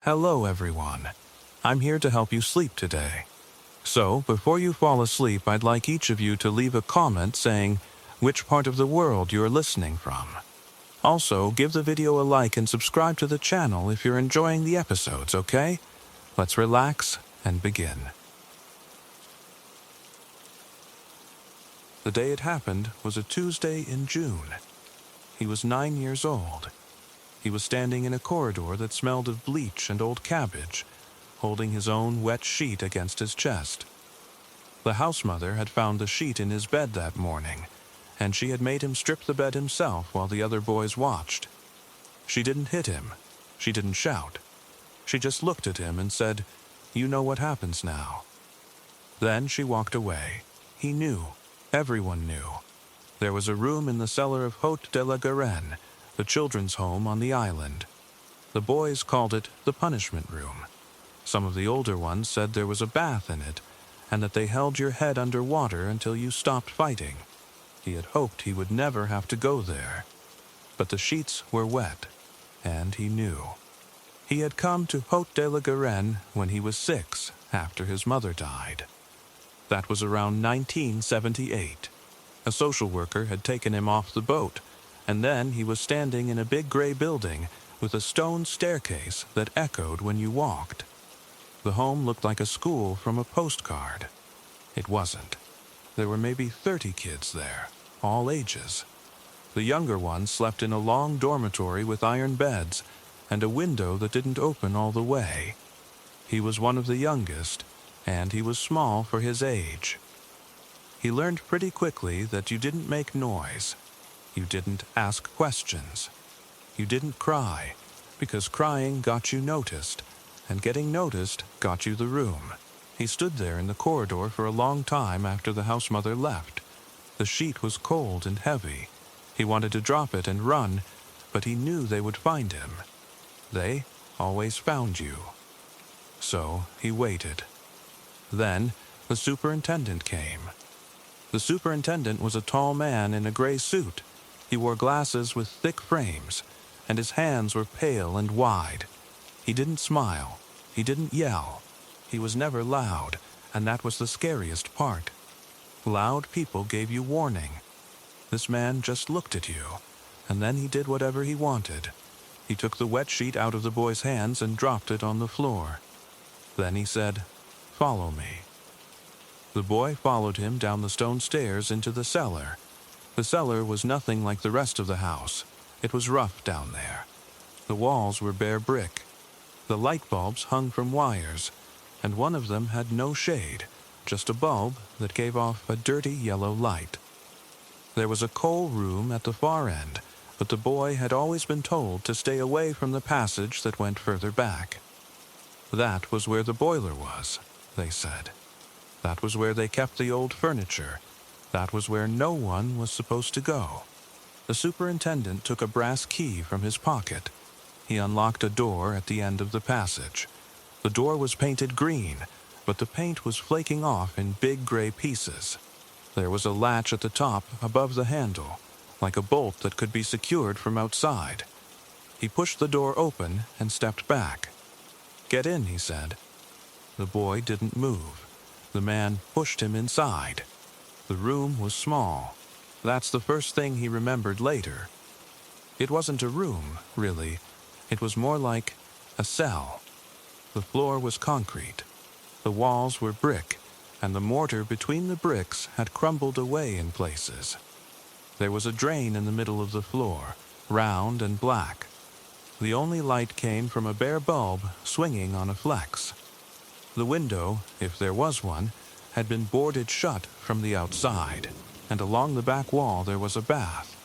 Hello, everyone. I'm here to help you sleep today. So, before you fall asleep, I'd like each of you to leave a comment saying which part of the world you're listening from. Also, give the video a like and subscribe to the channel if you're enjoying the episodes, okay? Let's relax and begin. The day it happened was a Tuesday in June. He was 9 years old. He was standing in a corridor that smelled of bleach and old cabbage, holding his own wet sheet against his chest. The house mother had found the sheet in his bed that morning, and she had made him strip the bed himself while the other boys watched. She didn't hit him. She didn't shout. She just looked at him and said, "You know what happens now." Then she walked away. He knew. Everyone knew. There was a room in the cellar of Haute de la Garenne, the children's home on the island. The boys called it the punishment room. Some of the older ones said there was a bath in it, and that they held your head under water until you stopped fighting. He had hoped he would never have to go there. But the sheets were wet, and he knew. He had come to Haute de la Garenne when he was 6, after his mother died. That was around 1978. A social worker had taken him off the boat, and then he was standing in a big gray building with a stone staircase that echoed when you walked. The home looked like a school from a postcard. It wasn't. There were maybe 30 kids there, all ages. The younger ones slept in a long dormitory with iron beds and a window that didn't open all the way. He was one of the youngest, and he was small for his age. He learned pretty quickly that you didn't make noise. You didn't ask questions. You didn't cry, because crying got you noticed, and getting noticed got you the room. He stood there in the corridor for a long time after the house mother left. The sheet was cold and heavy. He wanted to drop it and run, but he knew they would find him. They always found you. So he waited. Then the superintendent came. The superintendent was a tall man in a gray suit. He wore glasses with thick frames, and his hands were pale and wide. He didn't smile. He didn't yell. He was never loud, and that was the scariest part. Loud people gave you warning. This man just looked at you, and then he did whatever he wanted. He took the wet sheet out of the boy's hands and dropped it on the floor. Then he said, "Follow me." The boy followed him down the stone stairs into the cellar. The cellar was nothing like the rest of the house. It was rough down there. The walls were bare brick. The light bulbs hung from wires, and one of them had no shade, just a bulb that gave off a dirty yellow light. There was a coal room at the far end, but the boy had always been told to stay away from the passage that went further back. That was where the boiler was, they said. That was where they kept the old furniture. That was where no one was supposed to go. The superintendent took a brass key from his pocket. He unlocked a door at the end of the passage. The door was painted green, but the paint was flaking off in big gray pieces. There was a latch at the top above the handle, like a bolt that could be secured from outside. He pushed the door open and stepped back. "Get in," he said. The boy didn't move. The man pushed him inside. The room was small. That's the first thing he remembered later. It wasn't a room, really. It was more like a cell. The floor was concrete. The walls were brick, and the mortar between the bricks had crumbled away in places. There was a drain in the middle of the floor, round and black. The only light came from a bare bulb swinging on a flex. The window, if there was one, had been boarded shut from the outside, and along the back wall there was a bath.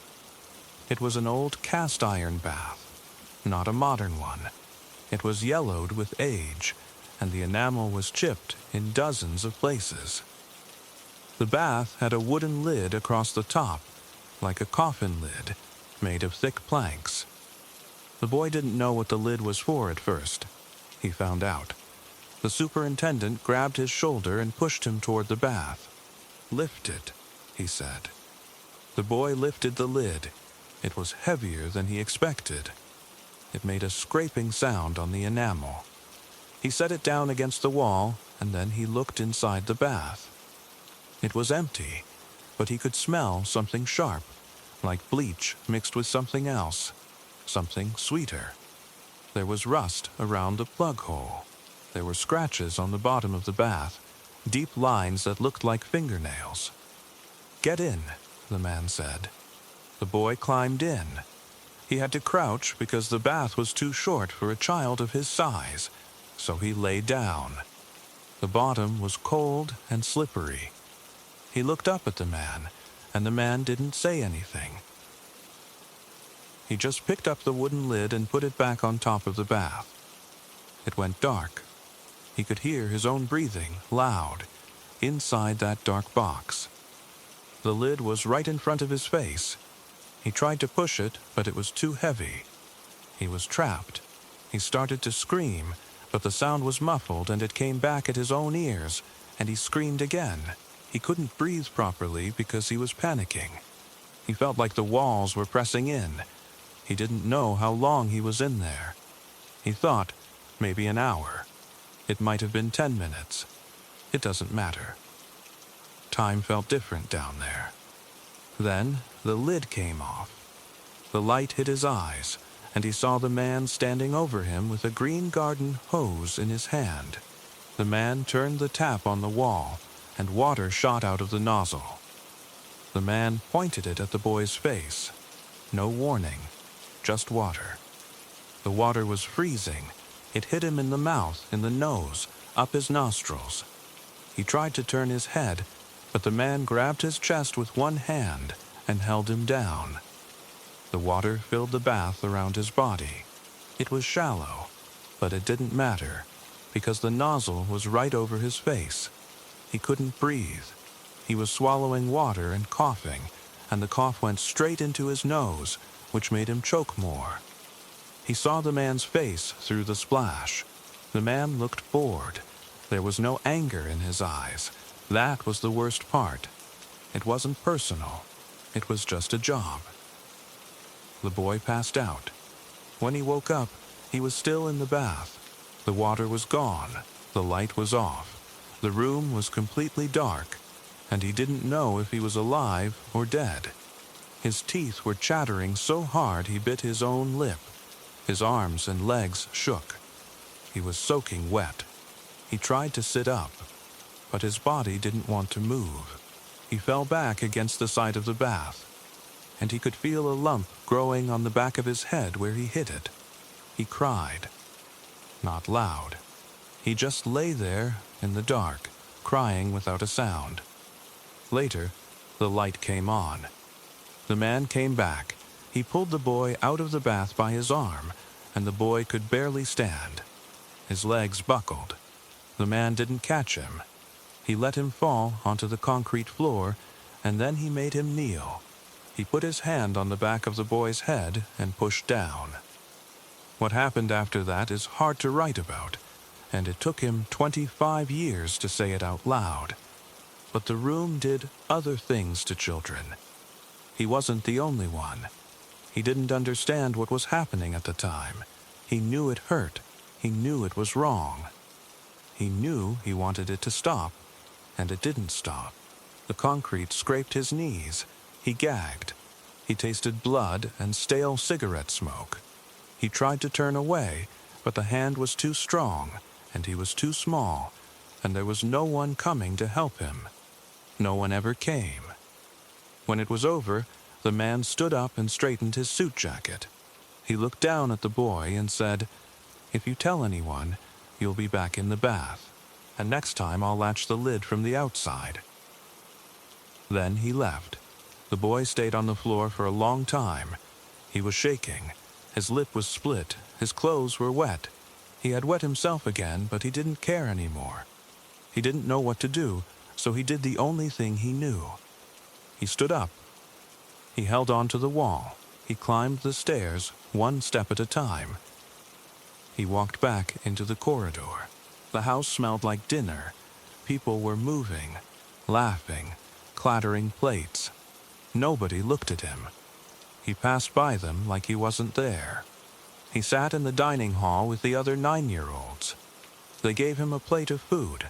It was an old cast-iron bath, not a modern one. It was yellowed with age, and the enamel was chipped in dozens of places. The bath had a wooden lid across the top, like a coffin lid, made of thick planks. The boy didn't know what the lid was for at first. He found out. The superintendent grabbed his shoulder and pushed him toward the bath. "Lift it," he said. The boy lifted the lid. It was heavier than he expected. It made a scraping sound on the enamel. He set it down against the wall, and then he looked inside the bath. It was empty, but he could smell something sharp, like bleach mixed with something else, something sweeter. There was rust around the plug hole. There were scratches on the bottom of the bath, deep lines that looked like fingernails. "Get in," the man said. The boy climbed in. He had to crouch because the bath was too short for a child of his size, so he lay down. The bottom was cold and slippery. He looked up at the man, and the man didn't say anything. He just picked up the wooden lid and put it back on top of the bath. It went dark. He could hear his own breathing, loud, inside that dark box. The lid was right in front of his face. He tried to push it, but it was too heavy. He was trapped. He started to scream, but the sound was muffled and it came back at his own ears, and he screamed again. He couldn't breathe properly because he was panicking. He felt like the walls were pressing in. He didn't know how long he was in there. He thought maybe an hour. It might have been 10 minutes. It doesn't matter. Time felt different down there. Then the lid came off. The light hit his eyes, and he saw the man standing over him with a green garden hose in his hand. The man turned the tap on the wall, and water shot out of the nozzle. The man pointed it at the boy's face. No warning, just water. The water was freezing. It hit him in the mouth, in the nose, up his nostrils. He tried to turn his head, but the man grabbed his chest with one hand and held him down. The water filled the bath around his body. It was shallow, but it didn't matter, because the nozzle was right over his face. He couldn't breathe. He was swallowing water and coughing, and the cough went straight into his nose, which made him choke more. He saw the man's face through the splash. The man looked bored. There was no anger in his eyes. That was the worst part. It wasn't personal. It was just a job. The boy passed out. When he woke up, he was still in the bath. The water was gone. The light was off. The room was completely dark, and he didn't know if he was alive or dead. His teeth were chattering so hard he bit his own lip. His arms and legs shook. He was soaking wet. He tried to sit up, but his body didn't want to move. He fell back against the side of the bath, and he could feel a lump growing on the back of his head where he hit it. He cried. Not loud. He just lay there in the dark, crying without a sound. Later, the light came on. The man came back. He pulled the boy out of the bath by his arm, and the boy could barely stand. His legs buckled. The man didn't catch him. He let him fall onto the concrete floor, and then he made him kneel. He put his hand on the back of the boy's head and pushed down. What happened after that is hard to write about, and it took him 25 years to say it out loud. But the room did other things to children. He wasn't the only one. He didn't understand what was happening at the time. He knew it hurt. He knew it was wrong. He knew he wanted it to stop, and it didn't stop. The concrete scraped his knees. He gagged. He tasted blood and stale cigarette smoke. He tried to turn away, but the hand was too strong, and he was too small, and there was no one coming to help him. No one ever came. When it was over, the man stood up and straightened his suit jacket. He looked down at the boy and said, "If you tell anyone, you'll be back in the bath, and next time I'll latch the lid from the outside." Then he left. The boy stayed on the floor for a long time. He was shaking. His lip was split. His clothes were wet. He had wet himself again, but he didn't care anymore. He didn't know what to do, so he did the only thing he knew. He stood up. He held on to the wall. He climbed the stairs, one step at a time. He walked back into the corridor. The house smelled like dinner. People were moving, laughing, clattering plates. Nobody looked at him. He passed by them like he wasn't there. He sat in the dining hall with the other 9-year-olds. They gave him a plate of food,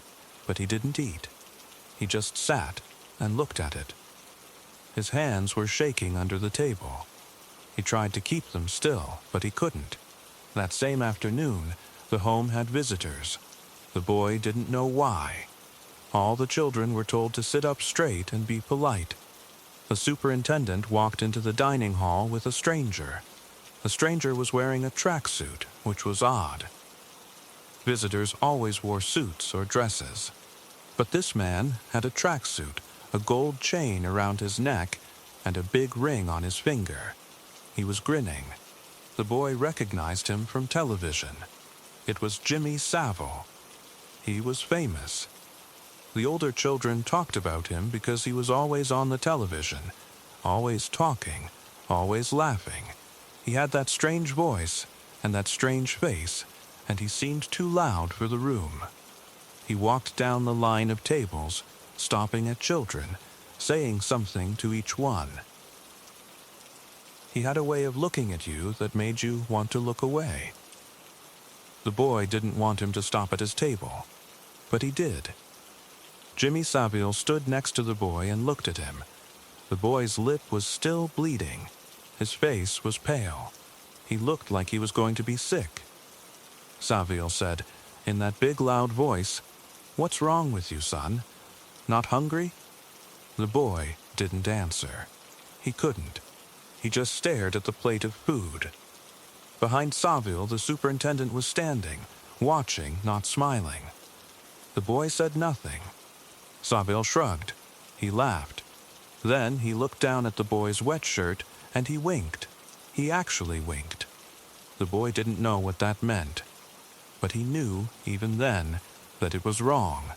but he didn't eat. He just sat and looked at it. His hands were shaking under the table. He tried to keep them still, but he couldn't. That same afternoon, the home had visitors. The boy didn't know why. All the children were told to sit up straight and be polite. The superintendent walked into the dining hall with a stranger. The stranger was wearing a tracksuit, which was odd. Visitors always wore suits or dresses. But this man had a tracksuit, a gold chain around his neck, and a big ring on his finger. He was grinning. The boy recognized him from television. It was Jimmy Savile. He was famous. The older children talked about him because he was always on the television, always talking, always laughing. He had that strange voice and that strange face, and he seemed too loud for the room. He walked down the line of tables, stopping at children, saying something to each one. He had a way of looking at you that made you want to look away. The boy didn't want him to stop at his table, but he did. Jimmy Savile stood next to the boy and looked at him. The boy's lip was still bleeding. His face was pale. He looked like he was going to be sick. Savile said, in that big loud voice, "What's wrong with you, son? Not hungry?" The boy didn't answer. He couldn't. He just stared at the plate of food. Behind Savile, the superintendent was standing, watching, not smiling. The boy said nothing. Savile shrugged. He laughed. Then he looked down at the boy's wet shirt and he winked. He actually winked. The boy didn't know what that meant, but he knew, even then, that it was wrong.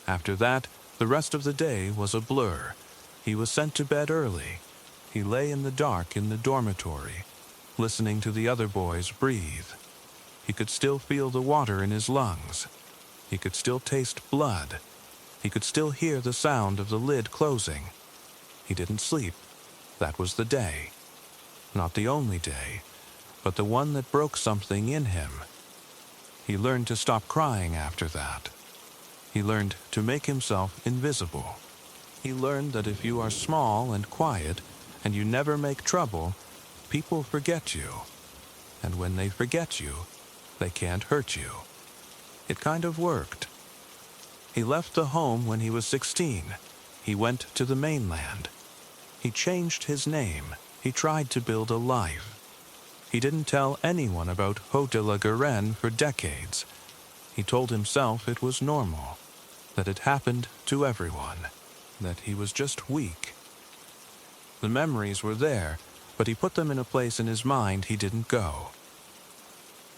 After that, the rest of the day was a blur. He was sent to bed early. He lay in the dark in the dormitory, listening to the other boys breathe. He could still feel the water in his lungs. He could still taste blood. He could still hear the sound of the lid closing. He didn't sleep. That was the day. Not the only day, but the one that broke something in him. He learned to stop crying after that. He learned to make himself invisible. He learned that if you are small and quiet, and you never make trouble, people forget you. And when they forget you, they can't hurt you. It kind of worked. He left the home when he was 16. He went to the mainland. He changed his name. He tried to build a life. He didn't tell anyone about Haut de la Garenne for decades. He told himself it was normal, that it happened to everyone, that he was just weak. The memories were there, but he put them in a place in his mind he didn't go.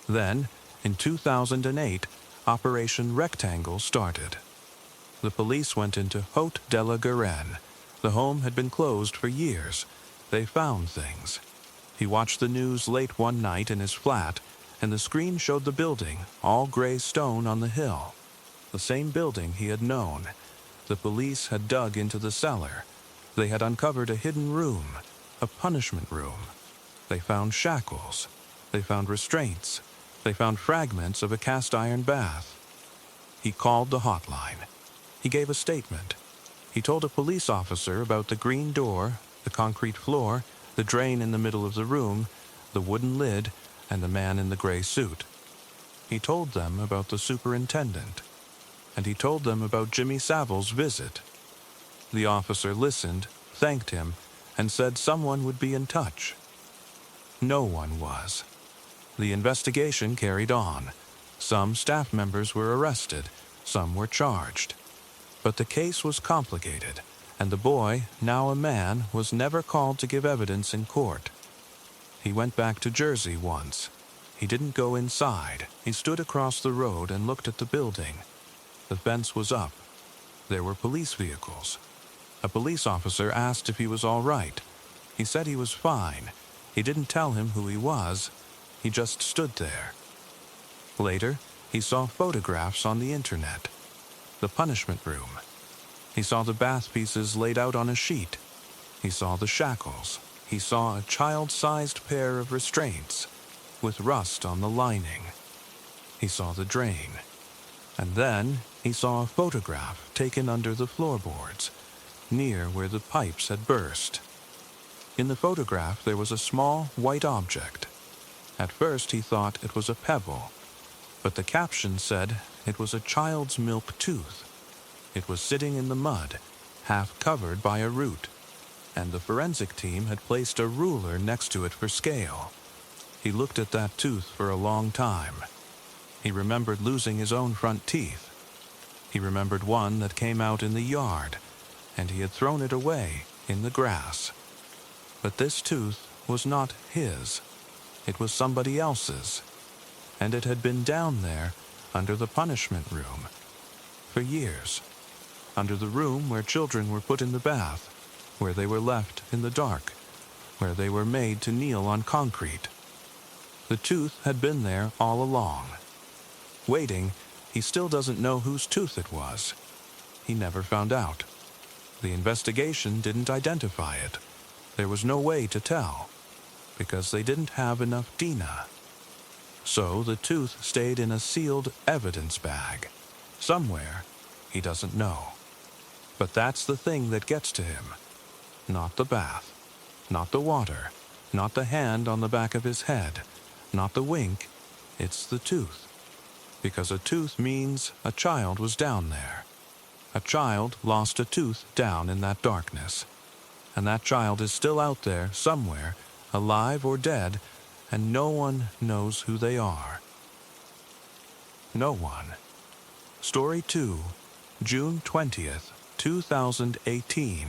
Then, in 2008, Operation Rectangle started. The police went into Haut de la Garenne. The home had been closed for years. They found things. He watched the news late one night in his flat, and the screen showed the building, all gray stone on the hill. The same building he had known. The police had dug into the cellar. They had uncovered a hidden room, a punishment room. They found shackles. They found restraints. They found fragments of a cast-iron bath. He called the hotline. He gave a statement. He told a police officer about the green door, the concrete floor, the drain in the middle of the room, the wooden lid, and the man in the gray suit. He told them about the superintendent. And he told them about Jimmy Savile's visit. The officer listened, thanked him, and said someone would be in touch. No one was. The investigation carried on. Some staff members were arrested, some were charged. But the case was complicated, and the boy, now a man, was never called to give evidence in court. He went back to Jersey once. He didn't go inside. He stood across the road and looked at the building. The fence was up. There were police vehicles. A police officer asked if he was all right. He said he was fine. He didn't tell him who he was. He just stood there. Later, he saw photographs on the internet. The punishment room. He saw the bath pieces laid out on a sheet. He saw the shackles. He saw a child-sized pair of restraints with rust on the lining. He saw the drain. And then he saw a photograph taken under the floorboards, near where the pipes had burst. In the photograph there was a small white object. At first he thought it was a pebble, but the caption said it was a child's milk tooth. It was sitting in the mud, half covered by a root, and the forensic team had placed a ruler next to it for scale. He looked at that tooth for a long time. He remembered losing his own front teeth. He remembered one that came out in the yard, and he had thrown it away in the grass. But this tooth was not his. It was somebody else's, and it had been down there under the punishment room for years, under the room where children were put in the bath, where they were left in the dark, where they were made to kneel on concrete. The tooth had been there all along. Waiting, he still doesn't know whose tooth it was. He never found out. The investigation didn't identify it. There was no way to tell, because they didn't have enough DNA. So the tooth stayed in a sealed evidence bag. Somewhere, he doesn't know. But that's the thing that gets to him. Not the bath, not the water, not the hand on the back of his head, not the wink, it's the tooth. Because a tooth means a child was down there. A child lost a tooth down in that darkness. And that child is still out there somewhere, alive or dead, and no one knows who they are. No one. Story 2, June 20th, 2018,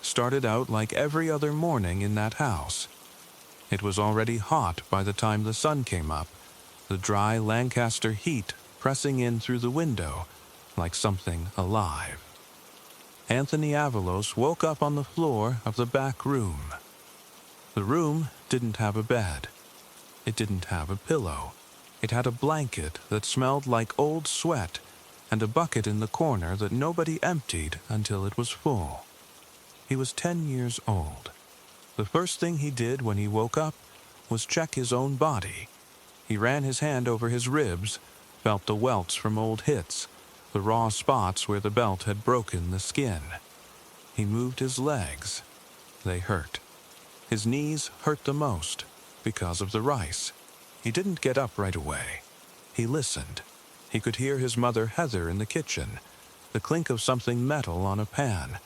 started out like every other morning in that house. It was already hot by the time the sun came up, the dry Lancaster heat pressing in through the window like something alive. Anthony Avalos woke up on the floor of the back room. The room didn't have a bed. It didn't have a pillow. It had a blanket that smelled like old sweat and a bucket in the corner that nobody emptied until it was full. He was 10 years old. The first thing he did when he woke up was check his own body. He ran his hand over his ribs, felt the welts from old hits, the raw spots where the belt had broken the skin. He moved his legs. They hurt. His knees hurt the most because of the rice. He didn't get up right away. He listened. He could hear his mother Heather in the kitchen, the clink of something metal on a pan,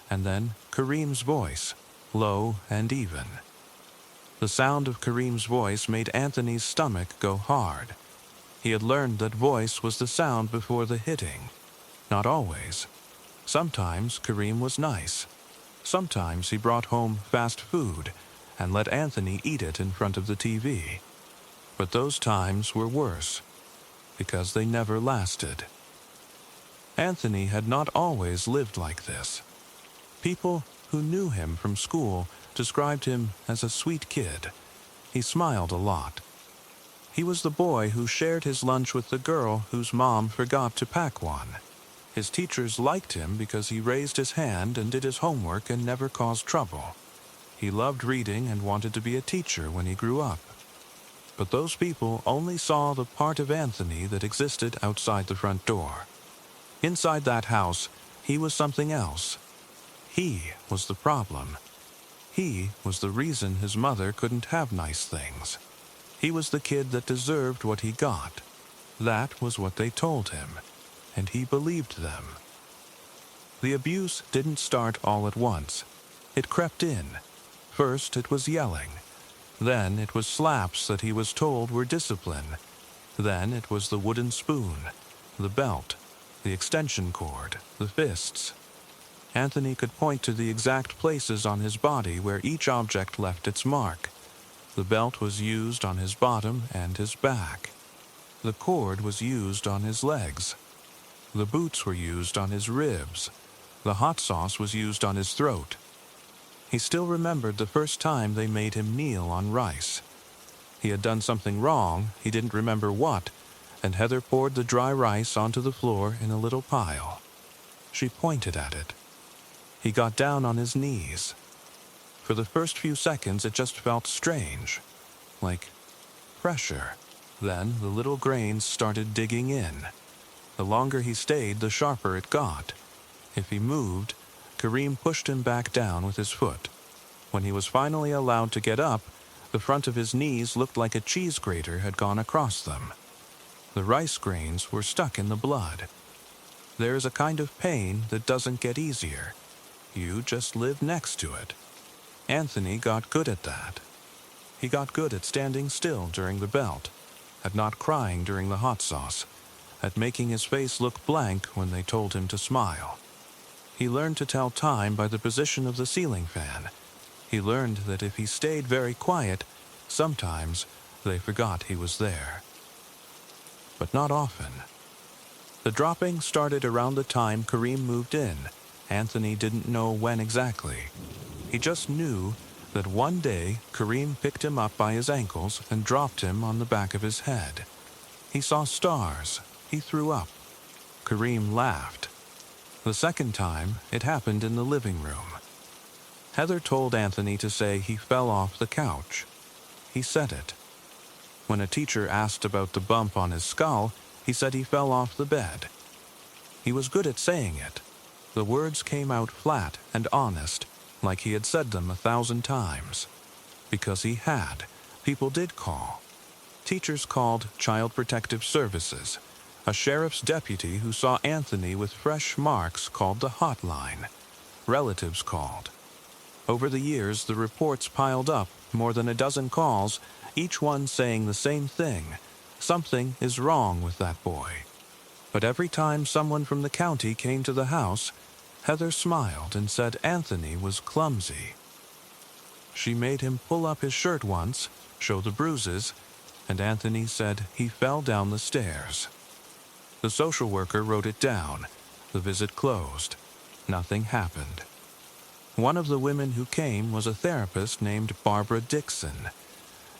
and then Kareem's voice, low and even. The sound of Kareem's voice made Anthony's stomach go hard. He had learned that voice was the sound before the hitting. Not always. Sometimes Kareem was nice. Sometimes he brought home fast food and let Anthony eat it in front of the TV. But those times were worse, because they never lasted. Anthony had not always lived like this. People who knew him from school described him as a sweet kid. He smiled a lot. He was the boy who shared his lunch with the girl whose mom forgot to pack one. His teachers liked him because he raised his hand and did his homework and never caused trouble. He loved reading and wanted to be a teacher when he grew up. But those people only saw the part of Anthony that existed outside the front door. Inside that house, he was something else. He was the problem. He was the reason his mother couldn't have nice things. He was the kid that deserved what he got. That was what they told him, and he believed them. The abuse didn't start all at once. It crept in. First it was yelling. Then it was slaps that he was told were discipline. Then it was the wooden spoon, the belt, the extension cord, the fists. Anthony could point to the exact places on his body where each object left its mark. The belt was used on his bottom and his back. The cord was used on his legs. The boots were used on his ribs. The hot sauce was used on his throat. He still remembered the first time they made him kneel on rice. He had done something wrong, he didn't remember what, and Heather poured the dry rice onto the floor in a little pile. She pointed at it. He got down on his knees. For the first few seconds it just felt strange, like pressure. Then the little grains started digging in. The longer he stayed, the sharper it got. If he moved, Kareem pushed him back down with his foot. When he was finally allowed to get up, the front of his knees looked like a cheese grater had gone across them. The rice grains were stuck in the blood. There is a kind of pain that doesn't get easier. You just live next to it. Anthony got good at that. He got good at standing still during the belt, at not crying during the hot sauce, at making his face look blank when they told him to smile. He learned to tell time by the position of the ceiling fan. He learned that if he stayed very quiet, sometimes they forgot he was there. But not often. The dropping started around the time Kareem moved in. Anthony didn't know when exactly. He just knew that one day Kareem picked him up by his ankles and dropped him on the back of his head. He saw stars. He threw up. Kareem laughed. The second time, it happened in the living room. Heather told Anthony to say he fell off the couch. He said it. When a teacher asked about the bump on his skull, he said he fell off the bed. He was good at saying it. The words came out flat and honest, like he had said them 1,000 times. Because he had. People did call. Teachers called Child Protective Services. A sheriff's deputy who saw Anthony with fresh marks called the hotline. Relatives called. Over the years, the reports piled up, more than a dozen calls, each one saying the same thing. Something is wrong with that boy. But every time someone from the county came to the house, Heather smiled and said Anthony was clumsy. She made him pull up his shirt once, show the bruises, and Anthony said he fell down the stairs. The social worker wrote it down. The visit closed. Nothing happened. One of the women who came was a therapist named Barbara Dixon.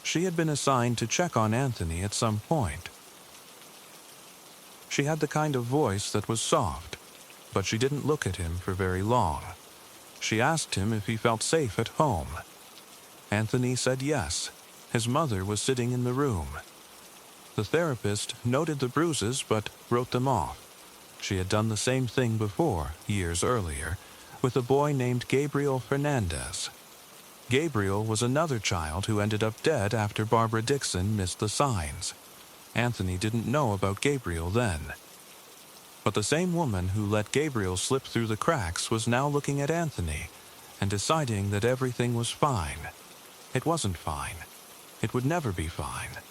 She had been assigned to check on Anthony at some point. She had the kind of voice that was soft, but she didn't look at him for very long. She asked him if he felt safe at home. Anthony said yes. His mother was sitting in the room. The therapist noted the bruises but wrote them off. She had done the same thing before, years earlier, with a boy named Gabriel Fernandez. Gabriel was another child who ended up dead after Barbara Dixon missed the signs. Anthony didn't know about Gabriel then. But the same woman who let Gabriel slip through the cracks was now looking at Anthony and deciding that everything was fine. It wasn't fine. It would never be fine.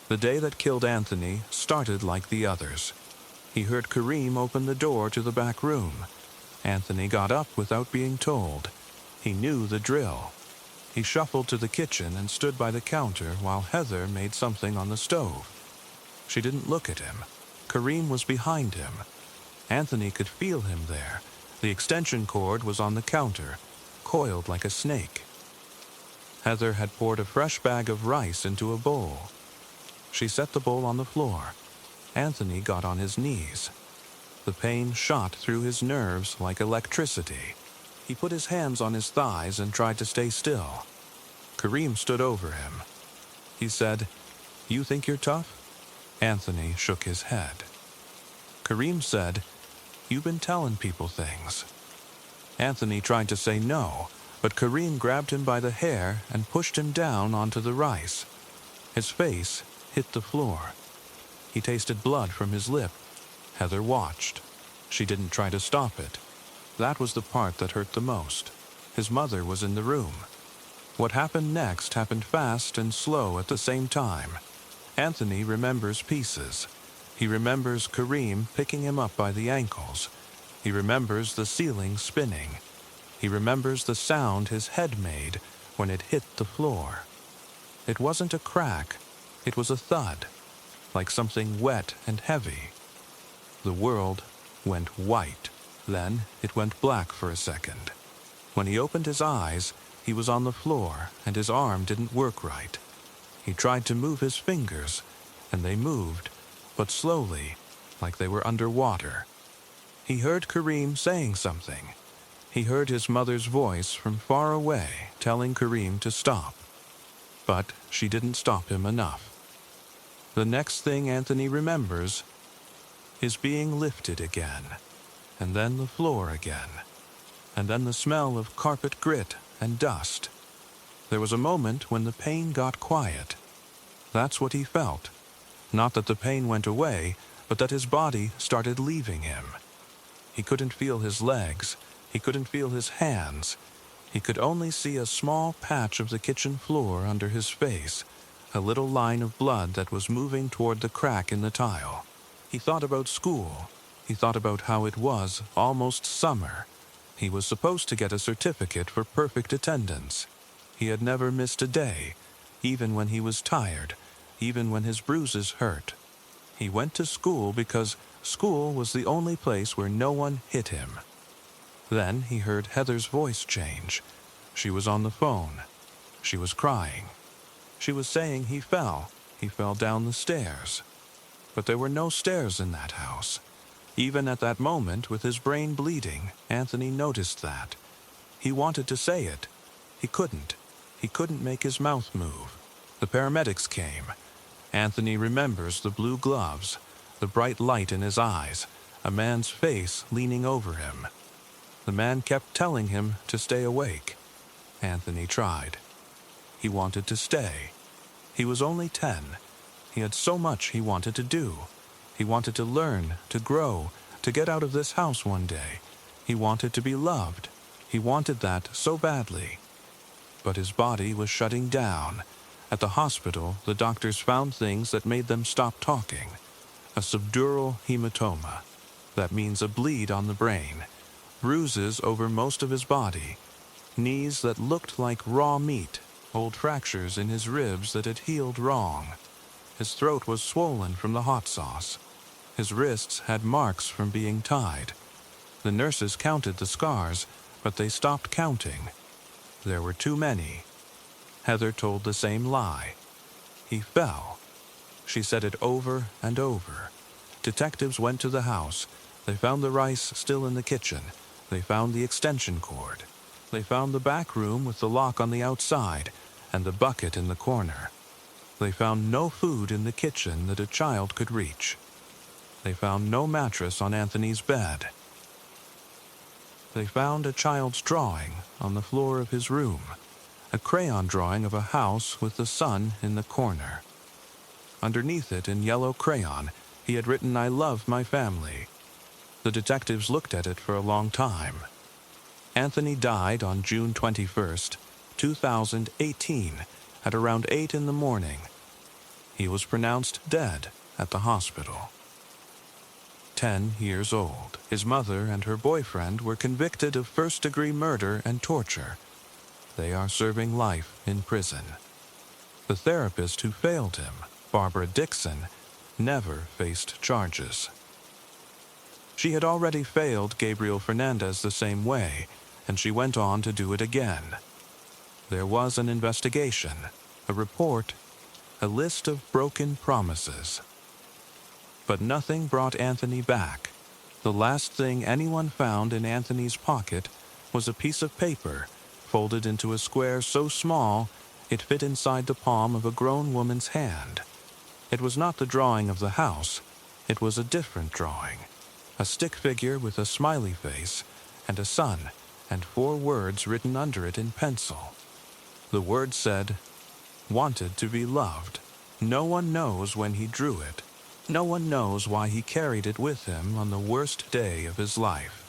The day that killed Anthony started like the others. He heard Kareem open the door to the back room. Anthony got up without being told. He knew the drill. He shuffled to the kitchen and stood by the counter while Heather made something on the stove. She didn't look at him. Kareem was behind him. Anthony could feel him there. The extension cord was on the counter, coiled like a snake. Heather had poured a fresh bag of rice into a bowl. She set the bowl on the floor. Anthony got on his knees. The pain shot through his nerves like electricity. He put his hands on his thighs and tried to stay still. Kareem stood over him. He said, "You think you're tough?" Anthony shook his head. Kareem said, "You've been telling people things." Anthony tried to say no, but Kareem grabbed him by the hair and pushed him down onto the rice. His face hit the floor. He tasted blood from his lip. Heather watched. She didn't try to stop it. That was the part that hurt the most. His mother was in the room. What happened next happened fast and slow at the same time. Anthony remembers pieces. He remembers Kareem picking him up by the ankles. He remembers the ceiling spinning. He remembers the sound his head made when it hit the floor. It wasn't a crack. It was a thud, like something wet and heavy. The world went white. Then it went black for a second. When he opened his eyes, he was on the floor and his arm didn't work right. He tried to move his fingers, and they moved, but slowly, like they were underwater. He heard Kareem saying something. He heard his mother's voice from far away telling Kareem to stop. But she didn't stop him enough. The next thing Anthony remembers is being lifted again, and then the floor again, and then the smell of carpet grit and dust. There was a moment when the pain got quiet. That's what he felt. Not that the pain went away, but that his body started leaving him. He couldn't feel his legs. He couldn't feel his hands. He could only see a small patch of the kitchen floor under his face, a little line of blood that was moving toward the crack in the tile. He thought about school. He thought about how it was almost summer. He was supposed to get a certificate for perfect attendance. He had never missed a day, even when he was tired, even when his bruises hurt. He went to school because school was the only place where no one hit him. Then he heard Heather's voice change. She was on the phone. She was crying. She was saying he fell down the stairs. But there were no stairs in that house. Even at that moment, with his brain bleeding, Anthony noticed that. He wanted to say it. He couldn't. He couldn't make his mouth move. The paramedics came. Anthony remembers the blue gloves, the bright light in his eyes, a man's face leaning over him. The man kept telling him to stay awake. Anthony tried. He wanted to stay. He was only 10. He had so much he wanted to do. He wanted to learn, to grow, to get out of this house one day. He wanted to be loved. He wanted that so badly. But his body was shutting down. At the hospital, the doctors found things that made them stop talking. A subdural hematoma. That means a bleed on the brain. Bruises over most of his body. Knees that looked like raw meat. Old fractures in his ribs that had healed wrong. His throat was swollen from the hot sauce. His wrists had marks from being tied. The nurses counted the scars, but they stopped counting. There were too many. Heather told the same lie. He fell. She said it over and over. Detectives went to the house. They found the rice still in the kitchen. They found the extension cord. They found the back room with the lock on the outside and the bucket in the corner. They found no food in the kitchen that a child could reach. They found no mattress on Anthony's bed. They found a child's drawing on the floor of his room, a crayon drawing of a house with the sun in the corner. Underneath it, in yellow crayon, he had written, "I love my family." The detectives looked at it for a long time. Anthony died on June 21st, 2018, at around 8 in the morning. He was pronounced dead at the hospital. 10 years old. His mother and her boyfriend were convicted of first-degree murder and torture. They are serving life in prison. The therapist who failed him, Barbara Dixon, never faced charges. She had already failed Gabriel Fernandez the same way, and she went on to do it again. There was an investigation, a report, a list of broken promises. But nothing brought Anthony back. The last thing anyone found in Anthony's pocket was a piece of paper folded into a square so small it fit inside the palm of a grown woman's hand. It was not the drawing of the house. It was a different drawing. A stick figure with a smiley face and a sun and 4 words written under it in pencil. The word said, "Wanted to be loved." No one knows when he drew it. No one knows why he carried it with him on the worst day of his life.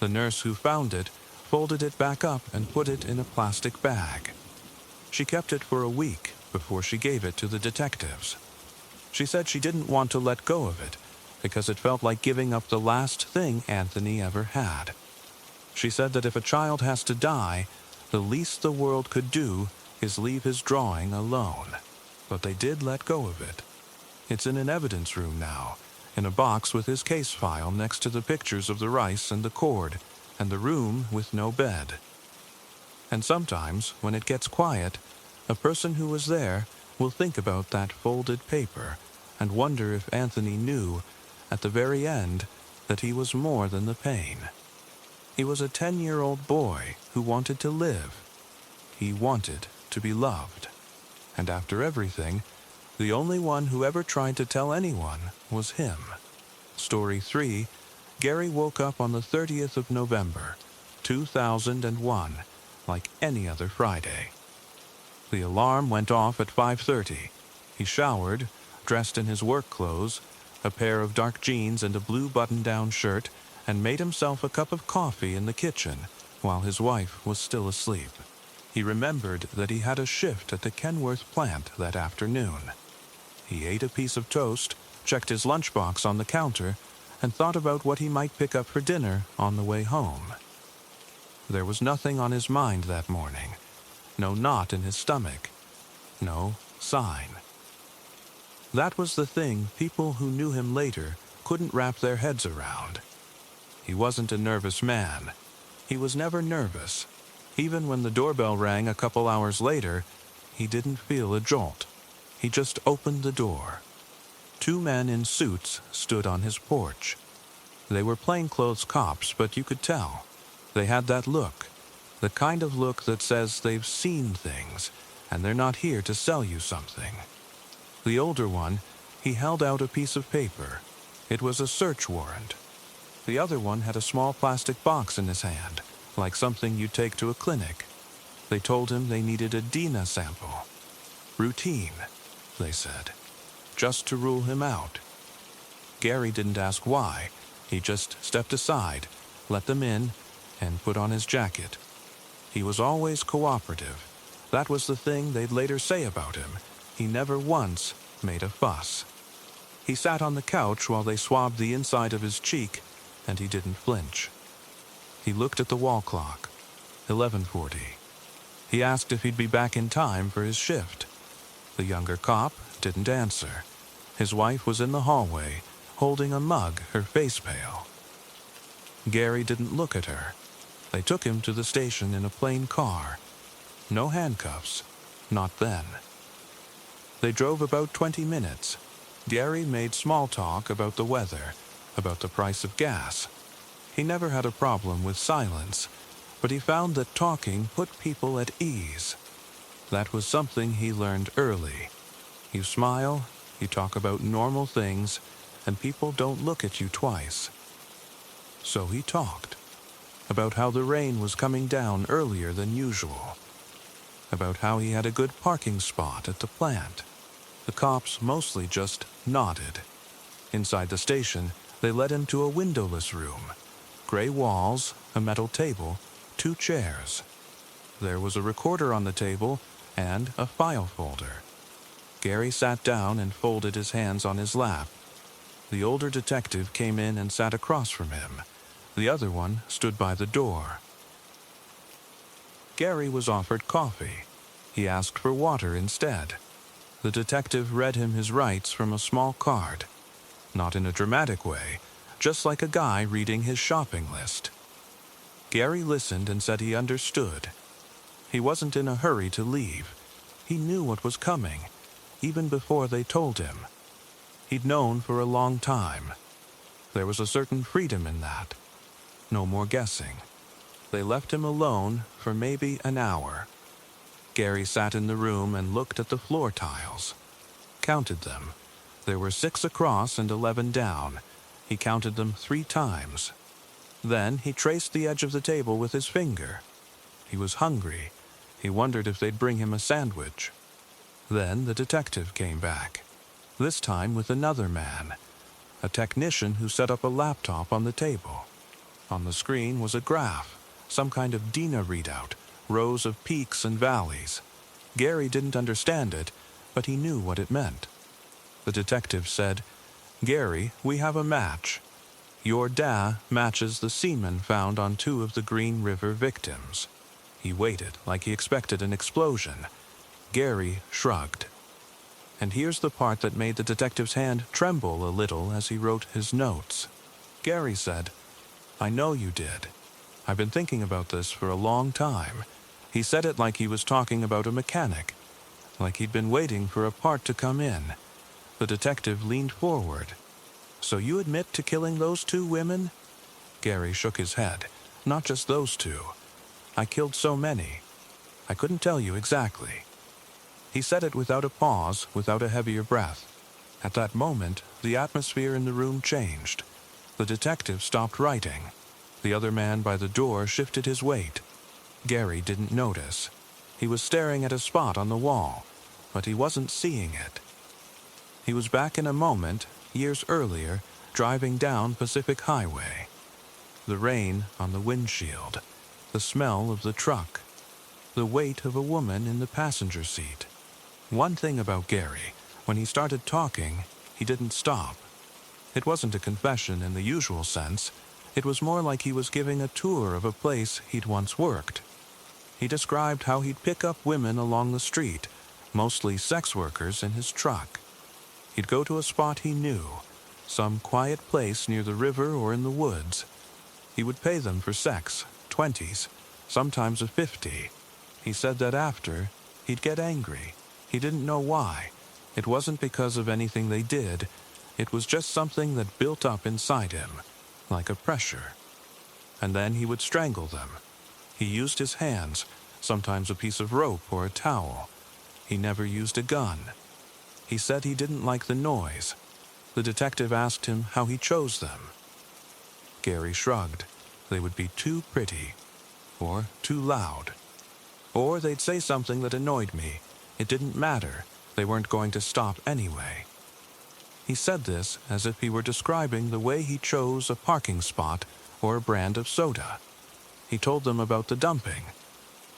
The nurse who found it folded it back up and put it in a plastic bag. She kept it for a week before she gave it to the detectives. She said she didn't want to let go of it because it felt like giving up the last thing Anthony ever had. She said that if a child has to die, the least the world could do is leave his drawing alone. But they did let go of it. It's in an evidence room now, in a box with his case file next to the pictures of the rice and the cord, and the room with no bed. And sometimes, when it gets quiet, a person who was there will think about that folded paper and wonder if Anthony knew, at the very end, that he was more than the pain. He was a 10-year-old boy who wanted to live. He wanted to be loved. And after everything, The only one who ever tried to tell anyone was him. Story 3, Gary woke up on the 30th of November, 2001, like any other Friday. The alarm went off at 5:30. He showered, dressed in his work clothes, a pair of dark jeans and a blue button-down shirt, and made himself a cup of coffee in the kitchen while his wife was still asleep. He remembered that he had a shift at the Kenworth plant that afternoon. He ate a piece of toast, checked his lunchbox on the counter, and thought about what he might pick up for dinner on the way home. There was nothing on his mind that morning. No knot in his stomach. No sign. That was the thing people who knew him later couldn't wrap their heads around. He wasn't a nervous man. He was never nervous. Even when the doorbell rang a couple hours later, he didn't feel a jolt. He just opened the door. 2 men in suits stood on his porch. They were plainclothes cops, but you could tell. They had that look, the kind of look that says they've seen things, and they're not here to sell you something. The older one, he held out a piece of paper. It was a search warrant. The other one had a small plastic box in his hand, like something you'd take to a clinic. They told him they needed a DNA sample. Routine, they said, just to rule him out. Gary didn't ask why. He just stepped aside, let them in, and put on his jacket. He was always cooperative. That was the thing they'd later say about him. He never once made a fuss. He sat on the couch while they swabbed the inside of his cheek, and he didn't flinch. He looked at the wall clock. 11:40. He asked if he'd be back in time for his shift. The younger cop didn't answer. His wife was in the hallway, holding a mug, her face pale. Gary didn't look at her. They took him to the station in a plain car. No handcuffs. Not then. They drove about 20 minutes. Gary made small talk about the weather, about the price of gas. He never had a problem with silence, but he found that talking put people at ease. That was something he learned early. You smile, you talk about normal things, and people don't look at you twice. So he talked about how the rain was coming down earlier than usual, about how he had a good parking spot at the plant. The cops mostly just nodded. Inside the station, they led him to a windowless room. Gray walls, a metal table, 2 chairs. There was a recorder on the table and a file folder. Gary sat down and folded his hands on his lap. The older detective came in and sat across from him. The other one stood by the door. Gary was offered coffee. He asked for water instead. The detective read him his rights from a small card. Not in a dramatic way, just like a guy reading his shopping list. Gary listened and said he understood. He wasn't in a hurry to leave. He knew what was coming, even before they told him. He'd known for a long time. There was a certain freedom in that. No more guessing. They left him alone for maybe an hour. Gary sat in the room and looked at the floor tiles. Counted them. There were 6 across and 11 down. He counted them 3 times. Then he traced the edge of the table with his finger. He was hungry. He wondered if they'd bring him a sandwich. Then the detective came back, this time with another man, a technician who set up a laptop on the table. On the screen was a graph, some kind of DNA readout, rows of peaks and valleys. Gary didn't understand it, but he knew what it meant. The detective said, "Gary, we have a match. Your dad matches the semen found on 2 of the Green River victims." He waited like he expected an explosion. Gary shrugged. And here's the part that made the detective's hand tremble a little as he wrote his notes. Gary said, "I know you did. I've been thinking about this for a long time." He said it like he was talking about a mechanic, like he'd been waiting for a part to come in. The detective leaned forward. "So you admit to killing those 2 women?" Gary shook his head. "Not just those 2. I killed so many. I couldn't tell you exactly." He said it without a pause, without a heavier breath. At that moment, the atmosphere in the room changed. The detective stopped writing. The other man by the door shifted his weight. Gary didn't notice. He was staring at a spot on the wall, but he wasn't seeing it. He was back in a moment, years earlier, driving down Pacific Highway. The rain on the windshield, the smell of the truck, the weight of a woman in the passenger seat. One thing about Gary, when he started talking, he didn't stop. It wasn't a confession in the usual sense. It was more like he was giving a tour of a place he'd once worked. He described how he'd pick up women along the street, mostly sex workers, in his truck. He'd go to a spot he knew, some quiet place near the river or in the woods. He would pay them for sex, 20s, sometimes a 50. He said that after, he'd get angry. He didn't know why. It wasn't because of anything they did. It was just something that built up inside him, like a pressure. And then he would strangle them. He used his hands, sometimes a piece of rope or a towel. He never used a gun. He said he didn't like the noise. The detective asked him how he chose them. Gary shrugged. They would be too pretty, or too loud. Or they'd say something that annoyed me. It didn't matter. They weren't going to stop anyway. He said this as if he were describing the way he chose a parking spot or a brand of soda. He told them about the dumping.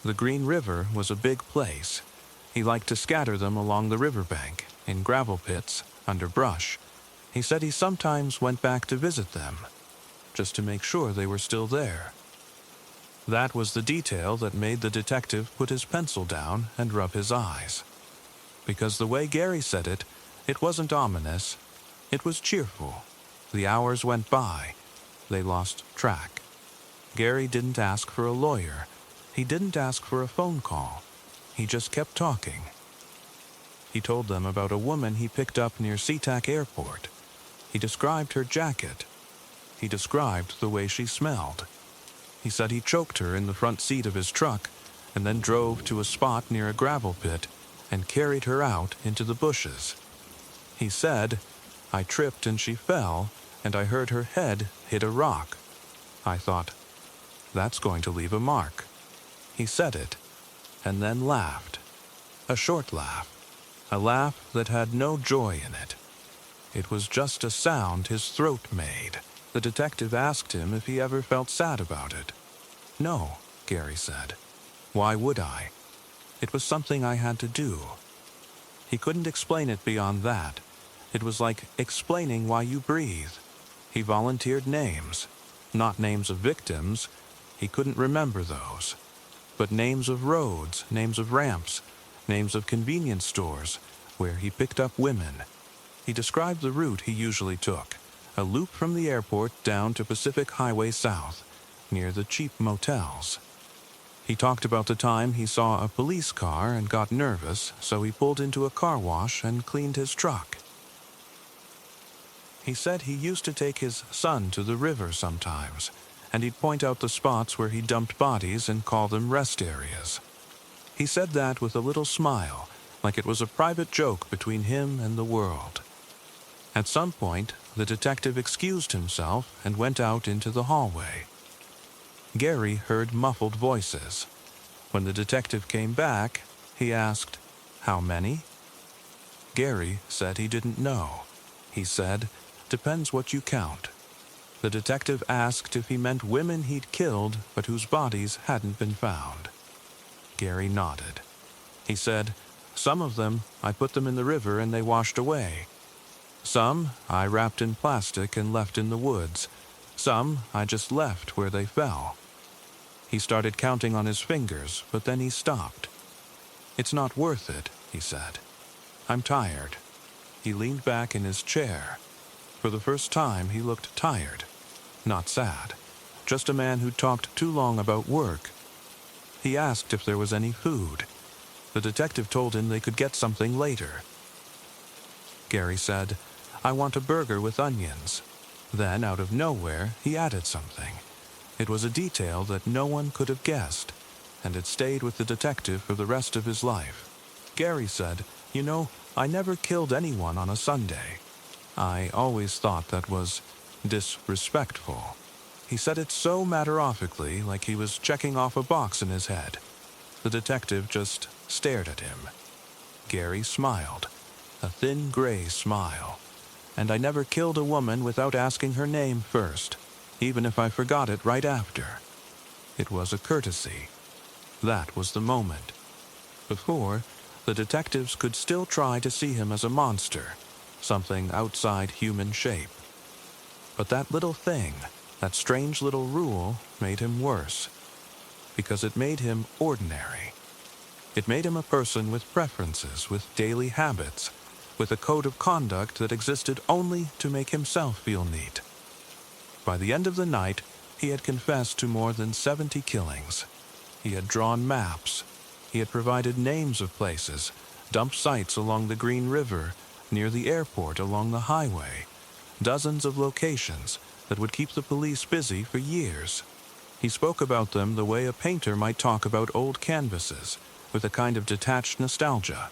The Green River was a big place. He liked to scatter them along the riverbank, in gravel pits, under brush. He said he sometimes went back to visit them, just to make sure they were still there. That was the detail that made the detective put his pencil down and rub his eyes. Because the way Gary said it, it wasn't ominous. It was cheerful. The hours went by. They lost track. Gary didn't ask for a lawyer. He didn't ask for a phone call. He just kept talking. He told them about a woman he picked up near SeaTac Airport. He described her jacket. He described the way she smelled. He said he choked her in the front seat of his truck and then drove to a spot near a gravel pit and carried her out into the bushes. He said, "I tripped and she fell, and I heard her head hit a rock. I thought, that's going to leave a mark." He said it, and then laughed. A short laugh. A laugh that had no joy in it. It was just a sound his throat made. The detective asked him if he ever felt sad about it. "No," Gary said. "Why would I? It was something I had to do." He couldn't explain it beyond that. It was like explaining why you breathe. He volunteered names. Not names of victims. He couldn't remember those. But names of roads, names of ramps, names of convenience stores where he picked up women. He described the route he usually took, a loop from the airport down to Pacific Highway South, near the cheap motels. He talked about the time he saw a police car and got nervous, so he pulled into a car wash and cleaned his truck. He said he used to take his son to the river sometimes, and he'd point out the spots where he dumped bodies and call them rest areas. He said that with a little smile, like it was a private joke between him and the world. At some point, the detective excused himself and went out into the hallway. Gary heard muffled voices. When the detective came back, he asked, "How many?" Gary said he didn't know. He said, "Depends what you count." The detective asked if he meant women he'd killed but whose bodies hadn't been found. Gary nodded. He said, "Some of them, I put them in the river and they washed away. Some, I wrapped in plastic and left in the woods. Some, I just left where they fell." He started counting on his fingers, but then he stopped. "It's not worth it," he said. "I'm tired." He leaned back in his chair. For the first time, he looked tired. Not sad. Just a man who talked too long about work. He asked if there was any food. The detective told him they could get something later. Gary said, "I want a burger with onions." Then, out of nowhere, he added something. It was a detail that no one could have guessed, and it stayed with the detective for the rest of his life. Gary said, "You know, I never killed anyone on a Sunday. I always thought that was disrespectful." He said it so matter-of-factly, like he was checking off a box in his head. The detective just stared at him. Gary smiled, a thin gray smile. "And I never killed a woman without asking her name first, even if I forgot it right after." It was a courtesy. That was the moment. Before, the detectives could still try to see him as a monster, something outside human shape. But that little thing, that strange little rule, made him worse, because it made him ordinary. It made him a person with preferences, with daily habits, with a code of conduct that existed only to make himself feel neat. By the end of the night, he had confessed to more than 70 killings. He had drawn maps. He had provided names of places, dump sites along the Green River, near the airport along the highway, dozens of locations that would keep the police busy for years. He spoke about them the way a painter might talk about old canvases, with a kind of detached nostalgia.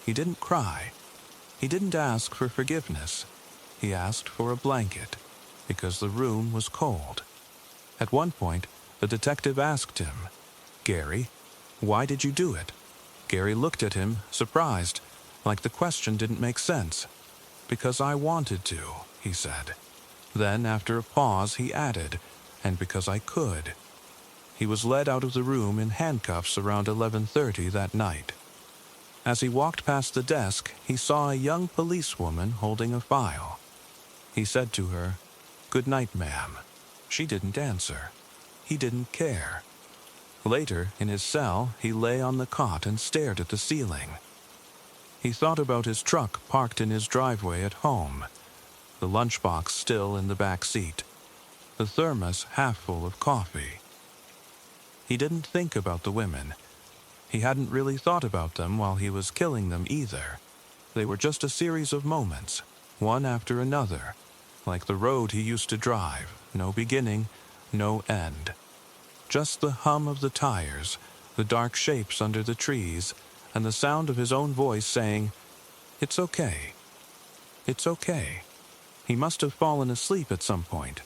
He didn't cry. He didn't ask for forgiveness. He asked for a blanket, because the room was cold. At one point, the detective asked him, "Gary, why did you do it?" Gary looked at him, surprised, like the question didn't make sense. "Because I wanted to," he said. Then, after a pause, he added, "and because I could." He was led out of the room in handcuffs around 11:30 that night. As he walked past the desk, he saw a young policewoman holding a file. He said to her, "Good night, ma'am." She didn't answer. He didn't care. Later, in his cell, he lay on the cot and stared at the ceiling. He thought about his truck parked in his driveway at home, the lunchbox still in the back seat, the thermos half full of coffee. He didn't think about the women. He hadn't really thought about them while he was killing them either. They were just a series of moments, one after another, like the road he used to drive, no beginning, no end. Just the hum of the tires, the dark shapes under the trees, and the sound of his own voice saying, "It's okay. It's okay." He must have fallen asleep at some point,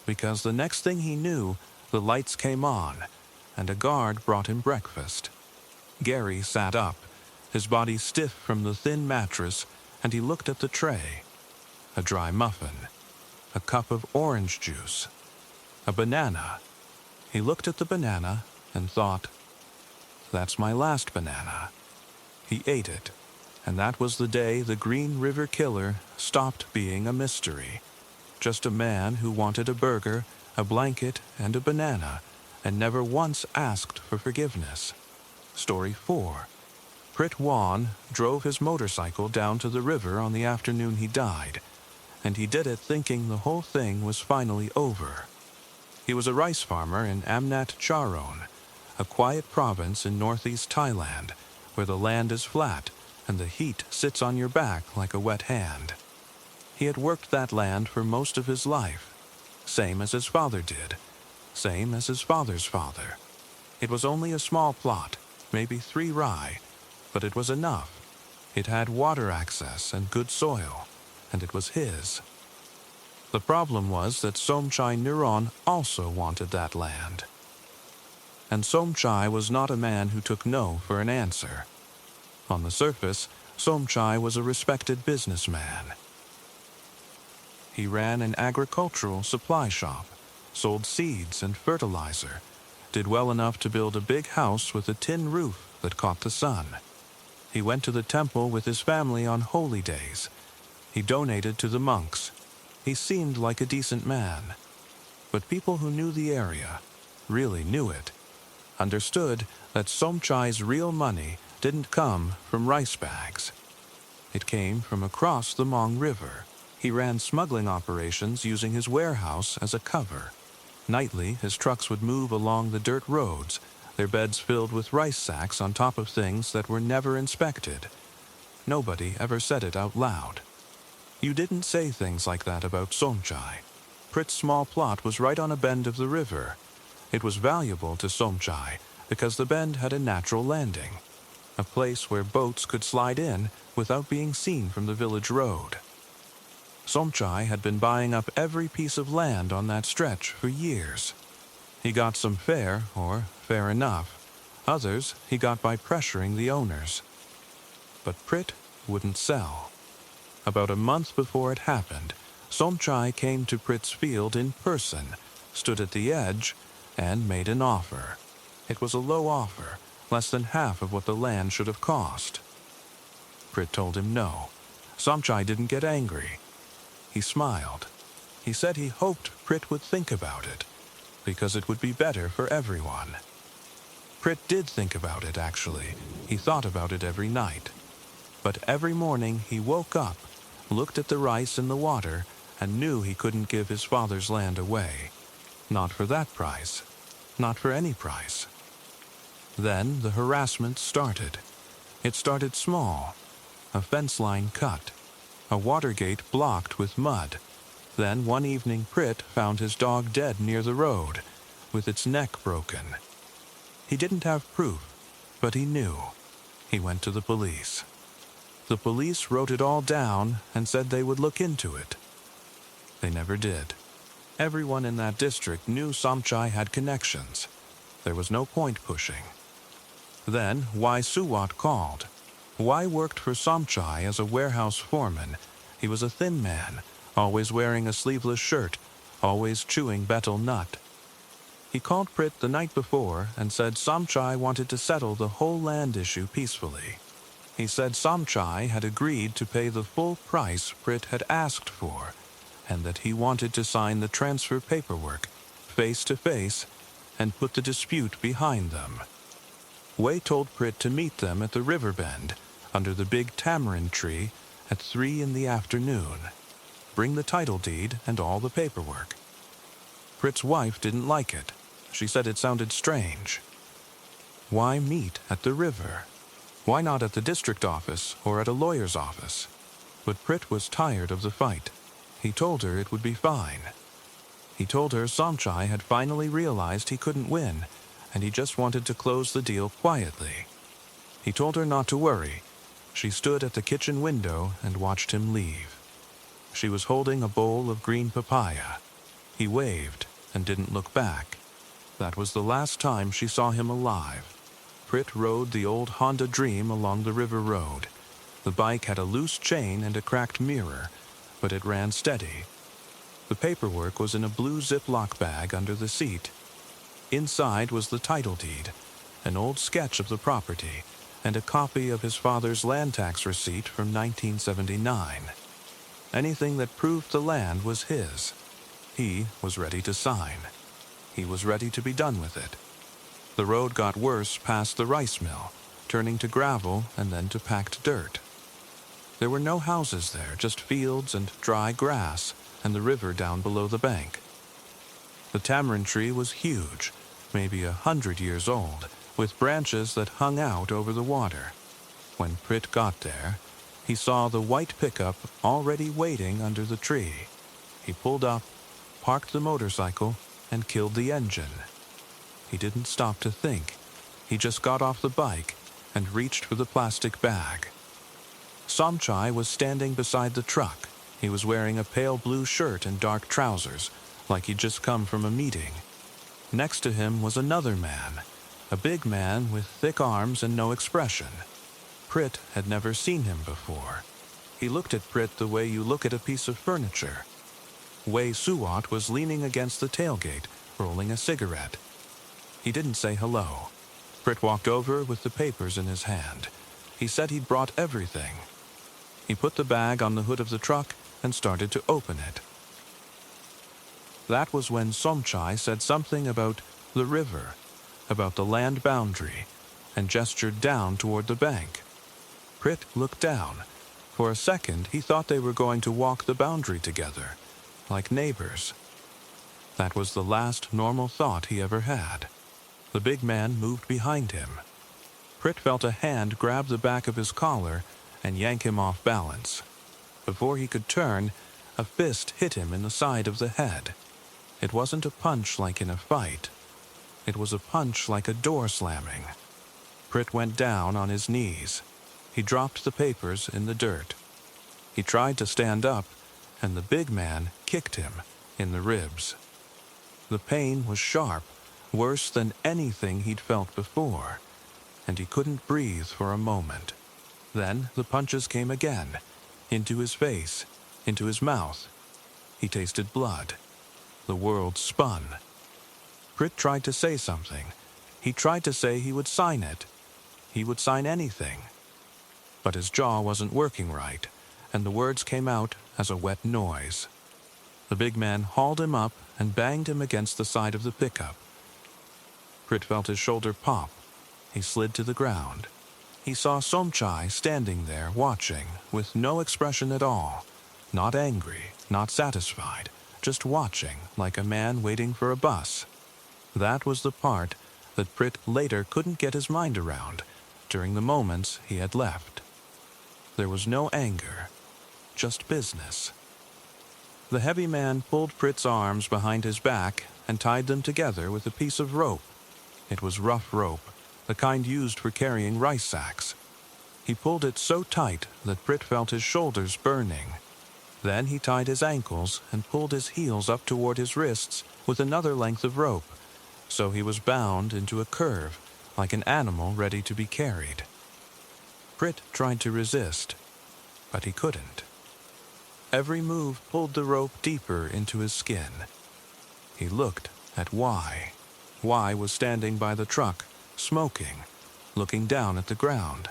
because the next thing he knew, the lights came on, and a guard brought him breakfast. Gary sat up, his body stiff from the thin mattress, and he looked at the tray. A dry muffin, a cup of orange juice, a banana. He looked at the banana and thought, "That's my last banana." He ate it, and that was the day the Green River Killer stopped being a mystery. Just a man who wanted a burger, a blanket, and a banana, and never once asked for forgiveness. Story 4. Prit Wan drove his motorcycle down to the river on the afternoon he died, and he did it thinking the whole thing was finally over. He was a rice farmer in Amnat Charon, a quiet province in northeast Thailand, where the land is flat and the heat sits on your back like a wet hand. He had worked that land for most of his life, same as his father did, same as his father's father. It was only a small plot, maybe 3 rai, but it was enough. It had water access and good soil, and it was his. The problem was that Somchai Neuron also wanted that land. And Somchai was not a man who took no for an answer. On the surface, Somchai was a respected businessman. He ran an agricultural supply shop, sold seeds and fertilizer, did well enough to build a big house with a tin roof that caught the sun. He went to the temple with his family on holy days. He donated to the monks. He seemed like a decent man. But people who knew the area, really knew it, understood that Somchai's real money didn't come from rice bags. It came from across the Mong River. He ran smuggling operations using his warehouse as a cover. Nightly, his trucks would move along the dirt roads, their beds filled with rice sacks on top of things that were never inspected. Nobody ever said it out loud. You didn't say things like that about Somchai. Prit's small plot was right on a bend of the river. It was valuable to Somchai because the bend had a natural landing. a place where boats could slide in without being seen from the village road. Somchai had been buying up every piece of land on that stretch for years. He got some fair, or fair enough. Others he got by pressuring the owners. But Prit wouldn't sell. About a month before it happened, Somchai came to Prit's field in person, stood at the edge, and made an offer. It was a low offer, less than half of what the land should have cost. Prit told him no. Somchai didn't get angry. He smiled. He said he hoped Prit would think about it, because it would be better for everyone. Prit did think about it, actually. He thought about it every night. But every morning he woke up, looked at the rice in the water, and knew he couldn't give his father's land away. Not for that price. Not for any price. Then the harassment started. It started small. A fence line cut. A water gate blocked with mud. Then one evening Prit found his dog dead near the road, with its neck broken. He didn't have proof, but he knew. He went to the police. The police wrote it all down and said they would look into it. They never did. Everyone in that district knew Somchai had connections. There was no point pushing. Then Wai Suwat called. Wai worked for Somchai as a warehouse foreman. He was a thin man, always wearing a sleeveless shirt, always chewing betel nut. He called Prit the night before and said Somchai wanted to settle the whole land issue peacefully. He said Somchai had agreed to pay the full price Prit had asked for, and that he wanted to sign the transfer paperwork, face to face, and put the dispute behind them. Wei told Prit to meet them at the river bend, under the big tamarind tree, at 3 in the afternoon. Bring the title deed and all the paperwork. Prit's wife didn't like it. She said it sounded strange. Why meet at the river? Why not at the district office or at a lawyer's office? But Prit was tired of the fight. He told her it would be fine. He told her Somchai had finally realized he couldn't win, and he just wanted to close the deal quietly. He told her not to worry. She stood at the kitchen window and watched him leave. She was holding a bowl of green papaya. He waved and didn't look back. That was the last time she saw him alive. Prit rode the old Honda Dream along the river road. The bike had a loose chain and a cracked mirror, but it ran steady. The paperwork was in a blue Ziploc bag under the seat. Inside was the title deed, an old sketch of the property, and a copy of his father's land tax receipt from 1979. Anything that proved the land was his. He was ready to sign. He was ready to be done with it. The road got worse past the rice mill, turning to gravel and then to packed dirt. There were no houses there, just fields and dry grass, and the river down below the bank. The tamarind tree was huge, maybe 100 years old, with branches that hung out over the water. When Prit got there, he saw the white pickup already waiting under the tree. He pulled up, parked the motorcycle, and killed the engine. He didn't stop to think. He just got off the bike and reached for the plastic bag. Somchai was standing beside the truck. He was wearing a pale blue shirt and dark trousers, like he'd just come from a meeting. Next to him was another man, a big man with thick arms and no expression. Prit had never seen him before. He looked at Prit the way you look at a piece of furniture. Wei Suwat was leaning against the tailgate, rolling a cigarette. He didn't say hello. Prit walked over with the papers in his hand. He said he'd brought everything. He put the bag on the hood of the truck and started to open it. That was when Somchai said something about the river, about the land boundary, and gestured down toward the bank. Prit looked down. For a second, he thought they were going to walk the boundary together, like neighbors. That was the last normal thought he ever had. The big man moved behind him. Prit felt a hand grab the back of his collar and yank him off balance. Before he could turn, a fist hit him in the side of the head. It wasn't a punch like in a fight. It was a punch like a door slamming. Prit went down on his knees. He dropped the papers in the dirt. He tried to stand up, and the big man kicked him in the ribs. The pain was sharp, worse than anything he'd felt before, and he couldn't breathe for a moment. Then the punches came again, into his face, into his mouth. He tasted blood. The world spun. Prit tried to say something. He tried to say he would sign it. He would sign anything. But his jaw wasn't working right, and the words came out as a wet noise. The big man hauled him up and banged him against the side of the pickup. Prit felt his shoulder pop. He slid to the ground. He saw Somchai standing there watching, with no expression at all. Not angry, not satisfied, just watching like a man waiting for a bus. That was the part that Prit later couldn't get his mind around during the moments he had left. There was no anger, just business. The heavy man pulled Prit's arms behind his back and tied them together with a piece of rope. It was rough rope, the kind used for carrying rice sacks. He pulled it so tight that Prit felt his shoulders burning. Then he tied his ankles and pulled his heels up toward his wrists with another length of rope, so he was bound into a curve, like an animal ready to be carried. Prit tried to resist, but he couldn't. Every move pulled the rope deeper into his skin. He looked at Y. Y was standing by the truck, smoking, looking down at the ground.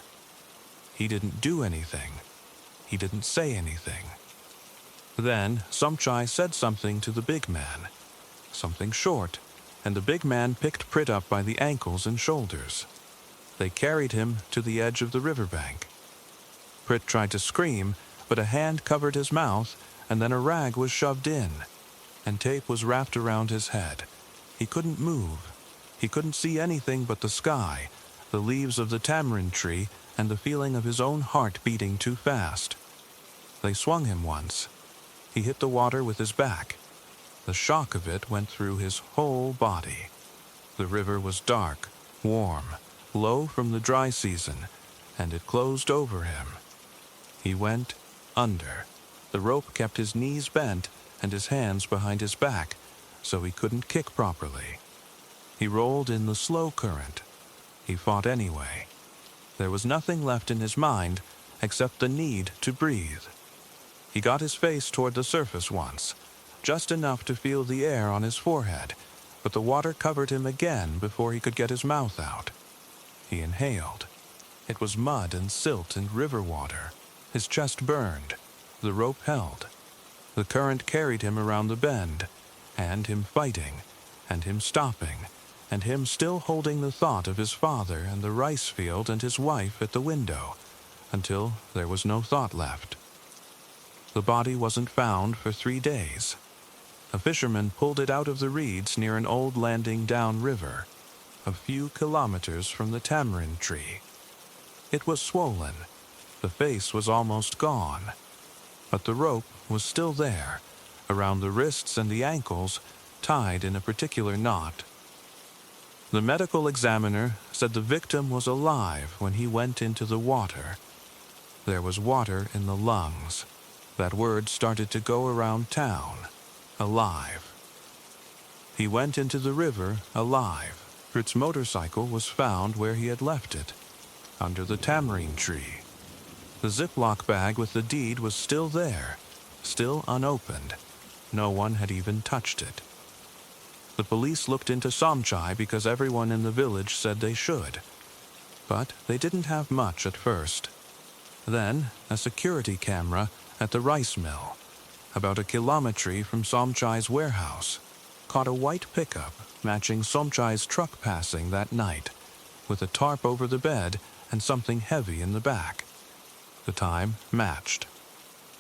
He didn't do anything. He didn't say anything. Then Somchai said something to the big man, something short, and the big man picked Prit up by the ankles and shoulders. They carried him to the edge of the riverbank. Prit tried to scream, but a hand covered his mouth, and then a rag was shoved in, and tape was wrapped around his head. He couldn't move. He couldn't see anything but the sky, the leaves of the tamarind tree, and the feeling of his own heart beating too fast. They swung him once. He hit the water with his back. The shock of it went through his whole body. The river was dark, warm, low from the dry season, and it closed over him. He went under. The rope kept his knees bent and his hands behind his back, so he couldn't kick properly. He rolled in the slow current. He fought anyway. There was nothing left in his mind except the need to breathe. He got his face toward the surface once, just enough to feel the air on his forehead, but the water covered him again before he could get his mouth out. He inhaled. It was mud and silt and river water. His chest burned. The rope held. The current carried him around the bend, and him fighting, and him stopping, and him still holding the thought of his father and the rice field and his wife at the window, until there was no thought left. The body wasn't found for 3 days. A fisherman pulled it out of the reeds near an old landing downriver, a few kilometers from the tamarind tree. It was swollen. The face was almost gone. But the rope was still there, around the wrists and the ankles, tied in a particular knot. The medical examiner said the victim was alive when he went into the water. There was water in the lungs. That word started to go around town. Alive. He went into the river alive. Prit's motorcycle was found where he had left it, under the tamarind tree. The Ziploc bag with the deed was still there, still unopened. No one had even touched it. The police looked into Somchai because everyone in the village said they should. But they didn't have much at first. Then, a security camera at the rice mill, about a kilometre from Somchai's warehouse, caught a white pickup matching Somchai's truck passing that night, with a tarp over the bed and something heavy in the back. The time matched.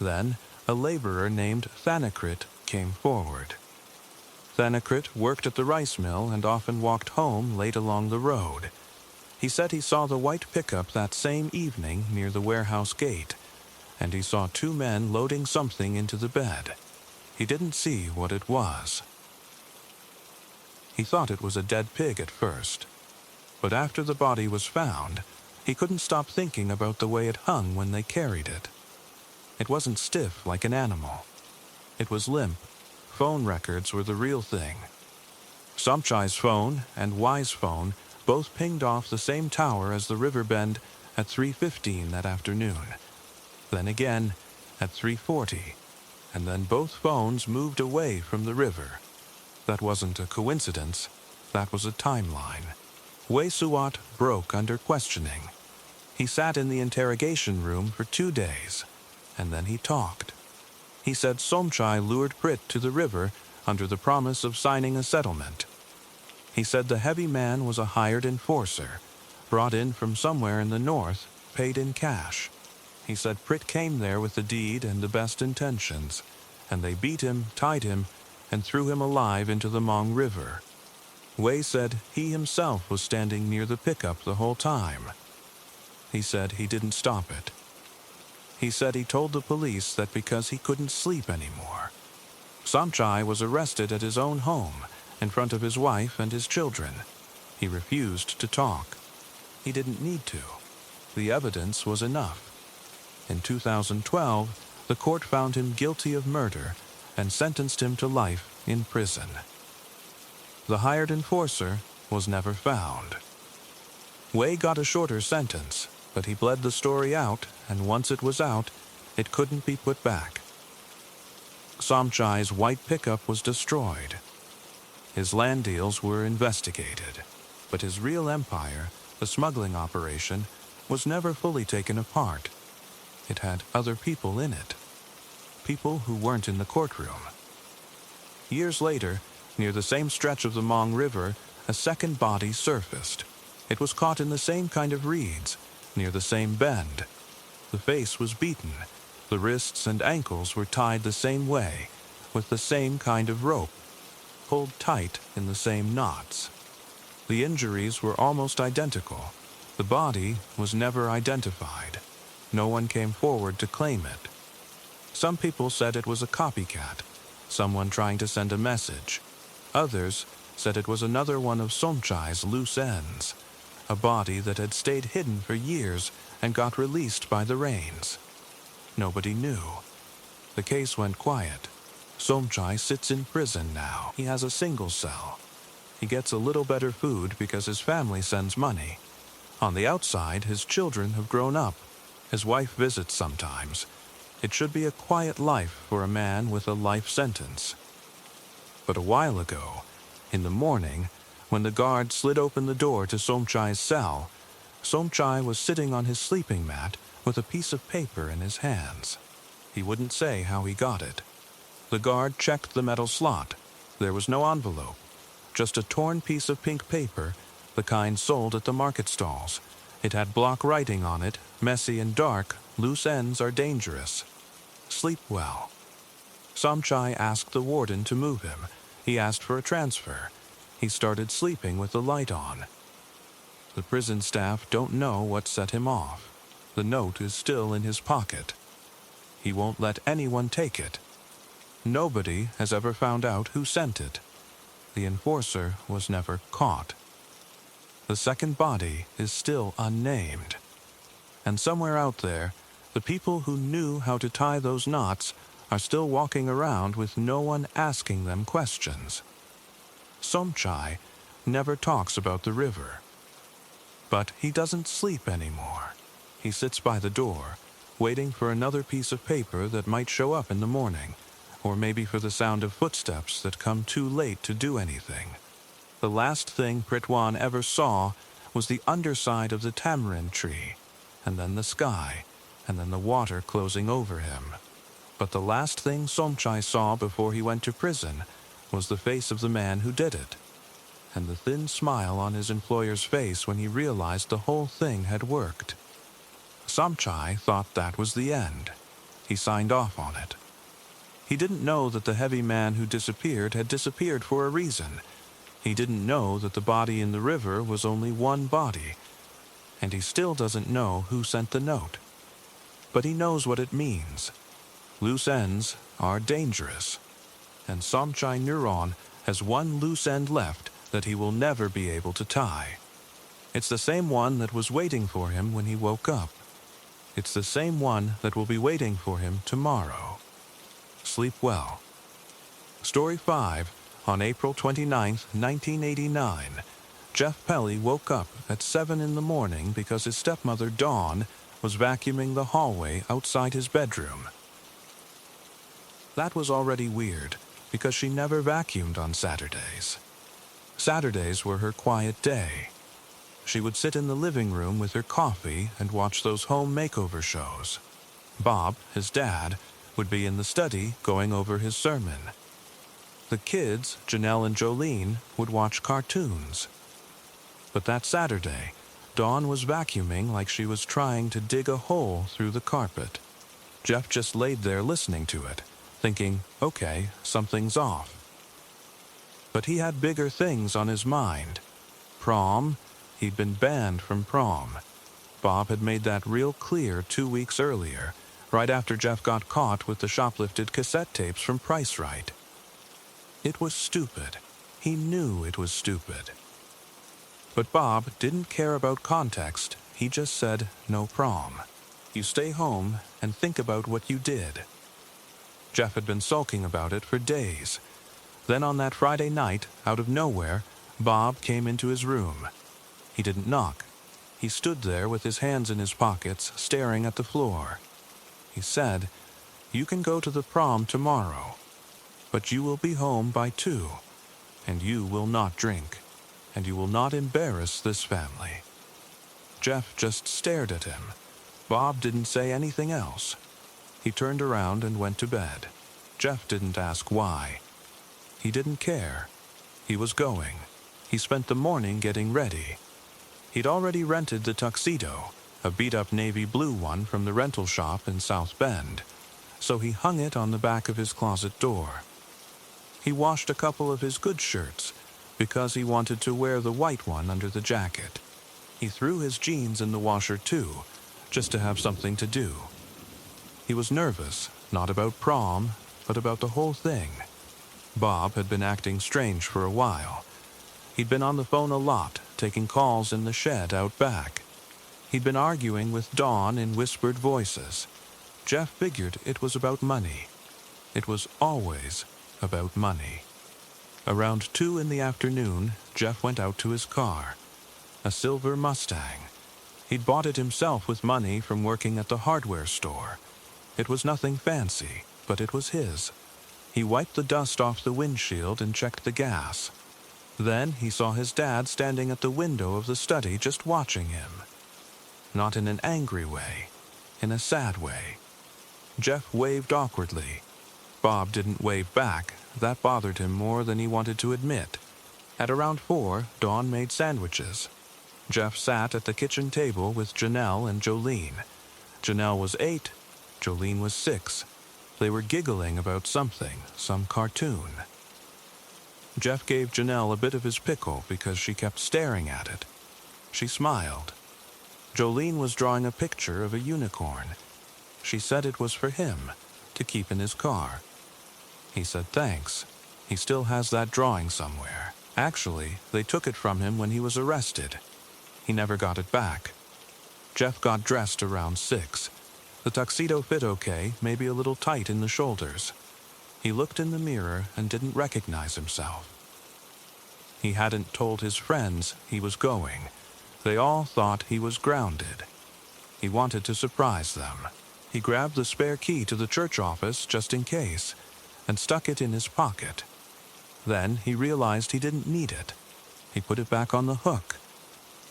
Then, a laborer named Thanakrit came forward. Thanakrit worked at the rice mill and often walked home late along the road. He said he saw the white pickup that same evening near the warehouse gate, and he saw 2 men loading something into the bed. He didn't see what it was. He thought it was a dead pig at first. But after the body was found, he couldn't stop thinking about the way it hung when they carried it. It wasn't stiff like an animal. It was limp. Phone records were the real thing. Somchai's phone and Y's phone both pinged off the same tower as the river bend at 3:15 that afternoon. Then again at 3:40, and then both phones moved away from the river. That wasn't a coincidence. That was a timeline. Wei Suat broke under questioning. He sat in the interrogation room for 2 days, and then he talked. He said Somchai lured Prit to the river under the promise of signing a settlement. He said the heavy man was a hired enforcer, brought in from somewhere in the north, paid in cash. He said Prit came there with the deed and the best intentions, and they beat him, tied him, and threw him alive into the Mong River. Wei said he himself was standing near the pickup the whole time. He said he didn't stop it. He said he told the police that because he couldn't sleep anymore. Somchai was arrested at his own home, in front of his wife and his children. He refused to talk. He didn't need to. The evidence was enough. In 2012, the court found him guilty of murder and sentenced him to life in prison. The hired enforcer was never found. Wei got a shorter sentence, but he bled the story out, and once it was out, it couldn't be put back. Somchai's white pickup was destroyed. His land deals were investigated, but his real empire, the smuggling operation, was never fully taken apart. It had other people in it. People who weren't in the courtroom. Years later, near the same stretch of the Mong River, a second body surfaced. It was caught in the same kind of reeds, near the same bend. The face was beaten. The wrists and ankles were tied the same way, with the same kind of rope, pulled tight in the same knots. The injuries were almost identical. The body was never identified. No one came forward to claim it. Some people said it was a copycat, someone trying to send a message. Others said it was another one of Somchai's loose ends, a body that had stayed hidden for years and got released by the rains. Nobody knew. The case went quiet. Somchai sits in prison now. He has a single cell. He gets a little better food because his family sends money. On the outside, his children have grown up. His wife visits sometimes. It should be a quiet life for a man with a life sentence. But a while ago, in the morning, when the guard slid open the door to Somchai's cell, Somchai was sitting on his sleeping mat with a piece of paper in his hands. He wouldn't say how he got it. The guard checked the metal slot. There was no envelope, just a torn piece of pink paper, the kind sold at the market stalls. It had block writing on it, messy and dark. Loose ends are dangerous. Sleep well. Somchai asked the warden to move him. He asked for a transfer. He started sleeping with the light on. The prison staff don't know what set him off. The note is still in his pocket. He won't let anyone take it. Nobody has ever found out who sent it. The enforcer was never caught. The second body is still unnamed. And somewhere out there, the people who knew how to tie those knots are still walking around with no one asking them questions. Somchai never talks about the river. But he doesn't sleep anymore. He sits by the door, waiting for another piece of paper that might show up in the morning, or maybe for the sound of footsteps that come too late to do anything. The last thing Pritwan ever saw was the underside of the tamarind tree, and then the sky, and then the water closing over him. But the last thing Somchai saw before he went to prison was the face of the man who did it, and the thin smile on his employer's face when he realized the whole thing had worked. Somchai thought that was the end. He signed off on it. He didn't know that the heavy man who disappeared had disappeared for a reason. He didn't know that the body in the river was only one body, and he still doesn't know who sent the note. But he knows what it means. Loose ends are dangerous, and Somchai Neuron has one loose end left that he will never be able to tie. It's the same one that was waiting for him when he woke up. It's the same one that will be waiting for him tomorrow. Sleep well. Story 5. On April 29, 1989, Jeff Pelly woke up at 7 in the morning because his stepmother, Dawn, was vacuuming the hallway outside his bedroom. That was already weird, because she never vacuumed on Saturdays. Saturdays were her quiet day. She would sit in the living room with her coffee and watch those home makeover shows. Bob, his dad, would be in the study going over his sermon. The kids, Janelle and Jolene, would watch cartoons. But that Saturday, Dawn was vacuuming like she was trying to dig a hole through the carpet. Jeff just laid there listening to it, thinking, okay, something's off. But he had bigger things on his mind. Prom. He'd been banned from prom. Bob had made that real clear 2 weeks earlier, right after Jeff got caught with the shoplifted cassette tapes from Price Right. It was stupid. He knew it was stupid. But Bob didn't care about context. He just said, no prom. You stay home and think about what you did. Jeff had been sulking about it for days. Then on that Friday night, out of nowhere, Bob came into his room. He didn't knock. He stood there with his hands in his pockets, staring at the floor. He said, you can go to the prom tomorrow, but you will be home by 2, and you will not drink, and you will not embarrass this family. Jeff just stared at him. Bob didn't say anything else. He turned around and went to bed. Jeff didn't ask why. He didn't care. He was going. He spent the morning getting ready. He'd already rented the tuxedo, a beat-up navy blue one from the rental shop in South Bend, so he hung it on the back of his closet door. He washed a couple of his good shirts, because he wanted to wear the white one under the jacket. He threw his jeans in the washer too, just to have something to do. He was nervous, not about prom, but about the whole thing. Bob had been acting strange for a while. He'd been on the phone a lot, taking calls in the shed out back. He'd been arguing with Dawn in whispered voices. Jeff figured it was about money. It was always about money. Around 2 in the afternoon, Jeff went out to his car. A silver Mustang. He'd bought it himself with money from working at the hardware store. It was nothing fancy, but it was his. He wiped the dust off the windshield and checked the gas. Then he saw his dad standing at the window of the study just watching him. Not in an angry way, in a sad way. Jeff waved awkwardly. Bob didn't wave back. That bothered him more than he wanted to admit. At around 4, Dawn made sandwiches. Jeff sat at the kitchen table with Janelle and Jolene. Janelle was 8, Jolene was 6. They were giggling about something, some cartoon. Jeff gave Janelle a bit of his pickle because she kept staring at it. She smiled. Jolene was drawing a picture of a unicorn. She said it was for him, to keep in his car. He said thanks. He still has that drawing somewhere. Actually, they took it from him when he was arrested. He never got it back. Jeff got dressed around 6. The tuxedo fit okay, maybe a little tight in the shoulders. He looked in the mirror and didn't recognize himself. He hadn't told his friends he was going. They all thought he was grounded. He wanted to surprise them. He grabbed the spare key to the church office just in case, and stuck it in his pocket. Then he realized he didn't need it. He put it back on the hook.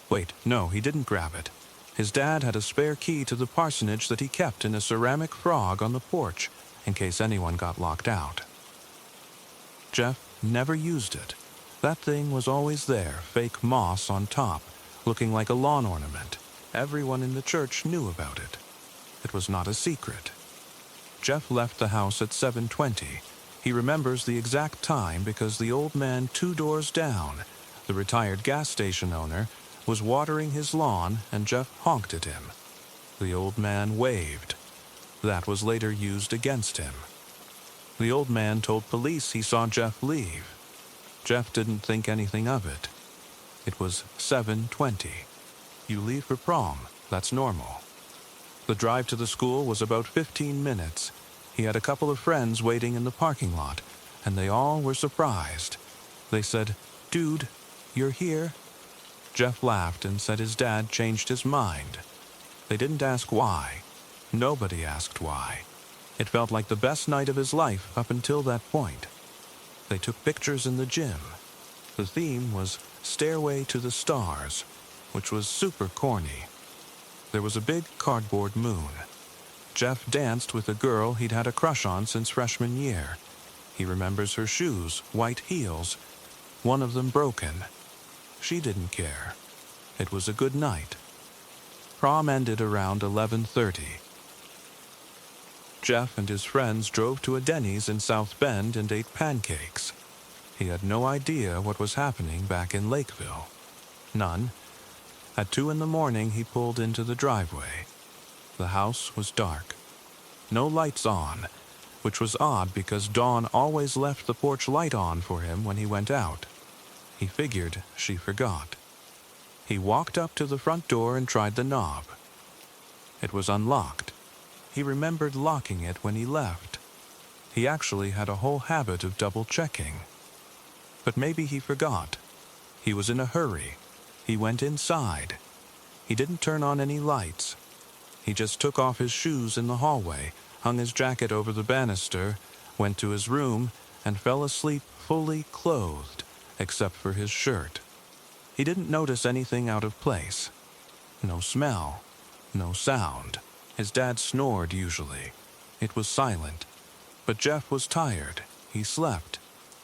Wait, no, he didn't grab it. His dad had a spare key to the parsonage that he kept in a ceramic frog on the porch, in case anyone got locked out. Jeff never used it. That thing was always there, fake moss on top, looking like a lawn ornament. Everyone in the church knew about it. It was not a secret. Jeff left the house at 7:20. He remembers the exact time because the old man 2 doors down, the retired gas station owner, was watering his lawn and Jeff honked at him. The old man waved. That was later used against him. The old man told police he saw Jeff leave. Jeff didn't think anything of it. It was 7:20. You leave for prom, that's normal. The drive to the school was about 15 minutes. He had a couple of friends waiting in the parking lot, and they all were surprised. They said, "Dude, you're here?" Jeff laughed and said his dad changed his mind. They didn't ask why. Nobody asked why. It felt like the best night of his life up until that point. They took pictures in the gym. The theme was Stairway to the Stars, which was super corny. There was a big cardboard moon. Jeff danced with a girl he'd had a crush on since freshman year. He remembers her shoes, white heels, one of them broken. She didn't care. It was a good night. Prom ended around 11:30. Jeff and his friends drove to a Denny's in South Bend and ate pancakes. He had no idea what was happening back in Lakeville. None. At 2 in the morning, he pulled into the driveway. The house was dark. No lights on, which was odd because Dawn always left the porch light on for him when he went out. He figured she forgot. He walked up to the front door and tried the knob. It was unlocked. He remembered locking it when he left. He actually had a whole habit of double-checking. But maybe he forgot. He was in a hurry. He went inside. He didn't turn on any lights. He just took off his shoes in the hallway, hung his jacket over the banister, went to his room, and fell asleep fully clothed, except for his shirt. He didn't notice anything out of place. No smell. No sound. His dad snored usually. It was silent. But Jeff was tired. He slept.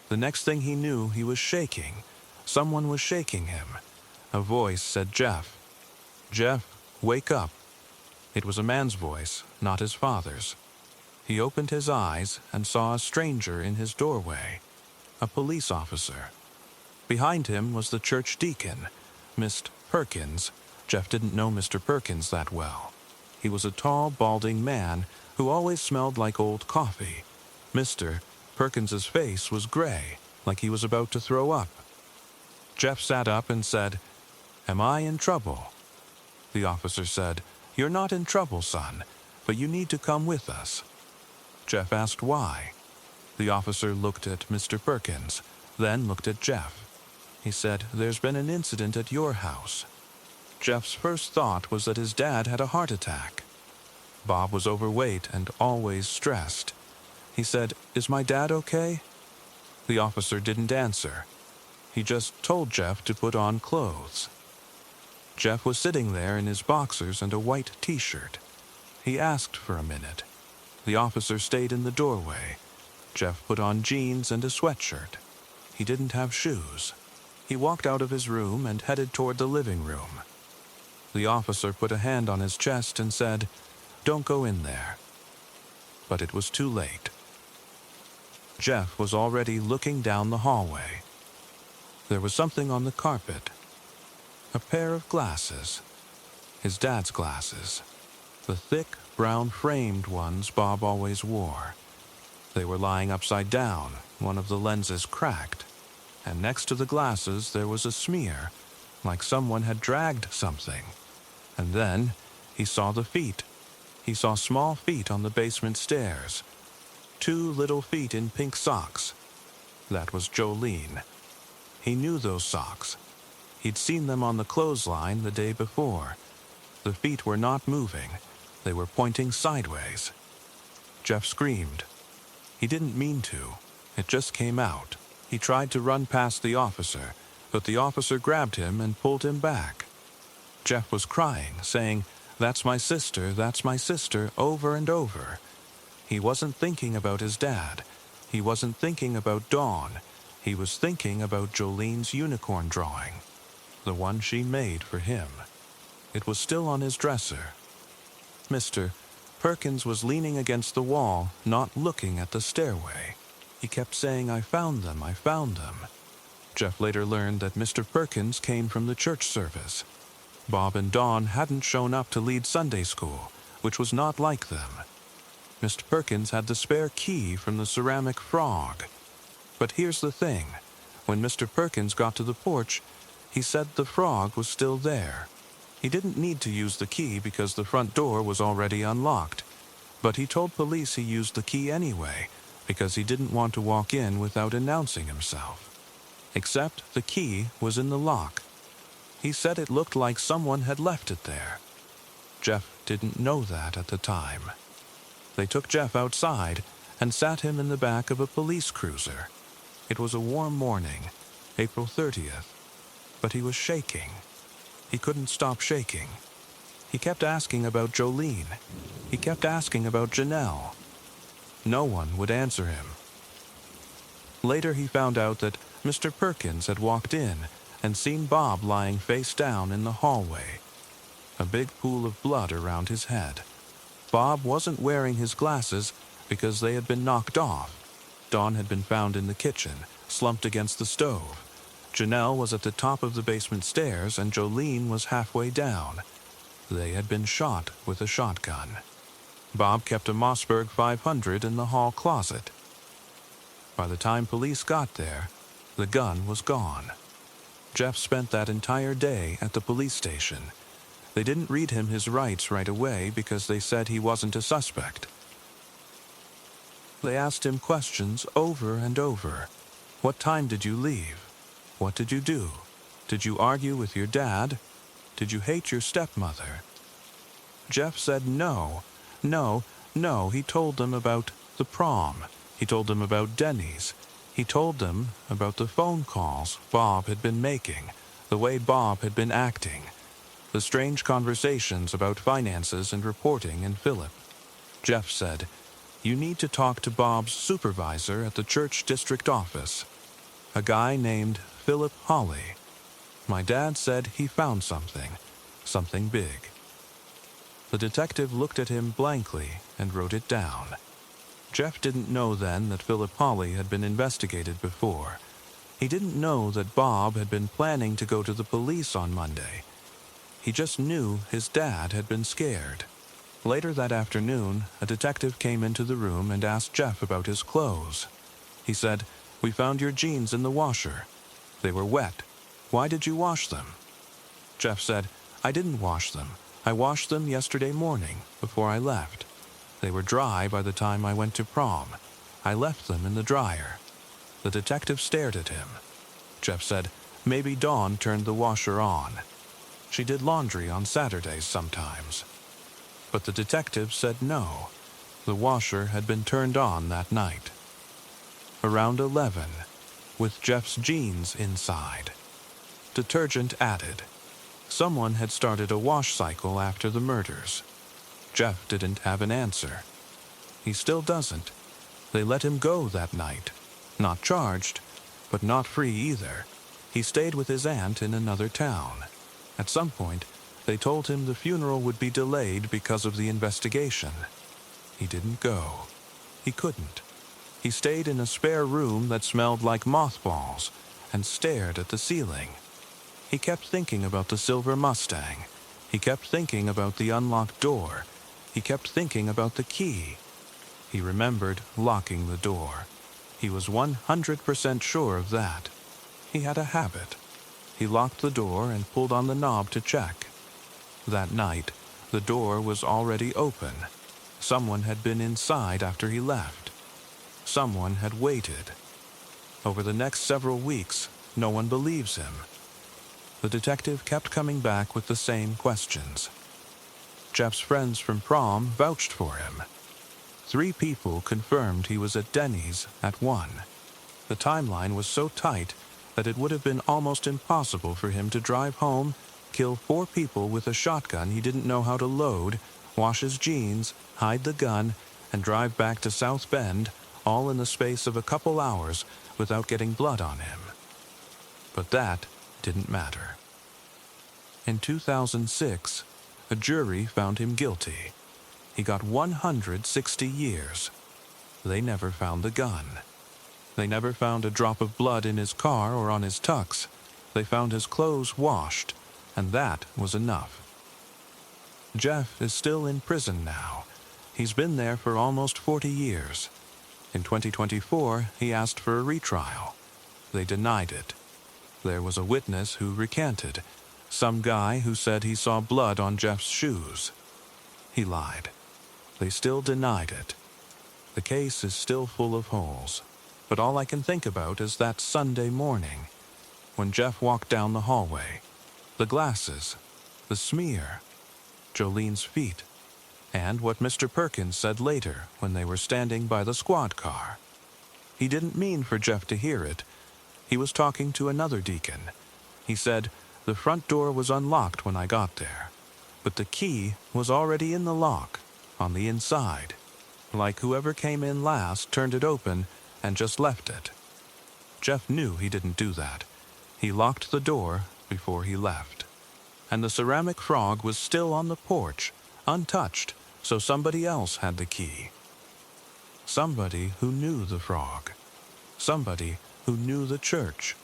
The next thing he knew, he was shaking. Someone was shaking him. A voice said, "Jeff. Jeff, wake up." It was a man's voice, not his father's. He opened his eyes and saw a stranger in his doorway. A police officer. Behind him was the church deacon, Mr. Perkins. Jeff didn't know Mr. Perkins that well. He was a tall, balding man who always smelled like old coffee. Mr. Perkins's face was gray, like he was about to throw up. Jeff sat up and said, "Am I in trouble?" The officer said, "You're not in trouble, son, but you need to come with us." Jeff asked why. The officer looked at Mr. Perkins, then looked at Jeff. He said, "There's been an incident at your house." Jeff's first thought was that his dad had a heart attack. Bob was overweight and always stressed. He said, "Is my dad okay?" The officer didn't answer. He just told Jeff to put on clothes. Jeff was sitting there in his boxers and a white t-shirt. He asked for a minute. The officer stayed in the doorway. Jeff put on jeans and a sweatshirt. He didn't have shoes. He walked out of his room and headed toward the living room. The officer put a hand on his chest and said, "Don't go in there." But it was too late. Jeff was already looking down the hallway. There was something on the carpet. A pair of glasses. His dad's glasses. The thick, brown-framed ones Bob always wore. They were lying upside down, one of the lenses cracked. And next to the glasses there was a smear, like someone had dragged something. And then he saw the feet. He saw small feet on the basement stairs. 2 little feet in pink socks. That was Jolene. He knew those socks. He'd seen them on the clothesline the day before. The feet were not moving. They were pointing sideways. Jeff screamed. He didn't mean to. It just came out. He tried to run past the officer, but the officer grabbed him and pulled him back. Jeff was crying, saying, that's my sister," over and over. He wasn't thinking about his dad. He wasn't thinking about Dawn. He was thinking about Jolene's unicorn drawing, the one she made for him. It was still on his dresser. Mr. Perkins was leaning against the wall, not looking at the stairway. He kept saying, I found them. Jeff later learned that Mr. Perkins came from the church service. Bob and Dawn hadn't shown up to lead Sunday school, which was not like them. Mr. Perkins had the spare key from the ceramic frog. But here's the thing. When Mr. Perkins got to the porch, He said the frog was still there. He didn't need to use the key because the front door was already unlocked, but he told police he used the key anyway because he didn't want to walk in without announcing himself. Except the key was in the lock. He said it looked like someone had left it there. Jeff didn't know that at the time. They took Jeff outside and sat him in the back of a police cruiser. It was a warm morning, April 30th, but he was shaking. He couldn't stop shaking. He kept asking about Jolene. He kept asking about Janelle. No one would answer him. Later he found out that Mr. Perkins had walked in and seen Bob lying face down in the hallway, a big pool of blood around his head. Bob wasn't wearing his glasses because they had been knocked off. Dawn had been found in the kitchen, slumped against the stove. Janelle was at the top of the basement stairs and Jolene was halfway down. They had been shot with a shotgun. Bob kept a Mossberg 500 in the hall closet. By the time police got there, the gun was gone. Jeff spent that entire day at the police station. They didn't read him his rights right away because they said he wasn't a suspect. They asked him questions over and over. What time did you leave? What did you do? Did you argue with your dad? Did you hate your stepmother? Jeff said no. He told them about the prom. He told them about Denny's. He told them about the phone calls Bob had been making, the way Bob had been acting, the strange conversations about finances and reporting in Philip. Jeff said, "You need to talk to Bob's supervisor at the church district office, a guy named Philip Hawley. My dad said he found something big." The detective looked at him blankly and wrote it down. Jeff didn't know then that Philip Hawley had been investigated before. He didn't know that Bob had been planning to go to the police on Monday. He just knew his dad had been scared. Later that afternoon, a detective came into the room and asked Jeff about his clothes. He said, "We found your jeans in the washer. They were wet. Why did you wash them?" Jeff said, "I didn't wash them. I washed them yesterday morning, before I left. They were dry by the time I went to prom. I left them in the dryer." The detective stared at him. Jeff said, "Maybe Dawn turned the washer on. She did laundry on Saturdays sometimes." But the detective said no. The washer had been turned on that night. Around 11, with Jeff's jeans inside. Detergent added. Someone had started a wash cycle after the murders. Jeff didn't have an answer. He still doesn't. They let him go that night. Not charged, but not free either. He stayed with his aunt in another town. At some point, they told him the funeral would be delayed because of the investigation. He didn't go. He couldn't. He stayed in a spare room that smelled like mothballs and stared at the ceiling. He kept thinking about the silver Mustang. He kept thinking about the unlocked door. He kept thinking about the key. He remembered locking the door. He was 100% sure of that. He had a habit. He locked the door and pulled on the knob to check. That night, the door was already open. Someone had been inside after he left. Someone had waited. Over the next several weeks, no one believes him. The detective kept coming back with the same questions. Jeff's friends from prom vouched for him. 3 people confirmed he was at Denny's at 1. The timeline was so tight that it would have been almost impossible for him to drive home, kill 4 people with a shotgun he didn't know how to load, wash his jeans, hide the gun, and drive back to South Bend, all in the space of a couple hours without getting blood on him. But that didn't matter. In 2006, a jury found him guilty. He got 160 years. They never found the gun. They never found a drop of blood in his car or on his tux. They found his clothes washed, and that was enough. Jeff is still in prison now. He's been there for almost 40 years. In 2024, he asked for a retrial. They denied it. There was a witness who recanted, some guy who said he saw blood on Jeff's shoes. He lied. They still denied it. The case is still full of holes, but all I can think about is that Sunday morning, when Jeff walked down the hallway. The glasses, the smear, Jolene's feet, and what Mr. Perkins said later when they were standing by the squad car. He didn't mean for Jeff to hear it. He was talking to another deacon. He said, "The front door was unlocked when I got there, but the key was already in the lock, on the inside, like whoever came in last turned it open and just left it." Jeff knew he didn't do that. He locked the door before he left. And the ceramic frog was still on the porch, untouched, so somebody else had the key. Somebody who knew the frog. Somebody who knew the church.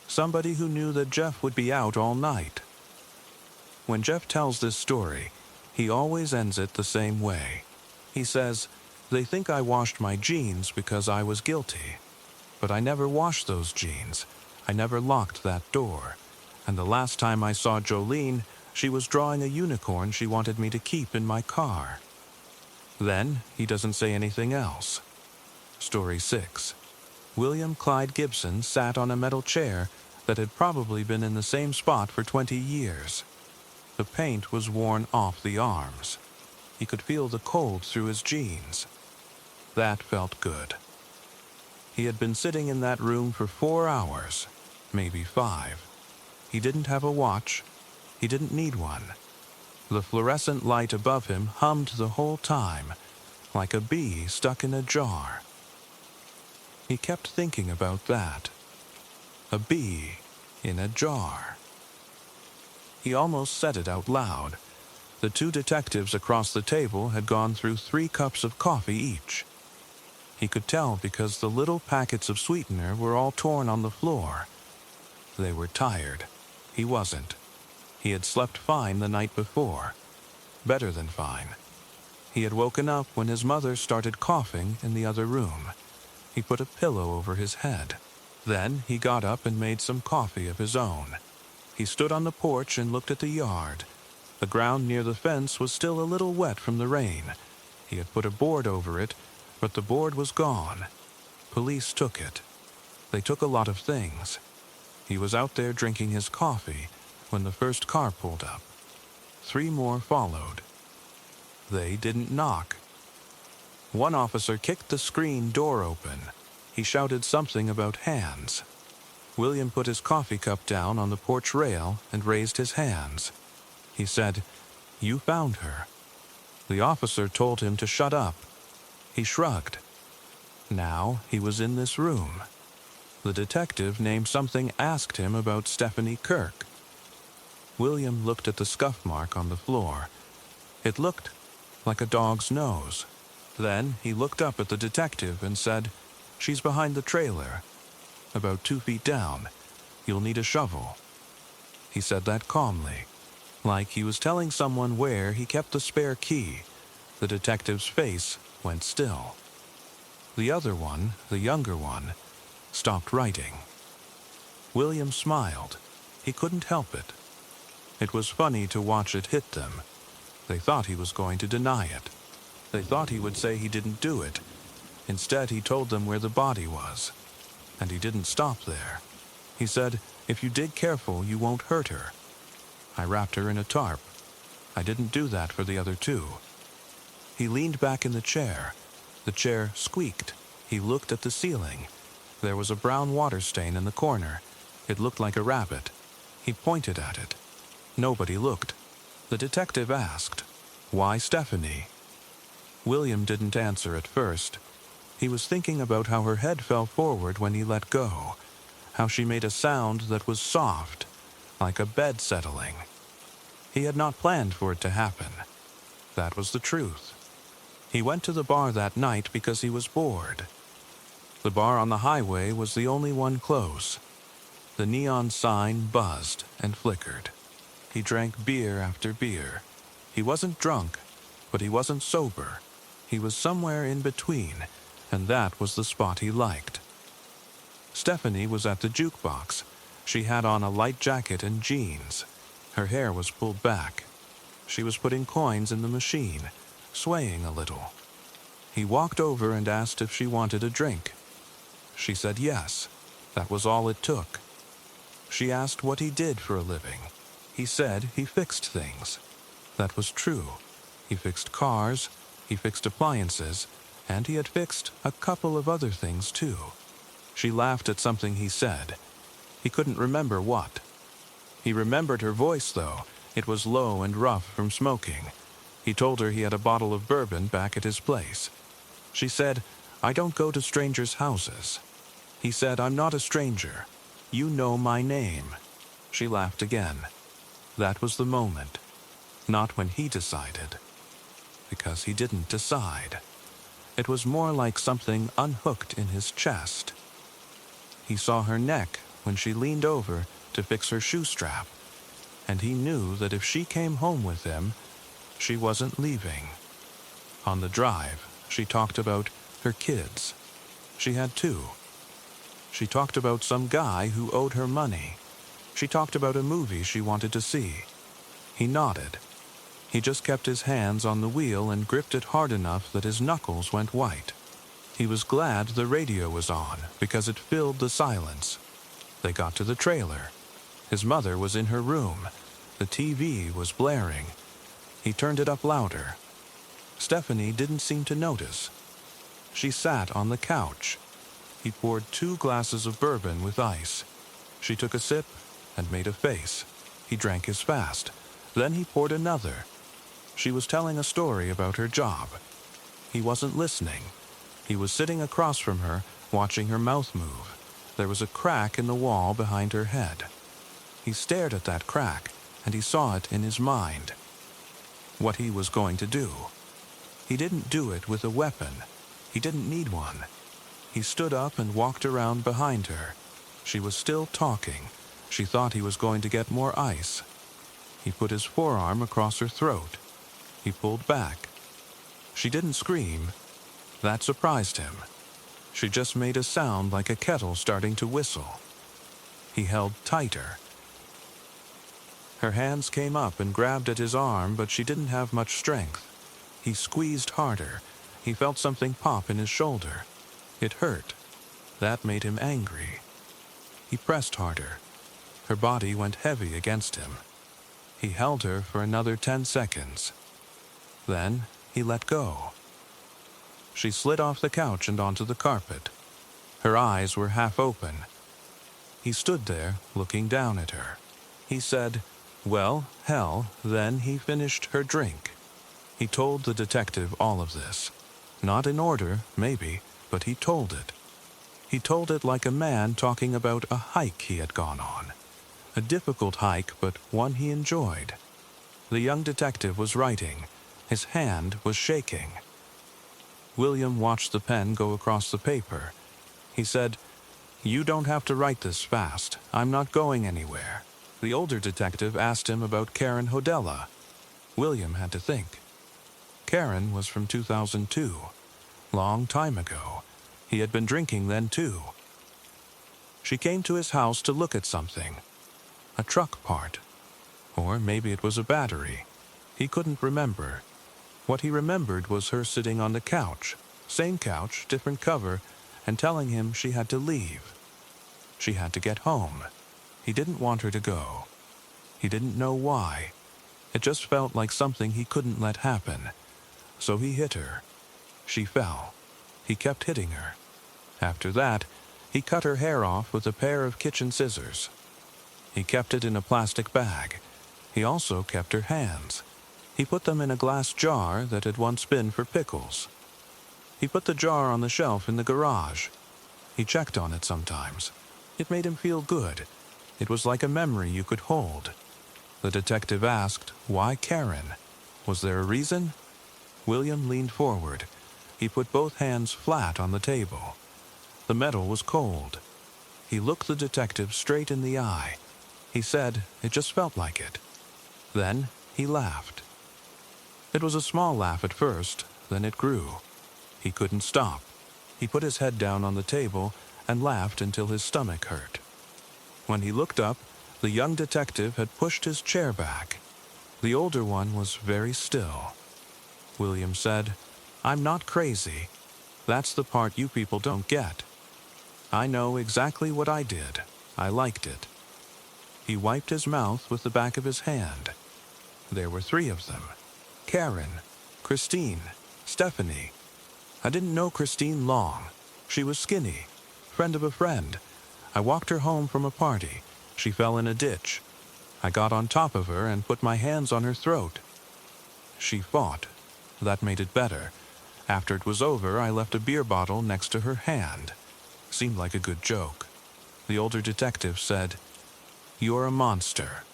Somebody who knew that Jeff would be out all night. When Jeff tells this story, he always ends it the same way. He says, "They think I washed my jeans because I was guilty. But I never washed those jeans. I never locked that door. And the last time I saw Jolene, she was drawing a unicorn she wanted me to keep in my car." Then he doesn't say anything else. Story 6. William Clyde Gibson sat on a metal chair that had probably been in the same spot for 20 years. The paint was worn off the arms. He could feel the cold through his jeans. That felt good. He had been sitting in that room for 4 hours, maybe 5. He didn't have a watch. He didn't need one. The fluorescent light above him hummed the whole time, like a bee stuck in a jar. He kept thinking about that. A bee in a jar. He almost said it out loud. The 2 detectives across the table had gone through 3 cups of coffee each. He could tell because the little packets of sweetener were all torn on the floor. They were tired. He wasn't. He had slept fine the night before. Better than fine. He had woken up when his mother started coughing in the other room. He put a pillow over his head. Then he got up and made some coffee of his own. He stood on the porch and looked at the yard. The ground near the fence was still a little wet from the rain. He had put a board over it, but the board was gone. Police took it. They took a lot of things. He was out there drinking his coffee when the first car pulled up. 3 more followed. They didn't knock. One officer kicked the screen door open. He shouted something about hands. William put his coffee cup down on the porch rail and raised his hands. He said, "You found her." The officer told him to shut up. He shrugged. Now he was in this room. The detective named something asked him about Stephanie Kirk. William looked at the scuff mark on the floor. It looked like a dog's nose. Then he looked up at the detective and said, "She's behind the trailer. About 2 feet down. You'll need a shovel." He said that calmly, like he was telling someone where he kept the spare key. The detective's face went still. The other one, the younger one, stopped writing. William smiled. He couldn't help it. It was funny to watch it hit them. They thought he was going to deny it. They thought he would say he didn't do it. Instead, he told them where the body was. And he didn't stop there. He said, "If you dig careful, you won't hurt her." I wrapped her in a tarp. I didn't do that for the other 2. He leaned back in the chair. The chair squeaked. He looked at the ceiling. There was a brown water stain in the corner. It looked like a rabbit. He pointed at it. Nobody looked. The detective asked, "Why Stephanie?" William didn't answer at first. He was thinking about how her head fell forward when he let go, how she made a sound that was soft, like a bed settling. He had not planned for it to happen. That was the truth. He went to the bar that night because he was bored. The bar on the highway was the only one close. The neon sign buzzed and flickered. He drank beer after beer. He wasn't drunk, but he wasn't sober. He was somewhere in between, and that was the spot he liked. Stephanie was at the jukebox. She had on a light jacket and jeans. Her hair was pulled back. She was putting coins in the machine, swaying a little. He walked over and asked if she wanted a drink. She said yes. That was all it took. She asked what he did for a living. He said he fixed things. That was true. He fixed cars, he fixed appliances, and he had fixed a couple of other things too. She laughed at something he said. He couldn't remember what. He remembered her voice, though. It was low and rough from smoking. He told her he had a bottle of bourbon back at his place. She said, "I don't go to strangers' houses." He said, "I'm not a stranger. You know my name." She laughed again. That was the moment. Not when he decided. Because he didn't decide. It was more like something unhooked in his chest. He saw her neck when she leaned over to fix her shoe strap, and he knew that if she came home with him, she wasn't leaving. On the drive, she talked about her kids. She had two. She talked about some guy who owed her money. She talked about a movie she wanted to see. He nodded. He just kept his hands on the wheel and gripped it hard enough that his knuckles went white. He was glad the radio was on because it filled the silence. They got to the trailer. His mother was in her room. The TV was blaring. He turned it up louder. Stephanie didn't seem to notice. She sat on the couch. He poured 2 glasses of bourbon with ice. She took a sip and made a face. He drank his fast. Then he poured another. She was telling a story about her job. He wasn't listening. He was sitting across from her, watching her mouth move. There was a crack in the wall behind her head. He stared at that crack, and he saw it in his mind. What he was going to do. He didn't do it with a weapon. He didn't need one. He stood up and walked around behind her. She was still talking. She thought he was going to get more ice. He put his forearm across her throat. He pulled back. She didn't scream. That surprised him. She just made a sound like a kettle starting to whistle. He held tighter. Her hands came up and grabbed at his arm, but she didn't have much strength. He squeezed harder. He felt something pop in his shoulder. It hurt. That made him angry. He pressed harder. Her body went heavy against him. He held her for another 10 seconds. Then he let go. She slid off the couch and onto the carpet. Her eyes were half open. He stood there, looking down at her. He said, "Well, hell," then he finished her drink. He told the detective all of this. Not in order, maybe, but he told it. He told it like a man talking about a hike he had gone on. A difficult hike, but one he enjoyed. The young detective was writing. His hand was shaking. William watched the pen go across the paper. He said, "You don't have to write this fast. I'm not going anywhere." The older detective asked him about Karen Hodella. William had to think. Karen was from 2002. Long time ago. He had been drinking then too. She came to his house to look at something. A truck part. Or maybe it was a battery. He couldn't remember. What he remembered was her sitting on the couch. Same couch, different cover, and telling him she had to leave. She had to get home. He didn't want her to go. He didn't know why. It just felt like something he couldn't let happen. So he hit her. She fell. He kept hitting her. After that, he cut her hair off with a pair of kitchen scissors. He kept it in a plastic bag. He also kept her hands. He put them in a glass jar that had once been for pickles. He put the jar on the shelf in the garage. He checked on it sometimes. It made him feel good. It was like a memory you could hold. The detective asked, "Why Karen? Was there a reason?" William leaned forward. He put both hands flat on the table. The metal was cold. He looked the detective straight in the eye. He said it just felt like it. Then he laughed. It was a small laugh at first, then it grew. He couldn't stop. He put his head down on the table and laughed until his stomach hurt. When he looked up, the young detective had pushed his chair back. The older one was very still. William said, "I'm not crazy. That's the part you people don't get. I know exactly what I did. I liked it." He wiped his mouth with the back of his hand. There were 3 of them: Karen, Christine, Stephanie. I didn't know Christine long. She was skinny, friend of a friend. I walked her home from a party. She fell in a ditch. I got on top of her and put my hands on her throat. She fought. That made it better. After it was over, I left a beer bottle next to her hand. Seemed like a good joke. The older detective said, "You're a monster."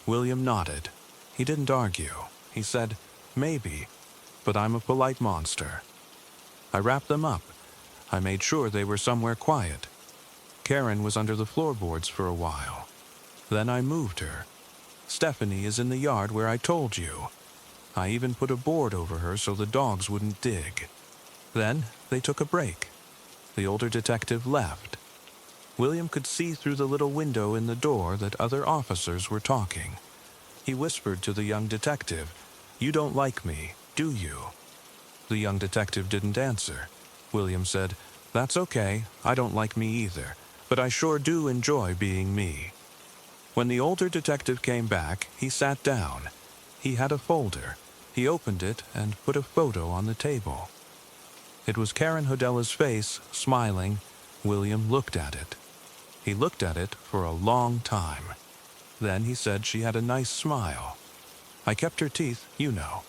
William nodded. He didn't argue. He said, "Maybe, but I'm a polite monster." I wrapped them up. I made sure they were somewhere quiet. Karen was under the floorboards for a while. Then I moved her. Stephanie is in the yard where I told you. I even put a board over her so the dogs wouldn't dig. Then they took a break. The older detective left. William could see through the little window in the door that other officers were talking. He whispered to the young detective, "You don't like me, do you?" The young detective didn't answer. William said, "That's okay. I don't like me either, but I sure do enjoy being me." When the older detective came back, he sat down. He had a folder. He opened it and put a photo on the table. It was Karen Hodella's face, smiling. William looked at it. He looked at it for a long time. Then he said she had a nice smile. I kept her teeth, you know,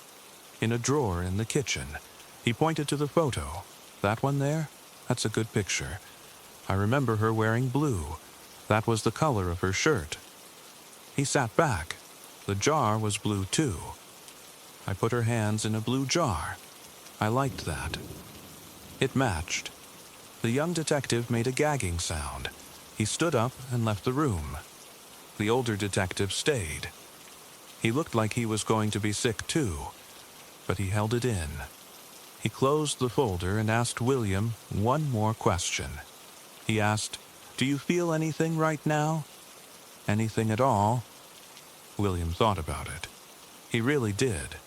in a drawer in the kitchen. He pointed to the photo. "That one there? That's a good picture. I remember her wearing blue. That was the color of her shirt." He sat back. The jar was blue too. I put her hands in a blue jar. I liked that. It matched. The young detective made a gagging sound. He stood up and left the room. The older detective stayed. He looked like he was going to be sick too, but he held it in. He closed the folder and asked William one more question. He asked, "Do you feel anything right now? Anything at all?" William thought about it. He really did.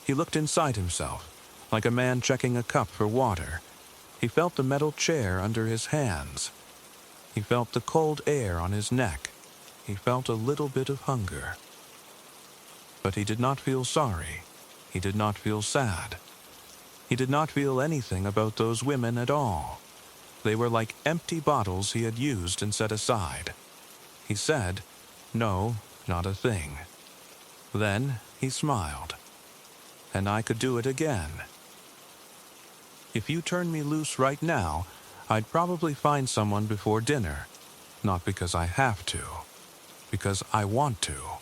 He looked inside himself, like a man checking a cup for water. He felt the metal chair under his hands. He felt the cold air on his neck. He felt a little bit of hunger. But he did not feel sorry. He did not feel sad. He did not feel anything about those women at all. They were like empty bottles he had used and set aside. He said, "No, not a thing." Then he smiled. "And I could do it again. If you turn me loose right now, I'd probably find someone before dinner. Not because I have to, because I want to."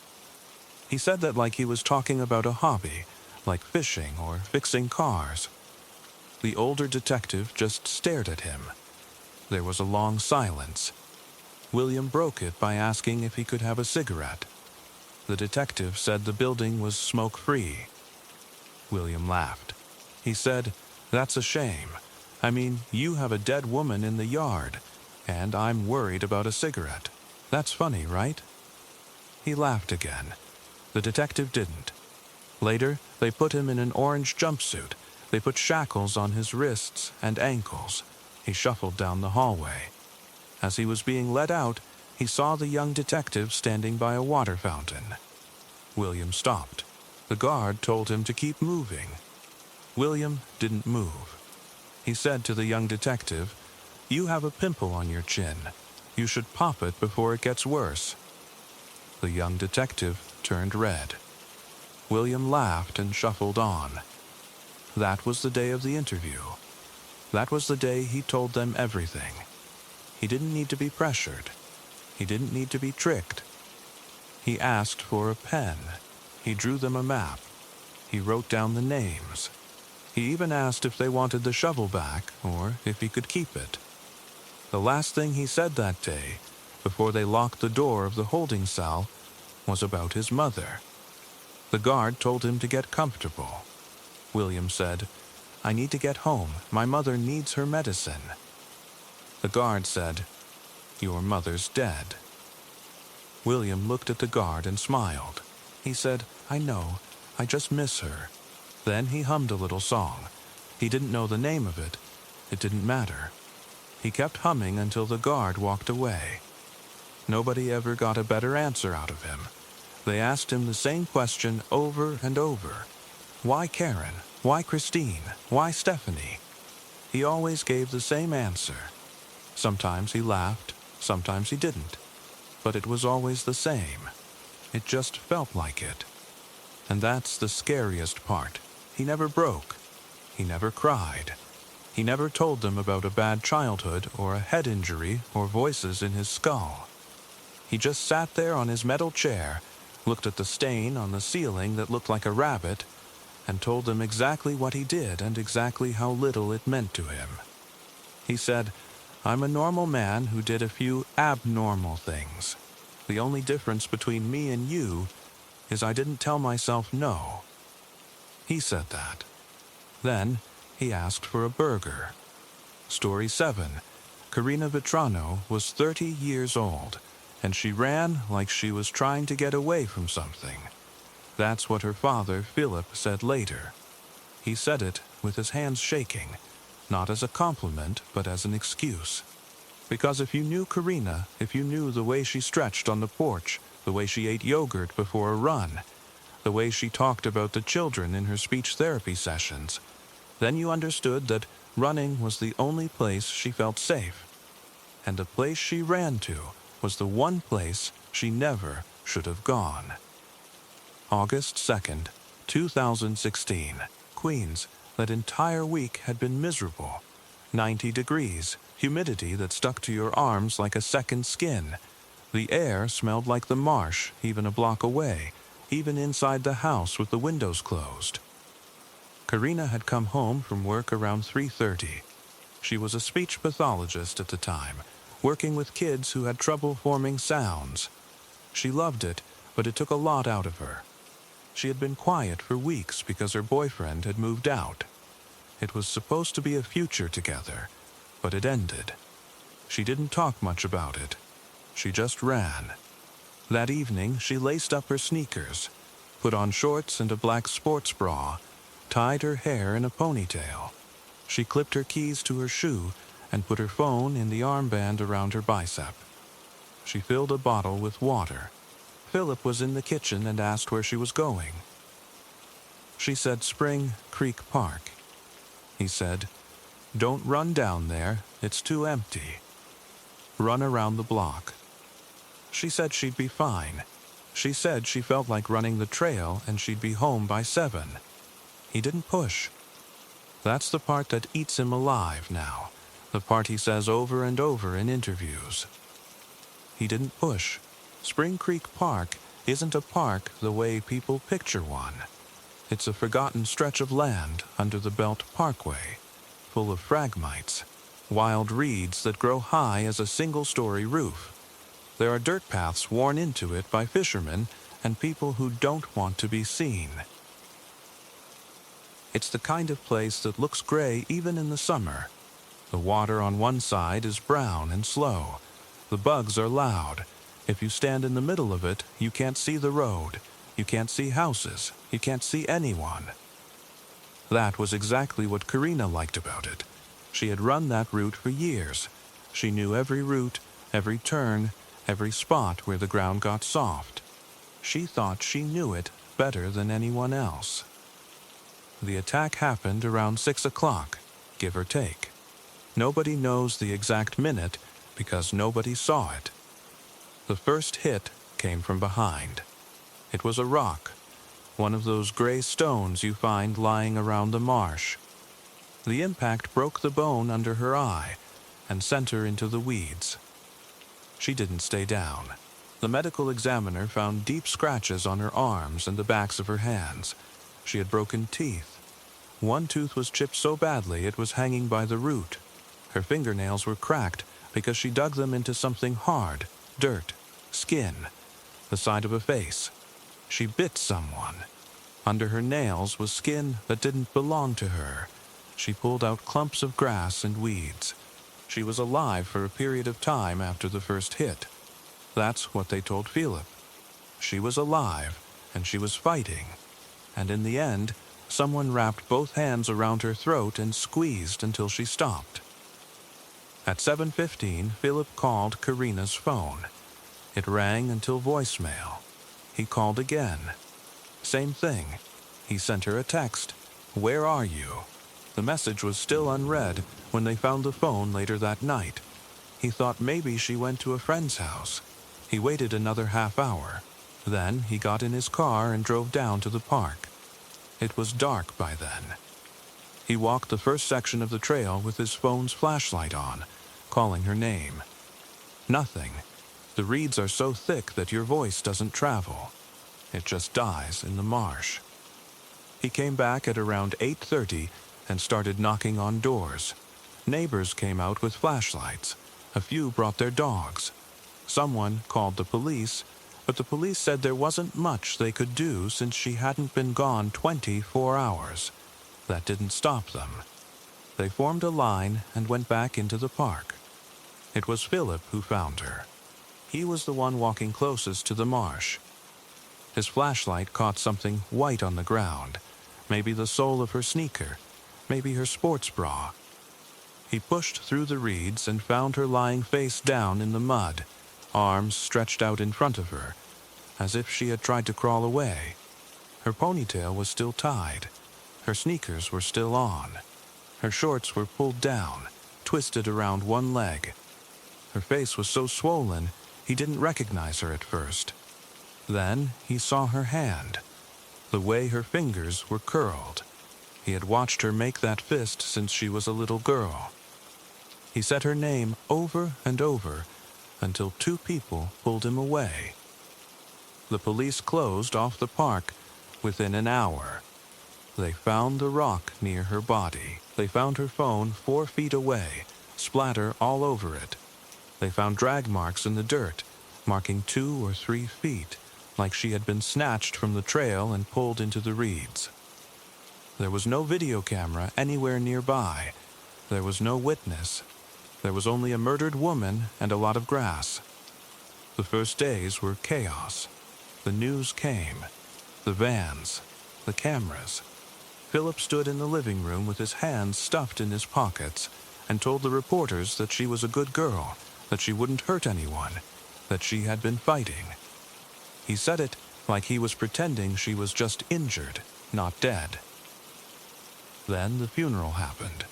He said that like he was talking about a hobby, like fishing or fixing cars. The older detective just stared at him. There was a long silence. William broke it by asking if he could have a cigarette. The detective said the building was smoke-free. William laughed. He said, "That's a shame. I mean, you have a dead woman in the yard, and I'm worried about a cigarette. That's funny, right?" He laughed again. The detective didn't. Later, they put him in an orange jumpsuit. They put shackles on his wrists and ankles. He shuffled down the hallway. As he was being let out, he saw the young detective standing by a water fountain. William stopped. The guard told him to keep moving. William didn't move. He said to the young detective, "You have a pimple on your chin. You should pop it before it gets worse." The young detective turned red. William laughed and shuffled on. That was the day of the interview. That was the day he told them everything. He didn't need to be pressured. He didn't need to be tricked. He asked for a pen. He drew them a map. He wrote down the names. He even asked if they wanted the shovel back or if he could keep it. The last thing he said that day, before they locked the door of the holding cell, was about his mother. The guard told him to get comfortable. William said, "I need to get home. My mother needs her medicine." The guard said, Your mother's dead." William looked at the guard and smiled. He said, "I know. I just miss her." Then he hummed a little song. He didn't know the name of it. It didn't matter. He kept humming until the guard walked away. Nobody ever got a better answer out of him. They asked him the same question over and over. Why Karen? Why Christine? Why Stephanie? He always gave the same answer. Sometimes he laughed, sometimes he didn't. But it was always the same. It just felt like it. And that's the scariest part. He never broke. He never cried. He never told them about a bad childhood or a head injury or voices in his skull. He just sat there on his metal chair, looked at the stain on the ceiling that looked like a rabbit, and told them exactly what he did and exactly how little it meant to him. He said, "I'm a normal man who did a few abnormal things. The only difference between me and you is I didn't tell myself no." He said that. Then he asked for a burger. Story 7. Karina Vetrano was 30 years old, and she ran like she was trying to get away from something. That's what her father, Philip, said later. He said it with his hands shaking, not as a compliment, but as an excuse. Because if you knew Karina, if you knew the way she stretched on the porch, the way she ate yogurt before a run, the way she talked about the children in her speech therapy sessions, then you understood that running was the only place she felt safe. And the place she ran to was the one place she never should have gone. August 2nd, 2016, Queens. That entire week had been miserable. 90 degrees, humidity that stuck to your arms like a second skin. The air smelled like the marsh, even a block away, even inside the house with the windows closed. Karina had come home from work around 3:30. She was a speech pathologist at the time, working with kids who had trouble forming sounds. She loved it, but it took a lot out of her. She had been quiet for weeks because her boyfriend had moved out. It was supposed to be a future together, but it ended. She didn't talk much about it. She just ran. That evening, she laced up her sneakers, put on shorts and a black sports bra, tied her hair in a ponytail. She clipped her keys to her shoe and put her phone in the armband around her bicep. She filled a bottle with water. Philip was in the kitchen and asked where she was going. She said Spring Creek Park. He said, "Don't run down there, it's too empty. Run around the block." She said she'd be fine. She said she felt like running the trail and she'd be home by 7. He didn't push. That's the part that eats him alive now, the part he says over and over in interviews. He didn't push. Spring Creek Park isn't a park the way people picture one. It's a forgotten stretch of land under the Belt Parkway, full of phragmites, wild reeds that grow high as a single-story roof. There are dirt paths worn into it by fishermen and people who don't want to be seen. It's the kind of place that looks gray even in the summer. The water on one side is brown and slow. The bugs are loud. If you stand in the middle of it, you can't see the road. You can't see houses. You can't see anyone. That was exactly what Karina liked about it. She had run that route for years. She knew every route, every turn, every spot where the ground got soft. She thought she knew it better than anyone else. The attack happened around 6 o'clock, give or take. Nobody knows the exact minute because nobody saw it. The first hit came from behind. It was a rock, one of those gray stones you find lying around the marsh. The impact broke the bone under her eye and sent her into the weeds. She didn't stay down. The medical examiner found deep scratches on her arms and the backs of her hands. She had broken teeth. One tooth was chipped so badly it was hanging by the root. Her fingernails were cracked because she dug them into something hard, dirt, skin, the side of a face. She bit someone. Under her nails was skin that didn't belong to her. She pulled out clumps of grass and weeds. She was alive for a period of time after the first hit. That's what they told Philip. She was alive, and she was fighting. And in the end, someone wrapped both hands around her throat and squeezed until she stopped. At 7:15, Philip called Karina's phone. It rang until voicemail. He called again. Same thing. He sent her a text. "Where are you?" The message was still unread when they found the phone later that night. He thought maybe she went to a friend's house. He waited another half hour. Then he got in his car and drove down to the park. It was dark by then. He walked the first section of the trail with his phone's flashlight on, calling her name. Nothing. The reeds are so thick that your voice doesn't travel. It just dies in the marsh. He came back at around 8:30 and started knocking on doors. Neighbors came out with flashlights. A few brought their dogs. Someone called the police, but the police said there wasn't much they could do since she hadn't been gone 24 hours. That didn't stop them. They formed a line and went back into the park. It was Philip who found her. He was the one walking closest to the marsh. His flashlight caught something white on the ground, maybe the sole of her sneaker, maybe her sports bra. He pushed through the reeds and found her lying face down in the mud, arms stretched out in front of her, as if she had tried to crawl away. Her ponytail was still tied. Her sneakers were still on. Her shorts were pulled down, twisted around one leg. Her face was so swollen, he didn't recognize her at first. Then he saw her hand, the way her fingers were curled. He had watched her make that fist since she was a little girl. He said her name over and over until two people pulled him away. The police closed off the park within an hour. They found the rock near her body. They found her phone 4 feet away, splatter all over it. They found drag marks in the dirt, marking 2 or 3 feet, like she had been snatched from the trail and pulled into the reeds. There was no video camera anywhere nearby. There was no witness. There was only a murdered woman and a lot of grass. The first days were chaos. The news came. The vans. The cameras. Philip stood in the living room with his hands stuffed in his pockets and told the reporters that she was a good girl, that she wouldn't hurt anyone, that she had been fighting. He said it like he was pretending she was just injured, not dead. Then the funeral happened.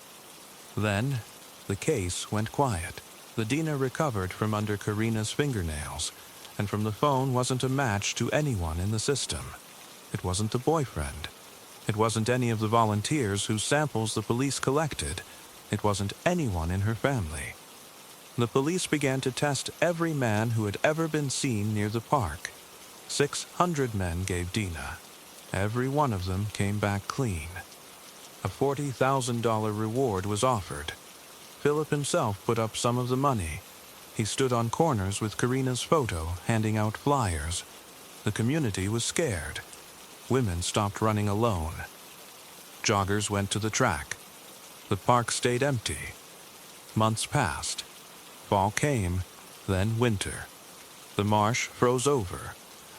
Then the case went quiet. The Dina recovered from under Karina's fingernails, and from the phone wasn't a match to anyone in the system. It wasn't the boyfriend. It wasn't any of the volunteers whose samples the police collected. It wasn't anyone in her family. The police began to test every man who had ever been seen near the park. 600 men gave Dina. Every one of them came back clean. A $40,000 reward was offered. Philip himself put up some of the money. He stood on corners with Karina's photo, handing out flyers. The community was scared. Women stopped running alone. Joggers went to the track. The park stayed empty. Months passed. Fall came, then winter. The marsh froze over.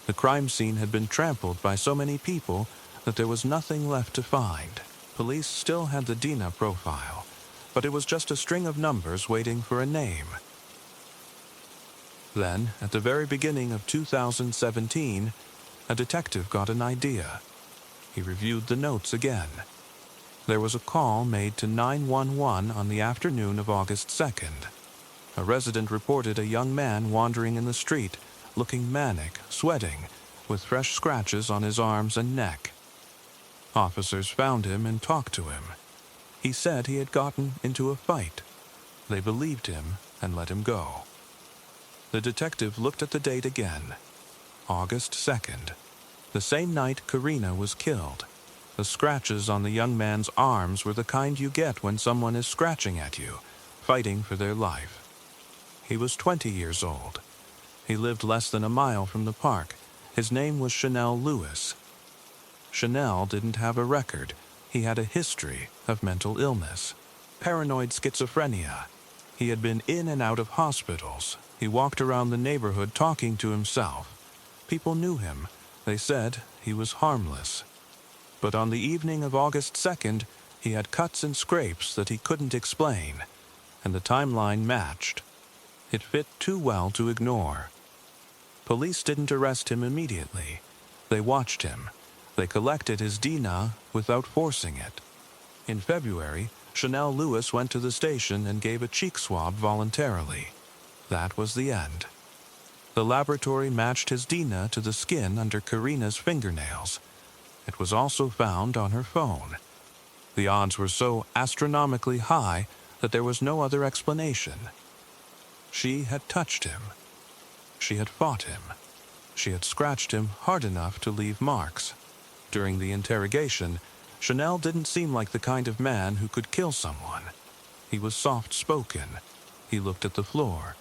The crime scene had been trampled by so many people that there was nothing left to find. Police still had the Dina profile, but it was just a string of numbers waiting for a name. Then, at the very beginning of 2017, a detective got an idea. He reviewed the notes again. There was a call made to 911 on the afternoon of August 2nd. A resident reported a young man wandering in the street, looking manic, sweating, with fresh scratches on his arms and neck. Officers found him and talked to him. He said he had gotten into a fight. They believed him and let him go. The detective looked at the date again. August 2nd. The same night Karina was killed. The scratches on the young man's arms were the kind you get when someone is scratching at you, fighting for their life. He was 20 years old. He lived less than a mile from the park. His name was Chanel Lewis. Chanel didn't have a record. He had a history of mental illness, paranoid schizophrenia. He had been in and out of hospitals. He walked around the neighborhood talking to himself. People knew him. They said he was harmless. But on the evening of August 2nd, he had cuts and scrapes that he couldn't explain, and the timeline matched. It fit too well to ignore. Police didn't arrest him immediately. They watched him. They collected his DNA without forcing it. In February, Chanel Lewis went to the station and gave a cheek swab voluntarily. That was the end. The laboratory matched his DNA to the skin under Karina's fingernails. It was also found on her phone. The odds were so astronomically high that there was no other explanation. She had touched him. She had fought him. She had scratched him hard enough to leave marks. During the interrogation, Chanel didn't seem like the kind of man who could kill someone. He was soft-spoken. He looked at the floor.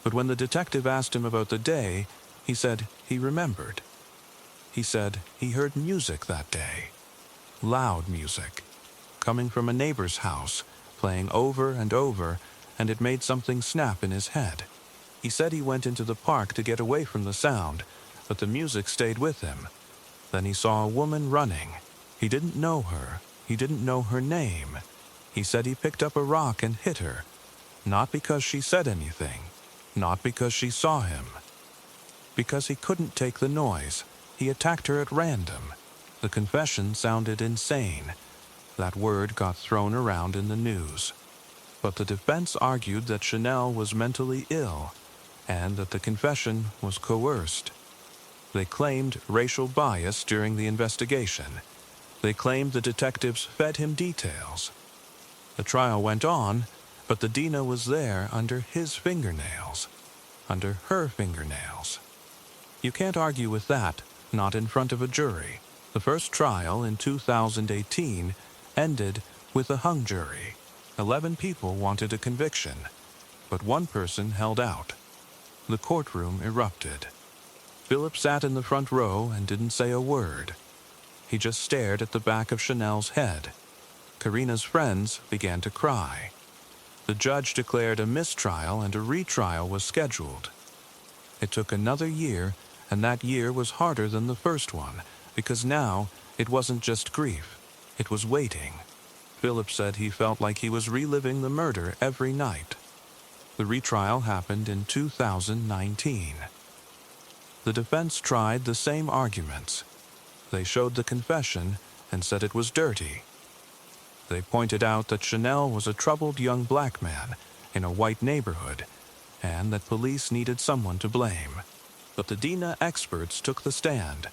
But when the detective asked him about the day, he said he remembered. He said he heard music that day. Loud music. Coming from a neighbor's house, playing over and over, and it made something snap in his head. He said he went into the park to get away from the sound, but the music stayed with him. Then he saw a woman running. He didn't know her. He didn't know her name. He said he picked up a rock and hit her. Not because she said anything. Not because she saw him. Because he couldn't take the noise. He attacked her at random. The confession sounded insane. That word got thrown around in the news. But the defense argued that Chanel was mentally ill and that the confession was coerced. They claimed racial bias during the investigation. They claimed the detectives fed him details. The trial went on, but the DNA was there under his fingernails, under her fingernails. You can't argue with that, not in front of a jury. The first trial in 2018 ended with a hung jury. 11 people wanted a conviction, but one person held out. The courtroom erupted. Philip sat in the front row and didn't say a word. He just stared at the back of Chanel's head. Karina's friends began to cry. The judge declared a mistrial and a retrial was scheduled. It took another year, and that year was harder than the first one, because now it wasn't just grief, it was waiting. Philip said he felt like he was reliving the murder every night. The retrial happened in 2019. The defense tried the same arguments. They showed the confession and said it was dirty. They pointed out that Chanel was a troubled young black man in a white neighborhood, and that police needed someone to blame. But the DNA experts took the stand,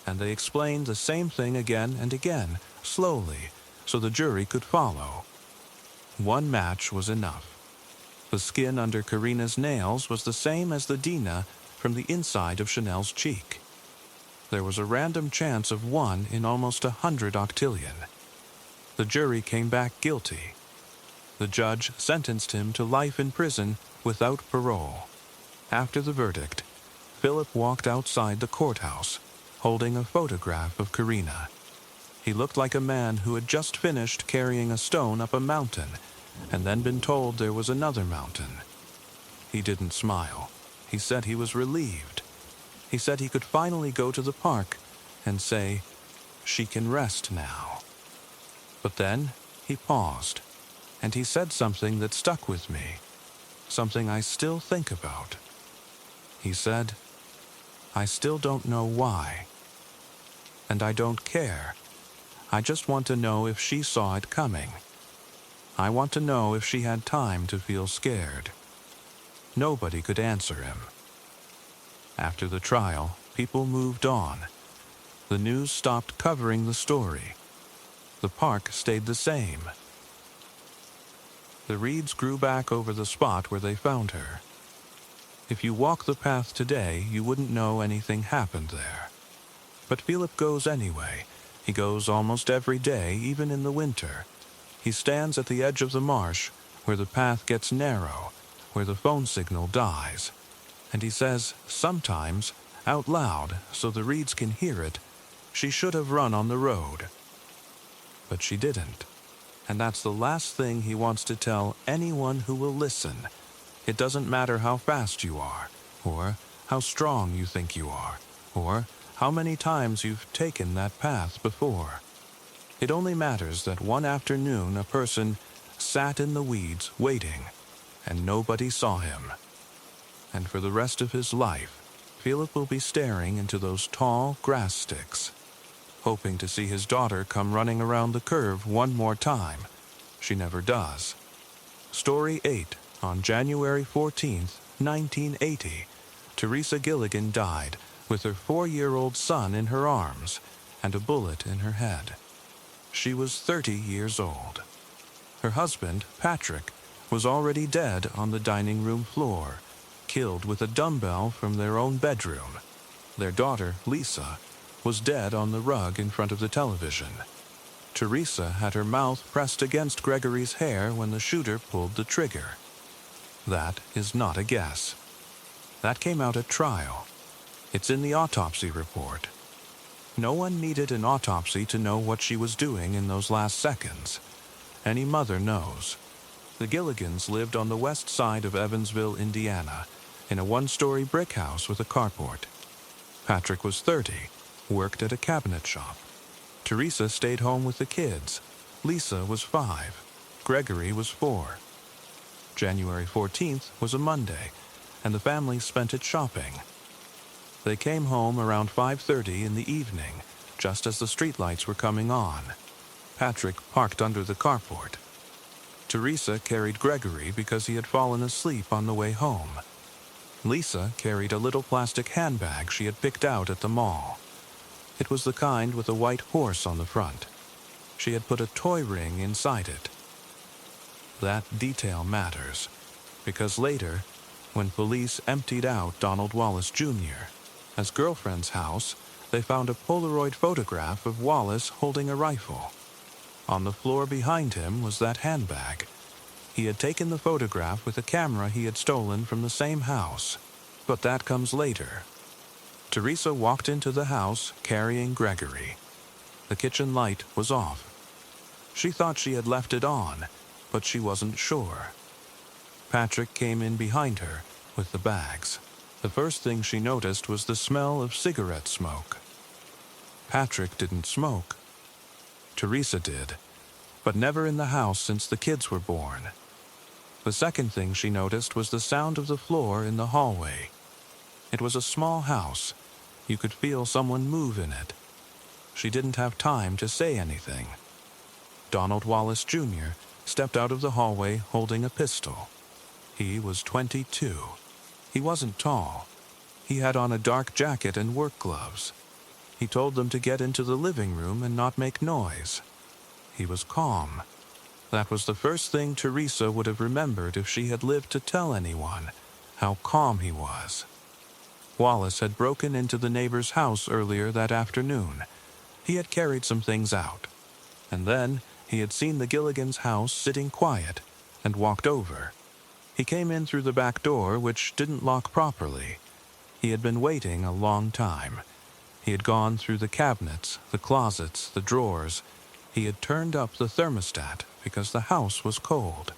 and they explained the same thing again and again, slowly, so the jury could follow. One match was enough. The skin under Karina's nails was the same as the DNA from the inside of Chanel's cheek. There was a random chance of 1 in almost 100 octillion. The jury came back guilty. The judge sentenced him to life in prison without parole. After the verdict, Philip walked outside the courthouse, holding a photograph of Karina. He looked like a man who had just finished carrying a stone up a mountain and then been told there was another mountain. He didn't smile. He said he was relieved. He said he could finally go to the park and say, "She can rest now." But then he paused, and he said something that stuck with me, something I still think about. He said, "I still don't know why. And I don't care. I just want to know if she saw it coming. I want to know if she had time to feel scared." Nobody could answer him. After the trial, people moved on. The news stopped covering the story. The park stayed the same. The reeds grew back over the spot where they found her. If you walk the path today, you wouldn't know anything happened there. But Philip goes anyway. He goes almost every day, even in the winter. He stands at the edge of the marsh, where the path gets narrow, where the phone signal dies. And he says, sometimes, out loud, so the reeds can hear it, she should have run on the road. But she didn't. and that's the last thing he wants to tell anyone who will listen. It doesn't matter how fast you are, or how strong you think you are, or how many times you've taken that path before. It only matters that one afternoon a person sat in the weeds waiting, and nobody saw him. And for the rest of his life, Philip will be staring into those tall grass sticks, hoping to see his daughter come running around the curve one more time. She never does. Story 8. On January 14th, 1980, Teresa Gilligan died with her 4-year-old son in her arms and a bullet in her head. She was 30 years old. Her husband, Patrick, was already dead on the dining room floor, killed with a dumbbell from their own bedroom. Their daughter, Lisa, was dead on the rug in front of the television. Teresa had her mouth pressed against Gregory's hair when the shooter pulled the trigger. That is not a guess. That came out at trial. It's in the autopsy report. No one needed an autopsy to know what she was doing in those last seconds. Any mother knows. The Gilligans lived on the west side of Evansville, Indiana, in a 1-story brick house with a carport. Patrick was 30, worked at a cabinet shop. Teresa stayed home with the kids. Lisa was 5. Gregory was 4. January 14th was a Monday, and the family spent it shopping. They came home around 5:30 in the evening, just as the streetlights were coming on. Patrick parked under the carport. Teresa carried Gregory because he had fallen asleep on the way home. Lisa carried a little plastic handbag she had picked out at the mall. It was the kind with a white horse on the front. She had put a toy ring inside it. That detail matters, because later, when police emptied out Donald Wallace Jr. as girlfriend's house, they found a Polaroid photograph of Wallace holding a rifle. On the floor behind him was that handbag. He had taken the photograph with a camera he had stolen from the same house. But that comes later. Teresa walked into the house carrying Gregory. The kitchen light was off. She thought she had left it on, but she wasn't sure. Patrick came in behind her with the bags. The first thing she noticed was the smell of cigarette smoke. Patrick didn't smoke. Teresa did, but never in the house since the kids were born. The second thing she noticed was the sound of the floor in the hallway. It was a small house. You could feel someone move in it. She didn't have time to say anything. Donald Wallace Jr. stepped out of the hallway holding a pistol. He was 22. He wasn't tall. He had on a dark jacket and work gloves. He told them to get into the living room and not make noise. He was calm. That was the first thing Teresa would have remembered if she had lived to tell anyone, how calm he was. Wallace had broken into the neighbor's house earlier that afternoon. He had carried some things out. And then he had seen the Gilligans' house sitting quiet and walked over. He came in through the back door, which didn't lock properly. He had been waiting a long time. He had gone through the cabinets, the closets, the drawers. He had turned up the thermostat because the house was cold.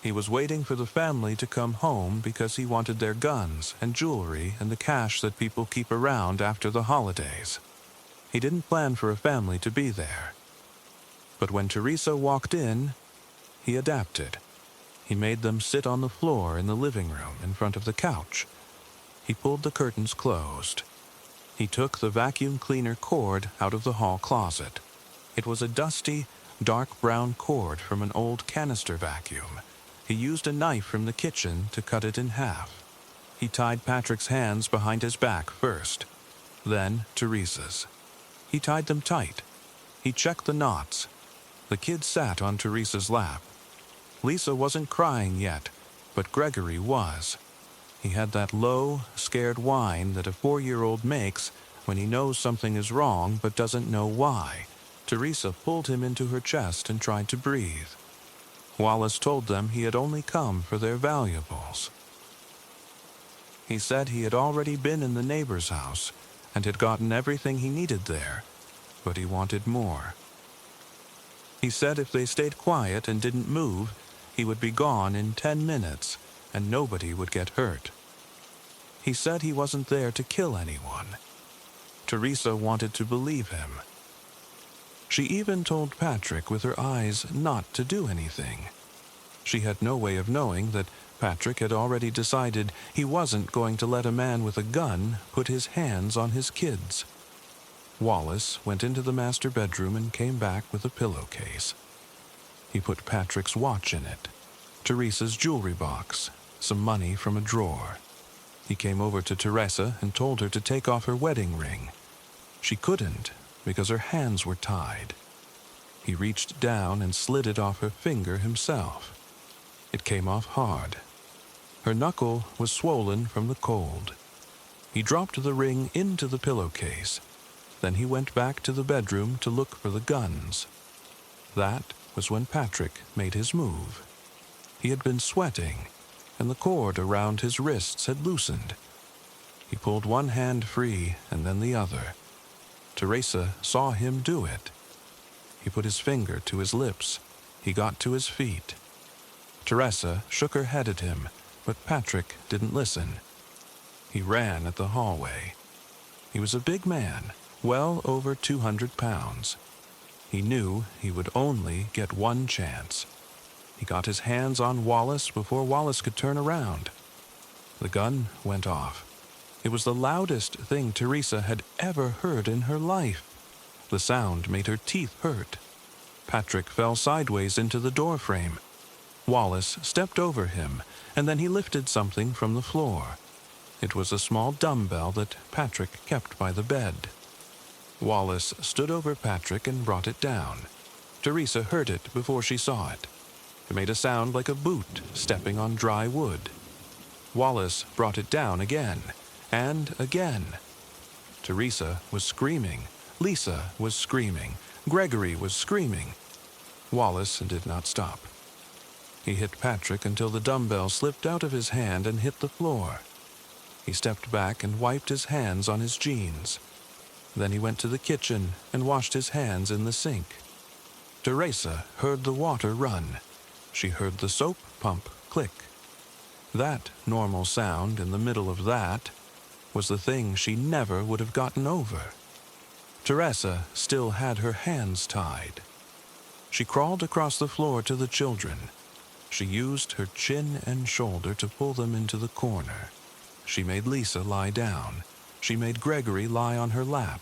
He was waiting for the family to come home because he wanted their guns and jewelry and the cash that people keep around after the holidays. He didn't plan for a family to be there. But when Teresa walked in, he adapted. He made them sit on the floor in the living room in front of the couch. He pulled the curtains closed. He took the vacuum cleaner cord out of the hall closet. It was a dusty, dark brown cord from an old canister vacuum. He used a knife from the kitchen to cut it in half. He tied Patrick's hands behind his back first, then Teresa's. He tied them tight. He checked the knots. The kid sat on Teresa's lap. Lisa wasn't crying yet, but Gregory was. He had that low, scared whine that a 4-year-old makes when he knows something is wrong but doesn't know why. Teresa pulled him into her chest and tried to breathe. Wallace told them he had only come for their valuables. He said he had already been in the neighbor's house and had gotten everything he needed there, but he wanted more. He said if they stayed quiet and didn't move, he would be gone in 10 minutes, and nobody would get hurt. He said he wasn't there to kill anyone. Teresa wanted to believe him. She even told Patrick with her eyes not to do anything. She had no way of knowing that Patrick had already decided he wasn't going to let a man with a gun put his hands on his kids. Wallace went into the master bedroom and came back with a pillowcase. He put Patrick's watch in it, Teresa's jewelry box, some money from a drawer. He came over to Teresa and told her to take off her wedding ring. She couldn't because her hands were tied. He reached down and slid it off her finger himself. It came off hard. Her knuckle was swollen from the cold. He dropped the ring into the pillowcase. Then he went back to the bedroom to look for the guns. That was when Patrick made his move. He had been sweating, and the cord around his wrists had loosened. He pulled one hand free and then the other. Teresa saw him do it. He put his finger to his lips. He got to his feet. Teresa shook her head at him, but Patrick didn't listen. He ran at the hallway. He was a big man, well over 200 pounds. He knew he would only get one chance. He got his hands on Wallace before Wallace could turn around. The gun went off. It was the loudest thing Teresa had ever heard in her life. The sound made her teeth hurt. Patrick fell sideways into the doorframe. Wallace stepped over him, and then he lifted something from the floor. It was a small dumbbell that Patrick kept by the bed. Wallace stood over Patrick and brought it down. Teresa heard it before she saw it. It made a sound like a boot stepping on dry wood. Wallace brought it down again, and again. Teresa was screaming. Lisa was screaming. Gregory was screaming. Wallace did not stop. He hit Patrick until the dumbbell slipped out of his hand and hit the floor. He stepped back and wiped his hands on his jeans. Then he went to the kitchen and washed his hands in the sink. Teresa heard the water run. She heard the soap pump click. That normal sound in the middle of that was the thing she never would have gotten over. Teresa still had her hands tied. She crawled across the floor to the children. She used her chin and shoulder to pull them into the corner. She made Lisa lie down. She made Gregory lie on her lap.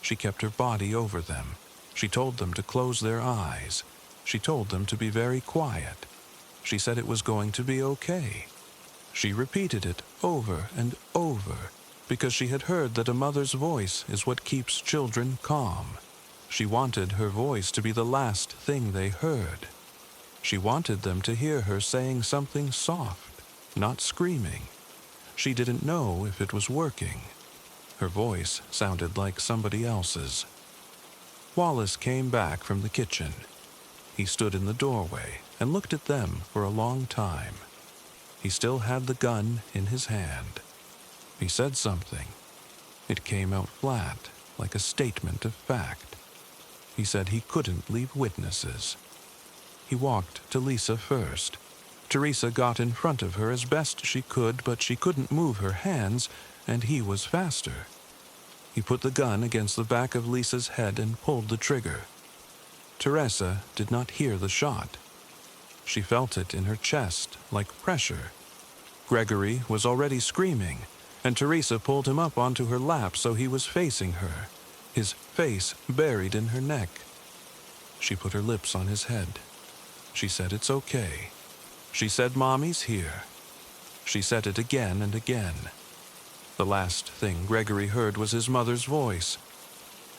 She kept her body over them. She told them to close their eyes. She told them to be very quiet. She said it was going to be okay. She repeated it over and over because she had heard that a mother's voice is what keeps children calm. She wanted her voice to be the last thing they heard. She wanted them to hear her saying something soft, not screaming. She didn't know if it was working. Her voice sounded like somebody else's. Wallace came back from the kitchen. He stood in the doorway and looked at them for a long time. He still had the gun in his hand. He said something. It came out flat, like a statement of fact. He said he couldn't leave witnesses. He walked to Lisa first. Teresa got in front of her as best she could, but she couldn't move her hands, and he was faster. He put the gun against the back of Lisa's head and pulled the trigger. Teresa did not hear the shot. She felt it in her chest, like pressure. Gregory was already screaming, and Teresa pulled him up onto her lap so he was facing her, his face buried in her neck. She put her lips on his head. She said, "It's okay." She said, "Mommy's here." She said it again and again. The last thing Gregory heard was his mother's voice,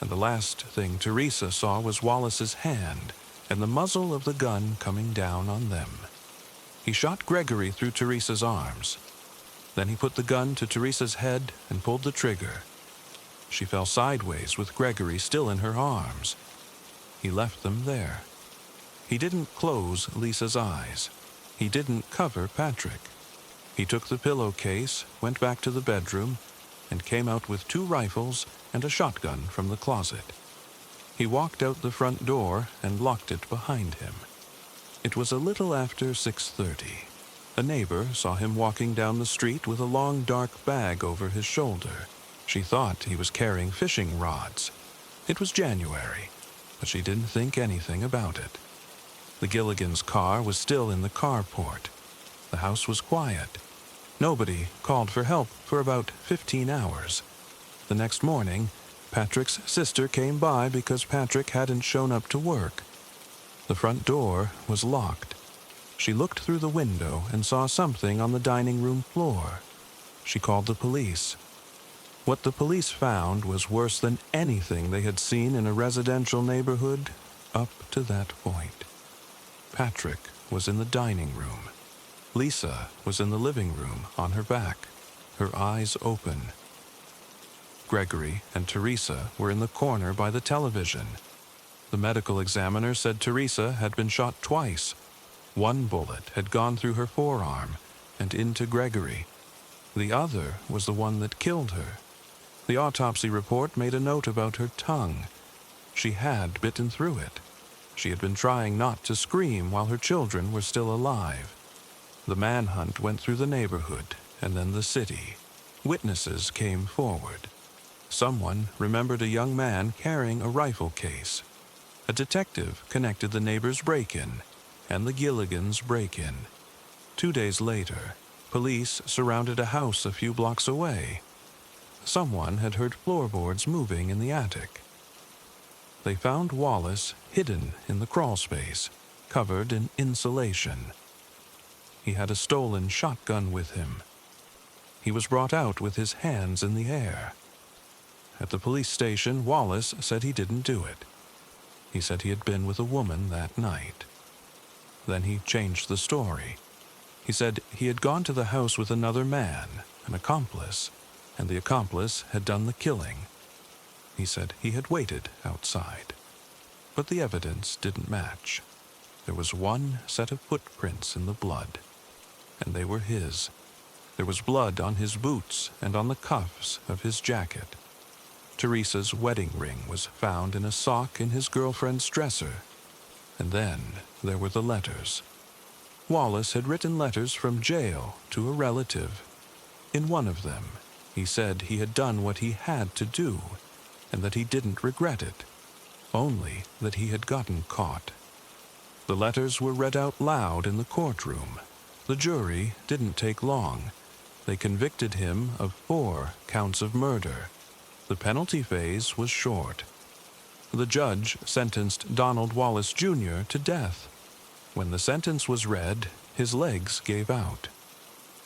and the last thing Teresa saw was Wallace's hand and the muzzle of the gun coming down on them. He shot Gregory through Teresa's arms. Then he put the gun to Teresa's head and pulled the trigger. She fell sideways with Gregory still in her arms. He left them there. He didn't close Lisa's eyes. He didn't cover Patrick. He took the pillowcase, went back to the bedroom, and came out with 2 rifles and a shotgun from the closet. He walked out the front door and locked it behind him. It was a little after 6:30. A neighbor saw him walking down the street with a long dark bag over his shoulder. She thought he was carrying fishing rods. It was January, but she didn't think anything about it. The Gilligans' car was still in the carport. The house was quiet. Nobody called for help for about 15 hours. The next morning, Patrick's sister came by because Patrick hadn't shown up to work. The front door was locked. She looked through the window and saw something on the dining room floor. She called the police. What the police found was worse than anything they had seen in a residential neighborhood up to that point. Patrick was in the dining room. Lisa was in the living room on her back, her eyes open. Gregory and Teresa were in the corner by the television. The medical examiner said Teresa had been shot twice. One bullet had gone through her forearm and into Gregory. The other was the one that killed her. The autopsy report made a note about her tongue. She had bitten through it. She had been trying not to scream while her children were still alive. The manhunt went through the neighborhood and then the city. Witnesses came forward. Someone remembered a young man carrying a rifle case. A detective connected the neighbor's break-in and the Gilligans' break-in. 2 days later, police surrounded a house a few blocks away. Someone had heard floorboards moving in the attic. They found Wallace hidden in the crawlspace, covered in insulation. He had a stolen shotgun with him. He was brought out with his hands in the air. At the police station, Wallace said he didn't do it. He said he had been with a woman that night. Then he changed the story. He said he had gone to the house with another man, an accomplice, and the accomplice had done the killing. He said he had waited outside. But the evidence didn't match. There was one set of footprints in the blood, and they were his. There was blood on his boots and on the cuffs of his jacket. Teresa's wedding ring was found in a sock in his girlfriend's dresser. And then there were the letters. Wallace had written letters from jail to a relative. In one of them, he said he had done what he had to do, and that he didn't regret it, only that he had gotten caught. The letters were read out loud in the courtroom. The jury didn't take long. They convicted him of 4 counts of murder. The penalty phase was short. The judge sentenced Donald Wallace Jr. to death. When the sentence was read, his legs gave out.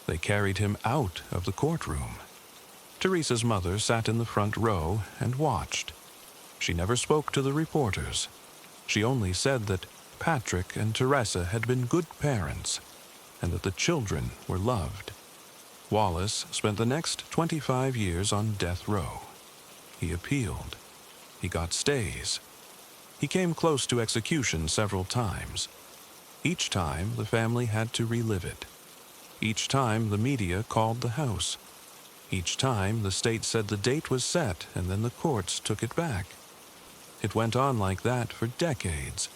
They carried him out of the courtroom. Teresa's mother sat in the front row and watched. She never spoke to the reporters. She only said that Patrick and Teresa had been good parents, and that the children were loved. Wallace spent the next 25 years on death row. He appealed. He got stays. He came close to execution several times. Each time, the family had to relive it. Each time, the media called the house. Each time, the state said the date was set, and then the courts took it back. It went on like that for decades.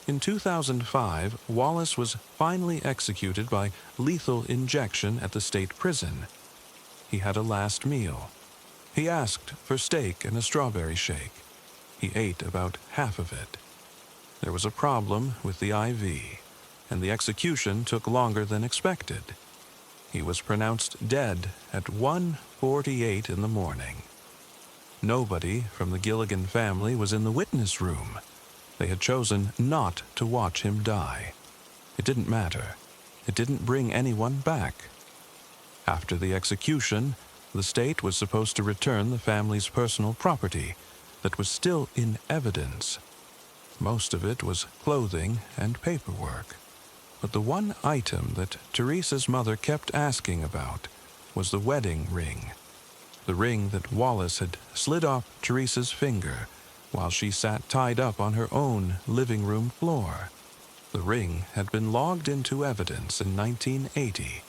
In 2005, Wallace was finally executed by lethal injection at the state prison. He had a last meal. He asked for steak and a strawberry shake. He ate about half of it. There was a problem with the IV, and the execution took longer than expected. He was pronounced dead at 1:48 in the morning. Nobody from the Gilligan family was in the witness room. They had chosen not to watch him die. It didn't matter. It didn't bring anyone back. After the execution, the state was supposed to return the family's personal property that was still in evidence. Most of it was clothing and paperwork. But the one item that Teresa's mother kept asking about was the wedding ring. The ring that Wallace had slid off Teresa's finger while she sat tied up on her own living room floor. The ring had been logged into evidence in 1980.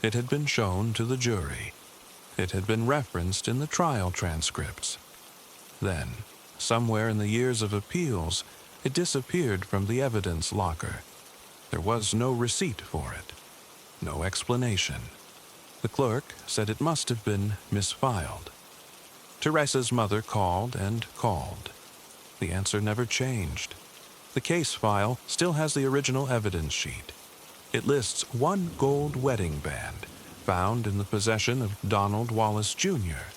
It had been shown to the jury. It had been referenced in the trial transcripts. Then, somewhere in the years of appeals, it disappeared from the evidence locker. There was no receipt for it, no explanation. The clerk said it must have been misfiled. Teresa's mother called and called. The answer never changed. The case file still has the original evidence sheet. It lists one gold wedding band found in the possession of Donald Wallace Jr.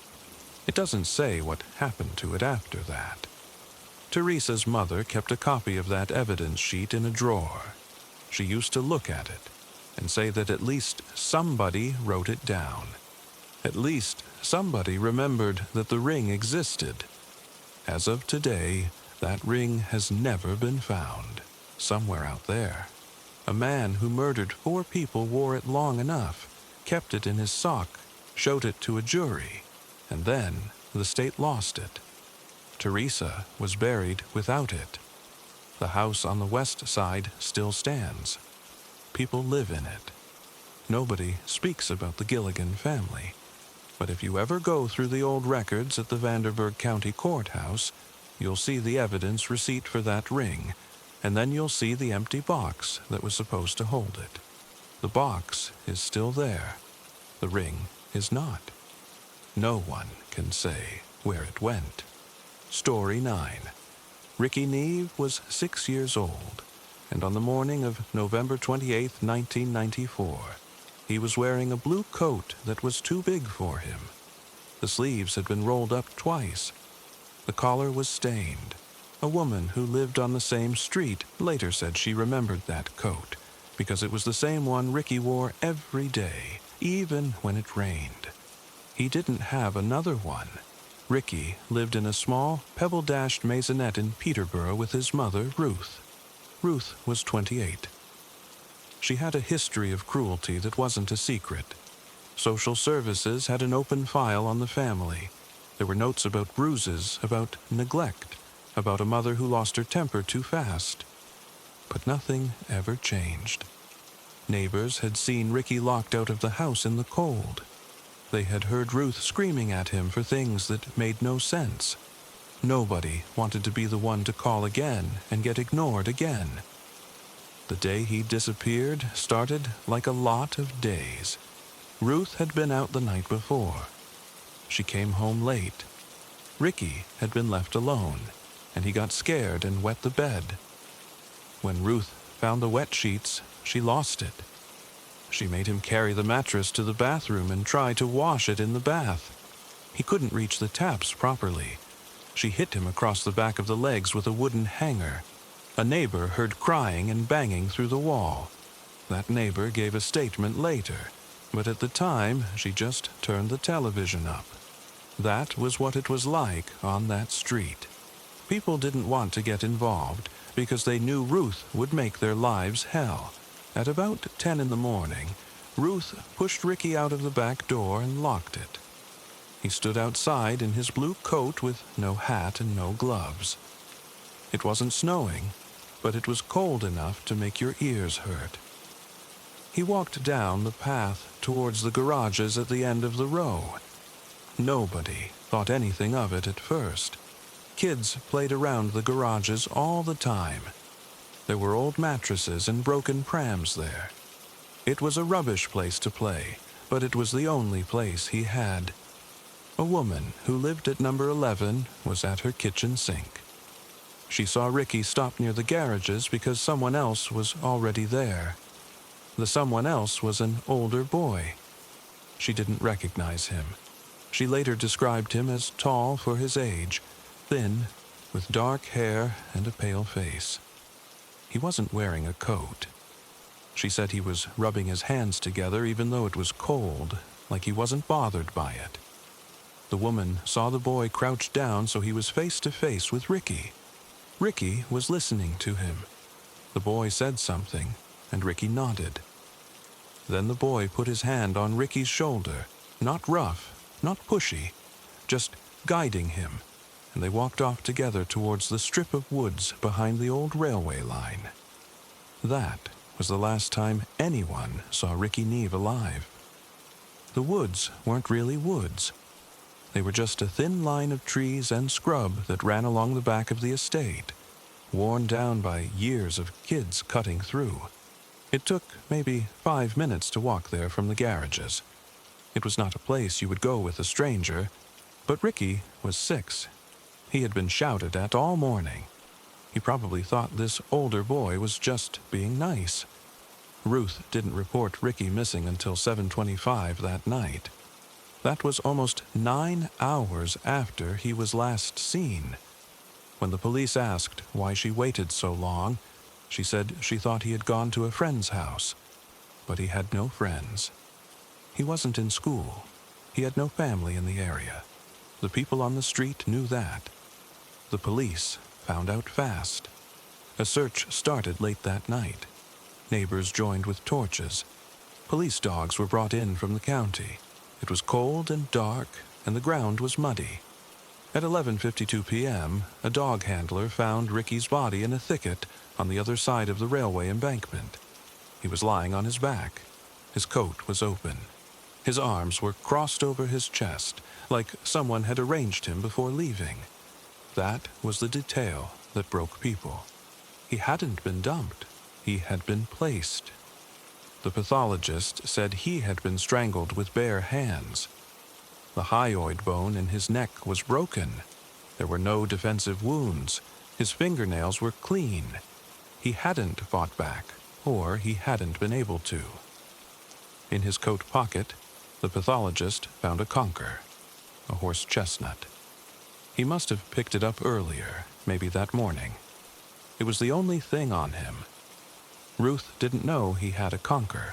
It doesn't say what happened to it after that. Teresa's mother kept a copy of that evidence sheet in a drawer. She used to look at it and say that at least somebody wrote it down. At least somebody remembered that the ring existed. As of today, that ring has never been found. Somewhere out there, a man who murdered 4 people wore it long enough, kept it in his sock, showed it to a jury, and then the state lost it. Teresa was buried without it. The house on the west side still stands. People live in it. Nobody speaks about the Gilligan family. But if you ever go through the old records at the Vanderburgh County Courthouse, you'll see the evidence receipt for that ring, and then you'll see the empty box that was supposed to hold it. The box is still there. The ring is not. No one can say where it went. Story 9. Ricky Neve was 6 years old, and on the morning of November 28, 1994, he was wearing a blue coat that was too big for him. The sleeves had been rolled up twice. The collar was stained. A woman who lived on the same street later said she remembered that coat because it was the same one Ricky wore every day, even when it rained. He didn't have another one. Ricky lived in a small, pebble-dashed maisonette in Peterborough with his mother, Ruth. Ruth was 28. She had a history of cruelty that wasn't a secret. Social services had an open file on the family. There were notes about bruises, about neglect, about a mother who lost her temper too fast. But nothing ever changed. Neighbors had seen Ricky locked out of the house in the cold. They had heard Ruth screaming at him for things that made no sense. Nobody wanted to be the one to call again and get ignored again. The day he disappeared started like a lot of days. Ruth had been out the night before. She came home late. Ricky had been left alone, and he got scared and wet the bed. When Ruth found the wet sheets, she lost it. She made him carry the mattress to the bathroom and try to wash it in the bath. He couldn't reach the taps properly. She hit him across the back of the legs with a wooden hanger. A neighbor heard crying and banging through the wall. That neighbor gave a statement later, but at the time she just turned the television up. That was what it was like on that street. People didn't want to get involved because they knew Ruth would make their lives hell. At about 10 in the morning, Ruth pushed Ricky out of the back door and locked it. He stood outside in his blue coat with no hat and no gloves. It wasn't snowing, but it was cold enough to make your ears hurt. He walked down the path towards the garages at the end of the row. Nobody thought anything of it at first. Kids played around the garages all the time. There were old mattresses and broken prams there. It was a rubbish place to play, but it was the only place he had. A woman who lived at number 11 was at her kitchen sink. She saw Ricky stop near the garages because someone else was already there. The someone else was an older boy. She didn't recognize him. She later described him as tall for his age, thin, with dark hair and a pale face. He wasn't wearing a coat. She said he was rubbing his hands together even though it was cold, like he wasn't bothered by it. The woman saw the boy crouched down so he was face to face with Ricky. Ricky was listening to him. The boy said something, and Ricky nodded. Then the boy put his hand on Ricky's shoulder, not rough, not pushy, just guiding him, and they walked off together towards the strip of woods behind the old railway line. That was the last time anyone saw Ricky Neve alive. The woods weren't really woods. They were just a thin line of trees and scrub that ran along the back of the estate, worn down by years of kids cutting through. It took maybe 5 minutes to walk there from the garages. It was not a place you would go with a stranger, but Ricky was 6. He had been shouted at all morning. He probably thought this older boy was just being nice. Ruth didn't report Ricky missing until 7:25 that night. That was almost 9 hours after he was last seen. When the police asked why she waited so long, she said she thought he had gone to a friend's house. But he had no friends. He wasn't in school. He had no family in the area. The people on the street knew that. The police found out fast. A search started late that night. Neighbors joined with torches. Police dogs were brought in from the county. It was cold and dark, and the ground was muddy. At 11:52 p.m., a dog handler found Ricky's body in a thicket on the other side of the railway embankment. He was lying on his back. His coat was open. His arms were crossed over his chest, like someone had arranged him before leaving. That was the detail that broke people. He hadn't been dumped. He had been placed. The pathologist said he had been strangled with bare hands. The hyoid bone in his neck was broken. There were no defensive wounds. His fingernails were clean. He hadn't fought back, or he hadn't been able to. In his coat pocket, the pathologist found a conker, a horse chestnut. He must have picked it up earlier, maybe that morning. It was the only thing on him. Ruth didn't know he had a conker.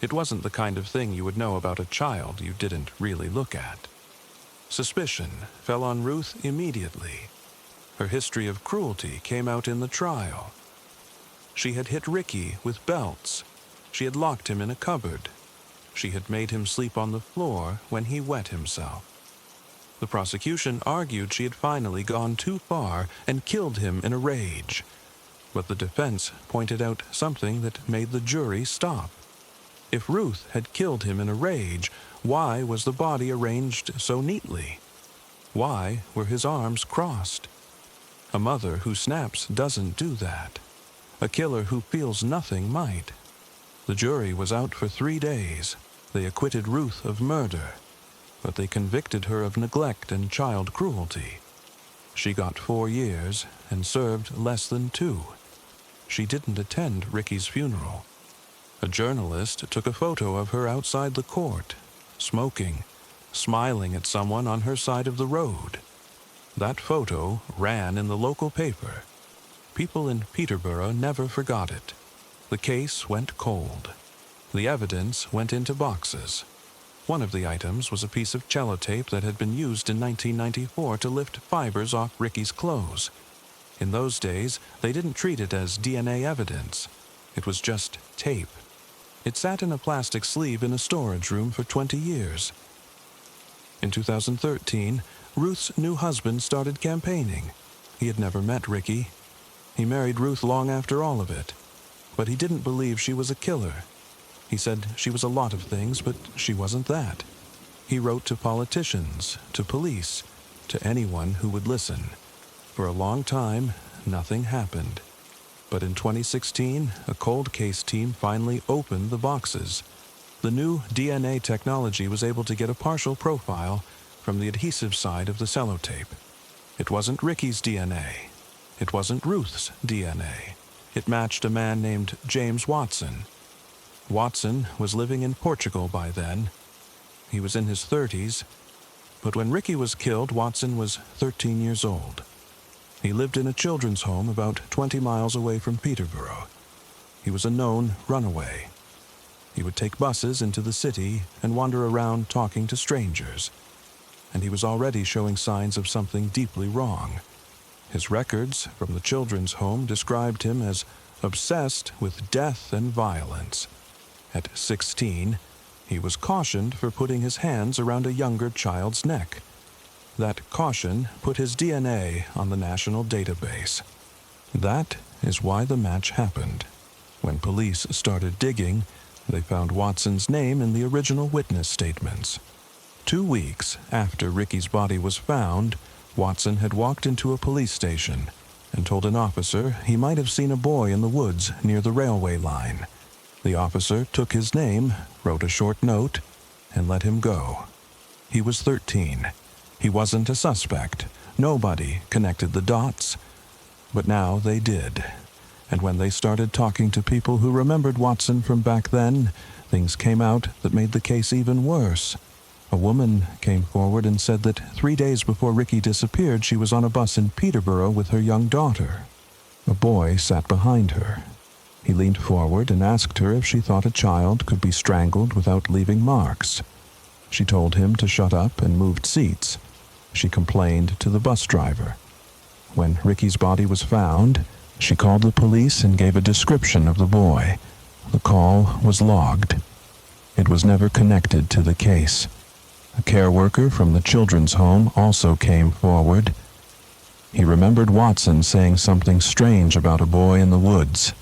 It wasn't the kind of thing you would know about a child you didn't really look at. Suspicion fell on Ruth immediately. Her history of cruelty came out in the trial. She had hit Ricky with belts. She had locked him in a cupboard. She had made him sleep on the floor when he wet himself. The prosecution argued she had finally gone too far and killed him in a rage. But the defense pointed out something that made the jury stop. If Ruth had killed him in a rage, why was the body arranged so neatly? Why were his arms crossed? A mother who snaps doesn't do that. A killer who feels nothing might. The jury was out for 3 days. They acquitted Ruth of murder, but they convicted her of neglect and child cruelty. She got 4 years and served less than 2. She didn't attend Ricky's funeral. A journalist took a photo of her outside the court, smoking, smiling at someone on her side of the road. That photo ran in the local paper. People in Peterborough never forgot it. The case went cold. The evidence went into boxes. One of the items was a piece of cello tape that had been used in 1994 to lift fibers off Ricky's clothes. In those days, they didn't treat it as DNA evidence. It was just tape. It sat in a plastic sleeve in a storage room for 20 years. In 2013, Ruth's new husband started campaigning. He had never met Ricky. He married Ruth long after all of it. But he didn't believe she was a killer. He said she was a lot of things, but she wasn't that. He wrote to politicians, to police, to anyone who would listen. For a long time, nothing happened. But in 2016, a cold case team finally opened the boxes. The new DNA technology was able to get a partial profile from the adhesive side of the sellotape. It wasn't Ricky's DNA. It wasn't Ruth's DNA. It matched a man named James Watson. Watson was living in Portugal by then. He was in his 30s, but when Ricky was killed, Watson was 13 years old. He lived in a children's home about 20 miles away from Peterborough. He was a known runaway. He would take buses into the city and wander around talking to strangers. And he was already showing signs of something deeply wrong. His records from the children's home described him as obsessed with death and violence. At 16, he was cautioned for putting his hands around a younger child's neck. That caution put his DNA on the national database. That is why the match happened. When police started digging, they found Watson's name in the original witness statements. 2 weeks after Ricky's body was found, Watson had walked into a police station and told an officer he might have seen a boy in the woods near the railway line. The officer took his name, wrote a short note, and let him go. He was 13. He wasn't a suspect. Nobody connected the dots. But now they did. And when they started talking to people who remembered Watson from back then, things came out that made the case even worse. A woman came forward and said that 3 days before Ricky disappeared, she was on a bus in Peterborough with her young daughter. A boy sat behind her. He leaned forward and asked her if she thought a child could be strangled without leaving marks. She told him to shut up and moved seats. She complained to the bus driver. When Ricky's body was found, she called the police and gave a description of the boy. The call was logged. It was never connected to the case. A care worker from the children's home also came forward. He remembered Watson saying something strange about a boy in the woods.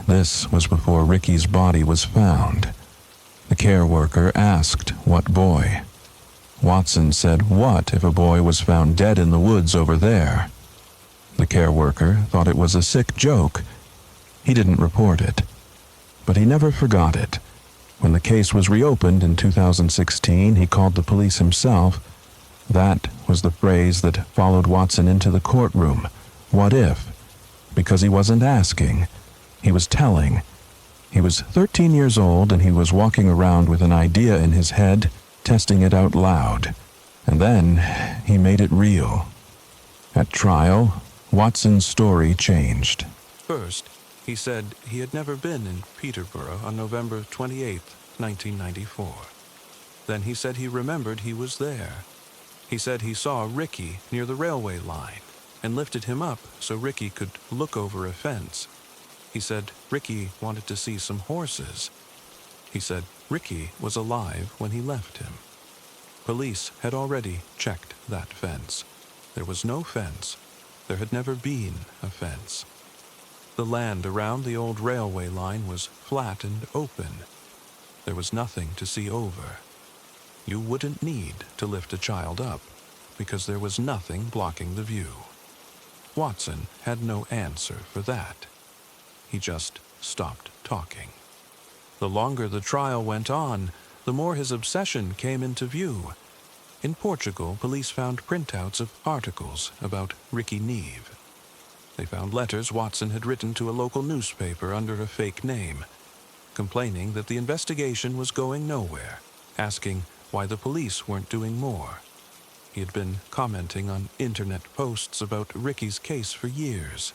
This was before Ricky's body was found. The care worker asked what boy. Watson said, "What if a boy was found dead in the woods over there?" The care worker thought it was a sick joke. He didn't report it. But he never forgot it. When the case was reopened in 2016, he called the police himself. That was the phrase that followed Watson into the courtroom. What if? Because he wasn't asking. He was telling. He was 13 years old and he was walking around with an idea in his head, testing it out loud. And then he made it real. At trial, Watson's story changed. First, he said he had never been in Peterborough on November 28, 1994. Then he said he remembered he was there. He said he saw Ricky near the railway line and lifted him up so Ricky could look over a fence. He said Ricky wanted to see some horses. He said Ricky was alive when he left him. Police had already checked that fence. There was no fence. There had never been a fence. The land around the old railway line was flat and open. There was nothing to see over. You wouldn't need to lift a child up, because there was nothing blocking the view. Watson had no answer for that. He just stopped talking. The longer the trial went on, the more his obsession came into view. In Portugal, police found printouts of articles about Ricky Neve. They found letters Watson had written to a local newspaper under a fake name, complaining that the investigation was going nowhere, asking why the police weren't doing more. He had been commenting on internet posts about Ricky's case for years.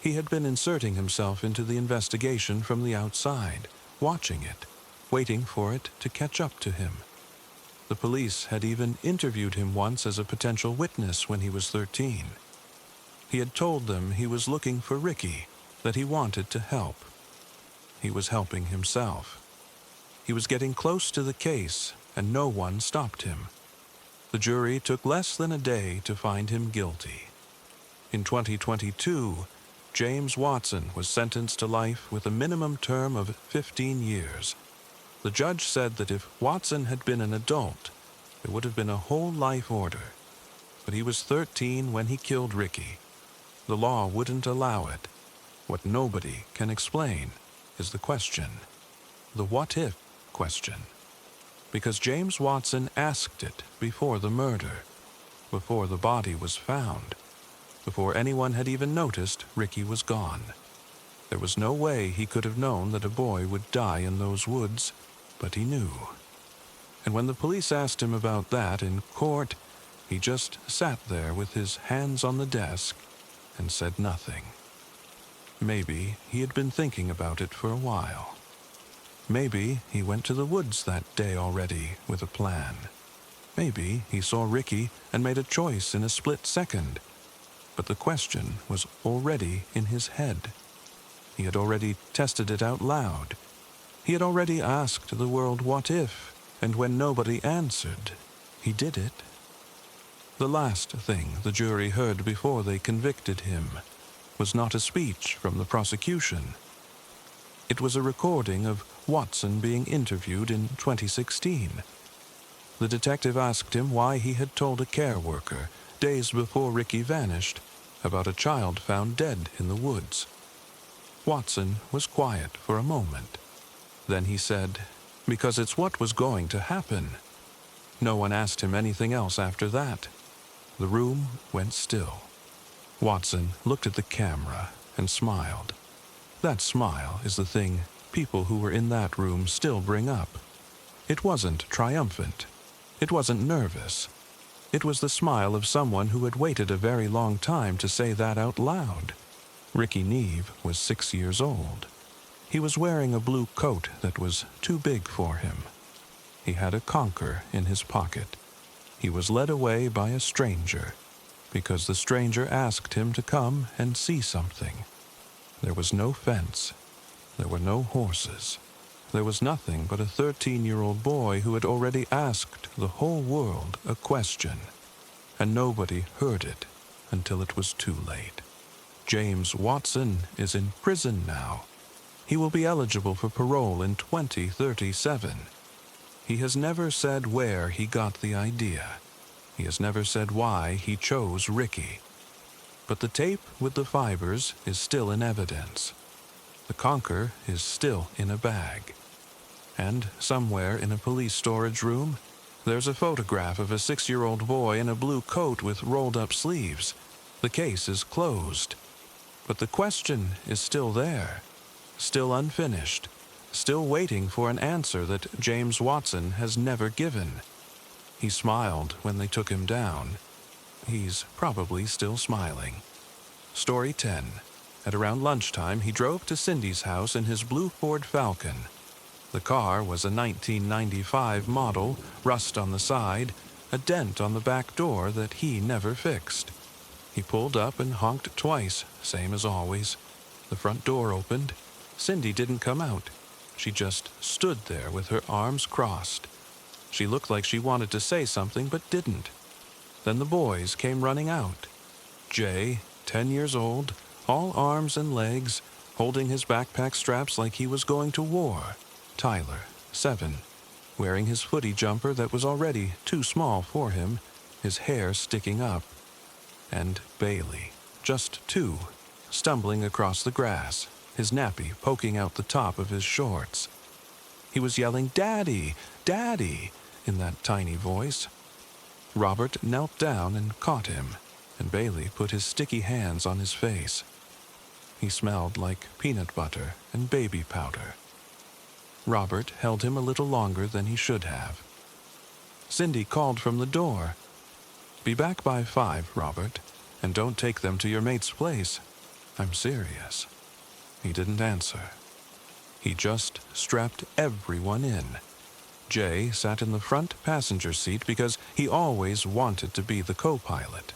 He had been inserting himself into the investigation from the outside, watching it, waiting for it to catch up to him. The police had even interviewed him once as a potential witness when he was 13. He had told them he was looking for Ricky, that he wanted to help. He was helping himself. He was getting close to the case, and no one stopped him. The jury took less than a day to find him guilty. In 2022, James Watson was sentenced to life with a minimum term of 15 years. The judge said that if Watson had been an adult, there would have been a whole life order. But he was 13 when he killed Ricky. The law wouldn't allow it. What nobody can explain is the question. The what-if question. Because James Watson asked it before the murder, before the body was found, before anyone had even noticed Ricky was gone. There was no way he could have known that a boy would die in those woods, but he knew. And when the police asked him about that in court, he just sat there with his hands on the desk and said nothing. Maybe he had been thinking about it for a while. Maybe he went to the woods that day already with a plan. Maybe he saw Ricky and made a choice in a split second. But the question was already in his head. He had already tested it out loud. He had already asked the world what if, and when nobody answered, he did it. The last thing the jury heard before they convicted him was not a speech from the prosecution. It was a recording of Watson being interviewed in 2016. The detective asked him why he had told a care worker, days before Ricky vanished, about a child found dead in the woods. Watson was quiet for a moment. Then he said, "Because it's what was going to happen." No one asked him anything else after that. The room went still. Watson looked at the camera and smiled. That smile is the thing people who were in that room still bring up. It wasn't triumphant. It wasn't nervous. It was the smile of someone who had waited a very long time to say that out loud. Ricky Neve was 6 years old. He was wearing a blue coat that was too big for him. He had a conker in his pocket. He was led away by a stranger, because the stranger asked him to come and see something. There was no fence. There were no horses. There was nothing but a 13-year-old boy who had already asked the whole world a question, and nobody heard it until it was too late. James Watson is in prison now. He will be eligible for parole in 2037. He has never said where he got the idea. He has never said why he chose Ricky. But the tape with the fibers is still in evidence. The conker is still in a bag. And somewhere in a police storage room, there's a photograph of a 6-year-old boy in a blue coat with rolled-up sleeves. The case is closed. But the question is still there, still unfinished, still waiting for an answer that James Watson has never given. He smiled when they took him down. He's probably still smiling. Story 10. At around lunchtime, he drove to Cindy's house in his blue Ford Falcon. The car was a 1995 model, rust on the side, a dent on the back door that he never fixed. He pulled up and honked twice, same as always. The front door opened. Cindy didn't come out. She just stood there with her arms crossed. She looked like she wanted to say something but didn't. Then the boys came running out. Jay, 10 years old, all arms and legs, holding his backpack straps like he was going to war. Tyler, 7, wearing his footy jumper that was already too small for him, his hair sticking up. And Bailey, just 2, stumbling across the grass, his nappy poking out the top of his shorts. He was yelling, "Daddy! Daddy!" in that tiny voice. Robert knelt down and caught him, and Bailey put his sticky hands on his face. He smelled like peanut butter and baby powder. Robert held him a little longer than he should have. Cindy called from the door, "Be back by 5, Robert, and don't take them to your mate's place. I'm serious." He didn't answer. He just strapped everyone in. Jay sat in the front passenger seat because he always wanted to be the co-pilot.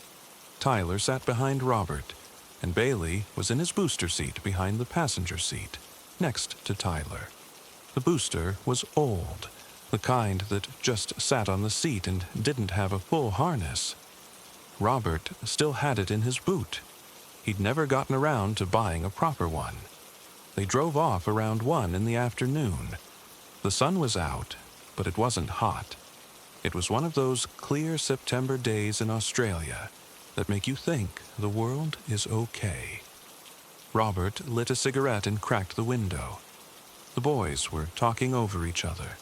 Tyler sat behind Robert, and Bailey was in his booster seat behind the passenger seat, next to Tyler. The booster was old, the kind that just sat on the seat and didn't have a full harness. Robert still had it in his boot. He'd never gotten around to buying a proper one. They drove off around 1 in the afternoon. The sun was out, but it wasn't hot. It was one of those clear September days in Australia that make you think the world is okay. Robert lit a cigarette and cracked the window. The boys were talking over each other.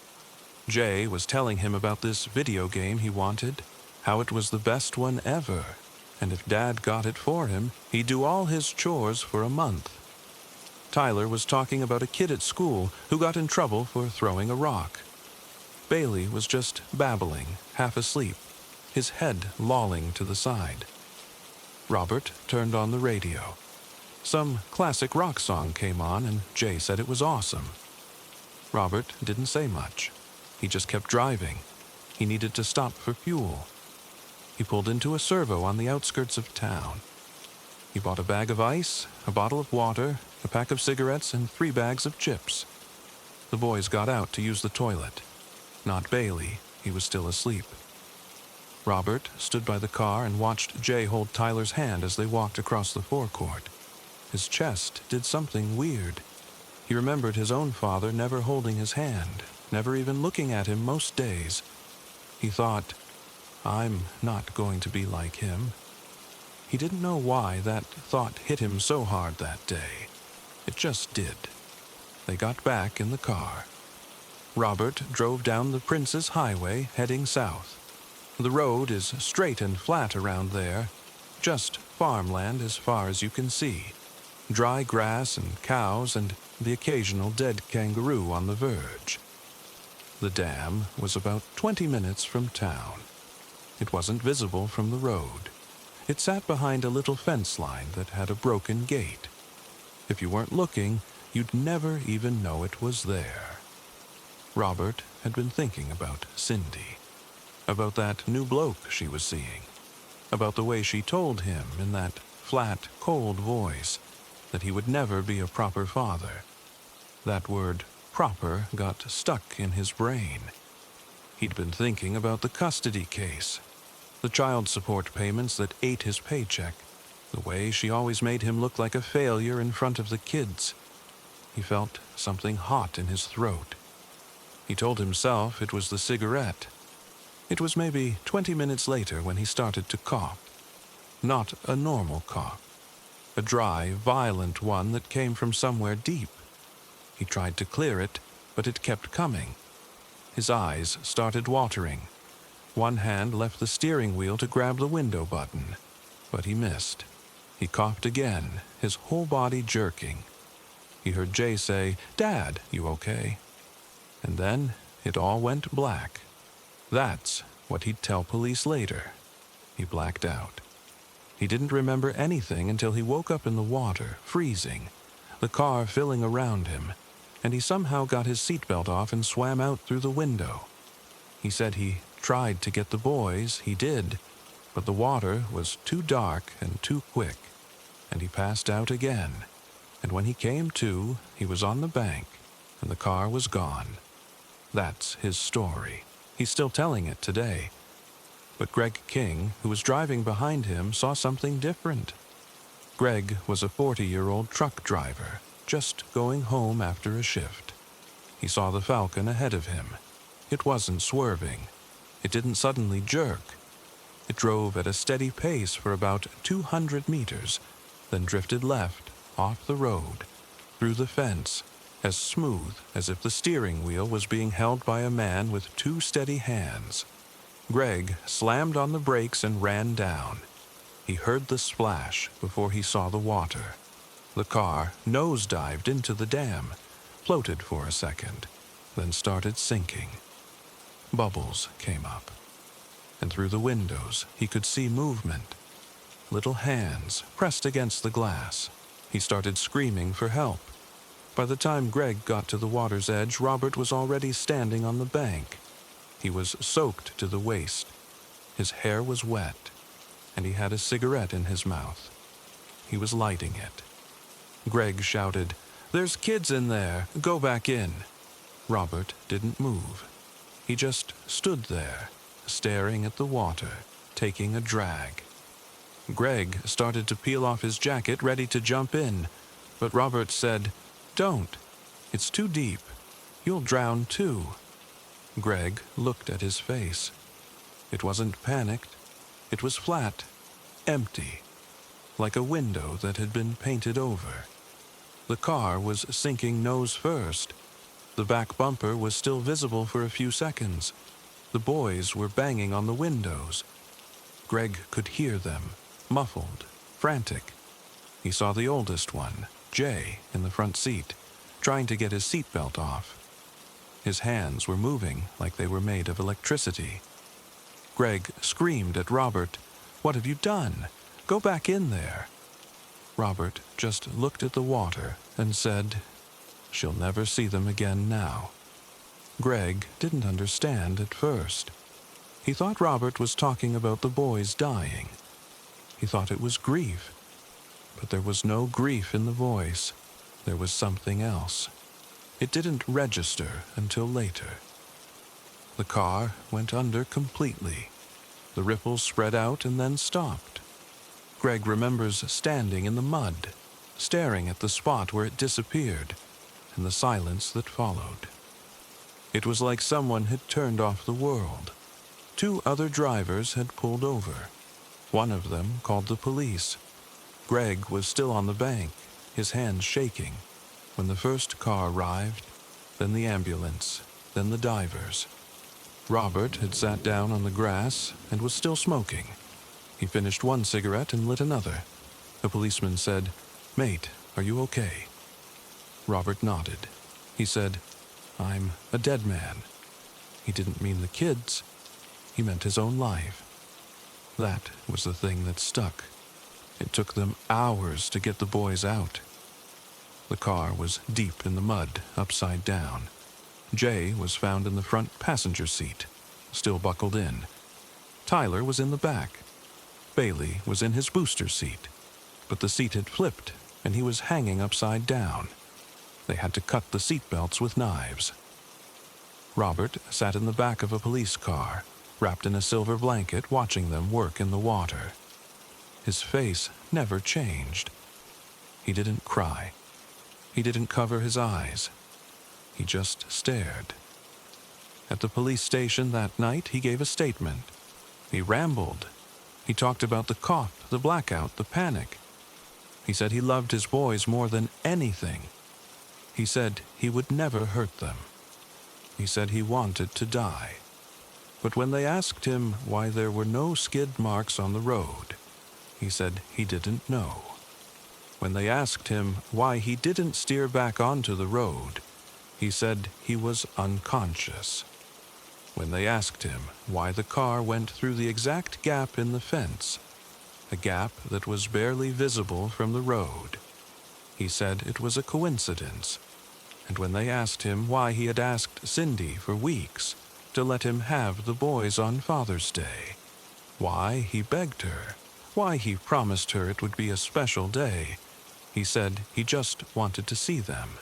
Jay was telling him about this video game he wanted, how it was the best one ever, and if Dad got it for him, he'd do all his chores for a month. Tyler was talking about a kid at school who got in trouble for throwing a rock. Bailey was just babbling, half asleep, his head lolling to the side. Robert turned on the radio. Some classic rock song came on, and Jay said it was awesome. Robert didn't say much. He just kept driving. He needed to stop for fuel. He pulled into a servo on the outskirts of town. He bought a bag of ice, a bottle of water, a pack of cigarettes, and 3 bags of chips. The boys got out to use the toilet. Not Bailey. He was still asleep. Robert stood by the car and watched Jay hold Tyler's hand as they walked across the forecourt. His chest did something weird. He remembered his own father never holding his hand, never even looking at him most days. He thought, I'm not going to be like him. He didn't know why that thought hit him so hard that day. It just did. They got back in the car. Robert drove down the Prince's Highway, heading south. The road is straight and flat around there, just farmland as far as you can see. Dry grass and cows and the occasional dead kangaroo on the verge. The dam was about 20 minutes from town. It wasn't visible from the road. It sat behind a little fence line that had a broken gate. If you weren't looking, you'd never even know it was there. Robert had been thinking about Cindy, about that new bloke she was seeing, about the way she told him in that flat, cold voice that he would never be a proper father. That word proper got stuck in his brain. He'd been thinking about the custody case, the child support payments that ate his paycheck, the way she always made him look like a failure in front of the kids. He felt something hot in his throat. He told himself it was the cigarette. It was maybe 20 minutes later when he started to cough. Not a normal cough. A dry, violent one that came from somewhere deep. He tried to clear it, but it kept coming. His eyes started watering. One hand left the steering wheel to grab the window button, but he missed. He coughed again, his whole body jerking. He heard Jay say, "Dad, you okay?" And then it all went black. That's what he'd tell police later. He blacked out. He didn't remember anything until he woke up in the water, freezing, the car filling around him, and he somehow got his seatbelt off and swam out through the window. He said he tried to get the boys, he did, but the water was too dark and too quick, and he passed out again. And when he came to, he was on the bank, and the car was gone. That's his story. He's still telling it today. But Greg King, who was driving behind him, saw something different. Greg was a 40-year-old truck driver, just going home after a shift. He saw the Falcon ahead of him. It wasn't swerving. It didn't suddenly jerk. It drove at a steady pace for about 200 meters, then drifted left, off the road, through the fence, as smooth as if the steering wheel was being held by a man with two steady hands. Greg slammed on the brakes and ran down. He heard the splash before he saw the water. The car nosedived into the dam, floated for a second, then started sinking. Bubbles came up, and through the windows he could see movement. Little hands pressed against the glass. He started screaming for help. By the time Greg got to the water's edge, Robert was already standing on the bank. He was soaked to the waist. His hair was wet, and he had a cigarette in his mouth. He was lighting it. Greg shouted, "There's kids in there. Go back in." Robert didn't move. He just stood there, staring at the water, taking a drag. Greg started to peel off his jacket, ready to jump in, but Robert said, "Don't. It's too deep. You'll drown too." Greg looked at his face. It wasn't panicked. It was flat, empty, like a window that had been painted over. The car was sinking nose first. The back bumper was still visible for a few seconds. The boys were banging on the windows. Greg could hear them, muffled, frantic. He saw the oldest one, Jay, in the front seat, trying to get his seatbelt off. His hands were moving like they were made of electricity. Greg screamed at Robert, "What have you done? Go back in there." Robert just looked at the water and said, "She'll never see them again now." Greg didn't understand at first. He thought Robert was talking about the boys dying. He thought it was grief. But there was no grief in the voice. There was something else. It didn't register until later. The car went under completely. The ripples spread out and then stopped. Greg remembers standing in the mud, staring at the spot where it disappeared, and the silence that followed. It was like someone had turned off the world, 2 other drivers had pulled over. One of them called the police. Greg was still on the bank, his hands shaking, when the first car arrived, then the ambulance, then the divers. Robert had sat down on the grass and was still smoking. He finished one cigarette and lit another. The policeman said, "Mate, are you okay?" Robert nodded. He said, "I'm a dead man." He didn't mean the kids. He meant his own life. That was the thing that stuck. It took them hours to get the boys out. The car was deep in the mud, upside down. Jay was found in the front passenger seat, still buckled in. Tyler was in the back. Bailey was in his booster seat, but the seat had flipped and he was hanging upside down. They had to cut the seat belts with knives. Robert sat in the back of a police car, wrapped in a silver blanket, watching them work in the water. His face never changed. He didn't cry. He didn't cover his eyes. He just stared. At the police station that night, he gave a statement. He rambled. He talked about the cough, the blackout, the panic. He said he loved his boys more than anything. He said he would never hurt them. He said he wanted to die. But when they asked him why there were no skid marks on the road, he said he didn't know. When they asked him why he didn't steer back onto the road, he said he was unconscious. When they asked him why the car went through the exact gap in the fence, a gap that was barely visible from the road, he said it was a coincidence. And when they asked him why he had asked Cindy for weeks to let him have the boys on Father's Day, why he begged her, why he promised her it would be a special day, he said he just wanted to see them.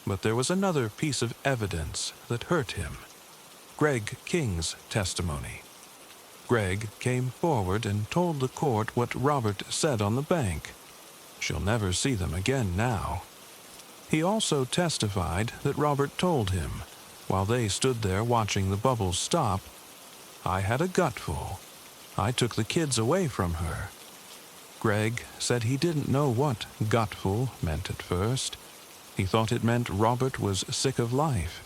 But there was another piece of evidence that hurt him. Greg King's testimony. Greg came forward and told the court what Robert said on the bank. She'll never see them again now. He also testified that Robert told him, while they stood there watching the bubbles stop, "I had a gutful. I took the kids away from her." Greg said he didn't know what gutful meant at first. He thought it meant Robert was sick of life.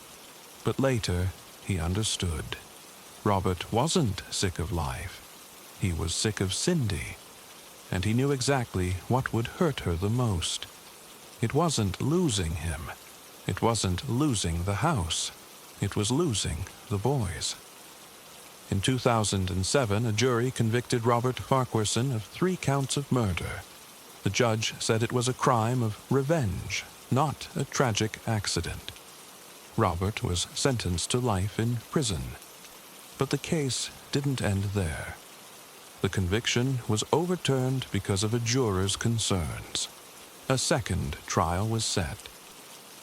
But later, he understood. Robert wasn't sick of life. He was sick of Cindy. And he knew exactly what would hurt her the most. It wasn't losing him. It wasn't losing the house. It was losing the boys. In 2007, a jury convicted Robert Farquharson of 3 counts of murder. The judge said it was a crime of revenge, not a tragic accident. Robert was sentenced to life in prison. But the case didn't end there. The conviction was overturned because of a juror's concerns. A second trial was set.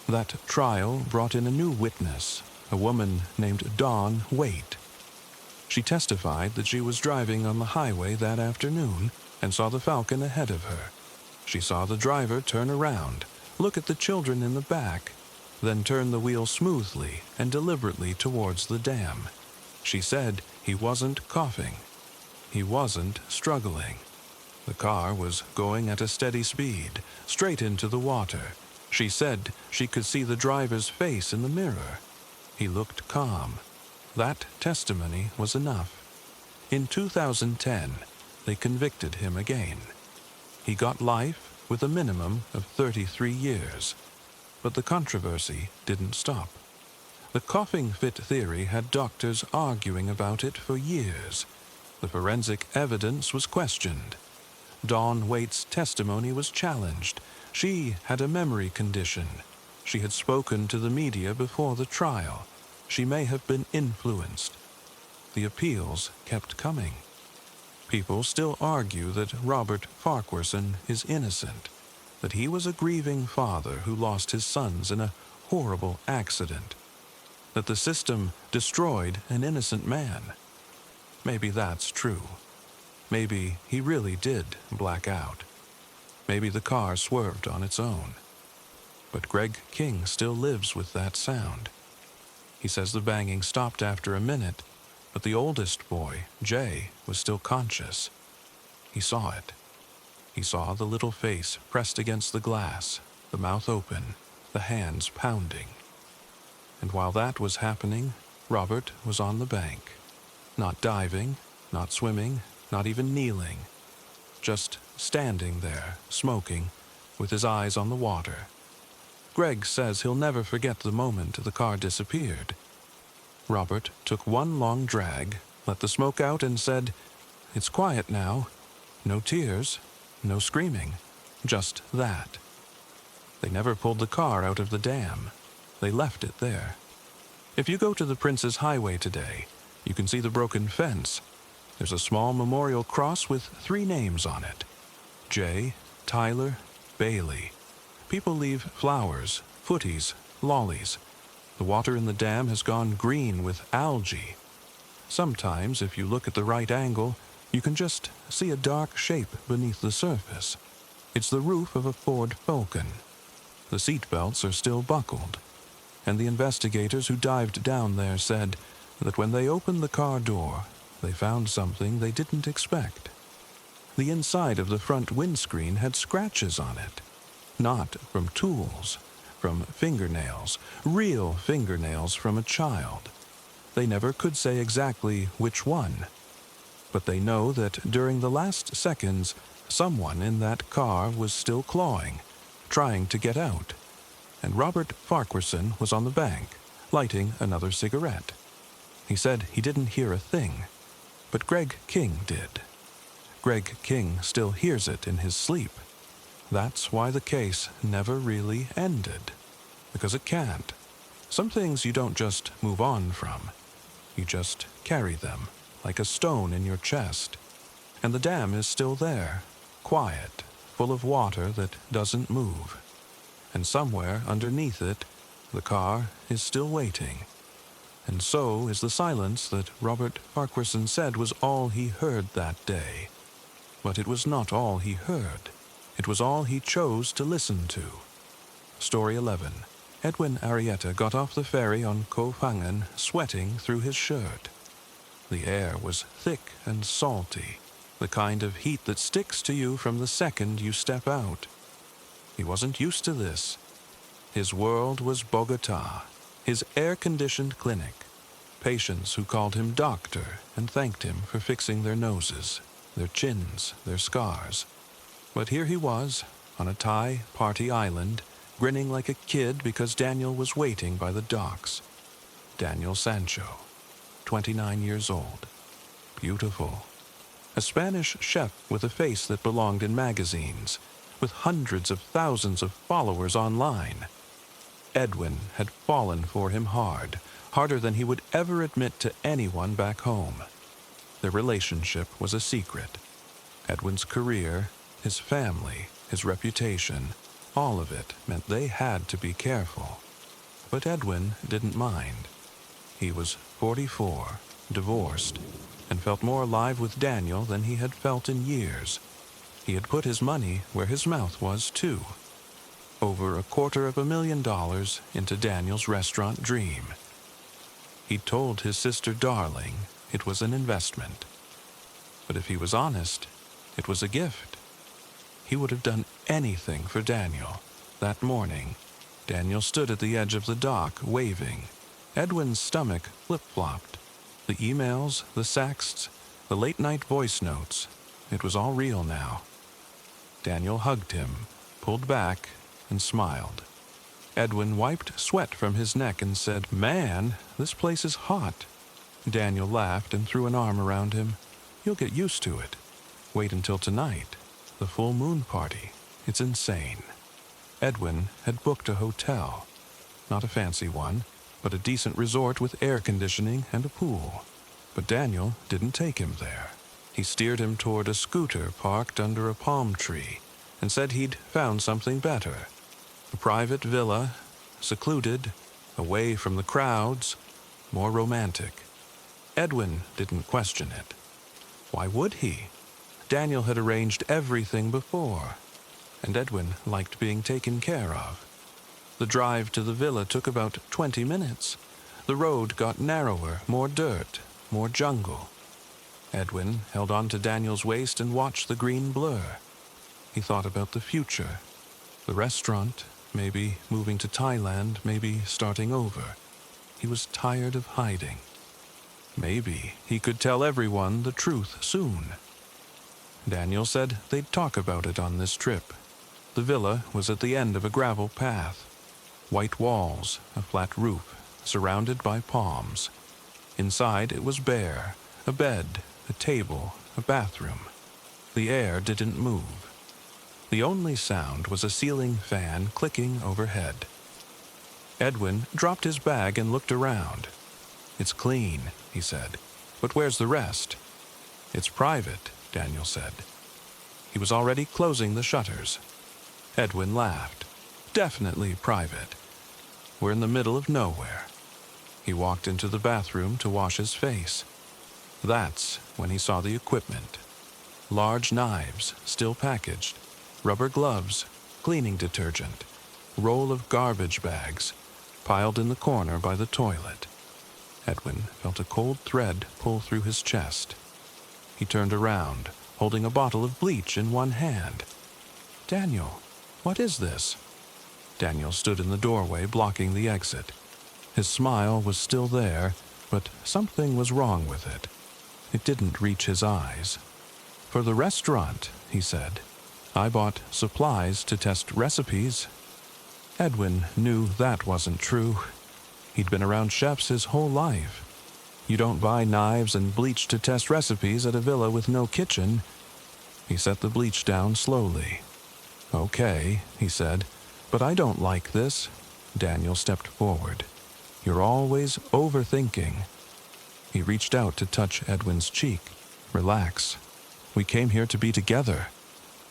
That trial brought in a new witness, a woman named Dawn Waite. She testified that she was driving on the highway that afternoon and saw the Falcon ahead of her. She saw the driver turn around, look at the children in the back, then turn the wheel smoothly and deliberately towards the dam. She said he wasn't coughing. He wasn't struggling. The car was going at a steady speed, straight into the water. She said she could see the driver's face in the mirror. He looked calm. That testimony was enough. In 2010, they convicted him again. He got life with a minimum of 33 years. But the controversy didn't stop. The coughing fit theory had doctors arguing about it for years. The forensic evidence was questioned. Dawn Waite's testimony was challenged. She had a memory condition. She had spoken to the media before the trial. She may have been influenced. The appeals kept coming. People still argue that Robert Farquharson is innocent, that he was a grieving father who lost his sons in a horrible accident, that the system destroyed an innocent man. Maybe that's true. Maybe he really did black out. Maybe the car swerved on its own. But Greg King still lives with that sound. He says the banging stopped after a minute, But the oldest boy, Jay, was still conscious. He saw it. He saw the little face pressed against the glass, the mouth open, the hands pounding. And while that was happening, Robert was on the bank. Not diving, not swimming, not even kneeling. Just standing there, smoking, with his eyes on the water. Greg says he'll never forget the moment the car disappeared. Robert took one long drag, let the smoke out, and said, "It's quiet now. No tears, no screaming, just that." They never pulled the car out of the dam. They left it there. If you go to the Prince's Highway today, you can see the broken fence. There's a small memorial cross with 3 names on it: Jay, Tyler, Bailey. People leave flowers, footies, lollies. The water in the dam has gone green with algae. Sometimes, if you look at the right angle, you can just see a dark shape beneath the surface. It's the roof of a Ford Falcon. The seat belts are still buckled, and the investigators who dived down there said that when they opened the car door, they found something they didn't expect. The inside of the front windscreen had scratches on it, not from tools, from fingernails, real fingernails from a child. They never could say exactly which one, but they know that during the last seconds, someone in that car was still clawing, trying to get out, and Robert Farquharson was on the bank, lighting another cigarette. He said he didn't hear a thing, but Greg King did. Greg King still hears it in his sleep. That's why the case never really ended, because it can't. Some things you don't just move on from. You just carry them, like a stone in your chest. And the dam is still there, quiet, full of water that doesn't move. And somewhere underneath it, the car is still waiting. And so is the silence that Robert Farquharson said was all he heard that day. But it was not all he heard. It was all he chose to listen to. Story 11. Edwin Arrieta got off the ferry on Koh Phangan, sweating through his shirt. The air was thick and salty, the kind of heat that sticks to you from the second you step out. He wasn't used to this. His world was Bogota, his air-conditioned clinic, patients who called him doctor and thanked him for fixing their noses, their chins, their scars. But here he was, on a Thai party island, grinning like a kid because Daniel was waiting by the docks. Daniel Sancho, 29 years old. Beautiful. A Spanish chef with a face that belonged in magazines, with hundreds of thousands of followers online. Edwin had fallen for him hard, harder than he would ever admit to anyone back home. Their relationship was a secret. Edwin's career, his family, his reputation, all of it meant they had to be careful. But Edwin didn't mind. He was 44, divorced, and felt more alive with Daniel than he had felt in years. He had put his money where his mouth was, too. Over $250,000 into Daniel's restaurant dream. He'd told his sister Darling it was an investment. But if he was honest, it was a gift. He would have done anything for Daniel. That morning, Daniel stood at the edge of the dock, waving. Edwin's stomach flip-flopped. The emails, the sexts, the late-night voice notes. It was all real now. Daniel hugged him, pulled back, and smiled. Edwin wiped sweat from his neck and said, "Man, this place is hot." Daniel laughed and threw an arm around him. "You'll get used to it. Wait until tonight. The full moon party. It's insane." Edwin had booked a hotel. Not a fancy one, but a decent resort with air conditioning and a pool. But Daniel didn't take him there. He steered him toward a scooter parked under a palm tree and said he'd found something better. A private villa, secluded, away from the crowds, more romantic. Edwin didn't question it. Why would he? Daniel had arranged everything before, and Edwin liked being taken care of. The drive to the villa took about 20 minutes. The road got narrower, more dirt, more jungle. Edwin held on to Daniel's waist and watched the green blur. He thought about the future. The restaurant, maybe moving to Thailand, maybe starting over. He was tired of hiding. Maybe he could tell everyone the truth soon. Daniel said they'd talk about it on this trip. The villa was at the end of a gravel path. White walls, a flat roof, surrounded by palms. Inside it was bare, a bed, a table, a bathroom. The air didn't move. The only sound was a ceiling fan clicking overhead. Edwin dropped his bag and looked around. "It's clean," he said. "But where's the rest?" "It's private," Daniel said. He was already closing the shutters. Edwin laughed. "Definitely private. We're in the middle of nowhere." He walked into the bathroom to wash his face. That's when he saw the equipment. Large knives, still packaged, rubber gloves, cleaning detergent, roll of garbage bags, piled in the corner by the toilet. Edwin felt a cold thread pull through his chest. He turned around, holding a bottle of bleach in one hand. "Daniel, what is this?" Daniel stood in the doorway, blocking the exit. His smile was still there, but something was wrong with it. It didn't reach his eyes. "For the restaurant," he said. "I bought supplies to test recipes." Edwin knew that wasn't true. He'd been around chefs his whole life. You don't buy knives and bleach to test recipes at a villa with no kitchen. He set the bleach down slowly. "Okay," he said, "but I don't like this." Daniel stepped forward. "You're always overthinking." He reached out to touch Edwin's cheek. "Relax. We came here to be together."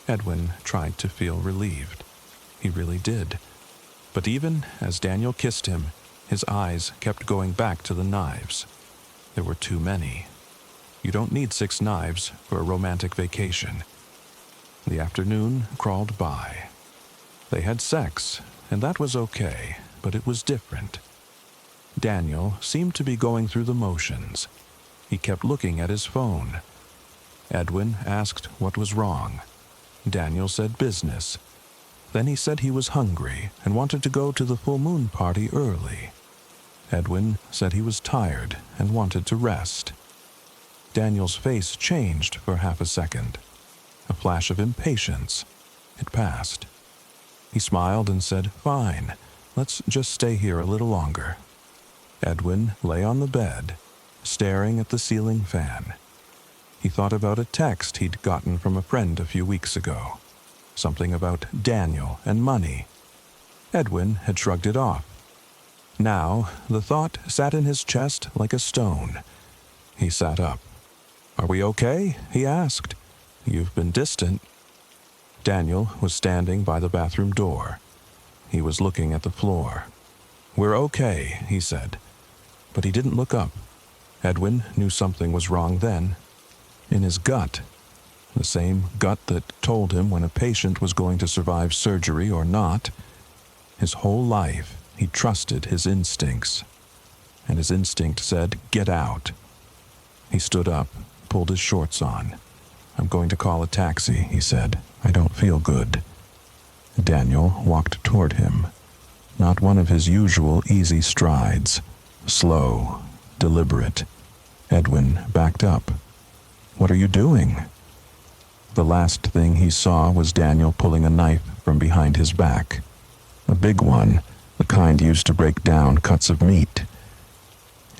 Edwin tried to feel relieved. He really did. But even as Daniel kissed him, his eyes kept going back to the knives. There were too many. You don't need 6 knives for a romantic vacation. The afternoon crawled by. They had sex, and that was okay, but it was different. Daniel seemed to be going through the motions. He kept looking at his phone. Edwin asked what was wrong. Daniel said business. Then he said he was hungry and wanted to go to the full moon party early. Edwin said he was tired and wanted to rest. Daniel's face changed for half a second. A flash of impatience. It passed. He smiled and said, "Fine, let's just stay here a little longer." Edwin lay on the bed, staring at the ceiling fan. He thought about a text he'd gotten from a friend a few weeks ago. Something about Daniel and money. Edwin had shrugged it off. Now, the thought sat in his chest like a stone. He sat up. "Are we okay?" he asked. "You've been distant." Daniel was standing by the bathroom door. He was looking at the floor. "We're okay," he said. But he didn't look up. Edwin knew something was wrong then. In his gut. The same gut that told him when a patient was going to survive surgery or not. His whole life, he trusted his instincts. And his instinct said, "Get out." He stood up, pulled his shorts on. "I'm going to call a taxi," he said. "I don't feel good." Daniel walked toward him. Not one of his usual easy strides. Slow, deliberate. Edwin backed up. "What are you doing?" The last thing he saw was Daniel pulling a knife from behind his back. A big one, the kind used to break down cuts of meat.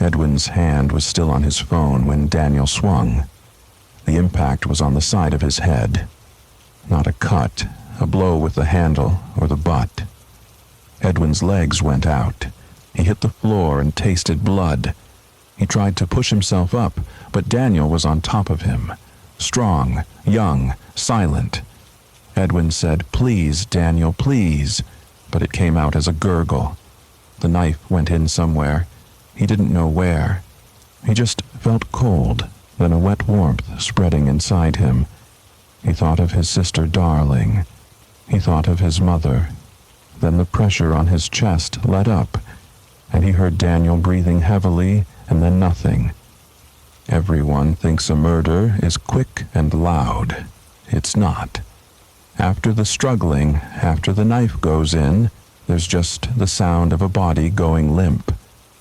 Edwin's hand was still on his phone when Daniel swung. The impact was on the side of his head. Not a cut, a blow with the handle or the butt. Edwin's legs went out. He hit the floor and tasted blood. He tried to push himself up, but Daniel was on top of him. Strong, young, silent. Edwin said, "Please, Daniel, please," but it came out as a gurgle. The knife went in somewhere. He didn't know where. He just felt cold, then a wet warmth spreading inside him. He thought of his sister Darling. He thought of his mother. Then the pressure on his chest let up, and he heard Daniel breathing heavily, and then nothing. Everyone thinks a murder is quick and loud. It's not. After the struggling, after the knife goes in, there's just the sound of a body going limp,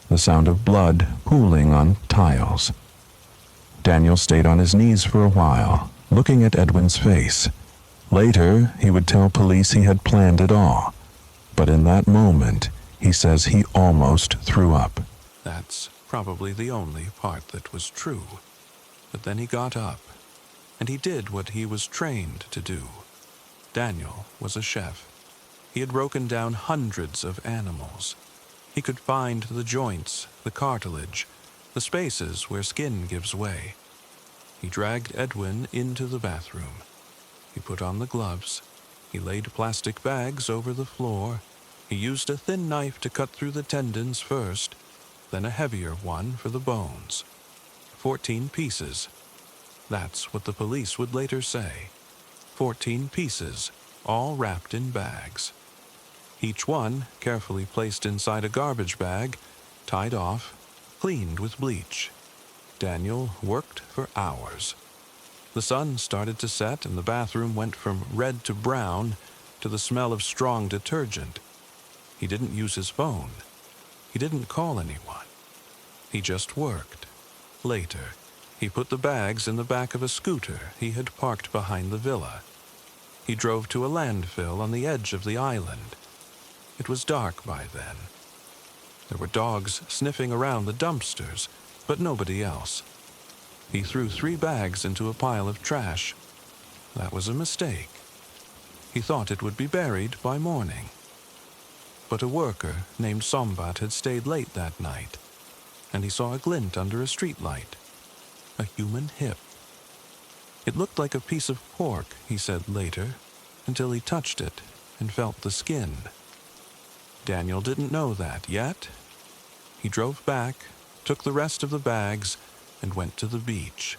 the sound of blood pooling on tiles. Daniel stayed on his knees for a while, looking at Edwin's face. Later, he would tell police he had planned it all. But in that moment, he says he almost threw up. That's probably the only part that was true. But then he got up, and he did what he was trained to do. Daniel was a chef. He had broken down hundreds of animals. He could find the joints, the cartilage, the spaces where skin gives way. He dragged Edwin into the bathroom. He put on the gloves. He laid plastic bags over the floor. He used a thin knife to cut through the tendons first, then a heavier one for the bones. 14 pieces. That's what the police would later say. 14 pieces, all wrapped in bags. Each one carefully placed inside a garbage bag, tied off, cleaned with bleach. Daniel worked for hours. The sun started to set and the bathroom went from red to brown to the smell of strong detergent. He didn't use his phone. He didn't call anyone. He just worked. Later, he put the bags in the back of a scooter he had parked behind the villa. He drove to a landfill on the edge of the island. It was dark by then. There were dogs sniffing around the dumpsters, but nobody else. He threw 3 bags into a pile of trash. That was a mistake. He thought it would be buried by morning. But a worker named Sombat had stayed late that night, and he saw a glint under a streetlight. A human hip. It looked like a piece of pork, he said later, until he touched it and felt the skin. Daniel didn't know that yet. He drove back, took the rest of the bags, and went to the beach.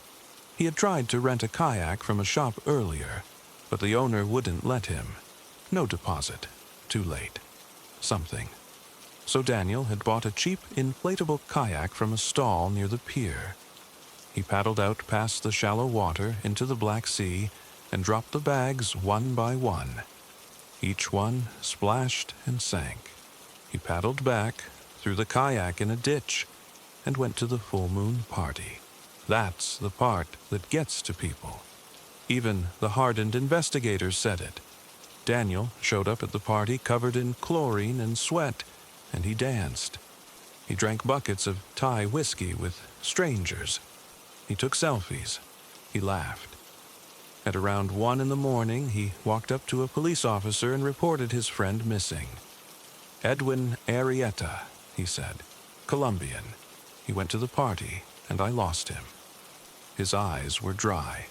He had tried to rent a kayak from a shop earlier, but the owner wouldn't let him. No deposit. Too late. Something. So Daniel had bought a cheap inflatable kayak from a stall near the pier. He paddled out past the shallow water into the Black Sea and dropped the bags one by one. Each one splashed and sank. He paddled back, threw the kayak in a ditch, and went to the full moon party. That's the part that gets to people. Even the hardened investigators said it. Daniel showed up at the party covered in chlorine and sweat, and he danced. He drank buckets of Thai whiskey with strangers. He took selfies. He laughed. At around 1 in the morning, he walked up to a police officer and reported his friend missing. Edwin Arrieta, he said. Colombian. He went to the party, and I lost him. His eyes were dry.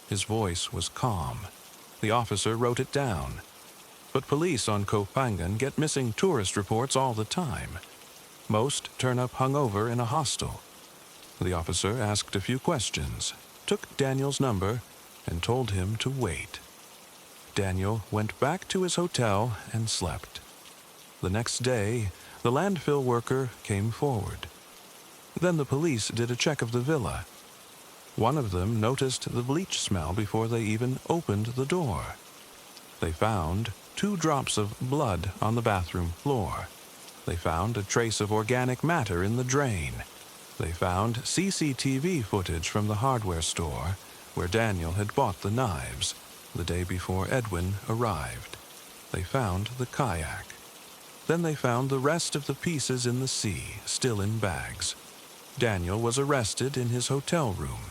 His voice was calm. The officer wrote it down. But police on Koh Phangan get missing tourist reports all the time. Most turn up hungover in a hostel. The officer asked a few questions, took Daniel's number, and told him to wait. Daniel went back to his hotel and slept. The next day, the landfill worker came forward. Then the police did a check of the villa. One of them noticed the bleach smell before they even opened the door. They found 2 drops of blood on the bathroom floor. They found a trace of organic matter in the drain. They found CCTV footage from the hardware store where Daniel had bought the knives the day before Edwin arrived. They found the kayak. Then they found the rest of the pieces in the sea, still in bags. Daniel was arrested in his hotel room.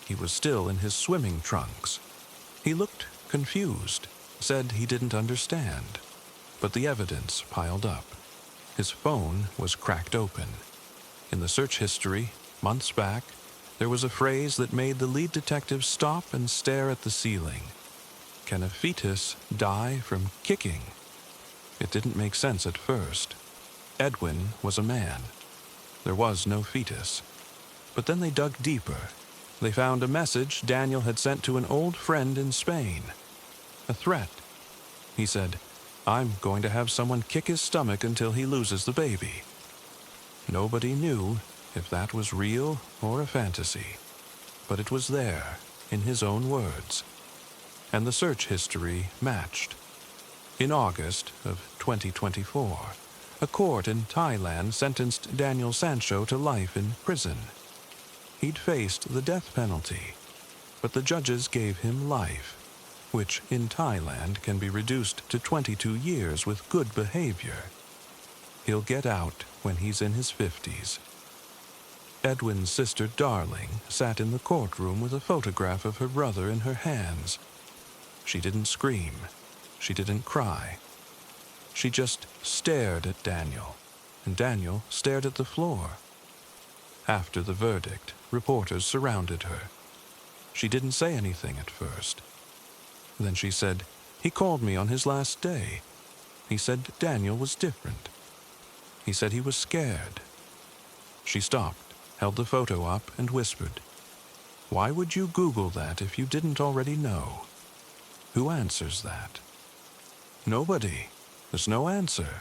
He was still in his swimming trunks. He looked confused, said he didn't understand. But the evidence piled up. His phone was cracked open. In the search history, months back, there was a phrase that made the lead detective stop and stare at the ceiling. Can a fetus die from kicking? It didn't make sense at first. Edwin was a man. There was no fetus. But then they dug deeper. They found a message Daniel had sent to an old friend in Spain. A threat. He said, "I'm going to have someone kick his stomach until he loses the baby." Nobody knew, if that was real or a fantasy, but it was there, in his own words. And the search history matched. In August of 2024, a court in Thailand sentenced Daniel Sancho to life in prison. He'd faced the death penalty, but the judges gave him life, which in Thailand can be reduced to 22 years with good behavior. He'll get out when he's in his 50s. Edwin's sister Darling sat in the courtroom with a photograph of her brother in her hands. She didn't scream. She didn't cry. She just stared at Daniel, and Daniel stared at the floor. After the verdict, reporters surrounded her. She didn't say anything at first. Then she said, "He called me on his last day. He said Daniel was different. He said he was scared." She stopped, held the photo up, and whispered, "Why would you Google that if you didn't already know? Who answers that?" Nobody. There's no answer.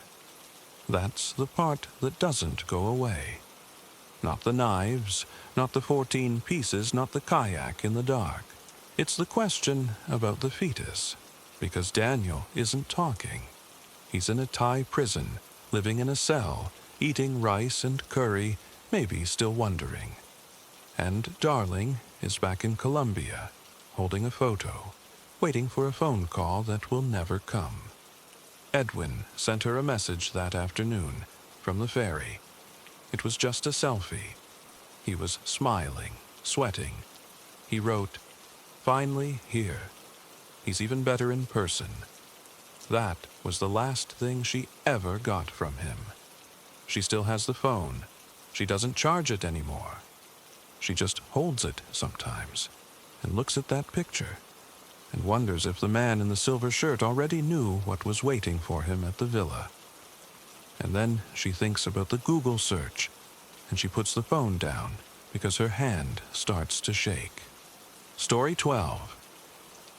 That's the part that doesn't go away. Not the knives, not the 14 pieces, not the kayak in the dark. It's the question about the fetus, because Daniel isn't talking. He's in a Thai prison, living in a cell, eating rice and curry, maybe still wondering. And Darling is back in Colombia, holding a photo, waiting for a phone call that will never come. Edwin sent her a message that afternoon from the ferry. It was just a selfie. He was smiling, sweating. He wrote, "Finally here. He's even better in person." That was the last thing she ever got from him. She still has the phone. She doesn't charge it anymore. She just holds it sometimes and looks at that picture and wonders if the man in the silver shirt already knew what was waiting for him at the villa. And then she thinks about the Google search, and she puts the phone down because her hand starts to shake. Story 12.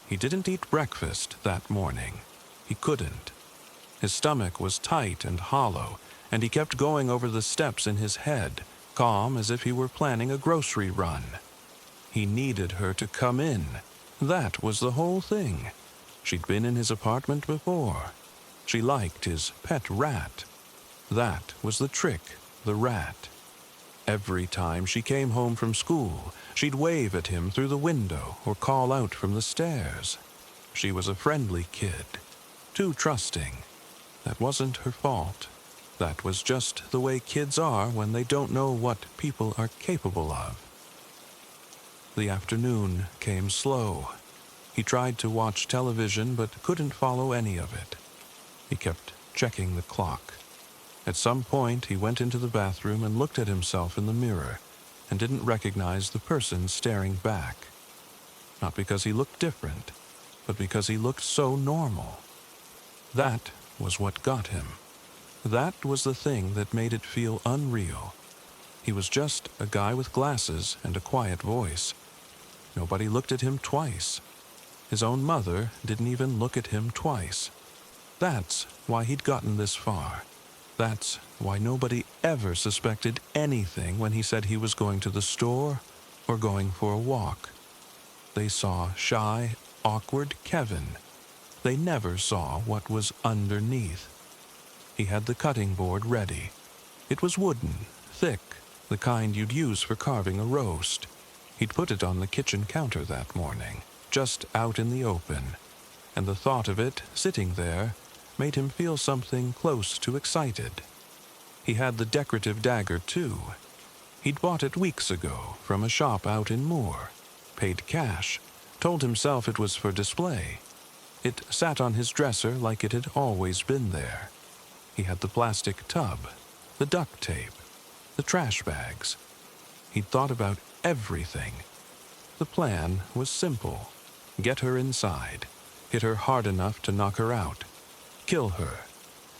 He didn't eat breakfast that morning. He couldn't. His stomach was tight and hollow, and he kept going over the steps in his head, calm as if he were planning a grocery run. He needed her to come in. That was the whole thing. She'd been in his apartment before. She liked his pet rat. That was the trick, the rat. Every time she came home from school, she'd wave at him through the window or call out from the stairs. She was a friendly kid, too trusting. That wasn't her fault. That was just the way kids are when they don't know what people are capable of. The afternoon came slow. He tried to watch television but couldn't follow any of it. He kept checking the clock. At some point, he went into the bathroom and looked at himself in the mirror and didn't recognize the person staring back. Not because he looked different, but because he looked so normal. That was what got him. That was the thing that made it feel unreal. He was just a guy with glasses and a quiet voice. Nobody looked at him twice. His own mother didn't even look at him twice. That's why he'd gotten this far. That's why nobody ever suspected anything when he said he was going to the store or going for a walk. They saw shy, awkward Kevin. They never saw what was underneath. He had the cutting board ready. It was wooden, thick, the kind you'd use for carving a roast. He'd put it on the kitchen counter that morning, just out in the open, and the thought of it sitting there made him feel something close to excited. He had the decorative dagger, too. He'd bought it weeks ago from a shop out in Moore, paid cash, told himself it was for display. It sat on his dresser like it had always been there. He had the plastic tub, the duct tape, the trash bags. He'd thought about everything. The plan was simple. Get her inside, hit her hard enough to knock her out, kill her,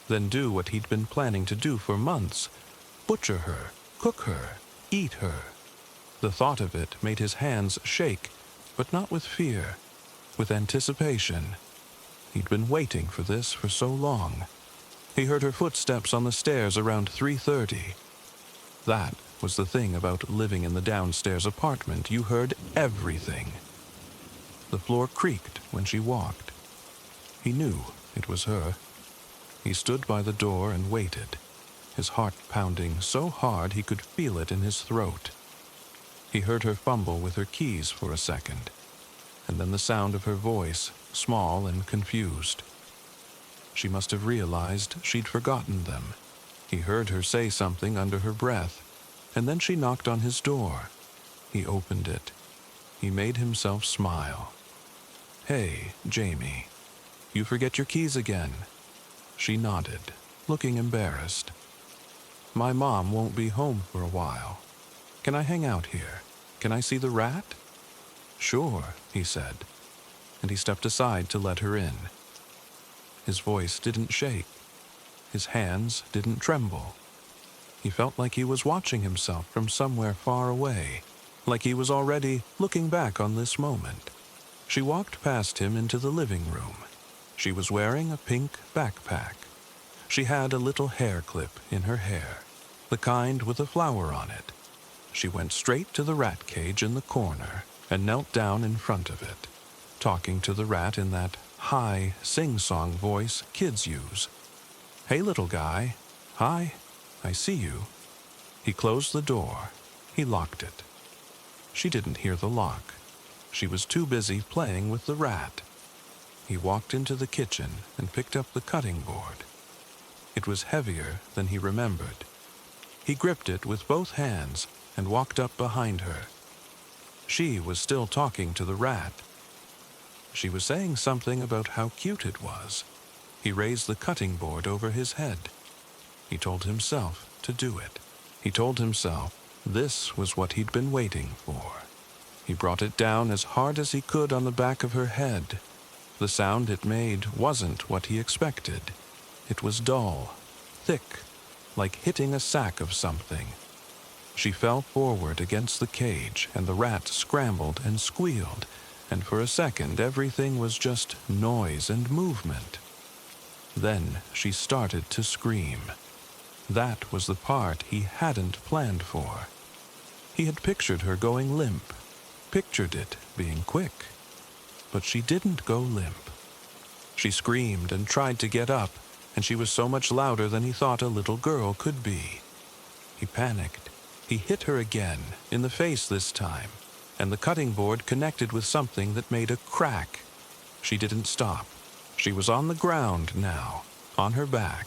then do what he'd been planning to do for months. Butcher her, cook her, eat her. The thought of it made his hands shake, but not with fear, with anticipation. He'd been waiting for this for so long. He heard her footsteps on the stairs around 3:30. That was the thing about living in the downstairs apartment. You heard everything. The floor creaked when she walked. He knew it was her. He stood by the door and waited, his heart pounding so hard he could feel it in his throat. He heard her fumble with her keys for a second, and then the sound of her voice, small and confused. She must have realized she'd forgotten them. He heard her say something under her breath, and then she knocked on his door. He opened it. He made himself smile. "Hey, Jamie, you forget your keys again." She nodded, looking embarrassed. "My mom won't be home for a while. Can I hang out here? Can I see the rat?" "Sure," he said, and he stepped aside to let her in. His voice didn't shake. His hands didn't tremble. He felt like he was watching himself from somewhere far away, like he was already looking back on this moment. She walked past him into the living room. She was wearing a pink backpack. She had a little hair clip in her hair, the kind with a flower on it. She went straight to the rat cage in the corner and knelt down in front of it, talking to the rat in that high, sing-song voice kids use. "Hey, little guy. Hi. I see you." He closed the door. He locked it. She didn't hear the lock. She was too busy playing with the rat. He walked into the kitchen and picked up the cutting board. It was heavier than he remembered. He gripped it with both hands and walked up behind her. She was still talking to the rat. She was saying something about how cute it was. He raised the cutting board over his head. He told himself to do it. He told himself this was what he'd been waiting for. He brought it down as hard as he could on the back of her head. The sound it made wasn't what he expected. It was dull, thick, like hitting a sack of something. She fell forward against the cage, and the rat scrambled and squealed, and for a second everything was just noise and movement. Then she started to scream. That was the part he hadn't planned for. He had pictured her going limp, pictured it being quick. But she didn't go limp. She screamed and tried to get up, and she was so much louder than he thought a little girl could be. He panicked. He hit her again, in the face this time, and the cutting board connected with something that made a crack. She didn't stop. She was on the ground now, on her back,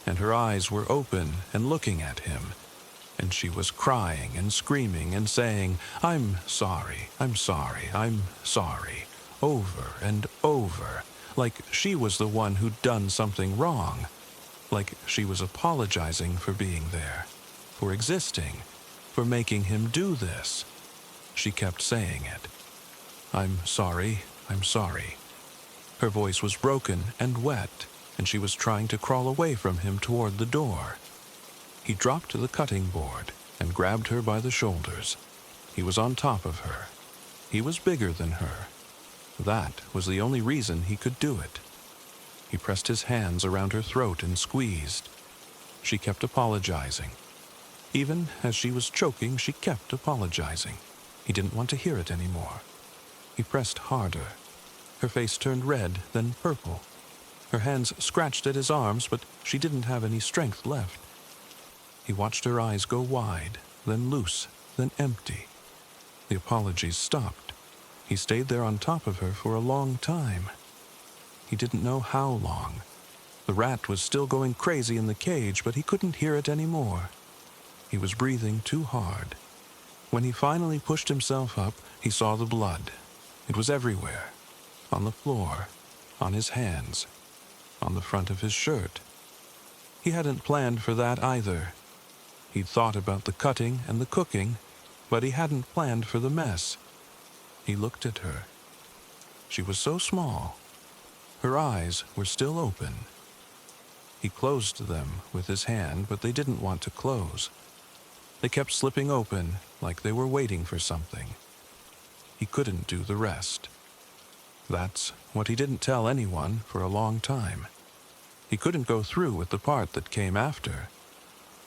and her eyes were open and looking at him. And she was crying and screaming and saying, I'm sorry, I'm sorry, I'm sorry," over and over, like she was the one who'd done something wrong, like she was apologizing for being there, for existing, for making him do this. She kept saying it. I'm sorry. Her voice was broken and wet, and she was trying to crawl away from him toward the door. He dropped the cutting board and grabbed her by the shoulders. He was on top of her. He was bigger than her. That was the only reason he could do it. He pressed his hands around her throat and squeezed. She kept apologizing. Even as she was choking, she kept apologizing. He didn't want to hear it anymore. He pressed harder. Her face turned red, then purple. Her hands scratched at his arms, but she didn't have any strength left. He watched her eyes go wide, then loose, then empty. The apologies stopped. He stayed there on top of her for a long time. He didn't know how long. The rat was still going crazy in the cage, but he couldn't hear it anymore. He was breathing too hard. When he finally pushed himself up, he saw the blood. It was everywhere. On the floor, on his hands, on the front of his shirt. He hadn't planned for that either. He'd thought about the cutting and the cooking, but he hadn't planned for the mess. He looked at her. She was so small. Her eyes were still open. He closed them with his hand, but they didn't want to close. They kept slipping open, like they were waiting for something. He couldn't do the rest. That's what he didn't tell anyone for a long time. He couldn't go through with the part that came after.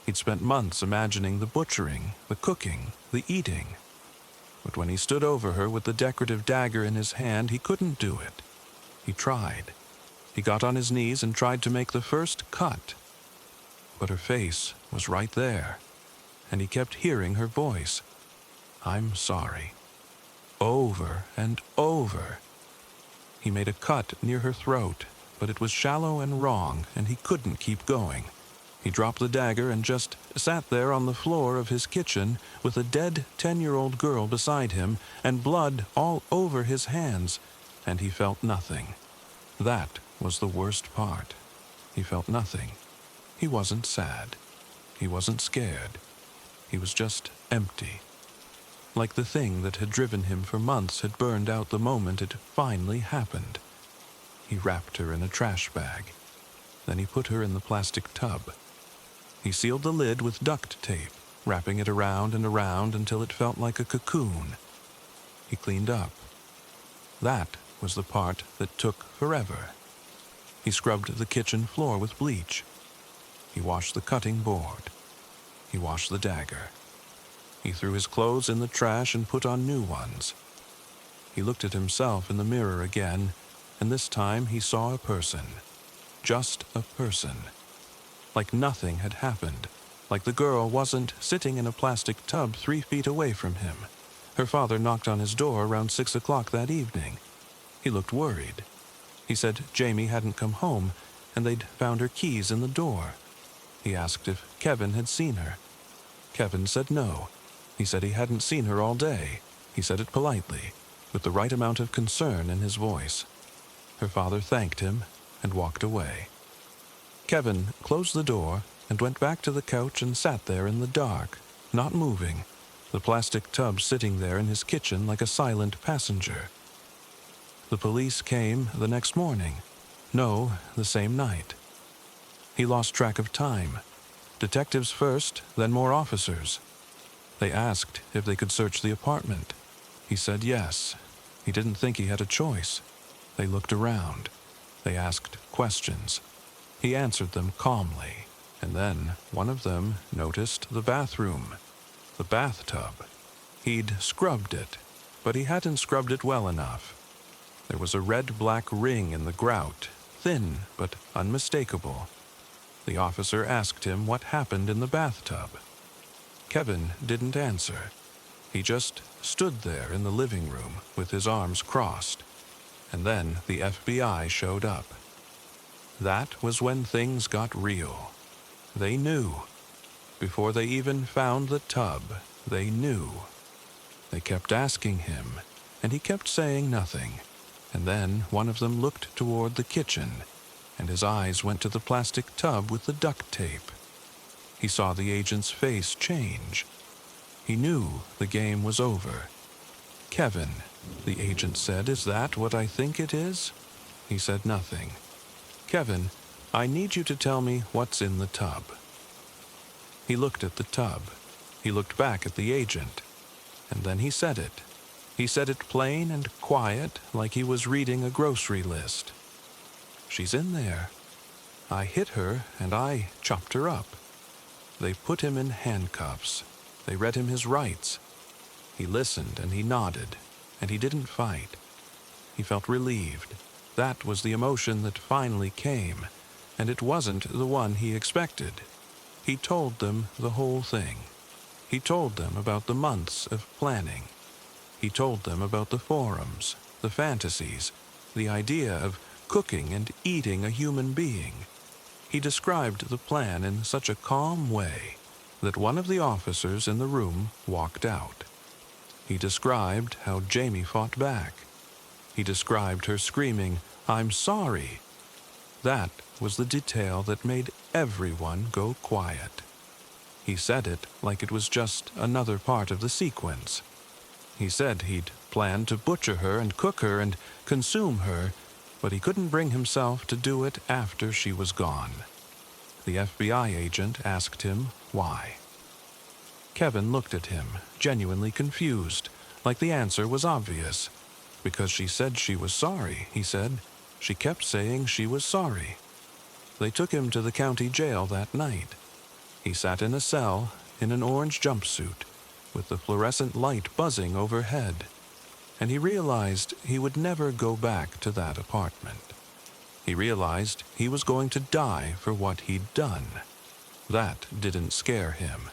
He'd spent months imagining the butchering, the cooking, the eating. But when he stood over her with the decorative dagger in his hand, he couldn't do it. He tried. He got on his knees and tried to make the first cut. But her face was right there, and he kept hearing her voice. "I'm sorry." Over and over. He made a cut near her throat, but it was shallow and wrong, and he couldn't keep going. He dropped the dagger and just sat there on the floor of his kitchen with a dead 10-year-old girl beside him and blood all over his hands, and he felt nothing. That was the worst part. He felt nothing. He wasn't sad. He wasn't scared. He was just empty. Like the thing that had driven him for months had burned out the moment it finally happened. He wrapped her in a trash bag. Then he put her in the plastic tub. He sealed the lid with duct tape, wrapping it around and around until it felt like a cocoon. He cleaned up. That was the part that took forever. He scrubbed the kitchen floor with bleach. He washed the cutting board. He washed the dagger. He threw his clothes in the trash and put on new ones. He looked at himself in the mirror again, and this time he saw a person. Just a person. Like nothing had happened. Like the girl wasn't sitting in a plastic tub 3 feet away from him. Her father knocked on his door around 6 o'clock that evening. He looked worried. He said Jamie hadn't come home, and they'd found her keys in the door. He asked if Kevin had seen her. Kevin said no. He said he hadn't seen her all day. He said it politely, with the right amount of concern in his voice. Her father thanked him and walked away. Kevin closed the door and went back to the couch and sat there in the dark, not moving, the plastic tub sitting there in his kitchen like a silent passenger. The police came the next morning. No, the same night. He lost track of time. Detectives first, then more officers. They asked if they could search the apartment. He said yes. He didn't think he had a choice. They looked around. They asked questions. He answered them calmly, and then one of them noticed the bathroom, the bathtub. He'd scrubbed it, but he hadn't scrubbed it well enough. There was a red-black ring in the grout, thin but unmistakable. The officer asked him what happened in the bathtub. Kevin didn't answer. He just stood there in the living room with his arms crossed. And then the FBI showed up. That was when things got real. They knew. Before they even found the tub, they knew. They kept asking him, and he kept saying nothing. And then one of them looked toward the kitchen, and his eyes went to the plastic tub with the duct tape. He saw the agent's face change. He knew the game was over. "Kevin," the agent said, "is that what I think it is?" He said nothing. "Kevin, I need you to tell me what's in the tub." He looked at the tub. He looked back at the agent. And then he said it. He said it plain and quiet, like he was reading a grocery list. "She's in there. I hit her and I chopped her up. They put him in handcuffs. They read him his rights. He listened and he nodded, and he didn't fight. He felt relieved. That was the emotion that finally came, and it wasn't the one he expected. He told them the whole thing. He told them about the months of planning. He told them about the forums, the fantasies, the idea of cooking and eating a human being. He described the plan in such a calm way that one of the officers in the room walked out. He described how Jamie fought back. He described her screaming, "I'm sorry." That was the detail that made everyone go quiet. He said it like it was just another part of the sequence. He said he'd planned to butcher her and cook her and consume her, but he couldn't bring himself to do it after she was gone. The FBI agent asked him why. Kevin looked at him, genuinely confused, like the answer was obvious. "Because she said she was sorry," he said. "She kept saying she was sorry." They took him to the county jail that night. He sat in a cell in an orange jumpsuit with the fluorescent light buzzing overhead, and he realized he would never go back to that apartment. He realized he was going to die for what he'd done. That didn't scare him.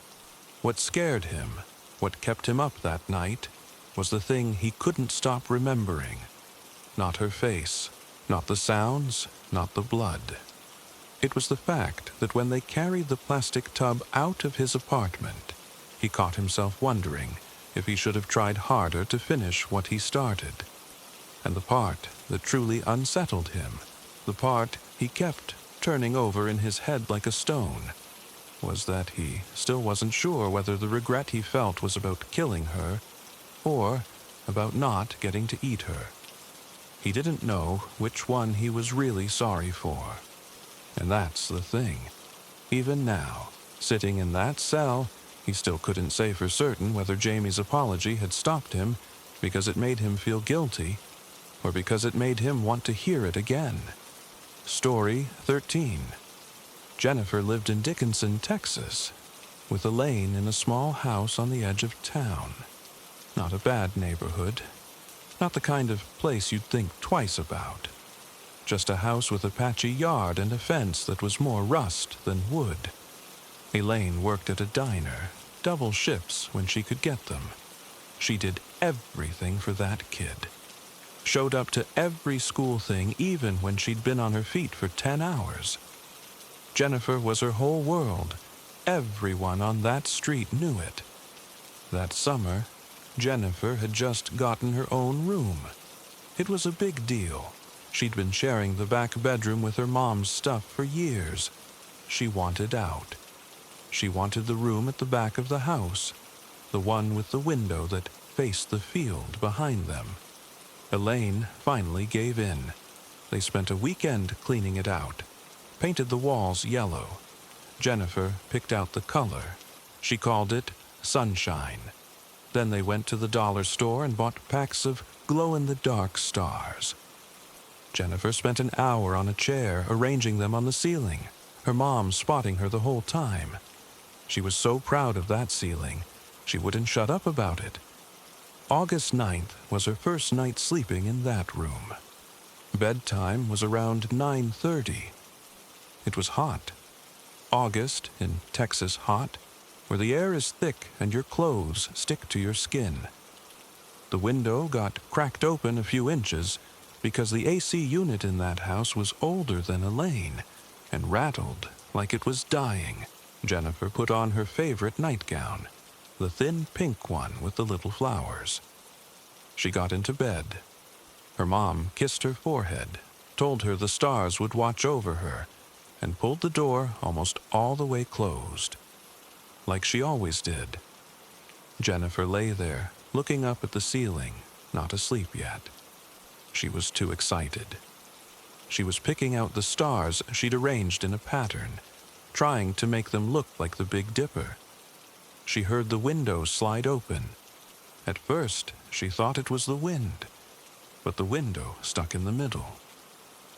What scared him, what kept him up that night, was the thing he couldn't stop remembering. Not her face, not the sounds, not the blood. It was the fact that when they carried the plastic tub out of his apartment, he caught himself wondering if he should have tried harder to finish what he started. And the part that truly unsettled him, the part he kept turning over in his head like a stone, was that he still wasn't sure whether the regret he felt was about killing her or about not getting to eat her. He didn't know which one he was really sorry for. And that's the thing. Even now, sitting in that cell, he still couldn't say for certain whether Jamie's apology had stopped him because it made him feel guilty or because it made him want to hear it again. Story 13. Jennifer lived in Dickinson, Texas, with Elaine in a small house on the edge of town. Not a bad neighborhood. Not the kind of place you'd think twice about. Just a house with a patchy yard and a fence that was more rust than wood. Elaine worked at a diner, double shifts when she could get them. She did everything for that kid. Showed up to every school thing even when she'd been on her feet for 10 hours. Jennifer was her whole world. Everyone on that street knew it. That summer, Jennifer had just gotten her own room. It was a big deal. She'd been sharing the back bedroom with her mom's stuff for years. She wanted out. She wanted the room at the back of the house, the one with the window that faced the field behind them. Elaine finally gave in. They spent a weekend cleaning it out, painted the walls yellow. Jennifer picked out the color. She called it Sunshine. Then they went to the dollar store and bought packs of glow-in-the-dark stars. Jennifer spent an hour on a chair arranging them on the ceiling, her mom spotting her the whole time. She was so proud of that ceiling, she wouldn't shut up about it. August 9th was her first night sleeping in that room. Bedtime was around 9:30. It was hot. August, in Texas hot, where the air is thick and your clothes stick to your skin. The window got cracked open a few inches because the AC unit in that house was older than Elaine and rattled like it was dying. Jennifer put on her favorite nightgown, the thin pink one with the little flowers. She got into bed. Her mom kissed her forehead, told her the stars would watch over her, and pulled the door almost all the way closed, like she always did. Jennifer lay there, looking up at the ceiling, not asleep yet. She was too excited. She was picking out the stars she'd arranged in a pattern, trying to make them look like the Big Dipper. She heard the window slide open. At first, she thought it was the wind, but the window stuck in the middle.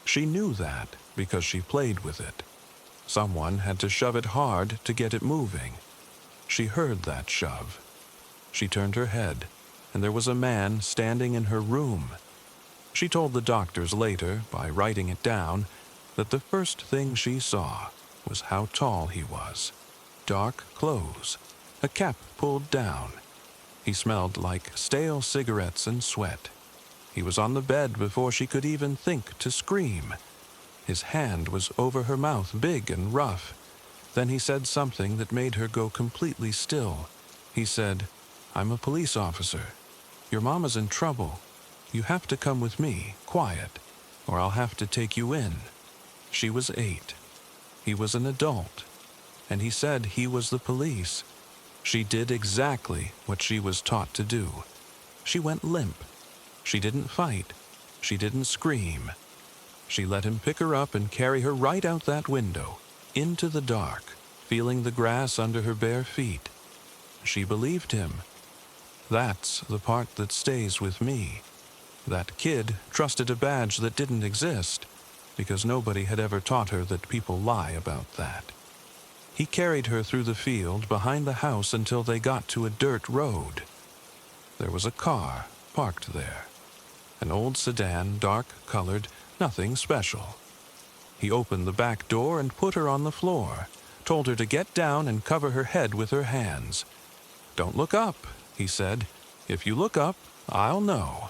She knew that because she played with it. Someone had to shove it hard to get it moving. She heard that shove. She turned her head, and there was a man standing in her room. She told the doctors later, by writing it down, that the first thing she saw was how tall he was. Dark clothes, a cap pulled down. He smelled like stale cigarettes and sweat. He was on the bed before she could even think to scream. His hand was over her mouth, big and rough. Then he said something that made her go completely still. He said, "I'm a police officer. Your mama's in trouble. You have to come with me, quiet, or I'll have to take you in." She was 8. He was an adult, and he said he was the police. She did exactly what she was taught to do. She went limp. She didn't fight. She didn't scream. She let him pick her up and carry her right out that window, into the dark, feeling the grass under her bare feet. She believed him. That's the part that stays with me. That kid trusted a badge that didn't exist, because nobody had ever taught her that people lie about that. He carried her through the field behind the house until they got to a dirt road. There was a car parked there. An old sedan, dark-colored, nothing special. He opened the back door and put her on the floor, told her to get down and cover her head with her hands. "Don't look up," he said. "If you look up, I'll know."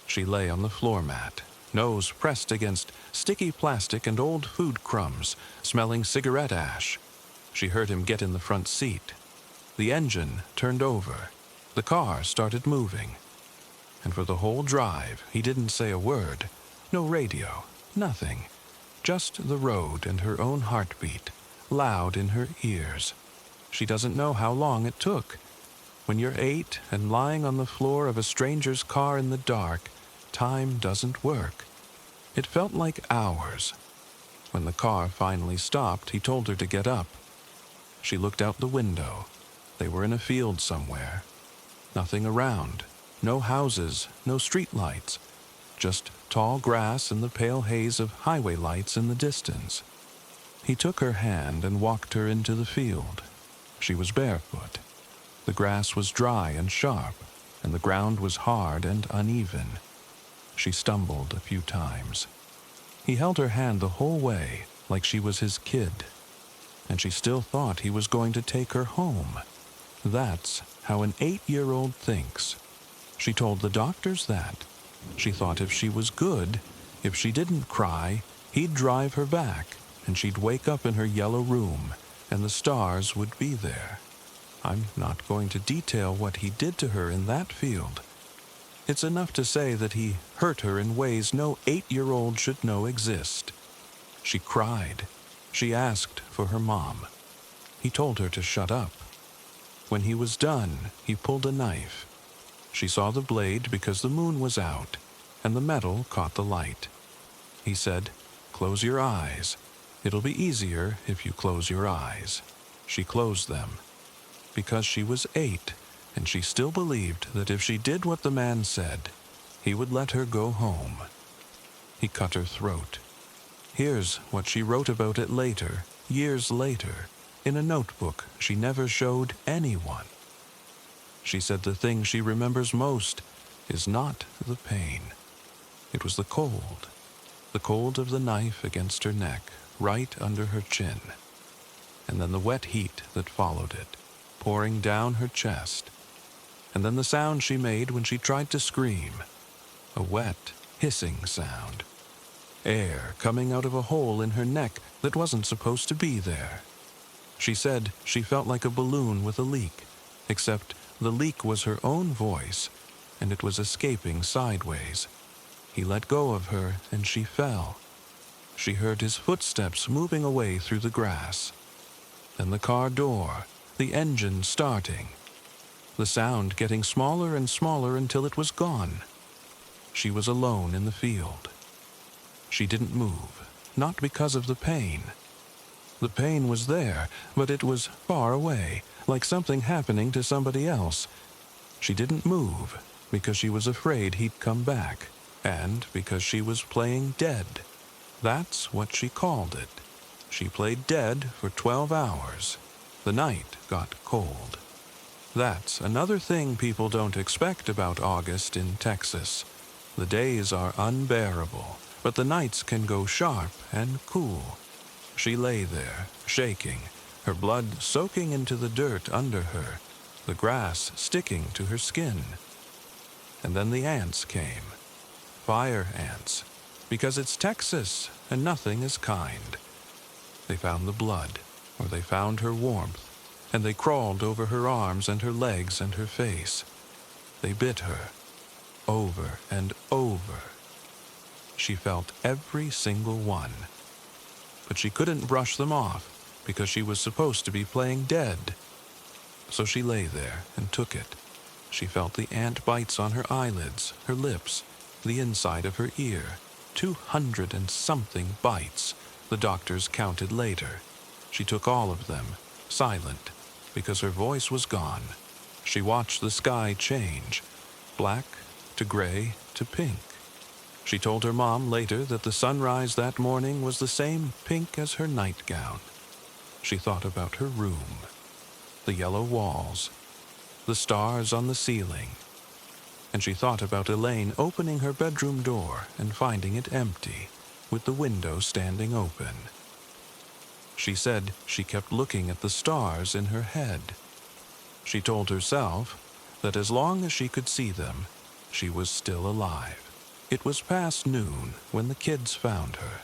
She lay on the floor mat, nose pressed against sticky plastic and old food crumbs, smelling cigarette ash. She heard him get in the front seat. The engine turned over. The car started moving. And for the whole drive, he didn't say a word. No radio, nothing. Just the road and her own heartbeat, loud in her ears. She doesn't know how long it took. When you're 8 and lying on the floor of a stranger's car in the dark, time doesn't work. It felt like hours. When the car finally stopped, he told her to get up. She looked out the window. They were in a field somewhere. Nothing around. No houses, no street lights. Just tall grass and the pale haze of highway lights in the distance. He took her hand and walked her into the field. She was barefoot. The grass was dry and sharp, and the ground was hard and uneven. She stumbled a few times. He held her hand the whole way, like she was his kid. And she still thought he was going to take her home. That's how an 8-year-old thinks. She told the doctors that. She thought if she was good, if she didn't cry, he'd drive her back, and she'd wake up in her yellow room, and the stars would be there. I'm not going to detail what he did to her in that field. It's enough to say that he hurt her in ways no 8-year-old should know exist. She cried. She asked for her mom. He told her to shut up. When he was done, he pulled a knife. She saw the blade because the moon was out, and the metal caught the light. He said, "Close your eyes. It'll be easier if you close your eyes." She closed them. Because she was 8, and she still believed that if she did what the man said, he would let her go home. He cut her throat. Here's what she wrote about it later, years later, in a notebook she never showed anyone. She said the thing she remembers most is not the pain. It was the cold of the knife against her neck, right under her chin, and then the wet heat that followed it, pouring down her chest, and then the sound she made when she tried to scream, a wet, hissing sound, air coming out of a hole in her neck that wasn't supposed to be there. She said she felt like a balloon with a leak, except the leak was her own voice, and it was escaping sideways. He let go of her, and she fell. She heard his footsteps moving away through the grass. Then the car door, the engine starting. The sound getting smaller and smaller until it was gone. She was alone in the field. She didn't move, not because of the pain. The pain was there, but it was far away, like something happening to somebody else. She didn't move because she was afraid he'd come back, and because she was playing dead. That's what she called it. She played dead for 12 hours. The night got cold. That's another thing people don't expect about August in Texas. The days are unbearable, but the nights can go sharp and cool. She lay there, shaking, her blood soaking into the dirt under her, the grass sticking to her skin. And then the ants came. Fire ants, because it's Texas and nothing is kind. They found the blood, or they found her warmth, and they crawled over her arms and her legs and her face. They bit her, over and over. She felt every single one. But she couldn't brush them off because she was supposed to be playing dead. So she lay there and took it. She felt the ant bites on her eyelids, her lips, the inside of her ear. 200 and something bites, the doctors counted later. She took all of them, silent, because her voice was gone. She watched the sky change, black to gray to pink. She told her mom later that the sunrise that morning was the same pink as her nightgown. she thought about her room, the yellow walls, the stars on the ceiling, and she thought about Elaine opening her bedroom door and finding it empty, with the window standing open. She said she kept looking at the stars in her head. She told herself that as long as she could see them, she was still alive. It was past noon when the kids found her.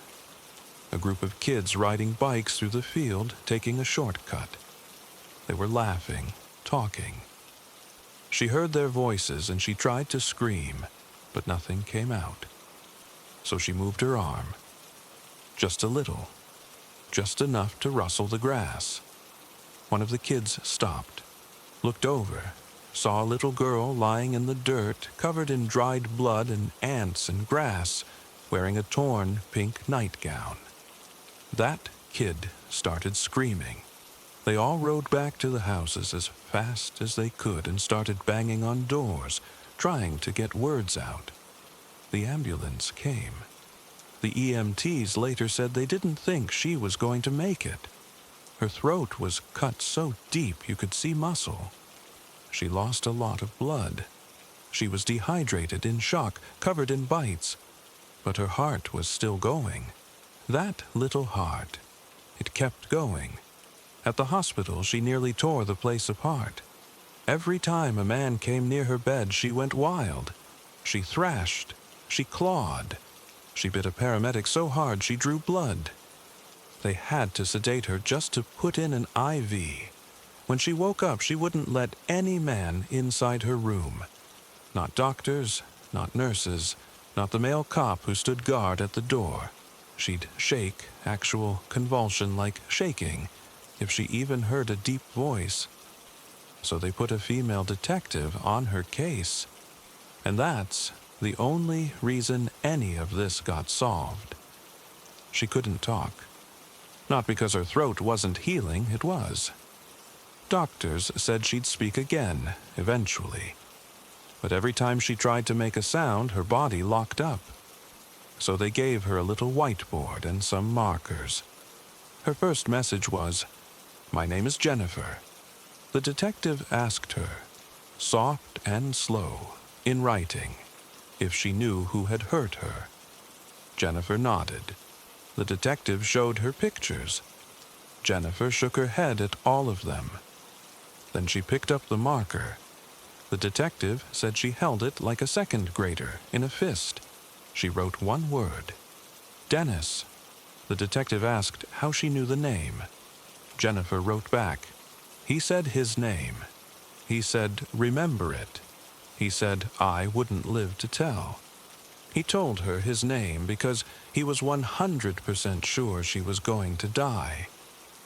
A group of kids riding bikes through the field, taking a shortcut. They were laughing, talking. She heard their voices and she tried to scream, but nothing came out. So she moved her arm. Just a little. Just enough to rustle the grass. One of the kids stopped, looked over, saw a little girl lying in the dirt, covered in dried blood and ants and grass, wearing a torn pink nightgown. That kid started screaming. They all rode back to the houses as fast as they could and started banging on doors, trying to get words out. The ambulance came. The EMTs later said they didn't think she was going to make it. Her throat was cut so deep you could see muscle. She lost a lot of blood. She was dehydrated, in shock, covered in bites. But her heart was still going. That little heart. It kept going. At the hospital, she nearly tore the place apart. Every time a man came near her bed, she went wild. She thrashed. She clawed. She bit a paramedic so hard she drew blood. They had to sedate her just to put in an IV. When she woke up, she wouldn't let any man inside her room. Not doctors, not nurses, not the male cop who stood guard at the door. She'd shake, actual convulsion-like shaking, if she even heard a deep voice. So they put a female detective on her case. And that's the only reason any of this got solved. She couldn't talk. Not because her throat wasn't healing, it was. Doctors said she'd speak again, eventually. But every time she tried to make a sound, her body locked up. So they gave her a little whiteboard and some markers. Her first message was, "My name is Jennifer." The detective asked her, soft and slow, in writing, if she knew who had hurt her. Jennifer nodded. The detective showed her pictures. Jennifer shook her head at all of them. Then she picked up the marker. The detective said she held it like a second grader in a fist. She wrote one word, Dennis. The detective asked how she knew the name. Jennifer wrote back, "He said his name. He said, remember it. He said I wouldn't live to tell. He told her his name because he was 100% sure she was going to die.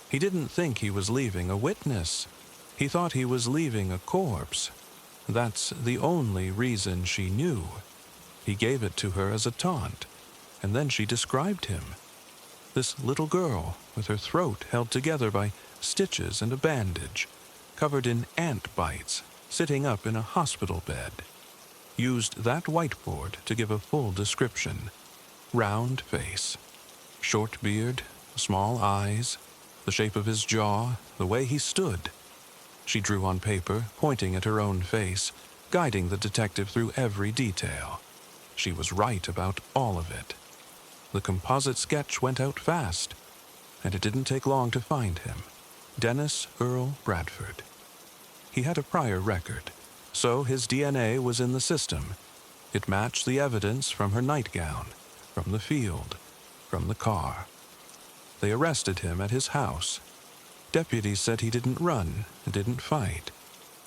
He didn't think he was leaving a witness. He thought he was leaving a corpse. That's the only reason she knew. He gave it to her as a taunt, and then she described him. This little girl, with her throat held together by stitches and a bandage, covered in ant bites, sitting up in a hospital bed. Used that whiteboard to give a full description. Round face, short beard, small eyes, the shape of his jaw, the way he stood. She drew on paper, pointing at her own face, guiding the detective through every detail. She was right about all of it. The composite sketch went out fast, and it didn't take long to find him. Dennis Earl Bradford. He had a prior record, so his DNA was in the system. It matched the evidence from her nightgown, from the field, from the car. They arrested him at his house. Deputies said he didn't run, didn't fight.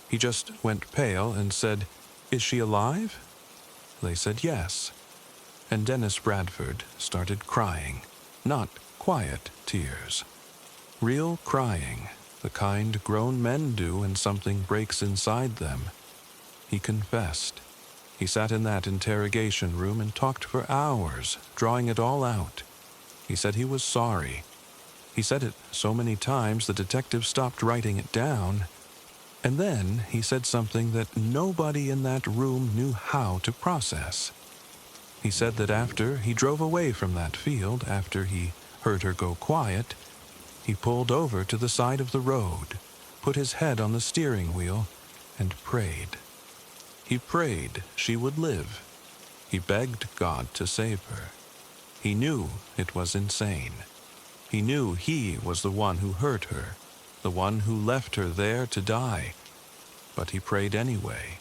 He just went pale and said, "Is she alive?" They said yes. And Dennis Bradford started crying, not quiet tears. Real crying, the kind grown men do when something breaks inside them. He confessed. He sat in that interrogation room and talked for hours, drawing it all out. He said he was sorry. He said it so many times the detective stopped writing it down. And then he said something that nobody in that room knew how to process. He said that after he drove away from that field, after he heard her go quiet, He pulled over to the side of the road, put his head on the steering wheel, and prayed. He prayed she would live. He begged God to save her. He knew it was insane. He knew he was the one who hurt her, the one who left her there to die. But he prayed anyway,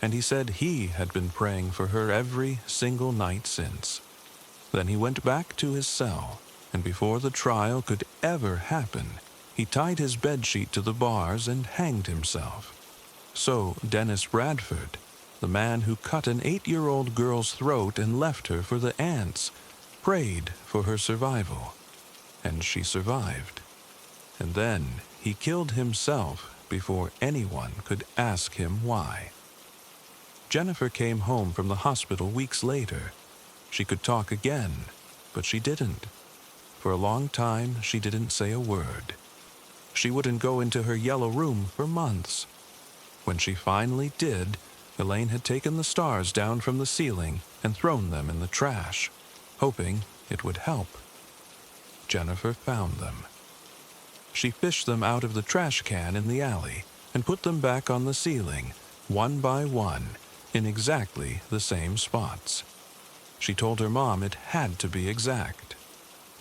and he said he had been praying for her every single night since. Then he went back to his cell, and before the trial could ever happen, he tied his bedsheet to the bars and hanged himself. So Dennis Bradford, the man who cut an 8-year-old girl's throat and left her for the ants, prayed for her survival. And she survived. And then he killed himself before anyone could ask him why. Jennifer came home from the hospital weeks later. She could talk again, but she didn't. For a long time, she didn't say a word. She wouldn't go into her yellow room for months. When she finally did, Elaine had taken the stars down from the ceiling and thrown them in the trash, hoping it would help. Jennifer found them. She fished them out of the trash can in the alley and put them back on the ceiling, one by one, in exactly the same spots. She told her mom it had to be exact,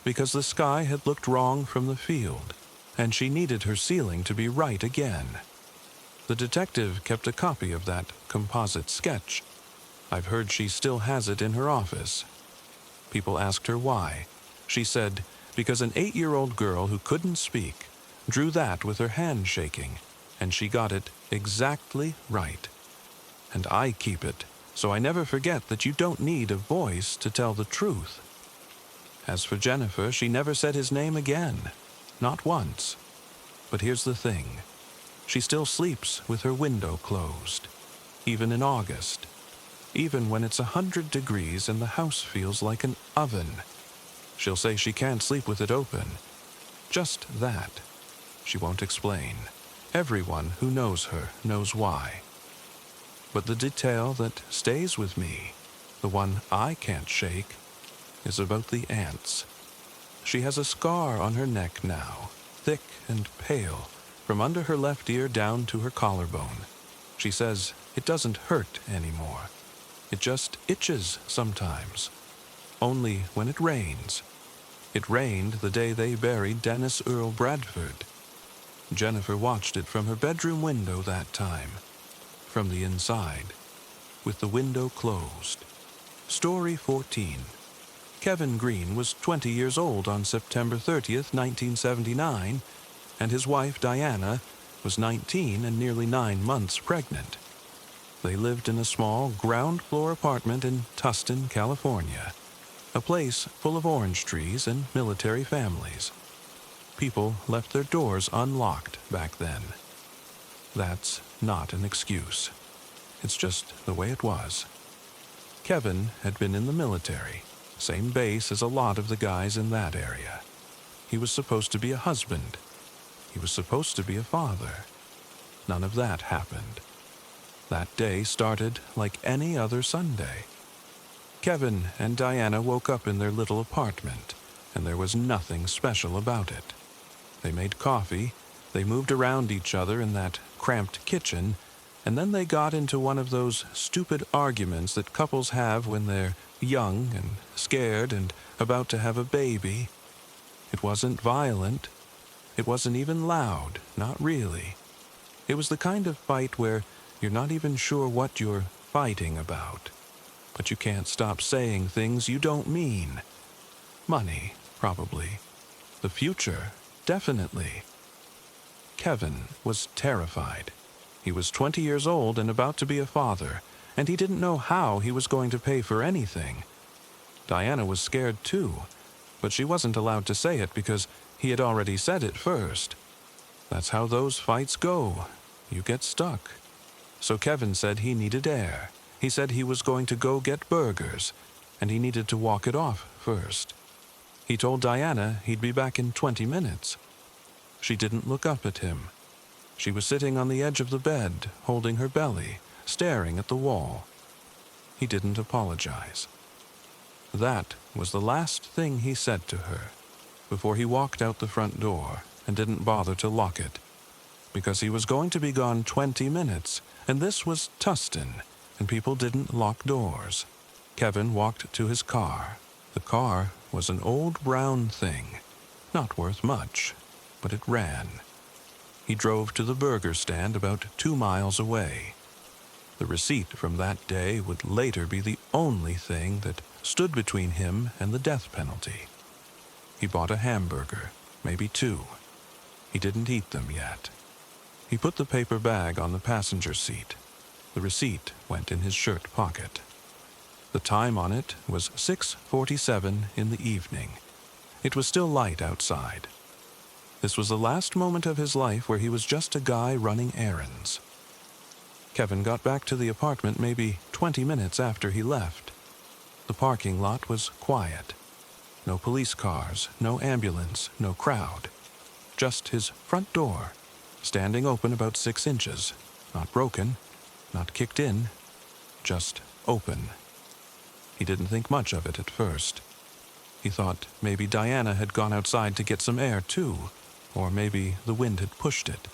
because the sky had looked wrong from the field, and she needed her ceiling to be right again. The detective kept a copy of that composite sketch. I've heard she still has it in her office. People asked her why. She said, because an 8-year-old girl who couldn't speak drew that with her hand shaking, and she got it exactly right. And I keep it, so I never forget that you don't need a voice to tell the truth. As for Jennifer, she never said his name again. Not once. But here's the thing. She still sleeps with her window closed, even in August, even when it's 100 degrees and the house feels like an oven. She'll say she can't sleep with it open. Just that. She won't explain. Everyone who knows her knows why. But the detail that stays with me, the one I can't shake, is about the ants. She has a scar on her neck now, thick and pale, from under her left ear down to her collarbone. She says it doesn't hurt anymore. It just itches sometimes. Only when it rains. It rained the day they buried Dennis Earl Bradford. Jennifer watched it from her bedroom window that time, from the inside, with the window closed. Story 14. Kevin Green was 20 years old on September 30th, 1979, and his wife, Diana, was 19 and nearly 9 months pregnant. They lived in a small ground-floor apartment in Tustin, California, a place full of orange trees and military families. People left their doors unlocked back then. That's not an excuse. It's just the way it was. Kevin had been in the military, same base as a lot of the guys in that area. He was supposed to be a husband. He was supposed to be a father. None of that happened. That day started like any other Sunday. Kevin and Diana woke up in their little apartment, and there was nothing special about it. They made coffee, they moved around each other in that cramped kitchen, and then they got into one of those stupid arguments that couples have when they're young and scared and about to have a baby. It wasn't violent. It wasn't even loud, not really. It was the kind of fight where you're not even sure what you're fighting about, but you can't stop saying things you don't mean. Money, probably. The future, definitely. Kevin was terrified. He was 20 years old and about to be a father, and he didn't know how he was going to pay for anything. Diana was scared too, but she wasn't allowed to say it because he had already said it first. That's how those fights go. You get stuck. So Kevin said he needed air. He said he was going to go get burgers, and he needed to walk it off first. He told Diana he'd be back in 20 minutes. She didn't look up at him. She was sitting on the edge of the bed, holding her belly, staring at the wall. He didn't apologize. That was the last thing he said to her, before he walked out the front door and didn't bother to lock it, because he was going to be gone 20 minutes, and this was Tustin, and people didn't lock doors. Kevin walked to his car. The car was an old brown thing, not worth much, but it ran. He drove to the burger stand about 2 miles away. The receipt from that day would later be the only thing that stood between him and the death penalty. He bought a hamburger, maybe 2. He didn't eat them yet. He put the paper bag on the passenger seat. The receipt went in his shirt pocket. The time on it was 6:47 in the evening. It was still light outside. This was the last moment of his life where he was just a guy running errands. Kevin got back to the apartment maybe 20 minutes after he left. The parking lot was quiet. No police cars, no ambulance, no crowd. Just his front door, standing open about 6 inches. Not broken, not kicked in, just open. He didn't think much of it at first. He thought maybe Diana had gone outside to get some air too, or maybe the wind had pushed it.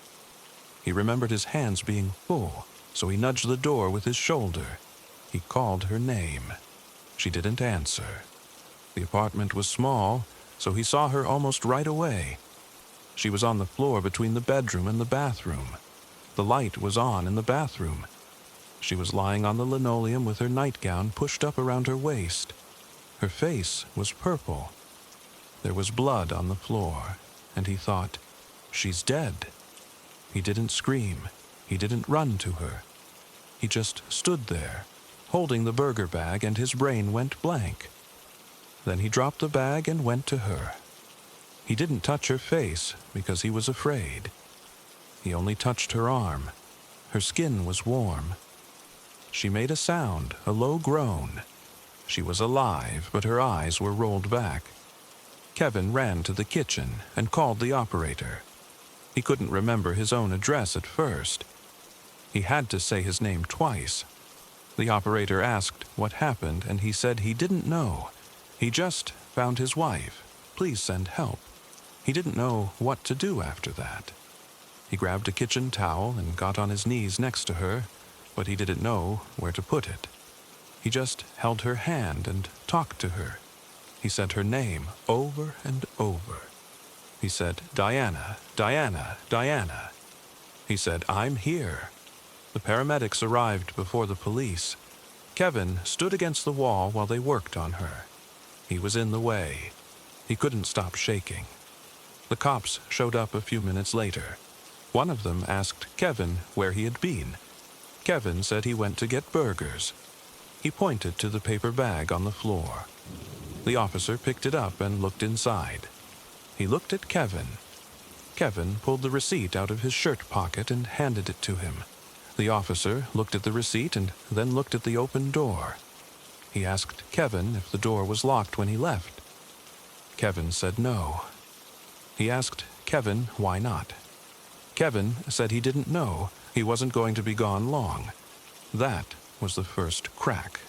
He remembered his hands being full, so he nudged the door with his shoulder. He called her name. She didn't answer. The apartment was small, so he saw her almost right away. She was on the floor between the bedroom and the bathroom. The light was on in the bathroom. She was lying on the linoleum with her nightgown pushed up around her waist. Her face was purple. There was blood on the floor, and he thought, she's dead. He didn't scream. He didn't run to her. He just stood there, holding the burger bag, and his brain went blank. Then he dropped the bag and went to her. He didn't touch her face because he was afraid. He only touched her arm. Her skin was warm. She made a sound, a low groan. She was alive, but her eyes were rolled back. Kevin ran to the kitchen and called the operator. He couldn't remember his own address at first. He had to say his name twice. The operator asked what happened, and he said he didn't know. He just found his wife. Please send help. He didn't know what to do after that. He grabbed a kitchen towel and got on his knees next to her, but he didn't know where to put it. He just held her hand and talked to her. He said her name over and over. He said, "Diana, Diana, Diana." He said, "I'm here." The paramedics arrived before the police. Kevin stood against the wall while they worked on her. He was in the way. He couldn't stop shaking. The cops showed up a few minutes later. One of them asked Kevin where he had been. Kevin said he went to get burgers. He pointed to the paper bag on the floor. The officer picked it up and looked inside. He looked at Kevin. Kevin pulled the receipt out of his shirt pocket and handed it to him. The officer looked at the receipt and then looked at the open door. He asked Kevin if the door was locked when he left. Kevin said no. He asked Kevin why not. Kevin said he didn't know. He wasn't going to be gone long. That was the first crack.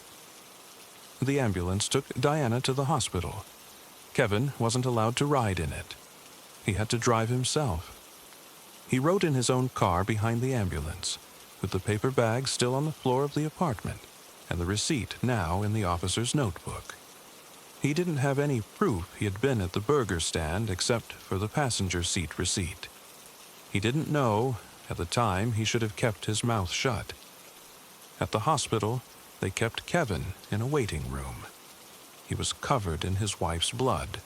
The ambulance took Diana to the hospital. Kevin wasn't allowed to ride in it. He had to drive himself. He rode in his own car behind the ambulance, with the paper bag still on the floor of the apartment, and the receipt now in the officer's notebook. He didn't have any proof he had been at the burger stand except for the passenger seat receipt. He didn't know, at the time, he should have kept his mouth shut. At the hospital, they kept Kevin in a waiting room. He was covered in his wife's blood,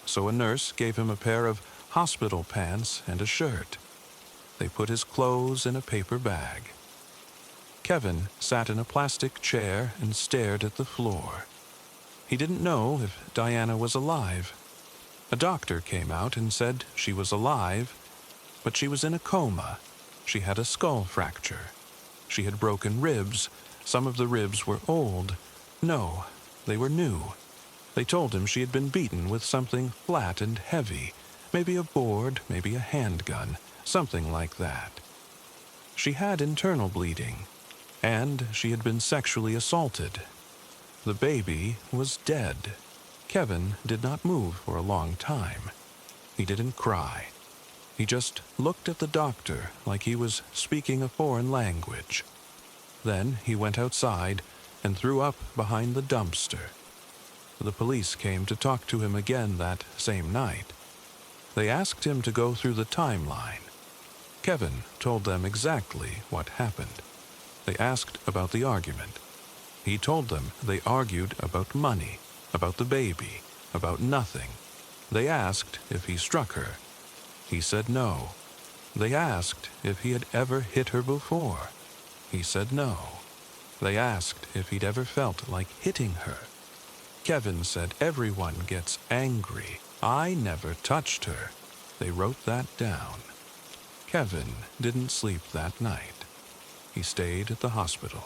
so a nurse gave him a pair of hospital pants and a shirt. They put his clothes in a paper bag. Kevin sat in a plastic chair and stared at the floor. He didn't know if Diana was alive. A doctor came out and said she was alive, but she was in a coma. She had a skull fracture. She had broken ribs. Some of the ribs were old. No, they were new. They told him she had been beaten with something flat and heavy, maybe a board, maybe a handgun, something like that. She had internal bleeding, and she had been sexually assaulted. The baby was dead. Kevin did not move for a long time. He didn't cry. He just looked at the doctor like he was speaking a foreign language. Then he went outside and threw up behind the dumpster. The police came to talk to him again that same night. They asked him to go through the timeline. Kevin told them exactly what happened. They asked about the argument. He told them they argued about money, about the baby, about nothing. They asked if he struck her. He said no. They asked if he had ever hit her before. He said no. They asked if he'd ever felt like hitting her. Kevin said everyone gets angry. I never touched her. They wrote that down. Kevin didn't sleep that night. He stayed at the hospital.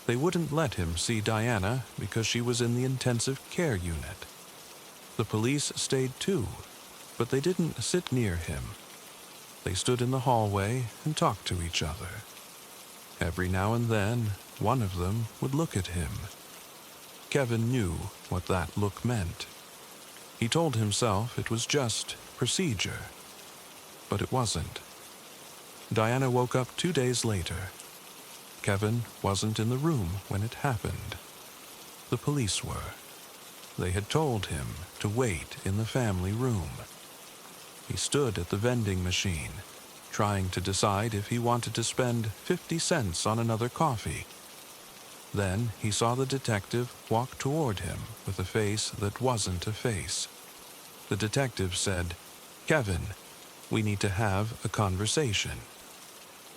They wouldn't let him see Diana because she was in the intensive care unit. The police stayed too, but they didn't sit near him. They stood in the hallway and talked to each other. Every now and then, one of them would look at him. Kevin knew what that look meant. He told himself it was just procedure. But it wasn't. Diana woke up 2 days later. Kevin wasn't in the room when it happened. The police were. They had told him to wait in the family room. He stood at the vending machine, trying to decide if he wanted to spend 50 cents on another coffee. Then he saw the detective walk toward him with a face that wasn't a face. The detective said, "Kevin, we need to have a conversation."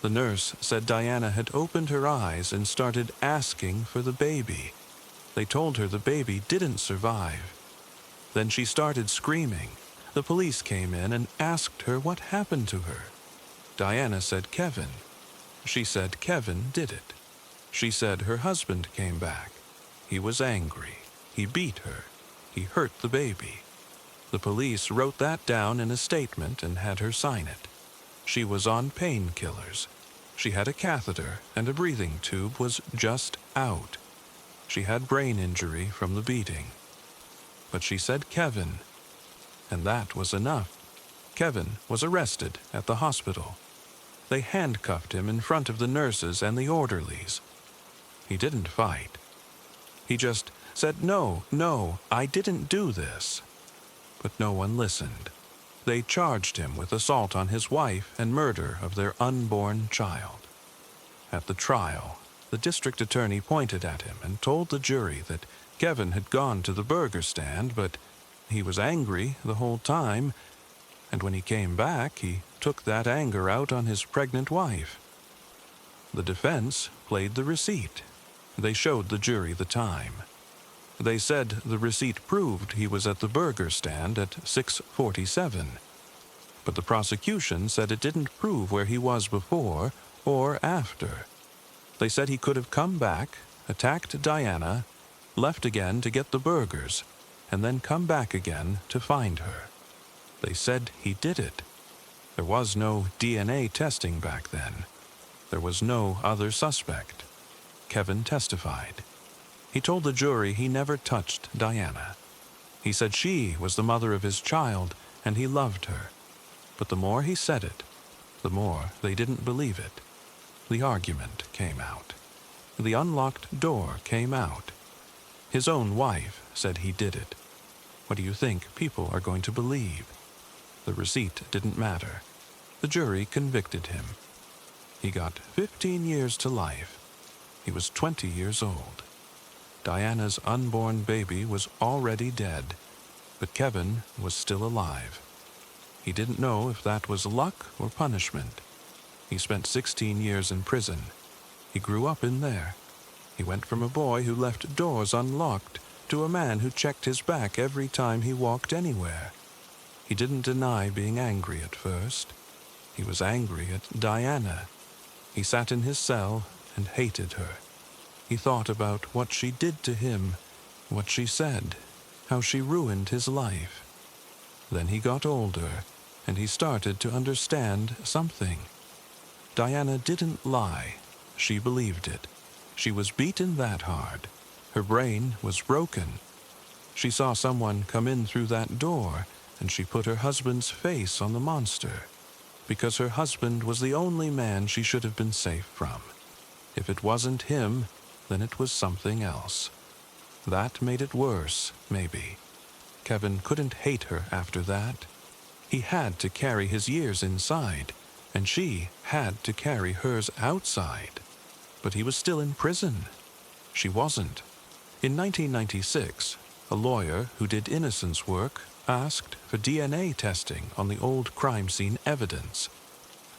The nurse said Diana had opened her eyes and started asking for the baby. They told her the baby didn't survive. Then she started screaming. The police came in and asked her what happened to her. Diana said Kevin. She said Kevin did it. She said her husband came back. He was angry. He beat her. He hurt the baby. The police wrote that down in a statement and had her sign it. She was on painkillers. She had a catheter and a breathing tube was just out. She had brain injury from the beating. But she said Kevin, and that was enough. Kevin was arrested at the hospital. They handcuffed him in front of the nurses and the orderlies. He didn't fight. He just said, No, I didn't do this." But no one listened. They charged him with assault on his wife and murder of their unborn child. At the trial, the district attorney pointed at him and told the jury that Kevin had gone to the burger stand, but he was angry the whole time, and when he came back, he took that anger out on his pregnant wife. The defense played the receipt. They showed the jury the time. They said the receipt proved he was at the burger stand at 6:47. But the prosecution said it didn't prove where he was before or after. They said he could have come back, attacked Diana, left again to get the burgers, and then come back again to find her. They said he did it. There was no DNA testing back then. There was no other suspect. Kevin testified. He told the jury he never touched Diana. He said she was the mother of his child and he loved her. But the more he said it, the more they didn't believe it. The argument came out. The unlocked door came out. His own wife said he did it. What do you think people are going to believe? The receipt didn't matter. The jury convicted him. He got 15 years to life. He was 20 years old. Diana's unborn baby was already dead, but Kevin was still alive. He didn't know if that was luck or punishment. He spent 16 years in prison. He grew up in there. He went from a boy who left doors unlocked to a man who checked his back every time he walked anywhere. He didn't deny being angry at first. He was angry at Diana. He sat in his cell and hated her. He thought about what she did to him, what she said, how she ruined his life. Then he got older, and he started to understand something. Diana didn't lie. She believed it. She was beaten that hard. Her brain was broken. She saw someone come in through that door, and she put her husband's face on the monster, because her husband was the only man she should have been safe from. If it wasn't him, then it was something else. That made it worse, maybe. Kevin couldn't hate her after that. He had to carry his years inside, and she had to carry hers outside. But he was still in prison. She wasn't. In 1996, a lawyer who did innocence work asked for DNA testing on the old crime scene evidence.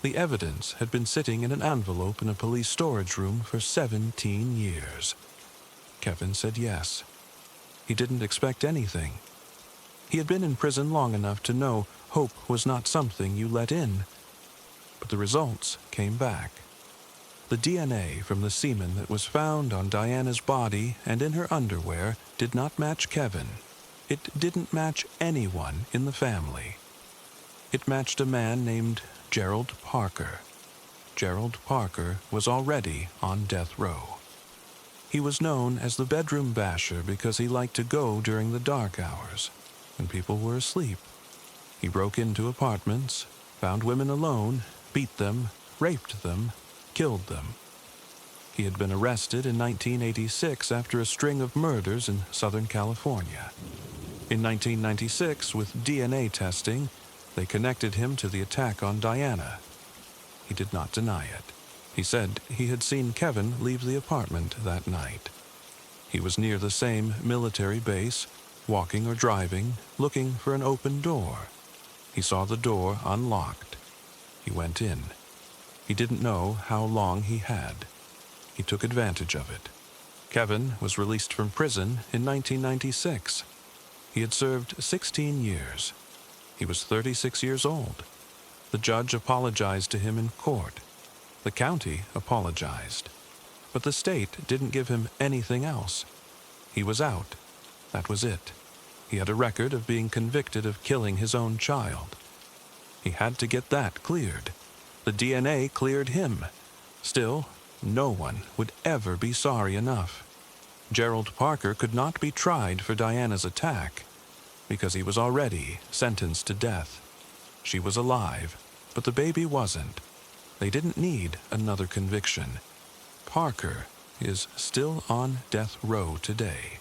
The evidence had been sitting in an envelope in a police storage room for 17 years. Kevin said yes. He didn't expect anything. He had been in prison long enough to know hope was not something you let in. But the results came back. The DNA from the semen that was found on Diana's body and in her underwear did not match Kevin. It didn't match anyone in the family. It matched a man named Gerald Parker. Gerald Parker was already on death row. He was known as the bedroom basher because he liked to go during the dark hours, when people were asleep. He broke into apartments, found women alone, beat them, raped them, killed them. He had been arrested in 1986 after a string of murders in Southern California. In 1996, with DNA testing, they connected him to the attack on Diana. He did not deny it. He said he had seen Kevin leave the apartment that night. He was near the same military base, walking or driving, looking for an open door. He saw the door unlocked. He went in. He didn't know how long he had. He took advantage of it. Kevin was released from prison in 1996. He had served 16 years. He was 36 years old. The judge apologized to him in court. The county apologized. But the state didn't give him anything else. He was out. That was it. He had a record of being convicted of killing his own child. He had to get that cleared. The DNA cleared him. Still, no one would ever be sorry enough. Gerald Parker could not be tried for Diana's attack because he was already sentenced to death. She was alive, but the baby wasn't. They didn't need another conviction. Parker is still on death row today.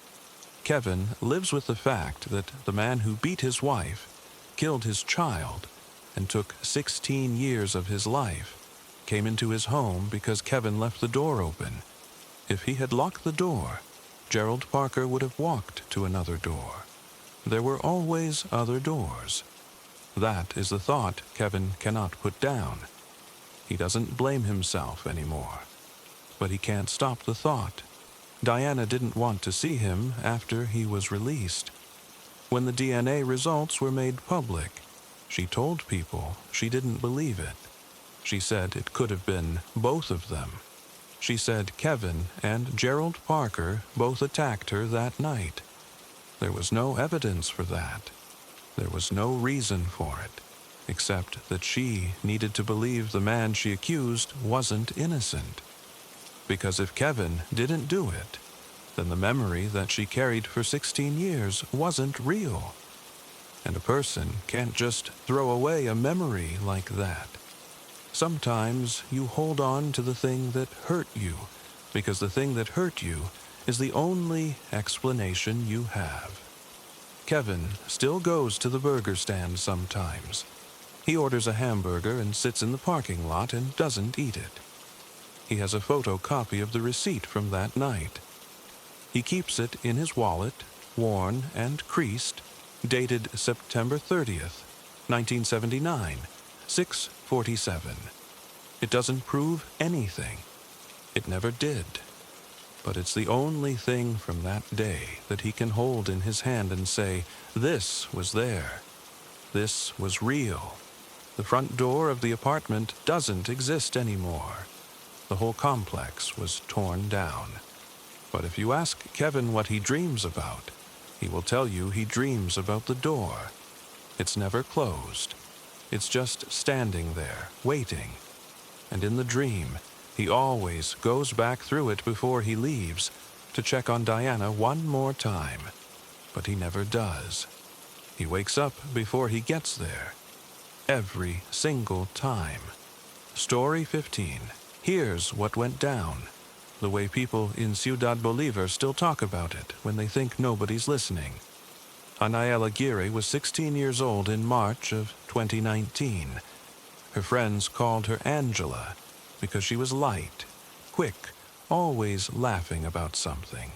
Kevin lives with the fact that the man who beat his wife, killed his child, and took 16 years of his life, came into his home because Kevin left the door open. If he had locked the door, Gerald Parker would have walked to another door. There were always other doors. That is the thought Kevin cannot put down. He doesn't blame himself anymore. But he can't stop the thought. Diana didn't want to see him after he was released. When the DNA results were made public, she told people she didn't believe it. She said it could have been both of them. She said Kevin and Gerald Parker both attacked her that night. There was no evidence for that. There was no reason for it, except that she needed to believe the man she accused wasn't innocent. Because if Kevin didn't do it, then the memory that she carried for 16 years wasn't real. And a person can't just throw away a memory like that. Sometimes you hold on to the thing that hurt you, because the thing that hurt you is the only explanation you have. Kevin still goes to the burger stand sometimes. He orders a hamburger and sits in the parking lot and doesn't eat it. He has a photocopy of the receipt from that night. He keeps it in his wallet, worn and creased, dated September 30th, 1979, 6:47. It doesn't prove anything. It never did. But it's the only thing from that day that he can hold in his hand and say, this was there. This was real. The front door of the apartment doesn't exist anymore. The whole complex was torn down. But if you ask Kevin what he dreams about, he will tell you he dreams about the door. It's never closed. It's just standing there, waiting. And in the dream, he always goes back through it before he leaves to check on Diana one more time. but he never does. He wakes up before he gets there. Every single time. Story 15. Here's what went down. The way people in Ciudad Bolivar still talk about it when they think nobody's listening. Anael Aguirre was 16 years old in March of 2019. Her friends called her Angela because she was light, quick, always laughing about something.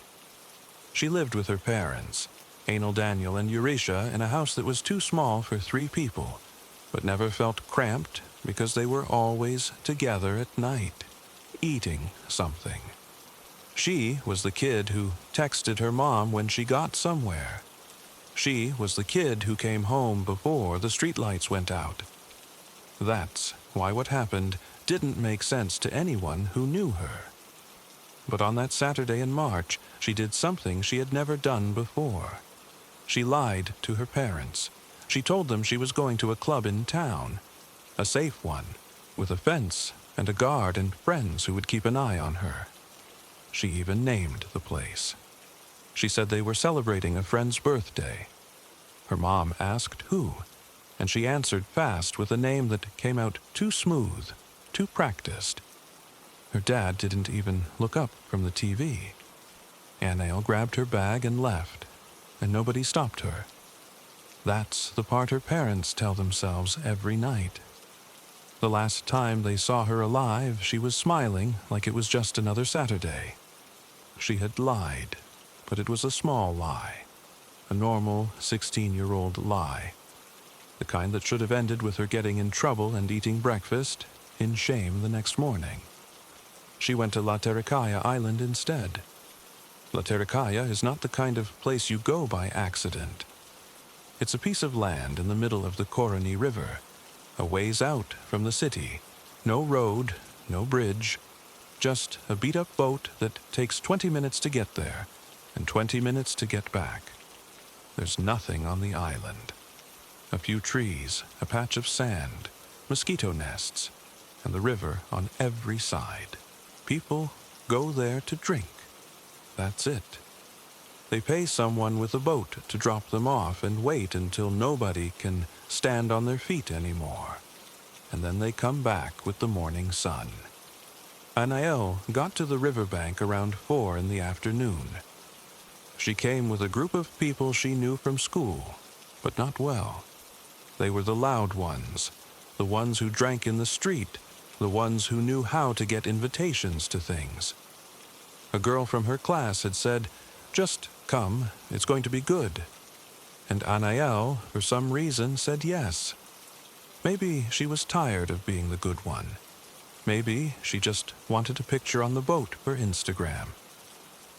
She lived with her parents, Anal Daniel and Euretia, in a house that was too small for 3 people, but never felt cramped because they were always together at night, eating something. She was the kid who texted her mom when she got somewhere. She was the kid who came home before the streetlights went out. That's why what happened didn't make sense to anyone who knew her. But on that Saturday in March, she did something she had never done before. She lied to her parents. She told them she was going to a club in town, a safe one, with a fence and a guard and friends who would keep an eye on her. She even named the place. She said they were celebrating a friend's birthday. Her mom asked who, and she answered fast with a name that came out too smooth, too practiced. Her dad didn't even look up from the TV. Anael grabbed her bag and left, and nobody stopped her. That's the part her parents tell themselves every night. The last time they saw her alive, she was smiling like it was just another Saturday. She had lied, but it was a small lie. A normal 16-year-old lie. The kind that should have ended with her getting in trouble and eating breakfast in shame the next morning. She went to La Tericaya Island instead. La Tericaya is not the kind of place you go by accident. It's a piece of land in the middle of the Coroni River, a ways out from the city. No road, no bridge, just a beat-up boat that takes 20 minutes to get there and 20 minutes to get back. There's nothing on the island. A few trees, a patch of sand, mosquito nests, and the river on every side. People go there to drink. That's it. They pay someone with a boat to drop them off and wait until nobody can stand on their feet anymore. And then they come back with the morning sun. Anael got to the riverbank around 4 in the afternoon. She came with a group of people she knew from school, but not well. They were the loud ones, the ones who drank in the street, the ones who knew how to get invitations to things. A girl from her class had said, "Just come, it's going to be good." And Anael, for some reason, said yes. Maybe she was tired of being the good one. Maybe she just wanted a picture on the boat for Instagram.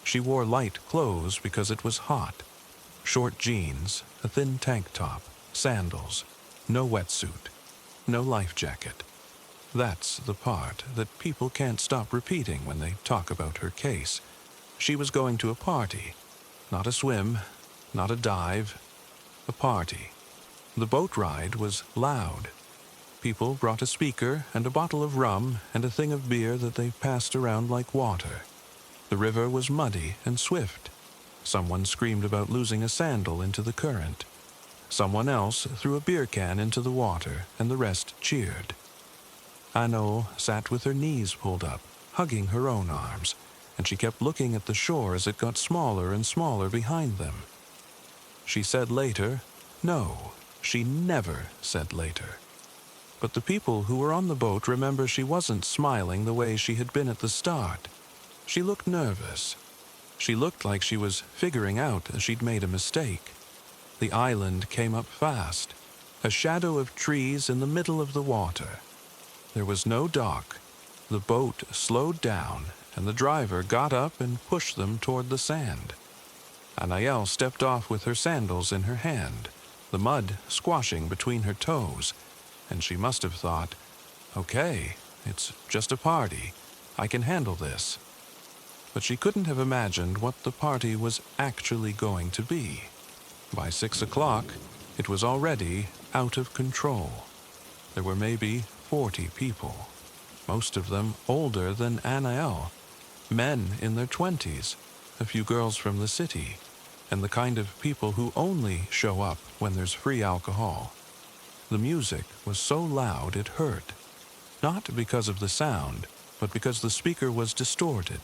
She wore light clothes because it was hot. Short jeans, a thin tank top, sandals, no wetsuit, no life jacket. That's the part that people can't stop repeating when they talk about her case. She was going to a party. Not a swim, not a dive, a party. The boat ride was loud. People brought a speaker and a bottle of rum and a thing of beer that they passed around like water. The river was muddy and swift. Someone screamed about losing a sandal into the current. Someone else threw a beer can into the water, and the rest cheered. Anael sat with her knees pulled up, hugging her own arms, and she kept looking at the shore as it got smaller and smaller behind them. She said later, no, she never said later. But the people who were on the boat remember she wasn't smiling the way she had been at the start. She looked nervous. She looked like she was figuring out she'd made a mistake. The island came up fast, a shadow of trees in the middle of the water. There was no dock. The boat slowed down, and the driver got up and pushed them toward the sand. Anael stepped off with her sandals in her hand, the mud squashing between her toes, and she must have thought, "Okay, it's just a party. I can handle this." But she couldn't have imagined what the party was actually going to be. By 6 o'clock, it was already out of control. There were maybe 40 people, most of them older than Anael, men in their 20s, a few girls from the city. and the kind of people who only show up when there's free alcohol. The music was so loud it hurt, not because of the sound, but because the speaker was distorted,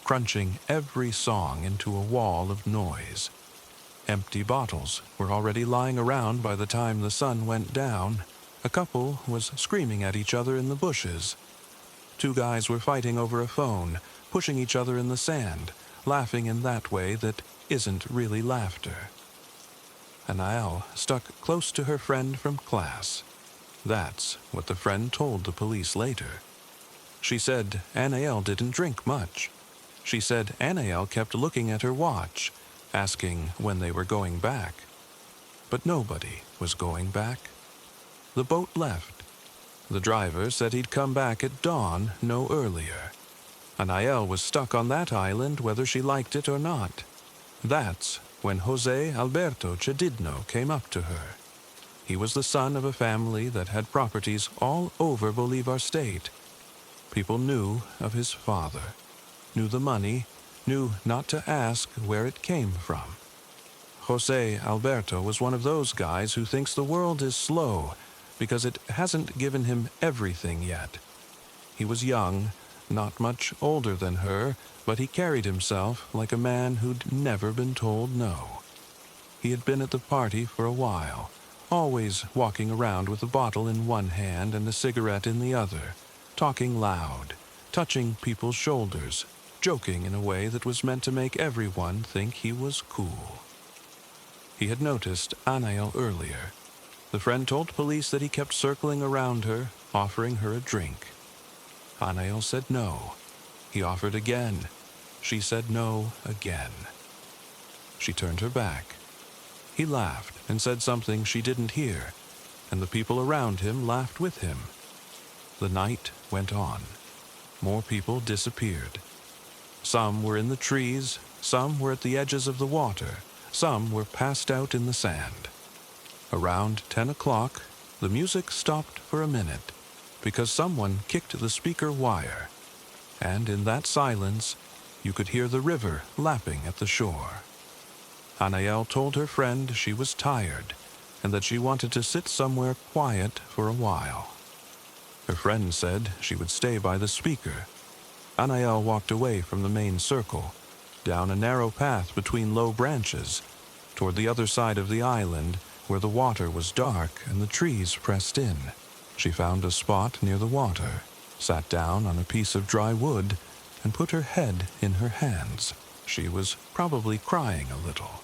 crunching every song into a wall of noise. Empty bottles were already lying around by the time the sun went down. A couple was screaming at each other in the bushes. Two guys were fighting over a phone, pushing each other in the sand, laughing in that way that isn't really laughter. Anaël stuck close to her friend from class. That's what the friend told the police later. She said Anaël didn't drink much. She said Anaël kept looking at her watch, asking when they were going back. But nobody was going back. The boat left. The driver said he'd come back at dawn, no earlier. Anaël was stuck on that island whether she liked it or not. That's when José Alberto Chedidno came up to her. He was the son of a family that had properties all over Bolívar State. People knew of his father, knew the money, knew not to ask where it came from. José Alberto was one of those guys who thinks the world is slow because it hasn't given him everything yet. He was young, not much older than her, but he carried himself like a man who'd never been told no. He had been at the party for a while, always walking around with a bottle in one hand and a cigarette in the other, talking loud, touching people's shoulders, joking in a way that was meant to make everyone think he was cool. He had noticed Anaël earlier. The friend told police that he kept circling around her, offering her a drink. Anaël said no. He offered again. She said no again. She turned her back. He laughed and said something she didn't hear, and the people around him laughed with him. The night went on. More people disappeared. Some were in the trees, some were at the edges of the water, some were passed out in the sand. Around 10 o'clock, the music stopped for a minute because someone kicked the speaker wire, and in that silence, you could hear the river lapping at the shore. Anaël told her friend she was tired and that she wanted to sit somewhere quiet for a while. Her friend said she would stay by the speaker. Anaël walked away from the main circle, down a narrow path between low branches, toward the other side of the island where the water was dark and the trees pressed in. She found a spot near the water, sat down on a piece of dry wood, and put her head in her hands. She was probably crying a little.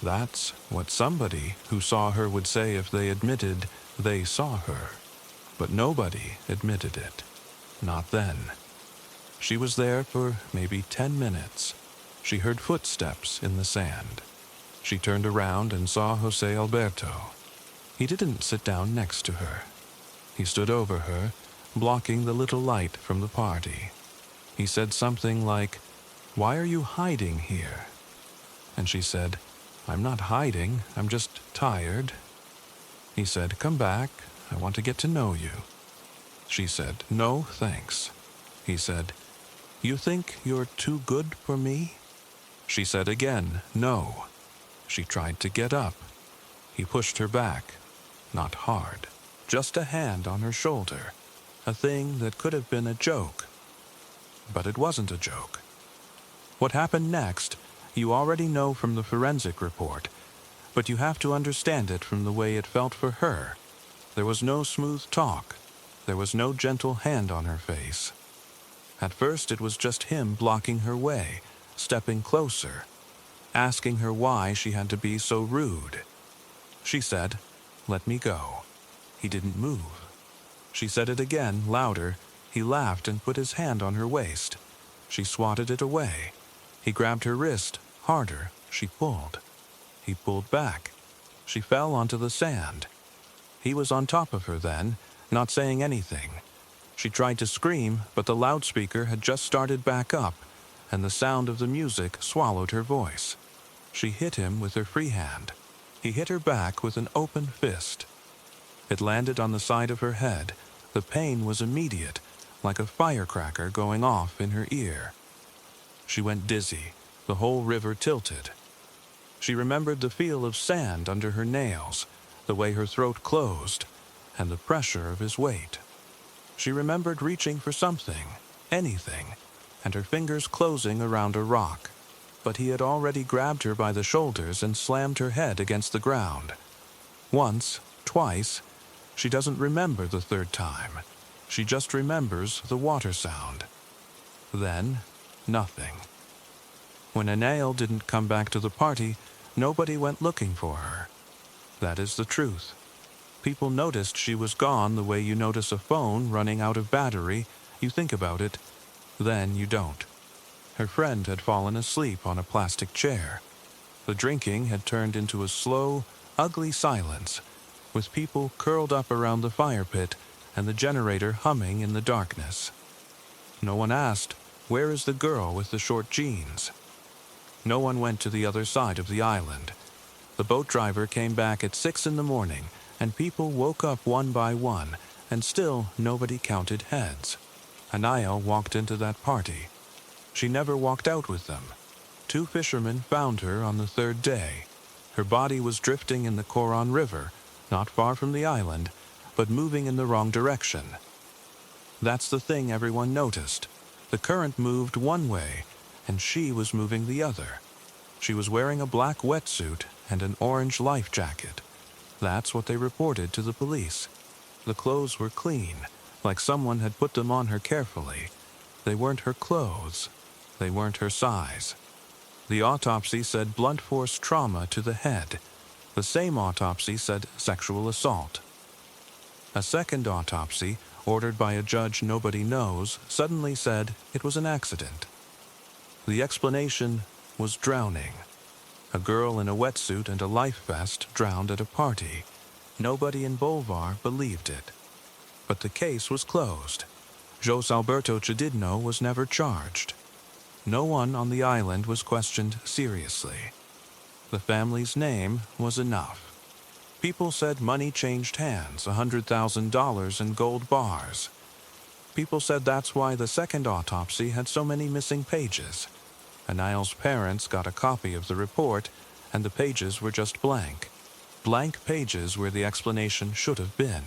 That's what somebody who saw her would say if they admitted they saw her. But nobody admitted it. Not then. She was there for maybe 10 minutes. She heard footsteps in the sand. She turned around and saw José Alberto. He didn't sit down next to her. He stood over her, blocking the little light from the party. He said something like, "Why are you hiding here?" And she said, "I'm not hiding, I'm just tired." He said, "Come back, I want to get to know you." She said, "No, thanks." He said, "You think you're too good for me?" She said again, "No." She tried to get up. He pushed her back, not hard, just a hand on her shoulder, a thing that could have been a joke. But it wasn't a joke. What happened next, you already know from the forensic report, but you have to understand it from the way it felt for her. There was no smooth talk. There was no gentle hand on her face. At first it was just him blocking her way, stepping closer, asking her why she had to be so rude. She said, "Let me go." He didn't move. She said it again, louder. He laughed and put his hand on her waist. She swatted it away. He grabbed her wrist, harder. She pulled. He pulled back. She fell onto the sand. He was on top of her then, not saying anything. She tried to scream, but the loudspeaker had just started back up, and the sound of the music swallowed her voice. She hit him with her free hand. He hit her back with an open fist. It landed on the side of her head. The pain was immediate, like a firecracker going off in her ear. She went dizzy. The whole river tilted. She remembered the feel of sand under her nails, the way her throat closed, and the pressure of his weight. She remembered reaching for something, anything, and her fingers closing around a rock. But he had already grabbed her by the shoulders and slammed her head against the ground. Once, twice, she doesn't remember the third time. She just remembers the water sound. Then, nothing. When Anael didn't come back to the party, nobody went looking for her. That is the truth. People noticed she was gone the way you notice a phone running out of battery. You think about it, then you don't. Her friend had fallen asleep on a plastic chair. The drinking had turned into a slow, ugly silence, with people curled up around the fire pit and the generator humming in the darkness. No one asked, "Where is the girl with the short jeans?" No one went to the other side of the island. The boat driver came back at 6 in the morning, and people woke up one by one, and still nobody counted heads. Anael walked into that party. She never walked out with them. 2 fishermen found her on the 3rd day. Her body was drifting in the Coron River, not far from the island, but moving in the wrong direction. That's the thing everyone noticed. The current moved one way, and she was moving the other. She was wearing a black wetsuit and an orange life jacket. That's what they reported to the police. The clothes were clean, like someone had put them on her carefully. They weren't her clothes. They weren't her size. The autopsy said blunt force trauma to the head. The same autopsy said sexual assault. A second autopsy, ordered by a judge nobody knows, suddenly said it was an accident. The explanation was drowning. A girl in a wetsuit and a life vest drowned at a party. Nobody in Bolvar believed it. But the case was closed. Jose Alberto Chedidno was never charged. No one on the island was questioned seriously. The family's name was enough. People said money changed hands, $100,000 in gold bars. People said that's why the second autopsy had so many missing pages. Anael's parents got a copy of the report, and the pages were just blank. Blank pages where the explanation should have been.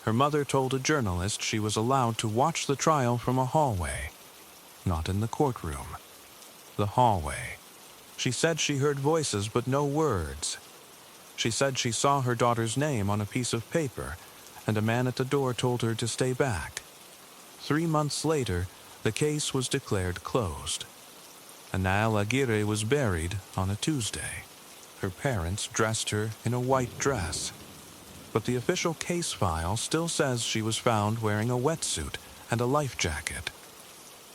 Her mother told a journalist she was allowed to watch the trial from a hallway. Not in the courtroom. The hallway. She said she heard voices but no words. She said she saw her daughter's name on a piece of paper, and a man at the door told her to stay back. 3 months later, the case was declared closed. Anael Aguirre was buried on a Tuesday. Her parents dressed her in a white dress. But the official case file still says she was found wearing a wetsuit and a life jacket.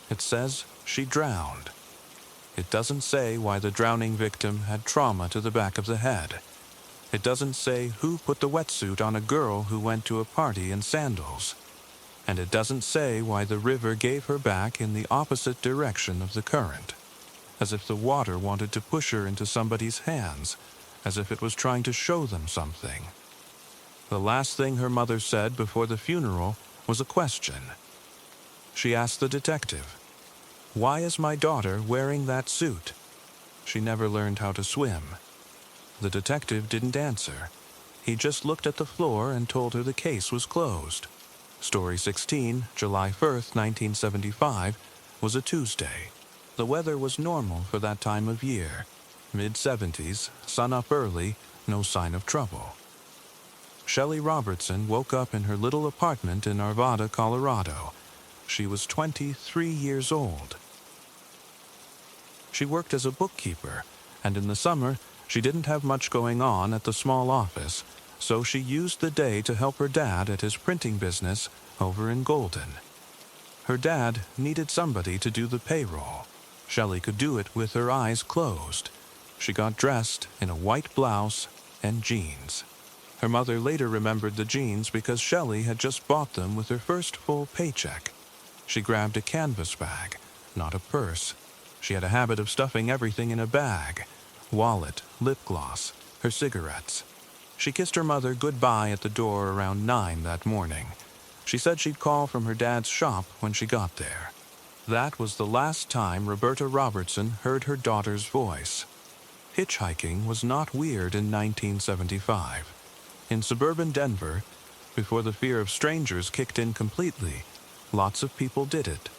It says she drowned. It doesn't say why the drowning victim had trauma to the back of the head. It doesn't say who put the wetsuit on a girl who went to a party in sandals. And it doesn't say why the river gave her back in the opposite direction of the current, as if the water wanted to push her into somebody's hands, as if it was trying to show them something. The last thing her mother said before the funeral was a question. She asked the detective, "Why is my daughter wearing that suit?" She never learned how to swim. The detective didn't answer. He just looked at the floor and told her the case was closed. Story 16, July 1st, 1975, was a Tuesday. The weather was normal for that time of year. Mid-70s, sun up early, no sign of trouble. Shelley Robertson woke up in her little apartment in Arvada, Colorado. She was 23 years old. She worked as a bookkeeper, and in the summer, she didn't have much going on at the small office, so she used the day to help her dad at his printing business over in Golden. Her dad needed somebody to do the payroll. Shelley could do it with her eyes closed. She got dressed in a white blouse and jeans. Her mother later remembered the jeans because Shelley had just bought them with her first full paycheck. She grabbed a canvas bag, not a purse. She had a habit of stuffing everything in a bag: wallet, lip gloss, her cigarettes. She kissed her mother goodbye at the door around 9 that morning. She said she'd call from her dad's shop when she got there. That was the last time Roberta Robertson heard her daughter's voice. Hitchhiking was not weird in 1975. In suburban Denver, before the fear of strangers kicked in completely, lots of people did it.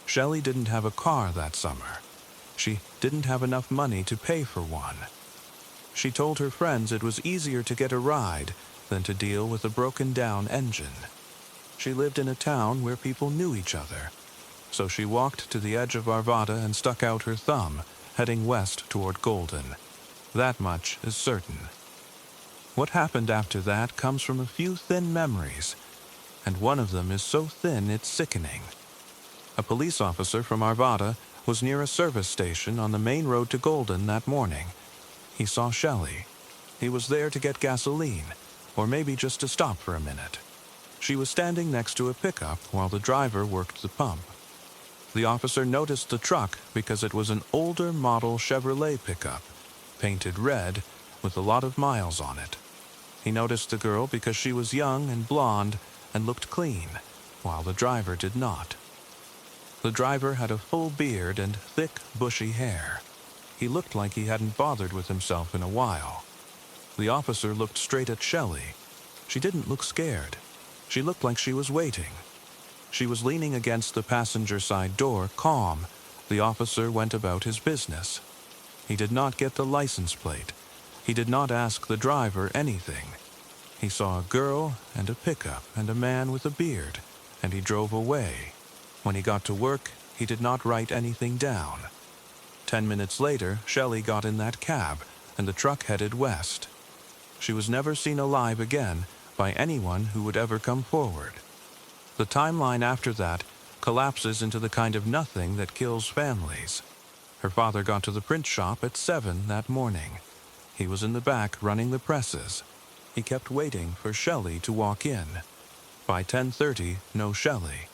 Shelley didn't have a car that summer. She didn't have enough money to pay for one. She told her friends it was easier to get a ride than to deal with a broken-down engine. She lived in a town where people knew each other, so she walked to the edge of Arvada and stuck out her thumb, heading west toward Golden. That much is certain. What happened after that comes from a few thin memories, and one of them is so thin it's sickening. A police officer from Arvada was near a service station on the main road to Golden that morning. He saw Shelley. He was there to get gasoline, or maybe just to stop for a minute. She was standing next to a pickup while the driver worked the pump. The officer noticed the truck because it was an older model Chevrolet pickup, painted red with a lot of miles on it. He noticed the girl because she was young and blonde and looked clean, while the driver did not. The driver had a full beard and thick, bushy hair. He looked like he hadn't bothered with himself in a while. The officer looked straight at Shelley. She didn't look scared. She looked like she was waiting. She was leaning against the passenger side door, calm. The officer went about his business. He did not get the license plate. He did not ask the driver anything. He saw a girl and a pickup and a man with a beard, and he drove away. When he got to work, he did not write anything down. 10 minutes later, Shelley got in that cab, and the truck headed west. She was never seen alive again by anyone who would ever come forward. The timeline after that collapses into the kind of nothing that kills families. Her father got to the print shop at 7 that morning. He was in the back running the presses. He kept waiting for Shelley to walk in. By 10:30, no Shelley.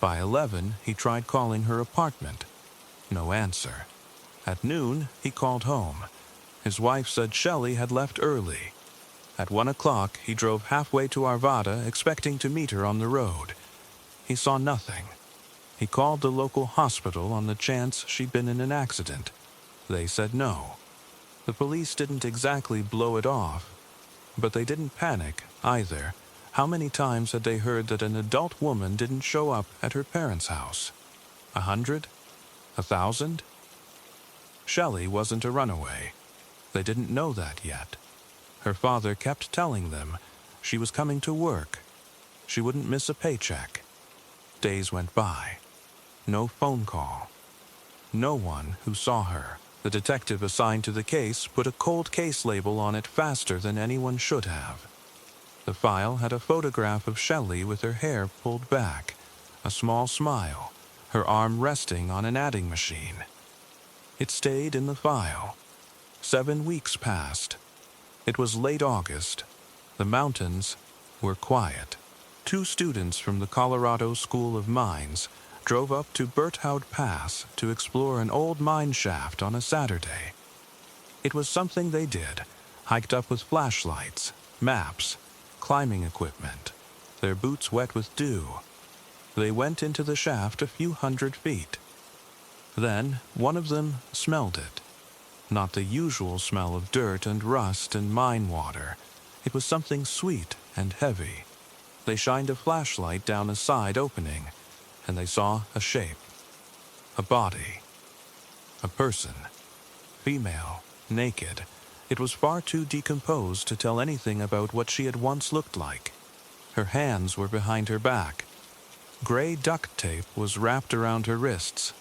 By 11, he tried calling her apartment. No answer. At noon, he called home. His wife said Shelley had left early. At 1 o'clock, he drove halfway to Arvada, expecting to meet her on the road. He saw nothing. He called the local hospital on the chance she'd been in an accident. They said no. The police didn't exactly blow it off, but they didn't panic either. How many times had they heard that an adult woman didn't show up at her parents' house? 100? 1,000? Shelley wasn't a runaway. They didn't know that yet. Her father kept telling them she was coming to work. She wouldn't miss a paycheck. Days went by. No phone call. No one who saw her. The detective assigned to the case put a cold case label on it faster than anyone should have. The file had a photograph of Shelley with her hair pulled back, a small smile, her arm resting on an adding machine. It stayed in the file. 7 weeks passed. It was late August. The mountains were quiet. 2 students from the Colorado School of Mines drove up to Berthoud Pass to explore an old mine shaft on a Saturday. It was something they did, hiked up with flashlights, maps, climbing equipment, their boots wet with dew. They went into the shaft a few hundred feet. Then one of them smelled it. Not the usual smell of dirt and rust and mine water. It was something sweet and heavy. They shined a flashlight down a side opening, and they saw a shape. A body. A person. Female. Naked. It was far too decomposed to tell anything about what she had once looked like. Her hands were behind her back. Gray duct tape was wrapped around her wrists.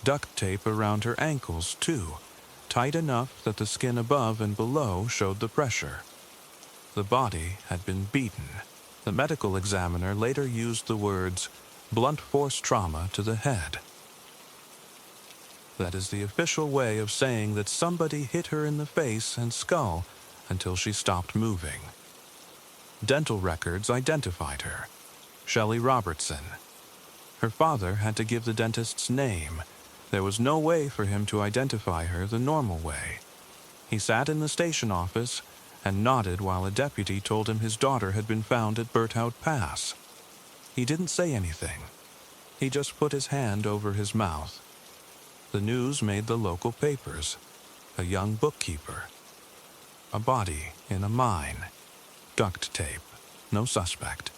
Duct tape around her ankles, too, tight enough that the skin above and below showed the pressure. The body had been beaten. The medical examiner later used the words, blunt force trauma to the head. That is the official way of saying that somebody hit her in the face and skull until she stopped moving. Dental records identified her. Shelley Robertson. Her father had to give the dentist's name. There was no way for him to identify her the normal way. He sat in the station office and nodded while a deputy told him his daughter had been found at Berthoud Pass. He didn't say anything. He just put his hand over his mouth. The news made the local papers. a young bookkeeper. A body in a mine. Duct tape. No suspect.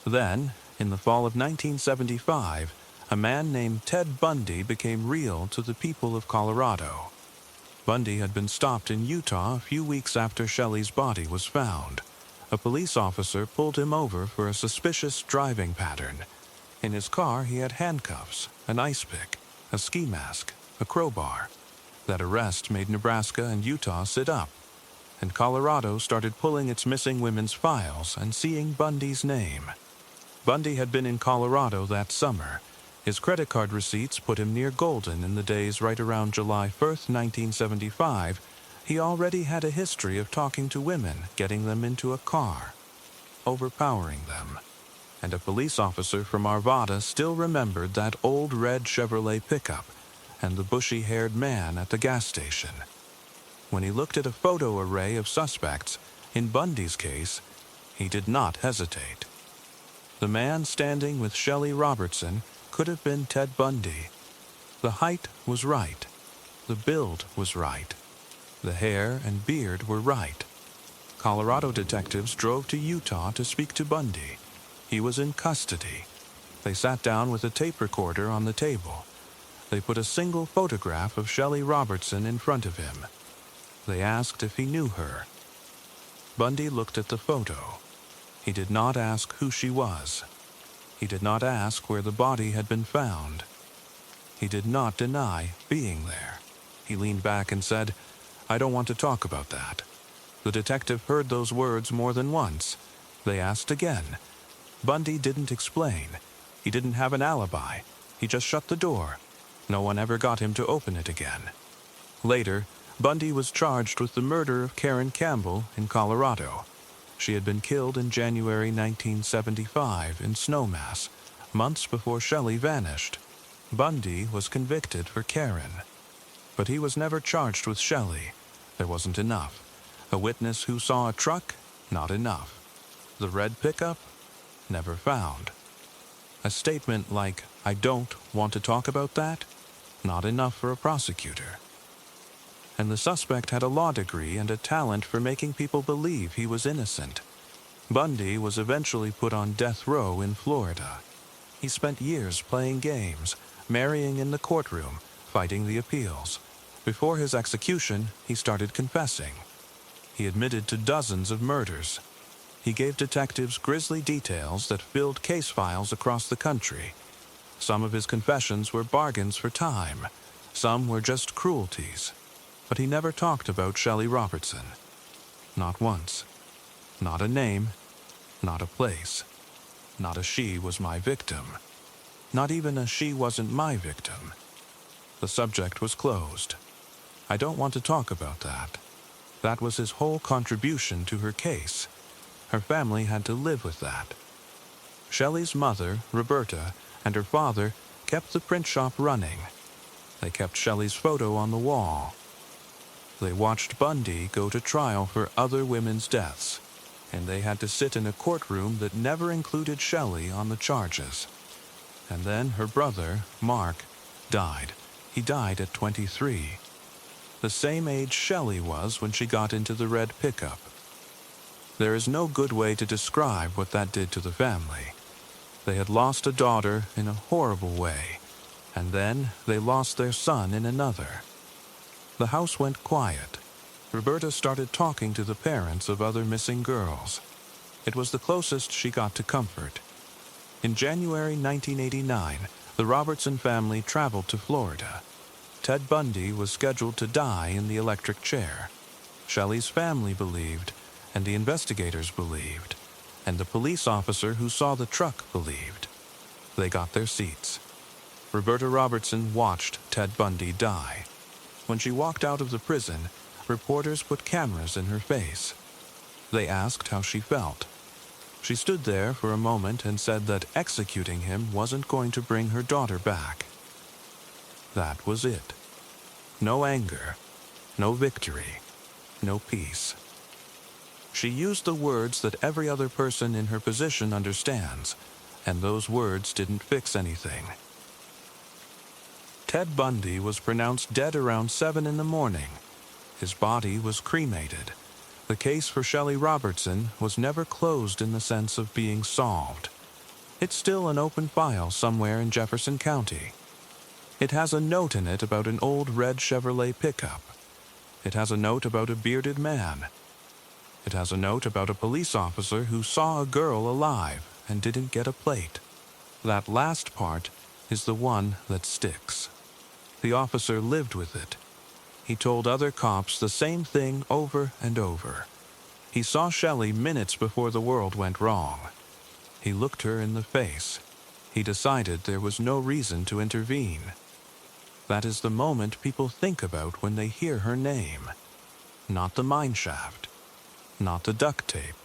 Then, in the fall of 1975, a man named Ted Bundy became real to the people of Colorado. Bundy had been stopped in Utah a few weeks after Shelley's body was found. A police officer pulled him over for a suspicious driving pattern. In his car, he had handcuffs, an ice pick, a ski mask, a crowbar. That arrest made Nebraska and Utah sit up, and Colorado started pulling its missing women's files and seeing Bundy's name. Bundy had been in Colorado that summer. His credit card receipts put him near Golden in the days right around July 1st, 1975. He already had a history of talking to women, getting them into a car, overpowering them. And a police officer from Arvada still remembered that old red Chevrolet pickup and the bushy-haired man at the gas station. When he looked at a photo array of suspects, in Bundy's case, he did not hesitate. The man standing with Shelley Robertson could have been Ted Bundy. The height was right. The build was right. The hair and beard were right. Colorado detectives drove to Utah to speak to Bundy. He was in custody. They sat down with a tape recorder on the table. They put a single photograph of Shelley Robertson in front of him. They asked if he knew her. Bundy looked at the photo. He did not ask who she was. He did not ask where the body had been found. He did not deny being there. He leaned back and said, "I don't want to talk about that." The detective heard those words more than once. They asked again. Bundy didn't explain. He didn't have an alibi. He just shut the door. No one ever got him to open it again. Later, Bundy was charged with the murder of Karen Campbell in Colorado. She had been killed in January 1975 in Snowmass, months before Shelley vanished. Bundy was convicted for Karen. But he was never charged with Shelley. There wasn't enough. A witness who saw a truck? Not enough. The red pickup? Never found. A statement like, "I don't want to talk about that?" Not enough for a prosecutor. And the suspect had a law degree and a talent for making people believe he was innocent. Bundy was eventually put on death row in Florida. He spent years playing games, marrying in the courtroom, fighting the appeals. Before his execution, he started confessing. He admitted to dozens of murders. He gave detectives grisly details that filled case files across the country. Some of his confessions were bargains for time. Some were just cruelties. But he never talked about Shelley Robertson. Not once. Not a name. Not a place. Not a "she was my victim." Not even a "she wasn't my victim." The subject was closed. I don't want to talk about that. That was his whole contribution to her case. Her family had to live with that. Shelley's mother, Roberta, and her father kept the print shop running. They kept Shelley's photo on the wall. They watched Bundy go to trial for other women's deaths, and they had to sit in a courtroom that never included Shelley on the charges. And then her brother, Mark, died. He died at 23. The same age Shelley was when she got into the red pickup. There is no good way to describe what that did to the family. They had lost a daughter in a horrible way, and then they lost their son in another. The house went quiet. Roberta started talking to the parents of other missing girls. It was the closest she got to comfort. In January 1989, the Robertson family traveled to Florida. Ted Bundy was scheduled to die in the electric chair. Shelley's family believed, and the investigators believed, and the police officer who saw the truck believed. They got their seats. Roberta Robertson watched Ted Bundy die. When she walked out of the prison, reporters put cameras in her face. They asked how she felt. She stood there for a moment and said that executing him wasn't going to bring her daughter back. That was it. No anger, no victory, no peace. She used the words that every other person in her position understands, and those words didn't fix anything. Ted Bundy was pronounced dead around 7 in the morning. His body was cremated. The case for Shelley Robertson was never closed in the sense of being solved. It's still an open file somewhere in Jefferson County. It has a note in it about an old red Chevrolet pickup. It has a note about a bearded man. It has a note about a police officer who saw a girl alive and didn't get a plate. That last part is the one that sticks. The officer lived with it. He told other cops the same thing over and over. He saw Shelley minutes before the world went wrong. He looked her in the face. He decided there was no reason to intervene. That is the moment people think about when they hear her name. Not the mine shaft. Not the duct tape.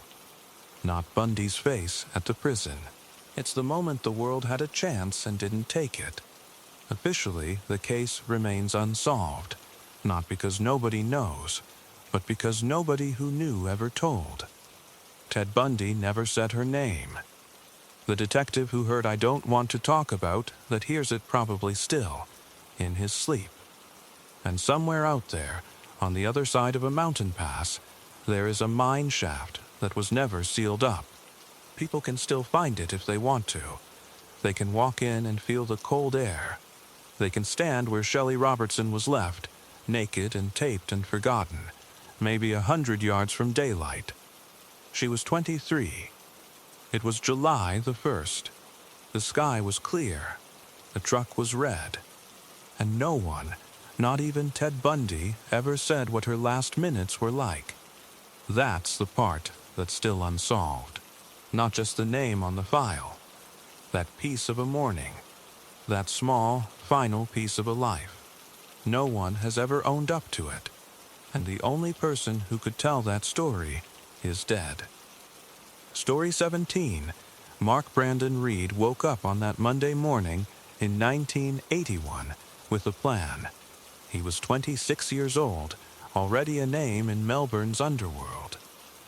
Not Bundy's face at the prison. It's the moment the world had a chance and didn't take it. Officially, the case remains unsolved. Not because nobody knows, but because nobody who knew ever told. Ted Bundy never said her name. The detective who heard "I don't want to talk about" that hears it probably still, in his sleep. And somewhere out there, on the other side of a mountain pass, there is a mine shaft that was never sealed up. People can still find it if they want to. They can walk in and feel the cold air. They can stand where Shelley Robertson was left, naked and taped and forgotten, maybe 100 yards from daylight. She was 23. It was July the 1st. The sky was clear. The truck was red. And no one, not even Ted Bundy, ever said what her last minutes were like. That's the part that's still unsolved. Not just the name on the file. That piece of a morning. That small, final piece of a life. No one has ever owned up to it, and the only person who could tell that story is dead. Story 17. Mark Brandon Reed woke up on that Monday morning in 1981 with a plan. He was 26 years old, already a name in Melbourne's underworld.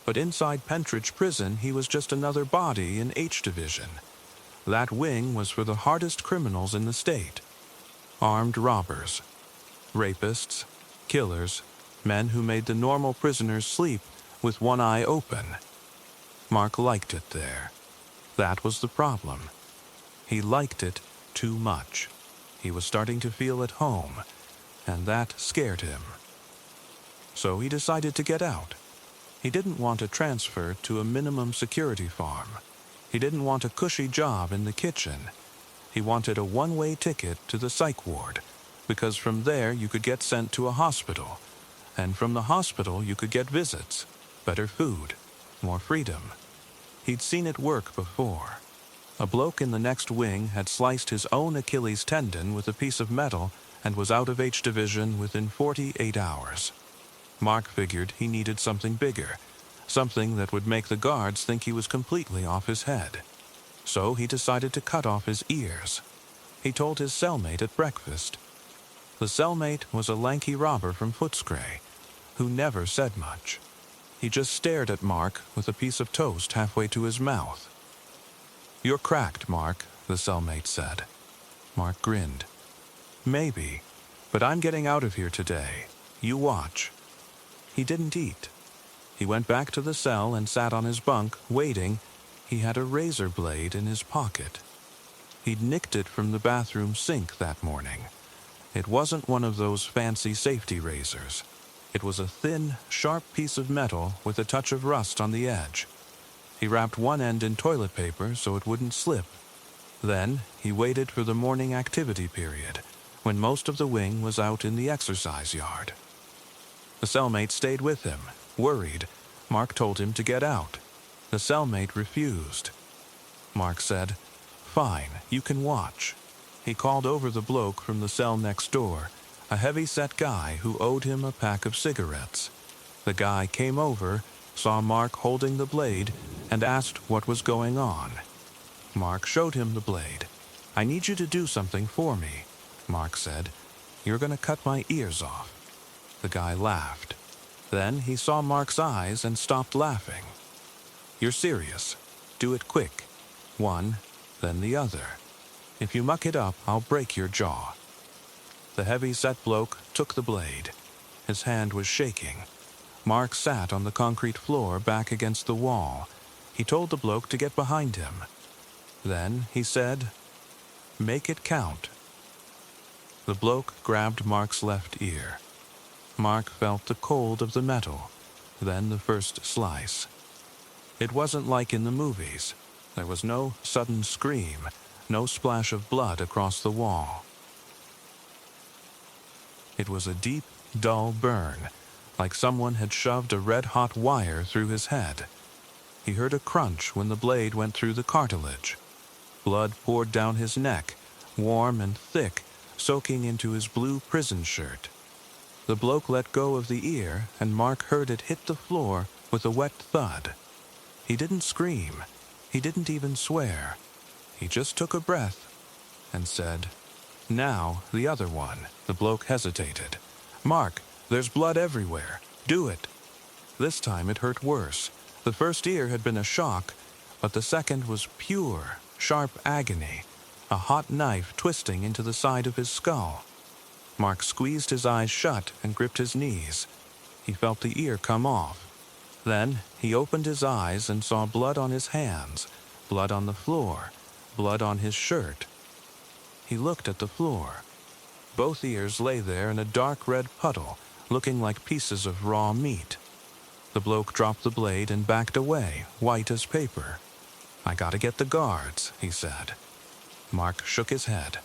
But inside Pentridge Prison, he was just another body in H Division. That wing was for the hardest criminals in the state. Armed robbers. Rapists, killers, men who made the normal prisoners sleep with one eye open. Mark liked it there. That was the problem. He liked it too much. He was starting to feel at home, and that scared him. So he decided to get out. He didn't want to transfer to a minimum security farm. He didn't want a cushy job in the kitchen. He wanted a one-way ticket to the psych ward, because from there you could get sent to a hospital, and from the hospital you could get visits, better food, more freedom. He'd seen it work before. A bloke in the next wing had sliced his own Achilles tendon with a piece of metal and was out of H Division within 48 hours. Mark figured he needed something bigger, something that would make the guards think he was completely off his head. So he decided to cut off his ears. He told his cellmate at breakfast. The cellmate was a lanky robber from Footscray, who never said much. He just stared at Mark with a piece of toast halfway to his mouth. "You're cracked, Mark," the cellmate said. Mark grinned. "Maybe, but I'm getting out of here today. You watch." He didn't eat. He went back to the cell and sat on his bunk, waiting. He had a razor blade in his pocket. He'd nicked it from the bathroom sink that morning. It wasn't one of those fancy safety razors. It was a thin, sharp piece of metal with a touch of rust on the edge. He wrapped one end in toilet paper so it wouldn't slip. Then he waited for the morning activity period, when most of the wing was out in the exercise yard. The cellmate stayed with him, worried. Mark told him to get out. The cellmate refused. Mark said, "Fine, you can watch." He called over the bloke from the cell next door, a heavy-set guy who owed him a pack of cigarettes. The guy came over, saw Mark holding the blade, and asked what was going on. Mark showed him the blade. "I need you to do something for me," Mark said. "You're going to cut my ears off." The guy laughed. Then he saw Mark's eyes and stopped laughing. "You're serious. Do it quick. One, then the other. If you muck it up, I'll break your jaw." The heavy-set bloke took the blade. His hand was shaking. Mark sat on the concrete floor back against the wall. He told the bloke to get behind him. Then he said, "Make it count." The bloke grabbed Mark's left ear. Mark felt the cold of the metal, then the first slice. It wasn't like in the movies. There was no sudden scream, no splash of blood across the wall. It was a deep, dull burn, like someone had shoved a red-hot wire through his head. He heard a crunch when the blade went through the cartilage. Blood poured down his neck, warm and thick, soaking into his blue prison shirt. The bloke let go of the ear, and Mark heard it hit the floor with a wet thud. He didn't scream. He didn't even swear. He just took a breath and said, "Now, the other one." The bloke hesitated. "Mark, there's blood everywhere. Do it." This time it hurt worse. The first ear had been a shock, but the second was pure, sharp agony, a hot knife twisting into the side of his skull. Mark squeezed his eyes shut and gripped his knees. He felt the ear come off. Then he opened his eyes and saw blood on his hands, blood on the floor, blood on his shirt. He looked at the floor. Both ears lay there in a dark red puddle, looking like pieces of raw meat. The bloke dropped the blade and backed away, white as paper. "I gotta get the guards," he said. Mark shook his head.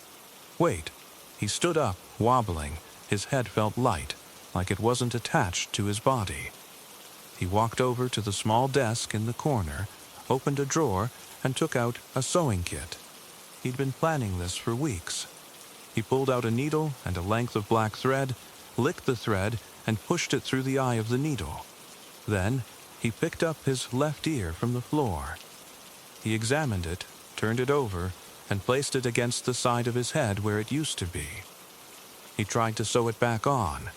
"Wait." He stood up, wobbling. His head felt light, like it wasn't attached to his body. He walked over to the small desk in the corner, opened a drawer, and took out a sewing kit. He'd been planning this for weeks. He pulled out a needle and a length of black thread, licked the thread, and pushed it through the eye of the needle. Then he picked up his left ear from the floor. He examined it, turned it over, and placed it against the side of his head where it used to be. He tried to sew it back on.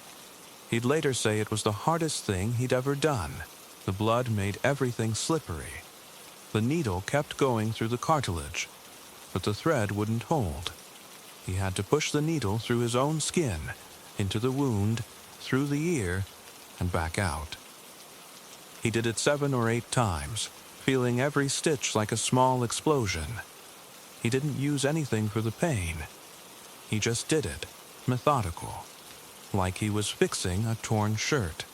He'd later say it was the hardest thing he'd ever done. The blood made everything slippery. The needle kept going through the cartilage, but the thread wouldn't hold. He had to push the needle through his own skin, into the wound, through the ear, and back out. He did it 7 or 8 times, feeling every stitch like a small explosion. He didn't use anything for the pain. He just did it, methodical, like he was fixing a torn shirt.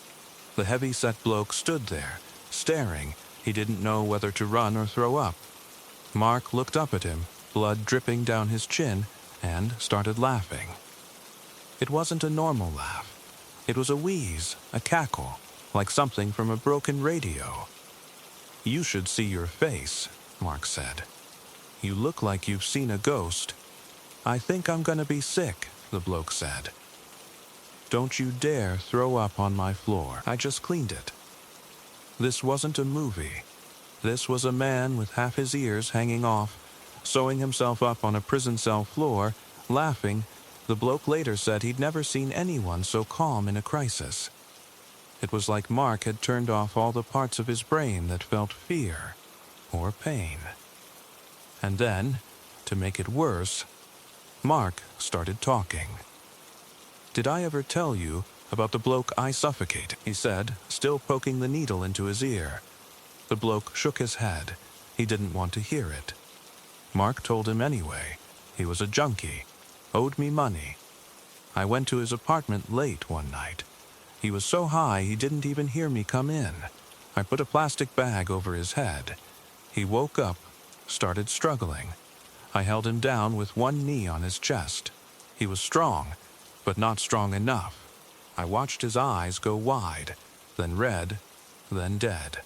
The heavy-set bloke stood there, staring. He didn't know whether to run or throw up. Mark looked up at him, blood dripping down his chin, and started laughing. It wasn't a normal laugh. It was a wheeze, a cackle, like something from a broken radio. "You should see your face," Mark said. "You look like you've seen a ghost." "I think I'm gonna be sick," the bloke said. "Don't you dare throw up on my floor. I just cleaned it." This wasn't a movie. This was a man with half his ears hanging off, sewing himself up on a prison cell floor, laughing. The bloke later said he'd never seen anyone so calm in a crisis. It was like Mark had turned off all the parts of his brain that felt fear or pain. And then, to make it worse, Mark started talking. "Did I ever tell you about the bloke I suffocated?" he said, still poking the needle into his ear. The bloke shook his head. He didn't want to hear it. Mark told him anyway. He was a junkie, owed me money. I went to his apartment late one night. He was so high he didn't even hear me come in. I put a plastic bag over his head. He woke up, started struggling. I held him down with one knee on his chest. He was strong, but not strong enough. I watched his eyes go wide, then red, then dead.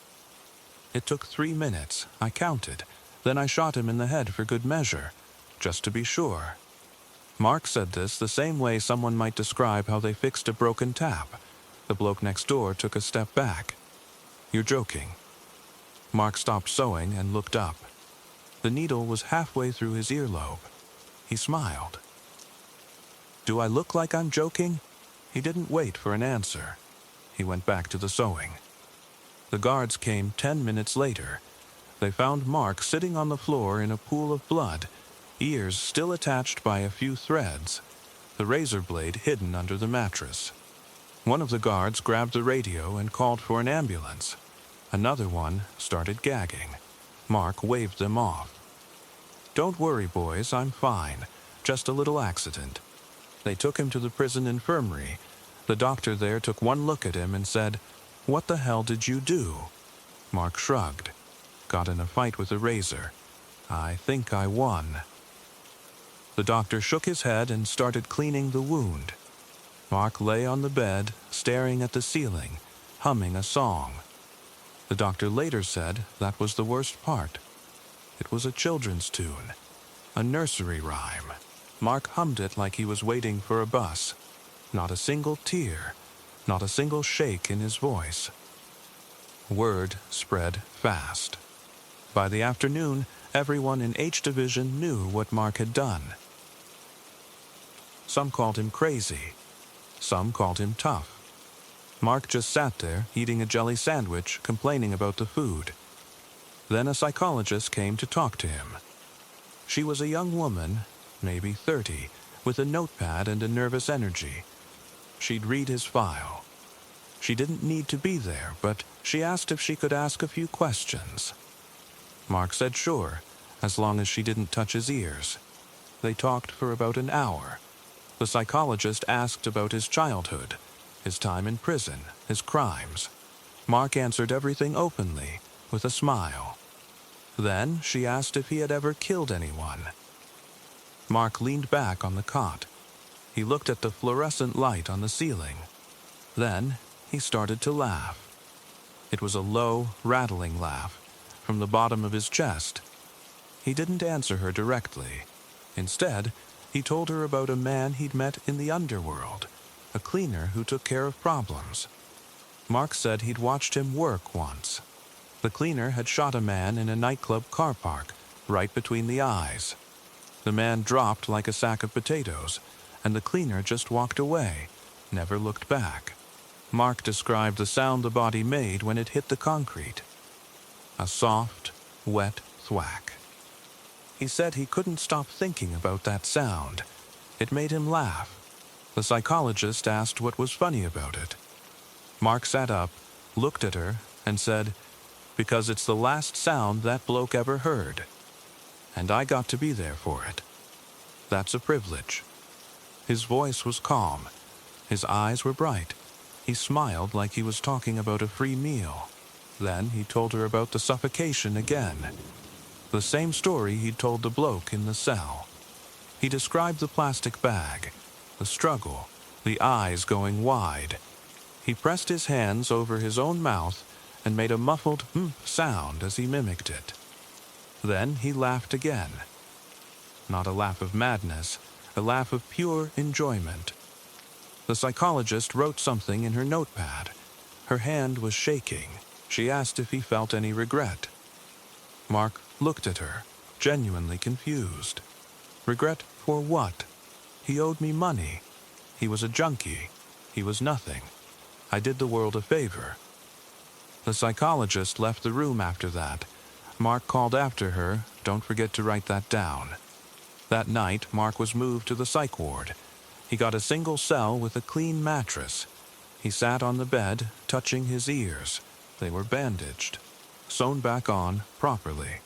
It took 3 minutes. I counted. Then I shot him in the head for good measure, just to be sure. Mark said this the same way someone might describe how they fixed a broken tap. The bloke next door took a step back. "You're joking." Mark stopped sewing and looked up. The needle was halfway through his earlobe. He smiled. "Do I look like I'm joking?" He didn't wait for an answer. He went back to the sewing. The guards came 10 minutes later. They found Mark sitting on the floor in a pool of blood, ears still attached by a few threads. the razor blade hidden under the mattress. One of the guards grabbed the radio and called for an ambulance. Another one started gagging. Mark waved them off. "Don't worry, boys, I'm fine. Just a little accident." They took him to the prison infirmary. The doctor there took one look at him and said, "What the hell did you do?" Mark shrugged. "Got in a fight with a razor. I think I won." The doctor shook his head and started cleaning the wound. Mark lay on the bed, staring at the ceiling, humming a song. The doctor later said that was the worst part. It was a children's tune, a nursery rhyme. Mark hummed it like he was waiting for a bus. Not a single tear, not a single shake in his voice. Word spread fast. By the afternoon, everyone in H Division knew what Mark had done. Some called him crazy. Some called him tough. Mark just sat there, eating a jelly sandwich, complaining about the food. Then a psychologist came to talk to him. She was a young woman, maybe 30, with a notepad and a nervous energy. She'd read his file. She didn't need to be there, but she asked if she could ask a few questions. Mark said sure, as long as she didn't touch his ears. They talked for about an hour. The psychologist asked about his childhood, his time in prison, his crimes. Mark answered everything openly, with a smile. Then she asked if he had ever killed anyone. Mark leaned back on the cot. He looked at the fluorescent light on the ceiling. Then he started to laugh. It was a low, rattling laugh from the bottom of his chest. He didn't answer her directly. Instead, he told her about a man he'd met in the underworld, a cleaner who took care of problems. Mark said he'd watched him work once. The cleaner had shot a man in a nightclub car park, right between the eyes. The man dropped like a sack of potatoes, and the cleaner just walked away, never looked back. Mark described the sound the body made when it hit the concrete. A soft, wet thwack. He said he couldn't stop thinking about that sound. It made him laugh. The psychologist asked what was funny about it. Mark sat up, looked at her, and said, "Because it's the last sound that bloke ever heard. And I got to be there for it. That's a privilege." His voice was calm. His eyes were bright. He smiled like he was talking about a free meal. Then he told her about the suffocation again. The same story he'd told the bloke in the cell. He described the plastic bag, the struggle, the eyes going wide. He pressed his hands over his own mouth and made a muffled sound as he mimicked it. Then he laughed again. Not a laugh of madness, a laugh of pure enjoyment. The psychologist wrote something in her notepad. Her hand was shaking. She asked if he felt any regret. Mark looked at her, genuinely confused. Regret for what? He owed me money. He was a junkie. He was nothing. I did the world a favor. The psychologist left the room after that. Mark called after her, "Don't forget to write that down." That night, Mark was moved to the psych ward. He got a single cell with a clean mattress. He sat on the bed, touching his ears. They were bandaged, sewn back on properly.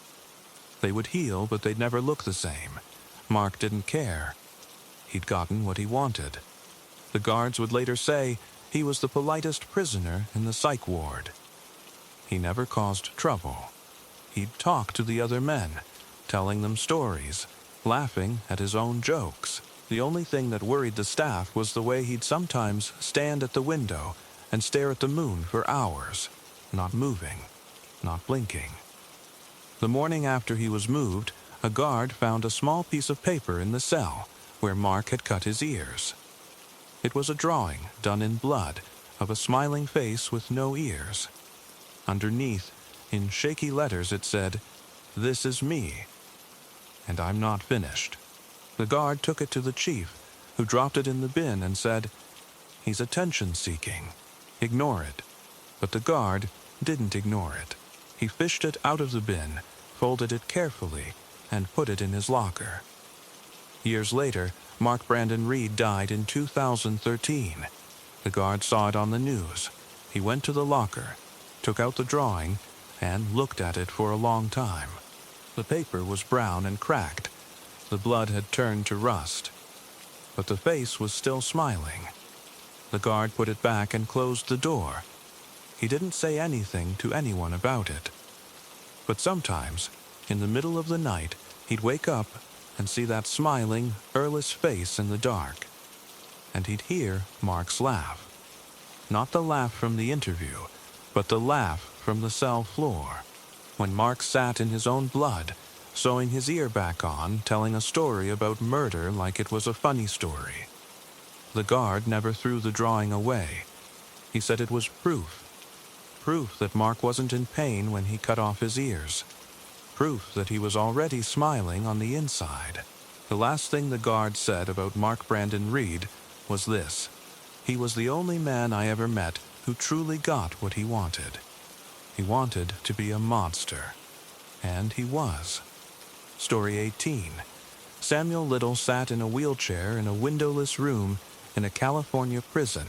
They would heal, but they'd never look the same. Mark didn't care. He'd gotten what he wanted. The guards would later say he was the politest prisoner in the psych ward. He never caused trouble. He'd talk to the other men, telling them stories, laughing at his own jokes. The only thing that worried the staff was the way he'd sometimes stand at the window and stare at the moon for hours, not moving, not blinking. The morning after he was moved, a guard found a small piece of paper in the cell where Mark had cut his ears. It was a drawing, done in blood, of a smiling face with no ears. Underneath, in shaky letters, it said, "This is me, and I'm not finished." The guard took it to the chief, who dropped it in the bin and said, "He's attention-seeking. Ignore it." But the guard didn't ignore it. He fished it out of the bin, folded it carefully, and put it in his locker. Years later, Mark Brandon Reed died in 2013. The guard saw it on the news. He went to the locker, took out the drawing, and looked at it for a long time. The paper was brown and cracked. The blood had turned to rust. But the face was still smiling. The guard put it back and closed the door. He didn't say anything to anyone about it. But sometimes, in the middle of the night, he'd wake up and see that smiling, earless face in the dark. And he'd hear Mark's laugh. Not the laugh from the interview, but the laugh from the cell floor, when Mark sat in his own blood, sewing his ear back on, telling a story about murder like it was a funny story. The guard never threw the drawing away. He said it was proof. Proof that Mark wasn't in pain when he cut off his ears. Proof that he was already smiling on the inside. The last thing the guard said about Mark Brandon Reed was this: he was the only man I ever met who truly got what he wanted. He wanted to be a monster. And he was. Story 18. Samuel Little sat in a wheelchair in a windowless room in a California prison,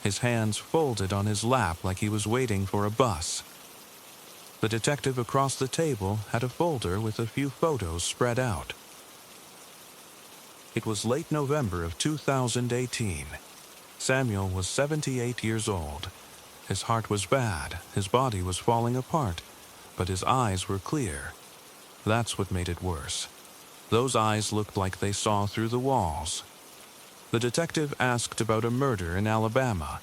his hands folded on his lap like he was waiting for a bus. The detective across the table had a folder with a few photos spread out. It was late November of 2018. Samuel was 78 years old. His heart was bad, his body was falling apart, but his eyes were clear. That's what made it worse. Those eyes looked like they saw through the walls. The detective asked about a murder in Alabama,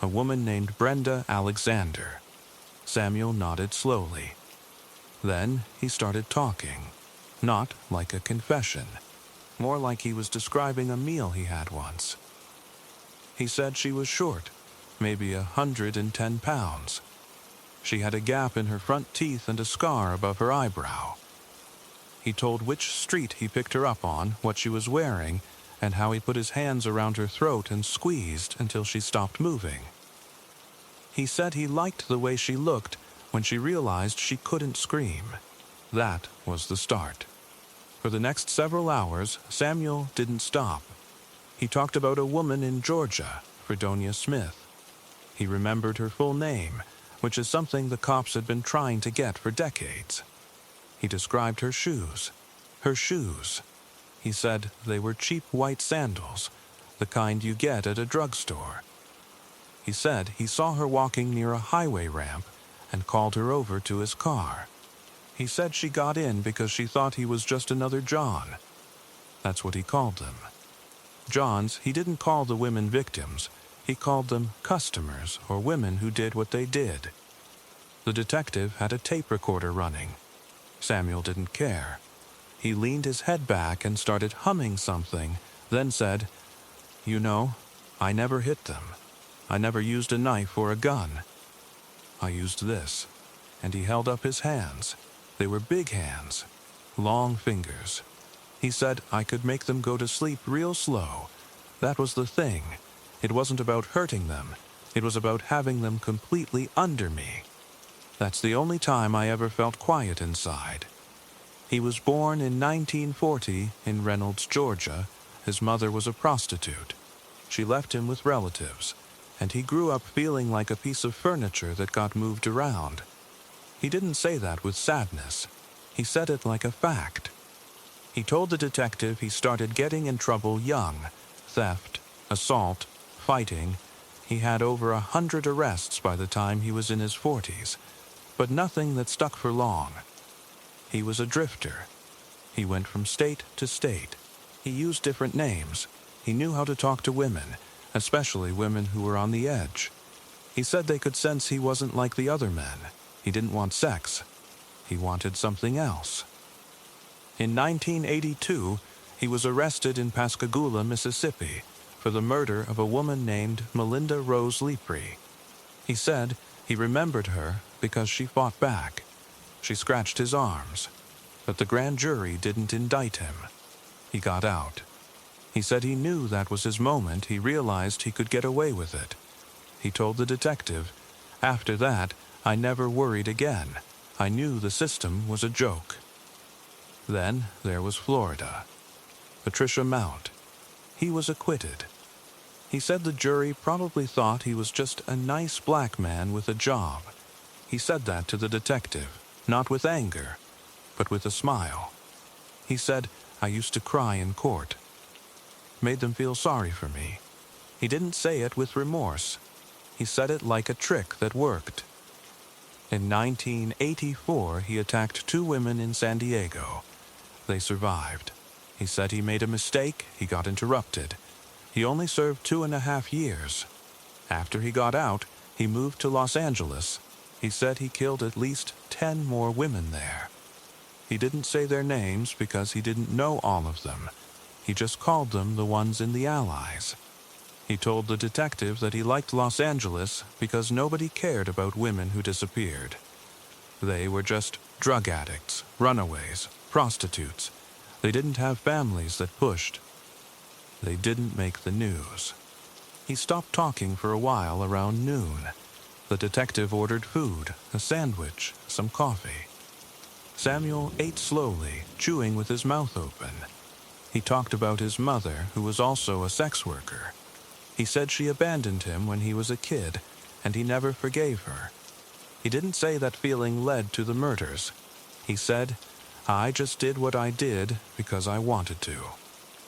a woman named Brenda Alexander. Samuel nodded slowly. Then he started talking, not like a confession, more like he was describing a meal he had once. He said she was short, maybe 110 pounds. She had a gap in her front teeth and a scar above her eyebrow. He told which street he picked her up on, what she was wearing, and how he put his hands around her throat and squeezed until she stopped moving. He said he liked the way she looked when she realized she couldn't scream. That was the start. For the next several hours, Samuel didn't stop. He talked about a woman in Georgia, Fredonia Smith. He remembered her full name, which is something the cops had been trying to get for decades. He described her shoes. Her shoes. He said they were cheap white sandals, the kind you get at a drugstore. He said he saw her walking near a highway ramp and called her over to his car. He said she got in because she thought he was just another John. That's what he called them. Johns, he didn't call the women victims. He called them customers or women who did what they did. The detective had a tape recorder running. Samuel didn't care. He leaned his head back and started humming something, then said, "You know, I never hit them. I never used a knife or a gun. I used this." And he held up his hands. They were big hands, long fingers. He said I could make them go to sleep real slow. That was the thing. It wasn't about hurting them. It was about having them completely under me. That's the only time I ever felt quiet inside. He was born in 1940 in Reynolds, Georgia. His mother was a prostitute. She left him with relatives, and he grew up feeling like a piece of furniture that got moved around. He didn't say that with sadness. He said it like a fact. He told the detective he started getting in trouble young. Theft, assault, fighting. He had over 100 arrests by the time he was in his 40s, but nothing that stuck for long. He was a drifter. He went from state to state. He used different names. He knew how to talk to women, especially women who were on the edge. He said they could sense he wasn't like the other men. He didn't want sex. He wanted something else. In 1982, he was arrested in Pascagoula, Mississippi, for the murder of a woman named Melinda Rose Lepre. He said he remembered her because she fought back. She scratched his arms, but the grand jury didn't indict him. He got out. He said he knew that was his moment. He realized he could get away with it. He told the detective, "After that, I never worried again. I knew the system was a joke." Then there was Florida. Patricia Mount. He was acquitted. He said the jury probably thought he was just a nice black man with a job. He said that to the detective, not with anger, but with a smile. He said, "I used to cry in court." Made them feel sorry for me. He didn't say it with remorse. He said it like a trick that worked. In 1984, he attacked 2 women in San Diego. They survived. He said he made a mistake, he got interrupted. He only served 2.5 years. After he got out, he moved to Los Angeles. He said he killed at least 10 more women there. He didn't say their names because he didn't know all of them. He just called them the ones in the Allies. He told the detective that he liked Los Angeles because nobody cared about women who disappeared. They were just drug addicts, runaways, prostitutes. They didn't have families that pushed. They didn't make the news. He stopped talking for a while around noon. The detective ordered food, a sandwich, some coffee. Samuel ate slowly, chewing with his mouth open. He talked about his mother, who was also a sex worker. He said she abandoned him when he was a kid, and he never forgave her. He didn't say that feeling led to the murders. He said, "I just did what I did because I wanted to."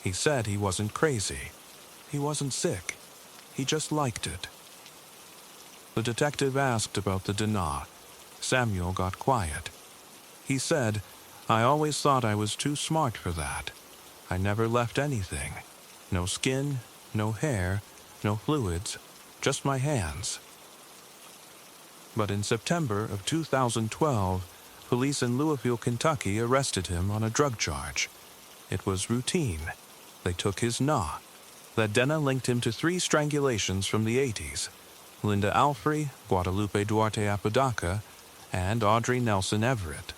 He said he wasn't crazy. He wasn't sick. He just liked it. The detective asked about the Dana. Samuel got quiet. He said, "I always thought I was too smart for that. I never left anything. No skin, no hair, no fluids, just my hands." But in September of 2012, police in Louisville, Kentucky arrested him on a drug charge. It was routine. They took his na. That Dena linked him to 3 strangulations from the 80s. Linda Alfrey, Guadalupe Duarte Apodaca, and Audrey Nelson Everett.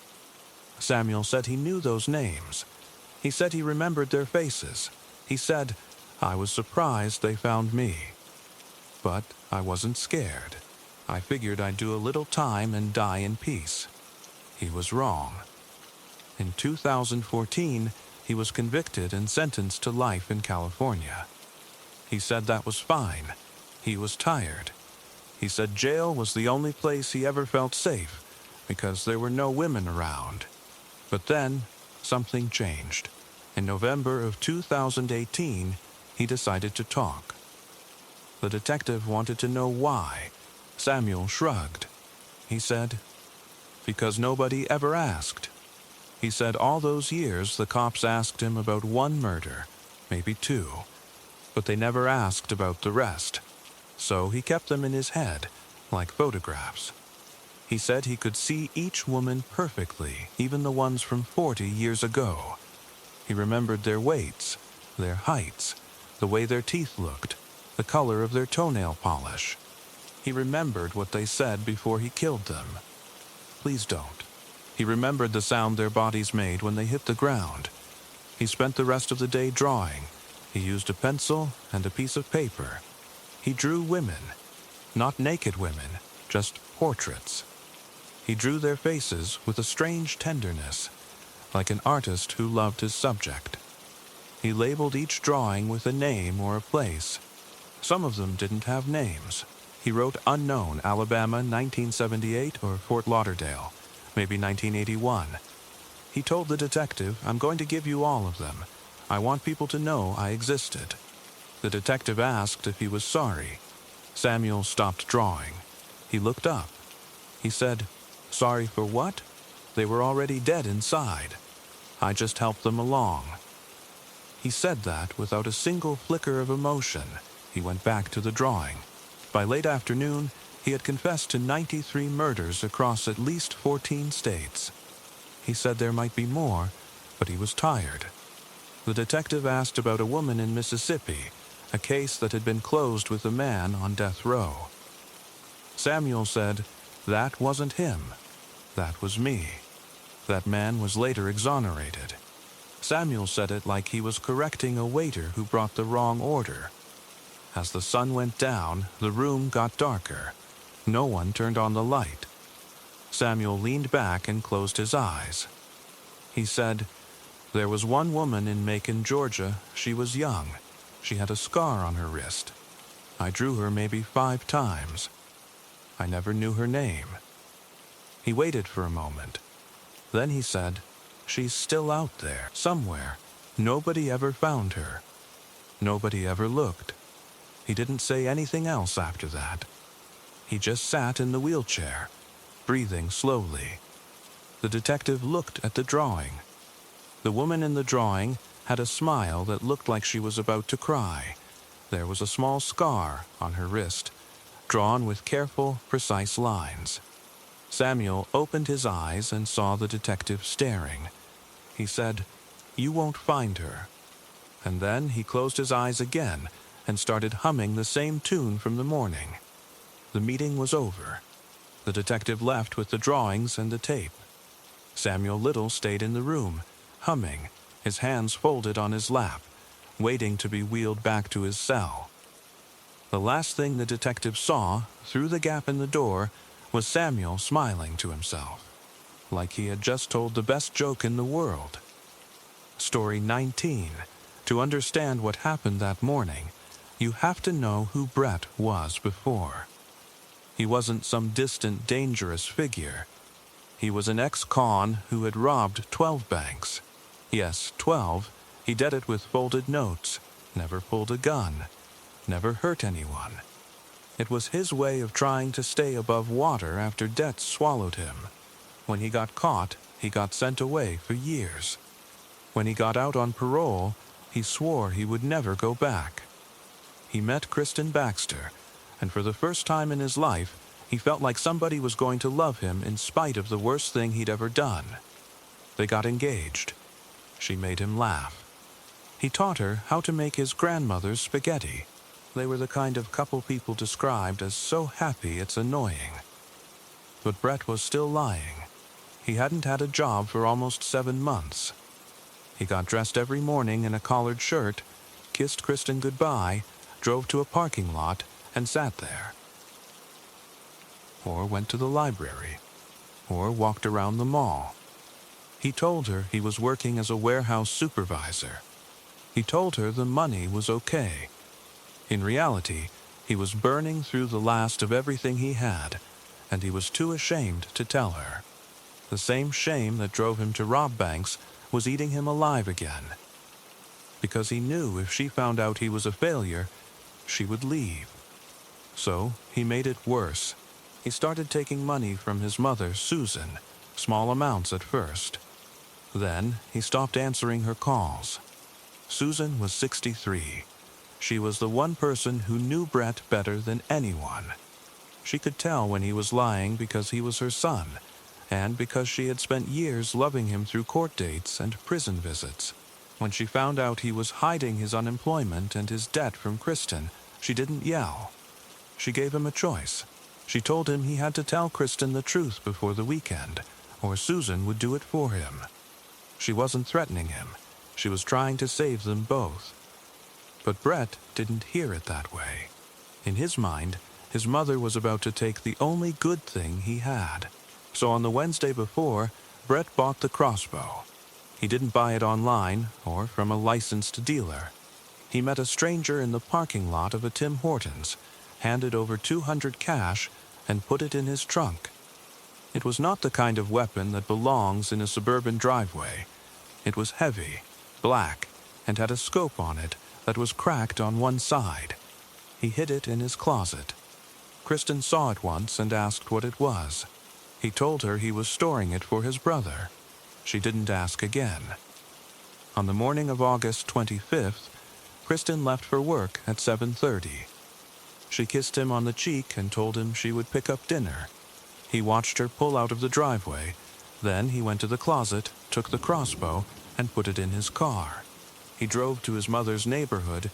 Samuel said he knew those names. He said he remembered their faces. He said, "I was surprised they found me. But I wasn't scared. I figured I'd do a little time and die in peace." He was wrong. In 2014, he was convicted and sentenced to life in California. He said that was fine. He was tired. He said jail was the only place he ever felt safe because there were no women around. But then, something changed. In November of 2018, he decided to talk. The detective wanted to know why. Samuel shrugged. He said, "Because nobody ever asked." He said all those years the cops asked him about 1 murder, maybe 2, but they never asked about the rest. So he kept them in his head, like photographs. He said he could see each woman perfectly, even the ones from 40 years ago. He remembered their weights, their heights, the way their teeth looked, the color of their toenail polish. He remembered what they said before he killed them. Please don't. He remembered the sound their bodies made when they hit the ground. He spent the rest of the day drawing. He used a pencil and a piece of paper. He drew women, not naked women, just portraits. He drew their faces with a strange tenderness, like an artist who loved his subject. He labeled each drawing with a name or a place. Some of them didn't have names. He wrote unknown, Alabama, 1978, or Fort Lauderdale, maybe 1981. He told the detective, "I'm going to give you all of them. I want people to know I existed." The detective asked if he was sorry. Samuel stopped drawing. He looked up. He said, "Sorry for what? They were already dead inside. I just helped them along." He said that without a single flicker of emotion. He went back to the drawing. By late afternoon, he had confessed to 93 murders across at least 14 states. He said there might be more, but he was tired. The detective asked about a woman in Mississippi, a case that had been closed with a man on death row. Samuel said, "That wasn't him. That was me." That man was later exonerated. Samuel said it like he was correcting a waiter who brought the wrong order. As the sun went down, the room got darker. No one turned on the light. Samuel leaned back and closed his eyes. He said, There was one woman in Macon, Georgia. She was young. She had a scar on her wrist. I drew her maybe 5 times. I never knew her name. He waited for a moment. Then he said, "She's still out there, somewhere. Nobody ever found her. Nobody ever looked." He didn't say anything else after that. He just sat in the wheelchair, breathing slowly. The detective looked at the drawing. The woman in the drawing had a smile that looked like she was about to cry. There was a small scar on her wrist, drawn with careful, precise lines. Samuel opened his eyes and saw the detective staring. He said, "You won't find her." And then he closed his eyes again and started humming the same tune from the morning. The meeting was over. The detective left with the drawings and the tape. Samuel Little stayed in the room, humming, his hands folded on his lap, waiting to be wheeled back to his cell. The last thing the detective saw, through the gap in the door, was Samuel smiling to himself, like he had just told the best joke in the world. Story 19. To understand what happened that morning, you have to know who Brett was before. He wasn't some distant, dangerous figure. He was an ex-con who had robbed 12 banks. Yes, 12. He did it with folded notes, never pulled a gun, never hurt anyone. It was his way of trying to stay above water after debts swallowed him. When he got caught, he got sent away for years. When he got out on parole, he swore he would never go back. He met Kristen Baxter, and for the first time in his life, he felt like somebody was going to love him in spite of the worst thing he'd ever done. They got engaged. She made him laugh. He taught her how to make his grandmother's spaghetti. They were the kind of couple people described as so happy it's annoying. But Brett was still lying. He hadn't had a job for almost 7 months. He got dressed every morning in a collared shirt, kissed Kristen goodbye, drove to a parking lot, and sat there. Or went to the library, or walked around the mall. He told her he was working as a warehouse supervisor. He told her the money was okay. In reality, he was burning through the last of everything he had, and he was too ashamed to tell her. The same shame that drove him to rob banks was eating him alive again. Because he knew if she found out he was a failure, she would leave. So he made it worse. He started taking money from his mother, Susan, small amounts at first. Then he stopped answering her calls. Susan was 63. She was the one person who knew Brett better than anyone. She could tell when he was lying because he was her son, and because she had spent years loving him through court dates and prison visits. When she found out he was hiding his unemployment and his debt from Kristen, she didn't yell. She gave him a choice. She told him he had to tell Kristen the truth before the weekend, or Susan would do it for him. She wasn't threatening him. She was trying to save them both. But Brett didn't hear it that way. In his mind, his mother was about to take the only good thing he had. So on the Wednesday before, Brett bought the crossbow. He didn't buy it online or from a licensed dealer. He met a stranger in the parking lot of a Tim Hortons, handed over $200 cash, and put it in his trunk. It was not the kind of weapon that belongs in a suburban driveway. It was heavy, black, and had a scope on it that was cracked on one side. He hid it in his closet. Kristen saw it once and asked what it was. He told her he was storing it for his brother. She didn't ask again. On the morning of August 25th, Kristen left for work at 7:30. She kissed him on the cheek and told him she would pick up dinner. He watched her pull out of the driveway. Then he went to the closet, took the crossbow, and put it in his car. He drove to his mother's neighborhood,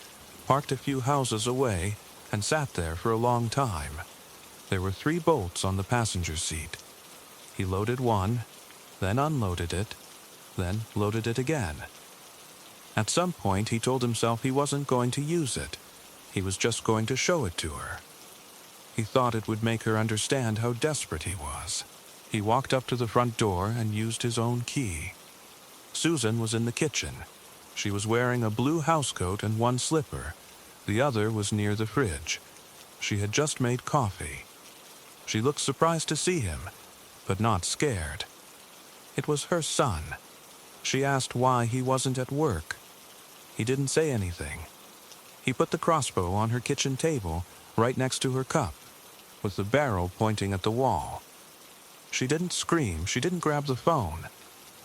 parked a few houses away, and sat there for a long time. There were 3 bolts on the passenger seat. He loaded one, then unloaded it, then loaded it again. At some point, he told himself he wasn't going to use it. He was just going to show it to her. He thought it would make her understand how desperate he was. He walked up to the front door and used his own key. Susan was in the kitchen. She was wearing a blue housecoat and one slipper. The other was near the fridge. She had just made coffee. She looked surprised to see him, but not scared. It was her son. She asked why he wasn't at work. He didn't say anything. He put the crossbow on her kitchen table, right next to her cup, with the barrel pointing at the wall. She didn't scream, she didn't grab the phone.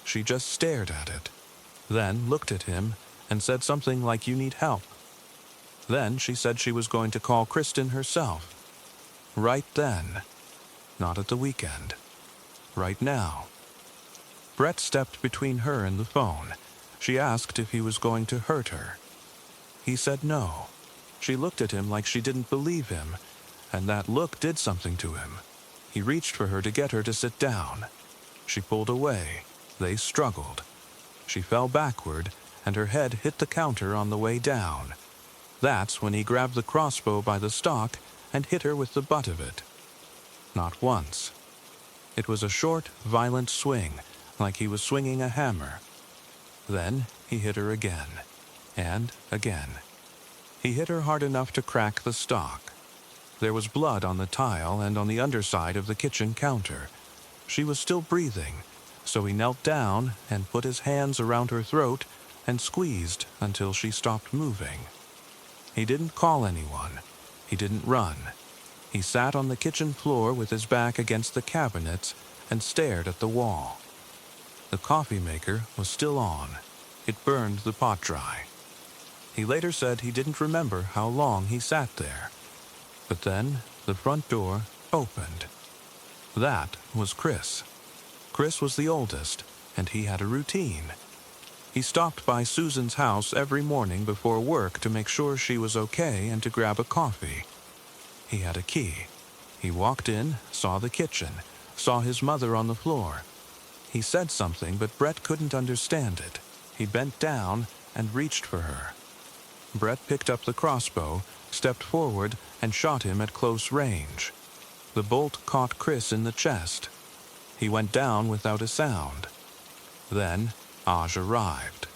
She just stared at it, then looked at him and said something like, "You need help." Then she said she was going to call Kristen herself. Right then. Not at the weekend. Right now. Brett stepped between her and the phone. She asked if he was going to hurt her. He said no. She looked at him like she didn't believe him, and that look did something to him. He reached for her to get her to sit down. She pulled away. They struggled. She fell backward, and her head hit the counter on the way down. That's when he grabbed the crossbow by the stock and hit her with the butt of it. Not once. It was a short, violent swing, like he was swinging a hammer. Then he hit her again, and again. He hit her hard enough to crack the stock. There was blood on the tile and on the underside of the kitchen counter. She was still breathing, so he knelt down and put his hands around her throat and squeezed until she stopped moving. He didn't call anyone. He didn't run. He sat on the kitchen floor with his back against the cabinets and stared at the wall. The coffee maker was still on. It burned the pot dry. He later said he didn't remember how long he sat there. But then the front door opened. That was Chris. Chris was the oldest, and he had a routine. He stopped by Susan's house every morning before work to make sure she was okay and to grab a coffee. He had a key. He walked in, saw the kitchen, saw his mother on the floor. He said something, but Brett couldn't understand it. He bent down and reached for her. Brett picked up the crossbow, stepped forward, and shot him at close range. The bolt caught Chris in the chest. He went down without a sound. Then Aj arrived.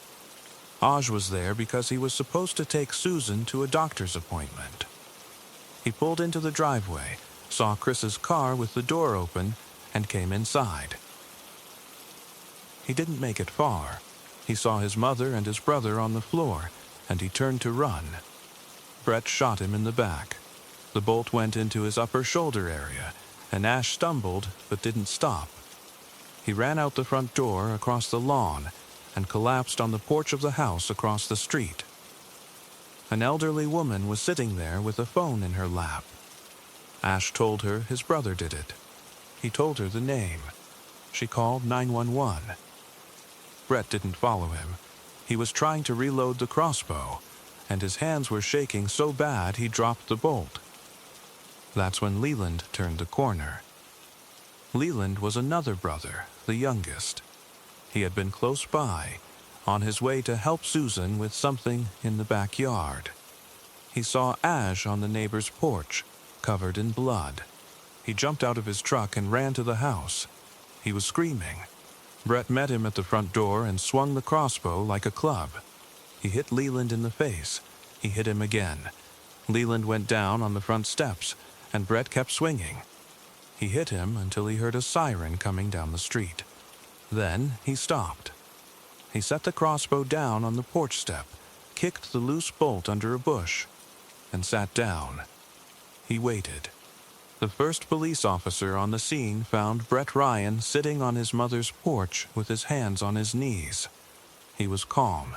Aj was there because he was supposed to take Susan to a doctor's appointment. He pulled into the driveway, saw Chris's car with the door open, and came inside. He didn't make it far. He saw his mother and his brother on the floor, and he turned to run. Brett shot him in the back. The bolt went into his upper shoulder area, and Ash stumbled but didn't stop. He ran out the front door across the lawn and collapsed on the porch of the house across the street. An elderly woman was sitting there with a phone in her lap. Ash told her his brother did it. He told her the name. She called 911. Brett didn't follow him. He was trying to reload the crossbow, and his hands were shaking so bad he dropped the bolt. That's when Leland turned the corner. Leland was another brother, the youngest. He had been close by, on his way to help Susan with something in the backyard. He saw Ash on the neighbor's porch, covered in blood. He jumped out of his truck and ran to the house. He was screaming. Brett met him at the front door and swung the crossbow like a club. He hit Leland in the face. He hit him again. Leland went down on the front steps, and Brett kept swinging. He hit him until he heard a siren coming down the street. Then he stopped. He set the crossbow down on the porch step, kicked the loose bolt under a bush, and sat down. He waited. The first police officer on the scene found Brett Ryan sitting on his mother's porch with his hands on his knees. He was calm.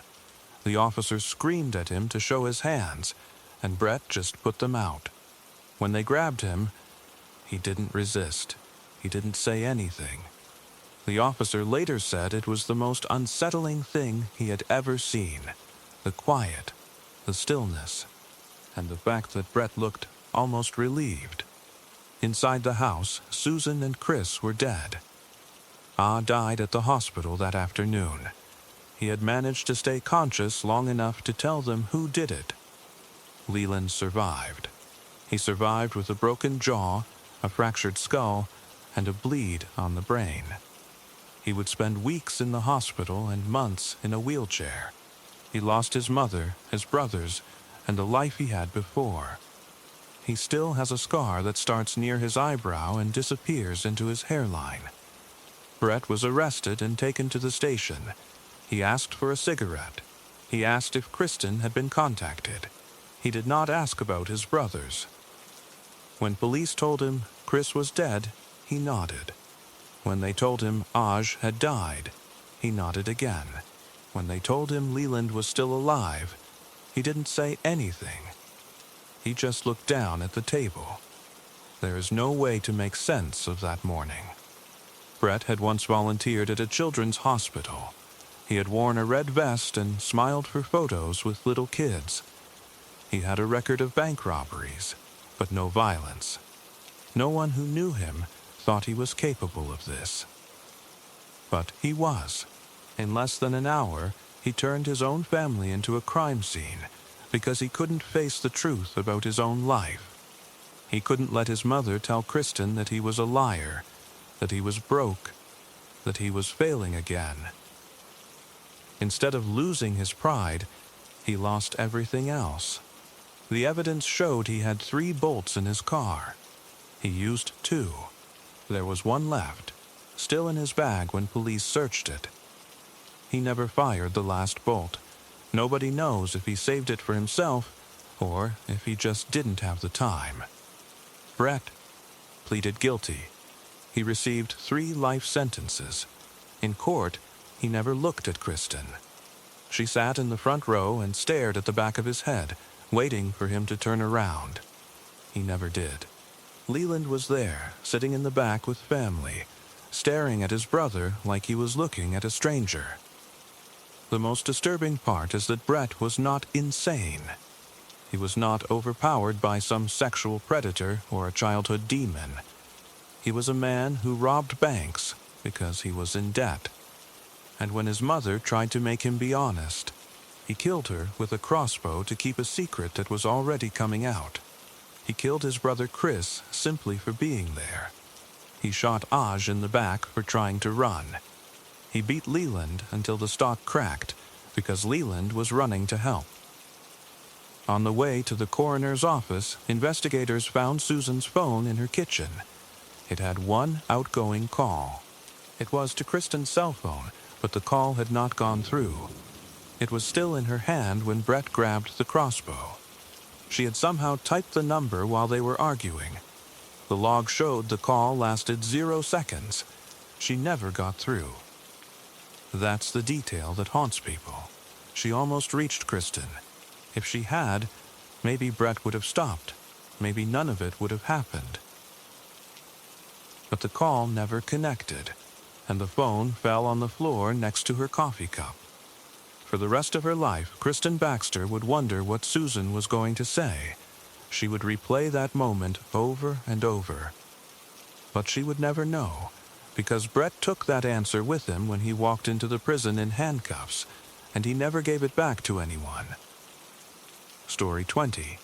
The officer screamed at him to show his hands, and Brett just put them out. When they grabbed him, he didn't resist. He didn't say anything. The officer later said it was the most unsettling thing he had ever seen. The quiet, the stillness, and the fact that Brett looked almost relieved. Inside the house, Susan and Chris were dead. Ah died at the hospital that afternoon. He had managed to stay conscious long enough to tell them who did it. Leland survived. He survived with a broken jaw, a fractured skull, and a bleed on the brain. He would spend weeks in the hospital and months in a wheelchair. He lost his mother, his brothers, and the life he had before. He still has a scar that starts near his eyebrow and disappears into his hairline. Brett was arrested and taken to the station. He asked for a cigarette. He asked if Kristen had been contacted. He did not ask about his brothers. When police told him Chris was dead, he nodded. When they told him Aj had died, he nodded again. When they told him Leland was still alive, he didn't say anything. He just looked down at the table. There is no way to make sense of that morning. Brett had once volunteered at a children's hospital. He had worn a red vest and smiled for photos with little kids. He had a record of bank robberies, but no violence. No one who knew him thought he was capable of this. But he was. In less than an hour, he turned his own family into a crime scene because he couldn't face the truth about his own life. He couldn't let his mother tell Kristen that he was a liar, that he was broke, that he was failing again. Instead of losing his pride, he lost everything else. The evidence showed he had 3 bolts in his car. He used 2. There was one left, still in his bag when police searched it. He never fired the last bolt. Nobody knows if he saved it for himself or if he just didn't have the time. Brett pleaded guilty. He received 3 life sentences. In court, he never looked at Kristen. She sat in the front row and stared at the back of his head, waiting for him to turn around. He never did. Leland was there, sitting in the back with family, staring at his brother like he was looking at a stranger. The most disturbing part is that Brett was not insane. He was not overpowered by some sexual predator or a childhood demon. He was a man who robbed banks because he was in debt. And when his mother tried to make him be honest, he killed her with a crossbow to keep a secret that was already coming out. He killed his brother Chris simply for being there. He shot Aj in the back for trying to run. He beat Leland until the stock cracked because Leland was running to help. On the way to the coroner's office, investigators found Susan's phone in her kitchen. It had 1 outgoing call. It was to Kristen's cell phone, but the call had not gone through. It was still in her hand when Brett grabbed the crossbow. She had somehow typed the number while they were arguing. The log showed the call lasted 0 seconds. She never got through. That's the detail that haunts people. She almost reached Kristen. If she had, maybe Brett would have stopped. Maybe none of it would have happened. But the call never connected, and the phone fell on the floor next to her coffee cup. For the rest of her life, Kristen Baxter would wonder what Susan was going to say. She would replay that moment over and over. But she would never know, because Brett took that answer with him when he walked into the prison in handcuffs, and he never gave it back to anyone. Story 20.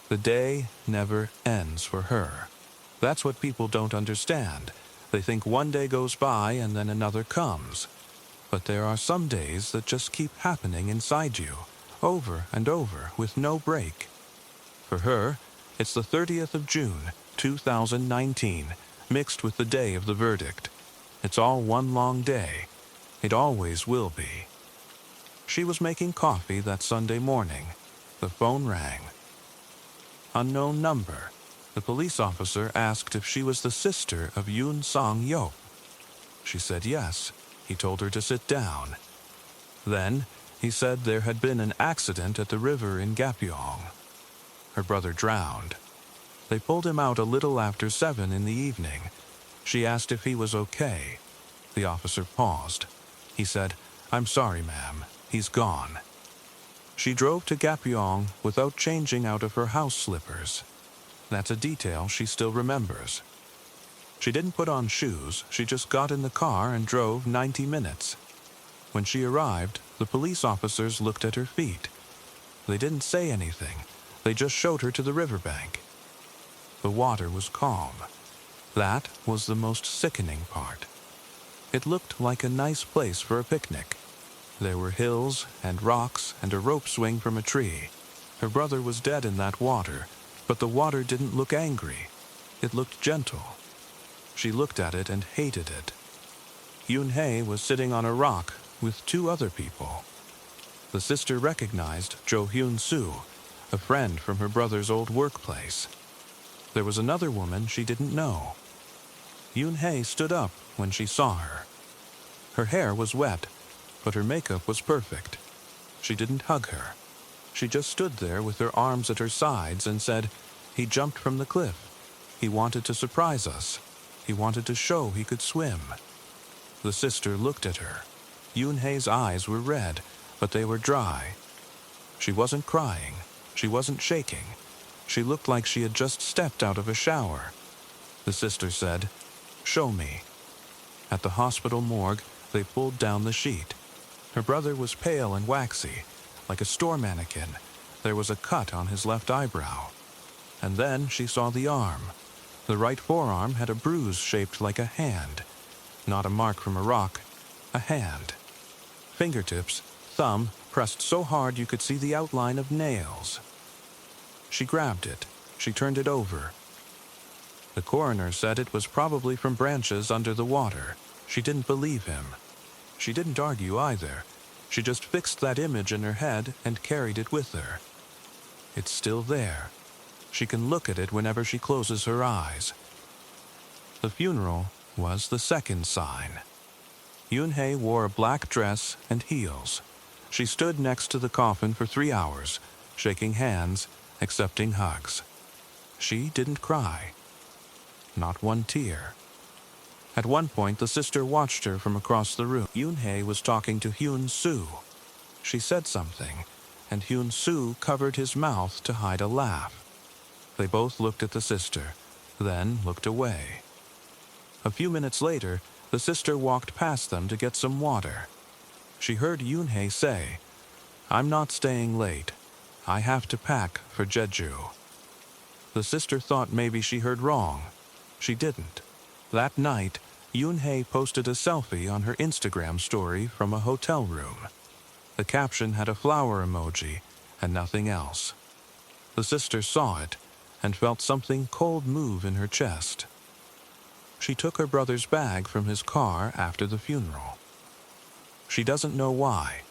The day never ends for her. That's what people don't understand. They think one day goes by and then another comes. But there are some days that just keep happening inside you, over and over, with no break. For her, it's the 30th of June, 2019, mixed with the day of the verdict. It's all one long day. It always will be. She was making coffee that Sunday morning. The phone rang. Unknown number. The police officer asked if she was the sister of Yoon Song-yeop. She said yes. He told her to sit down. Then, he said there had been an accident at the river in Gapyeong. Her brother drowned. They pulled him out a little after 7 in the evening. She asked if he was okay. The officer paused. He said, "I'm sorry, ma'am. He's gone." She drove to Gapyeong without changing out of her house slippers. That's a detail she still remembers. She didn't put on shoes. She just got in the car and drove 90 minutes. When she arrived, the police officers looked at her feet. They didn't say anything. They just showed her to the riverbank. The water was calm. That was the most sickening part. It looked like a nice place for a picnic. There were hills and rocks and a rope swing from a tree. Her brother was dead in that water, but the water didn't look angry. It looked gentle. She looked at it and hated it. Yoon-hae was sitting on a rock with two other people. The sister recognized Jo Hyun-soo, a friend from her brother's old workplace. There was another woman she didn't know. Yoon-hae stood up when she saw her. Her hair was wet, but her makeup was perfect. She didn't hug her. She just stood there with her arms at her sides and said, "He jumped from the cliff. He wanted to surprise us. He wanted to show he could swim." The sister looked at her. Yoon-hae's eyes were red, but they were dry. She wasn't crying. She wasn't shaking. She looked like she had just stepped out of a shower. The sister said, "Show me." At the hospital morgue, they pulled down the sheet. Her brother was pale and waxy, like a store mannequin. There was a cut on his left eyebrow. And then she saw the arm. The right forearm had a bruise shaped like a hand. Not a mark from a rock, a hand. Fingertips, thumb, pressed so hard you could see the outline of nails. She grabbed it. She turned it over. The coroner said it was probably from branches under the water. She didn't believe him. She didn't argue either. She just fixed that image in her head and carried it with her. It's still there. She can look at it whenever she closes her eyes. The funeral was the second sign. Yoon-hae wore a black dress and heels. She stood next to the coffin for 3 hours, shaking hands, accepting hugs. She didn't cry. Not one tear. At one point, the sister watched her from across the room. Yoon-hae was talking to Hyun-soo. She said something, and Hyun-soo covered his mouth to hide a laugh. They both looked at the sister, then looked away. A few minutes later, the sister walked past them to get some water. She heard Yoon-hae say, "I'm not staying late. I have to pack for Jeju." The sister thought maybe she heard wrong. She didn't. That night, Yoon-hae posted a selfie on her Instagram story from a hotel room. The caption had a flower emoji and nothing else. The sister saw it and felt something cold move in her chest. She took her brother's bag from his car after the funeral. She doesn't know why.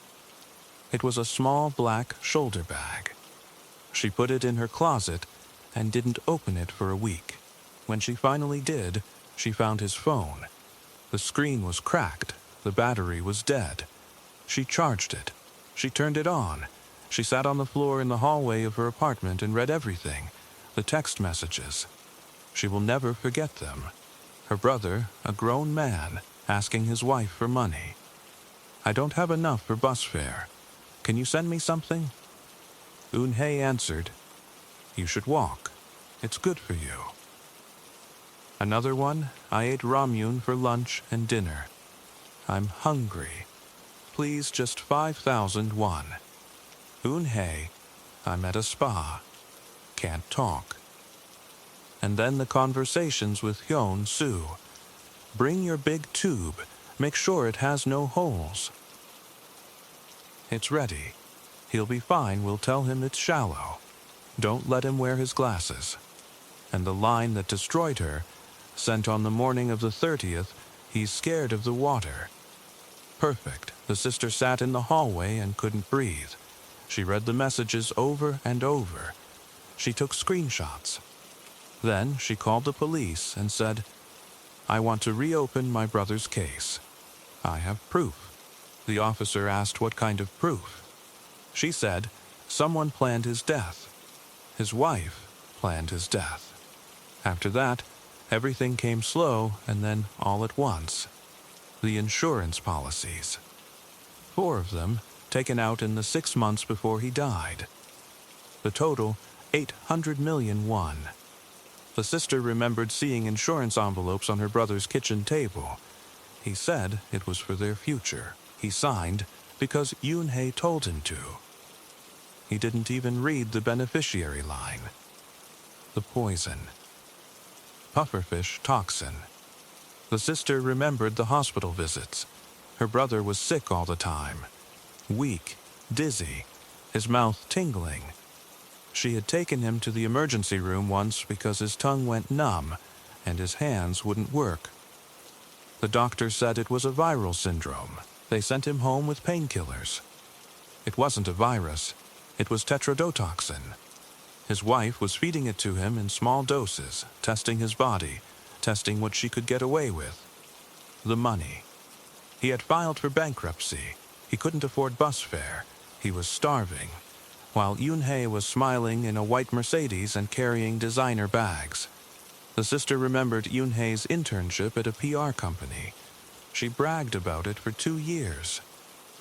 It was a small black shoulder bag. She put it in her closet and didn't open it for a week. When she finally did, she found his phone. The screen was cracked. The battery was dead. She charged it. She turned it on. She sat on the floor in the hallway of her apartment and read everything, the text messages. She will never forget them. Her brother, a grown man, asking his wife for money. "I don't have enough for bus fare. Can you send me something?" Yoon-hae answered, "You should walk. It's good for you." Another one, "I ate ramyun for lunch and dinner. I'm hungry. Please just 5,000 won. Yoon-hae, I'm at a spa. Can't talk." And then the conversations with Hyun-soo. "Bring your big tube. Make sure it has no holes." "It's ready. He'll be fine. We'll tell him it's shallow. Don't let him wear his glasses." And the line that destroyed her, sent on the morning of the 30th, "He's scared of the water." Perfect. The sister sat in the hallway and couldn't breathe. She read the messages over and over. She took screenshots. Then she called the police and said, "I want to reopen my brother's case. I have proof." The officer asked what kind of proof. She said, "Someone planned his death. His wife planned his death." After that, everything came slow and then all at once. The insurance policies. 4 of them taken out in the 6 months before he died. The total, 800 million won. The sister remembered seeing insurance envelopes on her brother's kitchen table. He said it was for their future. He signed because Yoon-hae told him to. He didn't even read the beneficiary line. The poison. Pufferfish toxin. The sister remembered the hospital visits. Her brother was sick all the time, weak, dizzy, his mouth tingling. She had taken him to the emergency room once because his tongue went numb and his hands wouldn't work. The doctor said it was a viral syndrome. They sent him home with painkillers. It wasn't a virus. It was tetrodotoxin. His wife was feeding it to him in small doses, testing his body, testing what she could get away with. The money. He had filed for bankruptcy. He couldn't afford bus fare. He was starving, while Yoon-hae was smiling in a white Mercedes and carrying designer bags. The sister remembered Yoon-hae's internship at a PR company. She bragged about it for 2 years.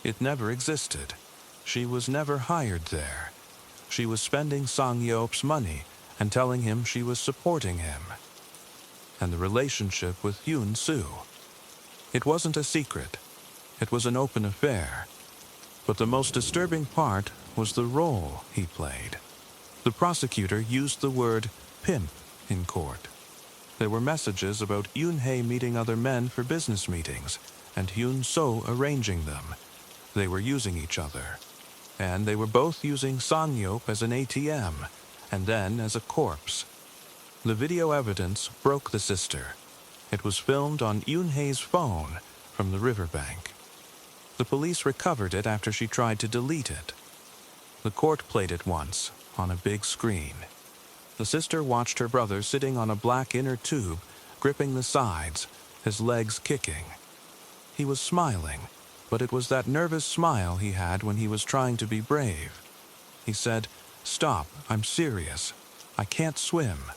It never existed. She was never hired there. She was spending Sang-yeop's money and telling him she was supporting him. And the relationship with Yoon-soo. It wasn't a secret. It was an open affair. But the most disturbing part was the role he played. The prosecutor used the word pimp in court. There were messages about Yoon-hae meeting other men for business meetings and Yoon-soo arranging them. They were using each other. And they were both using Sang-yeop as an ATM and then as a corpse. The video evidence broke the sister. It was filmed on Yoon-hae's phone from the riverbank. The police recovered it after she tried to delete it. The court played it once on a big screen. The sister watched her brother sitting on a black inner tube, gripping the sides, his legs kicking. He was smiling, but it was that nervous smile he had when he was trying to be brave. He said, "Stop, I'm serious. I can't swim."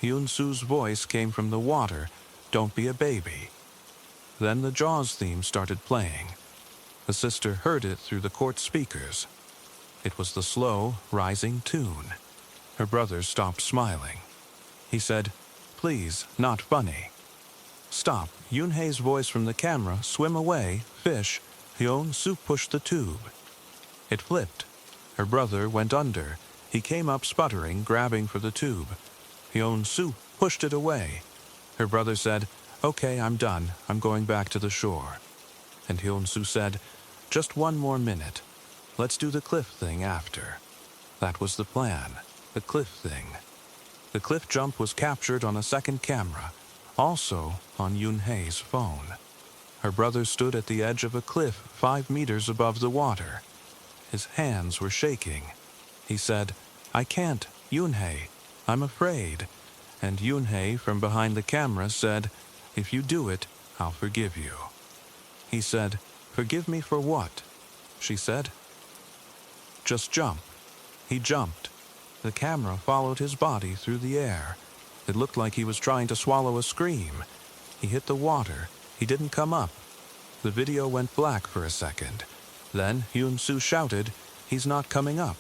Yoon-soo's voice came from the water, "Don't be a baby." Then the Jaws theme started playing. The sister heard it through the court speakers. It was the slow, rising tune. Her brother stopped smiling. He said, "Please, not funny." "Stop." Yoon-hae's voice from the camera, "Swim away, fish." Yoon-soo pushed the tube. It flipped. Her brother went under. He came up sputtering, grabbing for the tube. Yoon-soo pushed it away. Her brother said, "Okay, I'm done. I'm going back to the shore." And Yoon-soo said, "Just 1 more minute. Let's do the cliff thing after." That was the plan. The cliff thing. The cliff jump was captured on a second camera, also on Yoon-hae's phone. Her brother stood at the edge of a cliff 5 meters above the water. His hands were shaking. He said, "I can't, Yoon-hae. I'm afraid." And Yoon-hae from behind the camera said, "If you do it, I'll forgive you." He said, "Forgive me for what?" She said, "Just jump." He jumped. The camera followed his body through the air. It looked like he was trying to swallow a scream. He hit the water. He didn't come up. The video went black for a second. Then Yoon-soo shouted, "He's not coming up."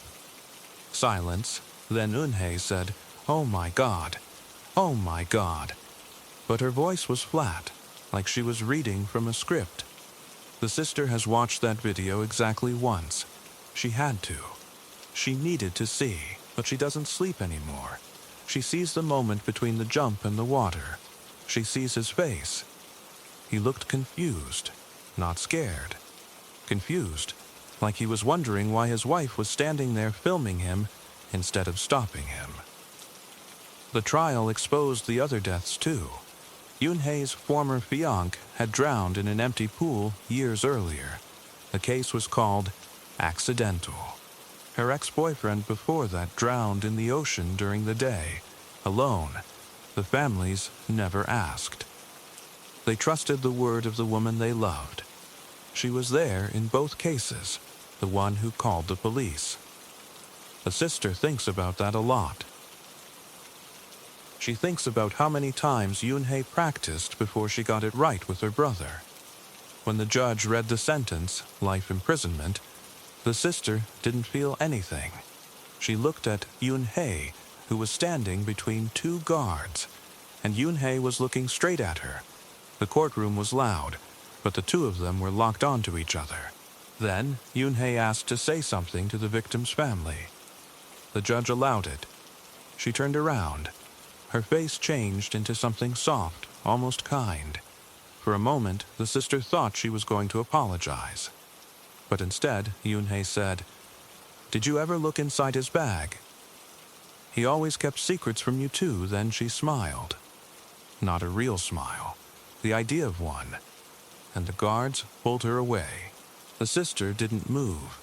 Silence. Then Yoon-hae said, "Oh my God. Oh my God." But her voice was flat, like she was reading from a script. The sister has watched that video exactly once. She had to. She needed to see, but she doesn't sleep anymore. She sees the moment between the jump and the water. She sees his face. He looked confused, not scared. Confused, like he was wondering why his wife was standing there filming him instead of stopping him. The trial exposed the other deaths too. Yoon-hae's former fiancé had drowned in an empty pool years earlier. The case was called accidental. Her ex-boyfriend before that drowned in the ocean during the day, alone. The families never asked. They trusted the word of the woman they loved. She was there in both cases, the one who called the police. The sister thinks about that a lot. She thinks about how many times Yoon-hae practiced before she got it right with her brother. When the judge read the sentence, life imprisonment, the sister didn't feel anything. She looked at Yoon-hae, who was standing between 2 guards, and Yoon-hae was looking straight at her. The courtroom was loud, but the 2 of them were locked onto each other. Then Yoon-hae asked to say something to the victim's family. The judge allowed it. She turned around. Her face changed into something soft, almost kind. For a moment, the sister thought she was going to apologize. But instead, Yoon-hae said, "Did you ever look inside his bag? He always kept secrets from you too." Then she smiled. Not a real smile, the idea of one. And the guards pulled her away. The sister didn't move.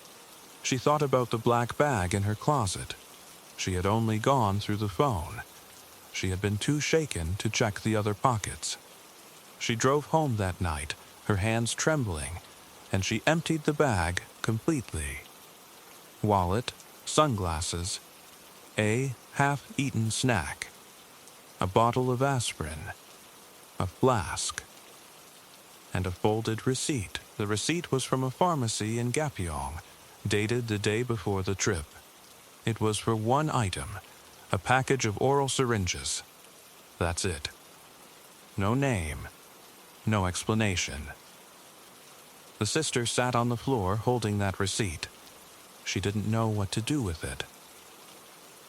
She thought about the black bag in her closet. She had only gone through the phone. She had been too shaken to check the other pockets. She drove home that night, her hands trembling, and she emptied the bag completely. Wallet, sunglasses, a half-eaten snack, a bottle of aspirin, a flask, and a folded receipt. The receipt was from a pharmacy in Gapyeong, dated the day before the trip. It was for one item, a package of oral syringes. That's it. No name, no explanation. The sister sat on the floor holding that receipt. She didn't know what to do with it.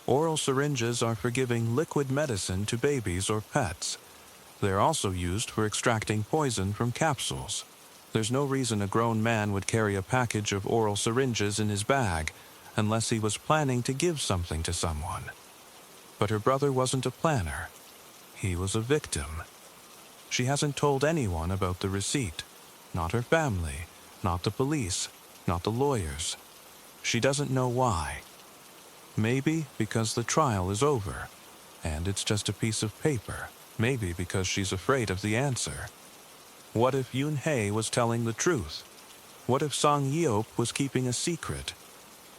Oral syringes are for giving liquid medicine to babies or pets. They're also used for extracting poison from capsules. There's no reason a grown man would carry a package of oral syringes in his bag unless he was planning to give something to someone. But her brother wasn't a planner. He was a victim. She hasn't told anyone about the receipt. Not her family, not the police, not the lawyers. She doesn't know why. Maybe because the trial is over, and it's just a piece of paper. Maybe because she's afraid of the answer. What if Yoon-hae was telling the truth? What if Song Yeop was keeping a secret?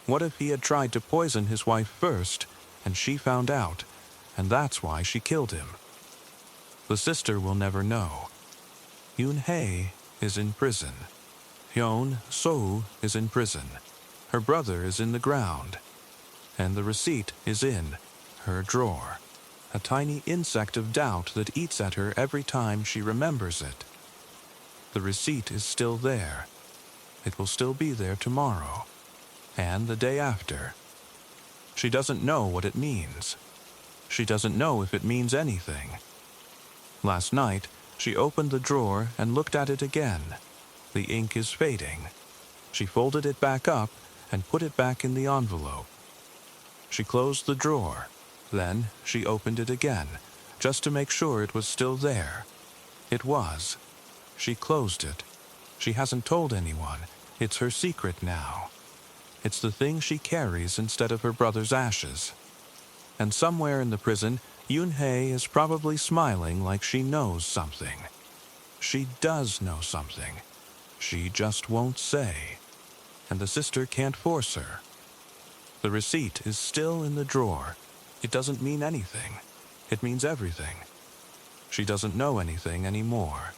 What if he had tried to poison his wife first, and she found out, and that's why she killed him? The sister will never know. Yoon-hae is in prison. Hyun So is in prison. Her brother is in the ground. And the receipt is in her drawer. A tiny insect of doubt that eats at her every time she remembers it. The receipt is still there. It will still be there tomorrow. And the day after. She doesn't know what it means. She doesn't know if it means anything. Last night, she opened the drawer and looked at it again. The ink is fading. She folded it back up and put it back in the envelope. She closed the drawer. Then she opened it again, just to make sure it was still there. It was. She closed it. She hasn't told anyone. It's her secret now. It's the thing she carries instead of her brother's ashes. And somewhere in the prison, Yoon-hae is probably smiling like she knows something. She does know something. She just won't say. And the sister can't force her. The receipt is still in the drawer. It doesn't mean anything. It means everything. She doesn't know anything anymore.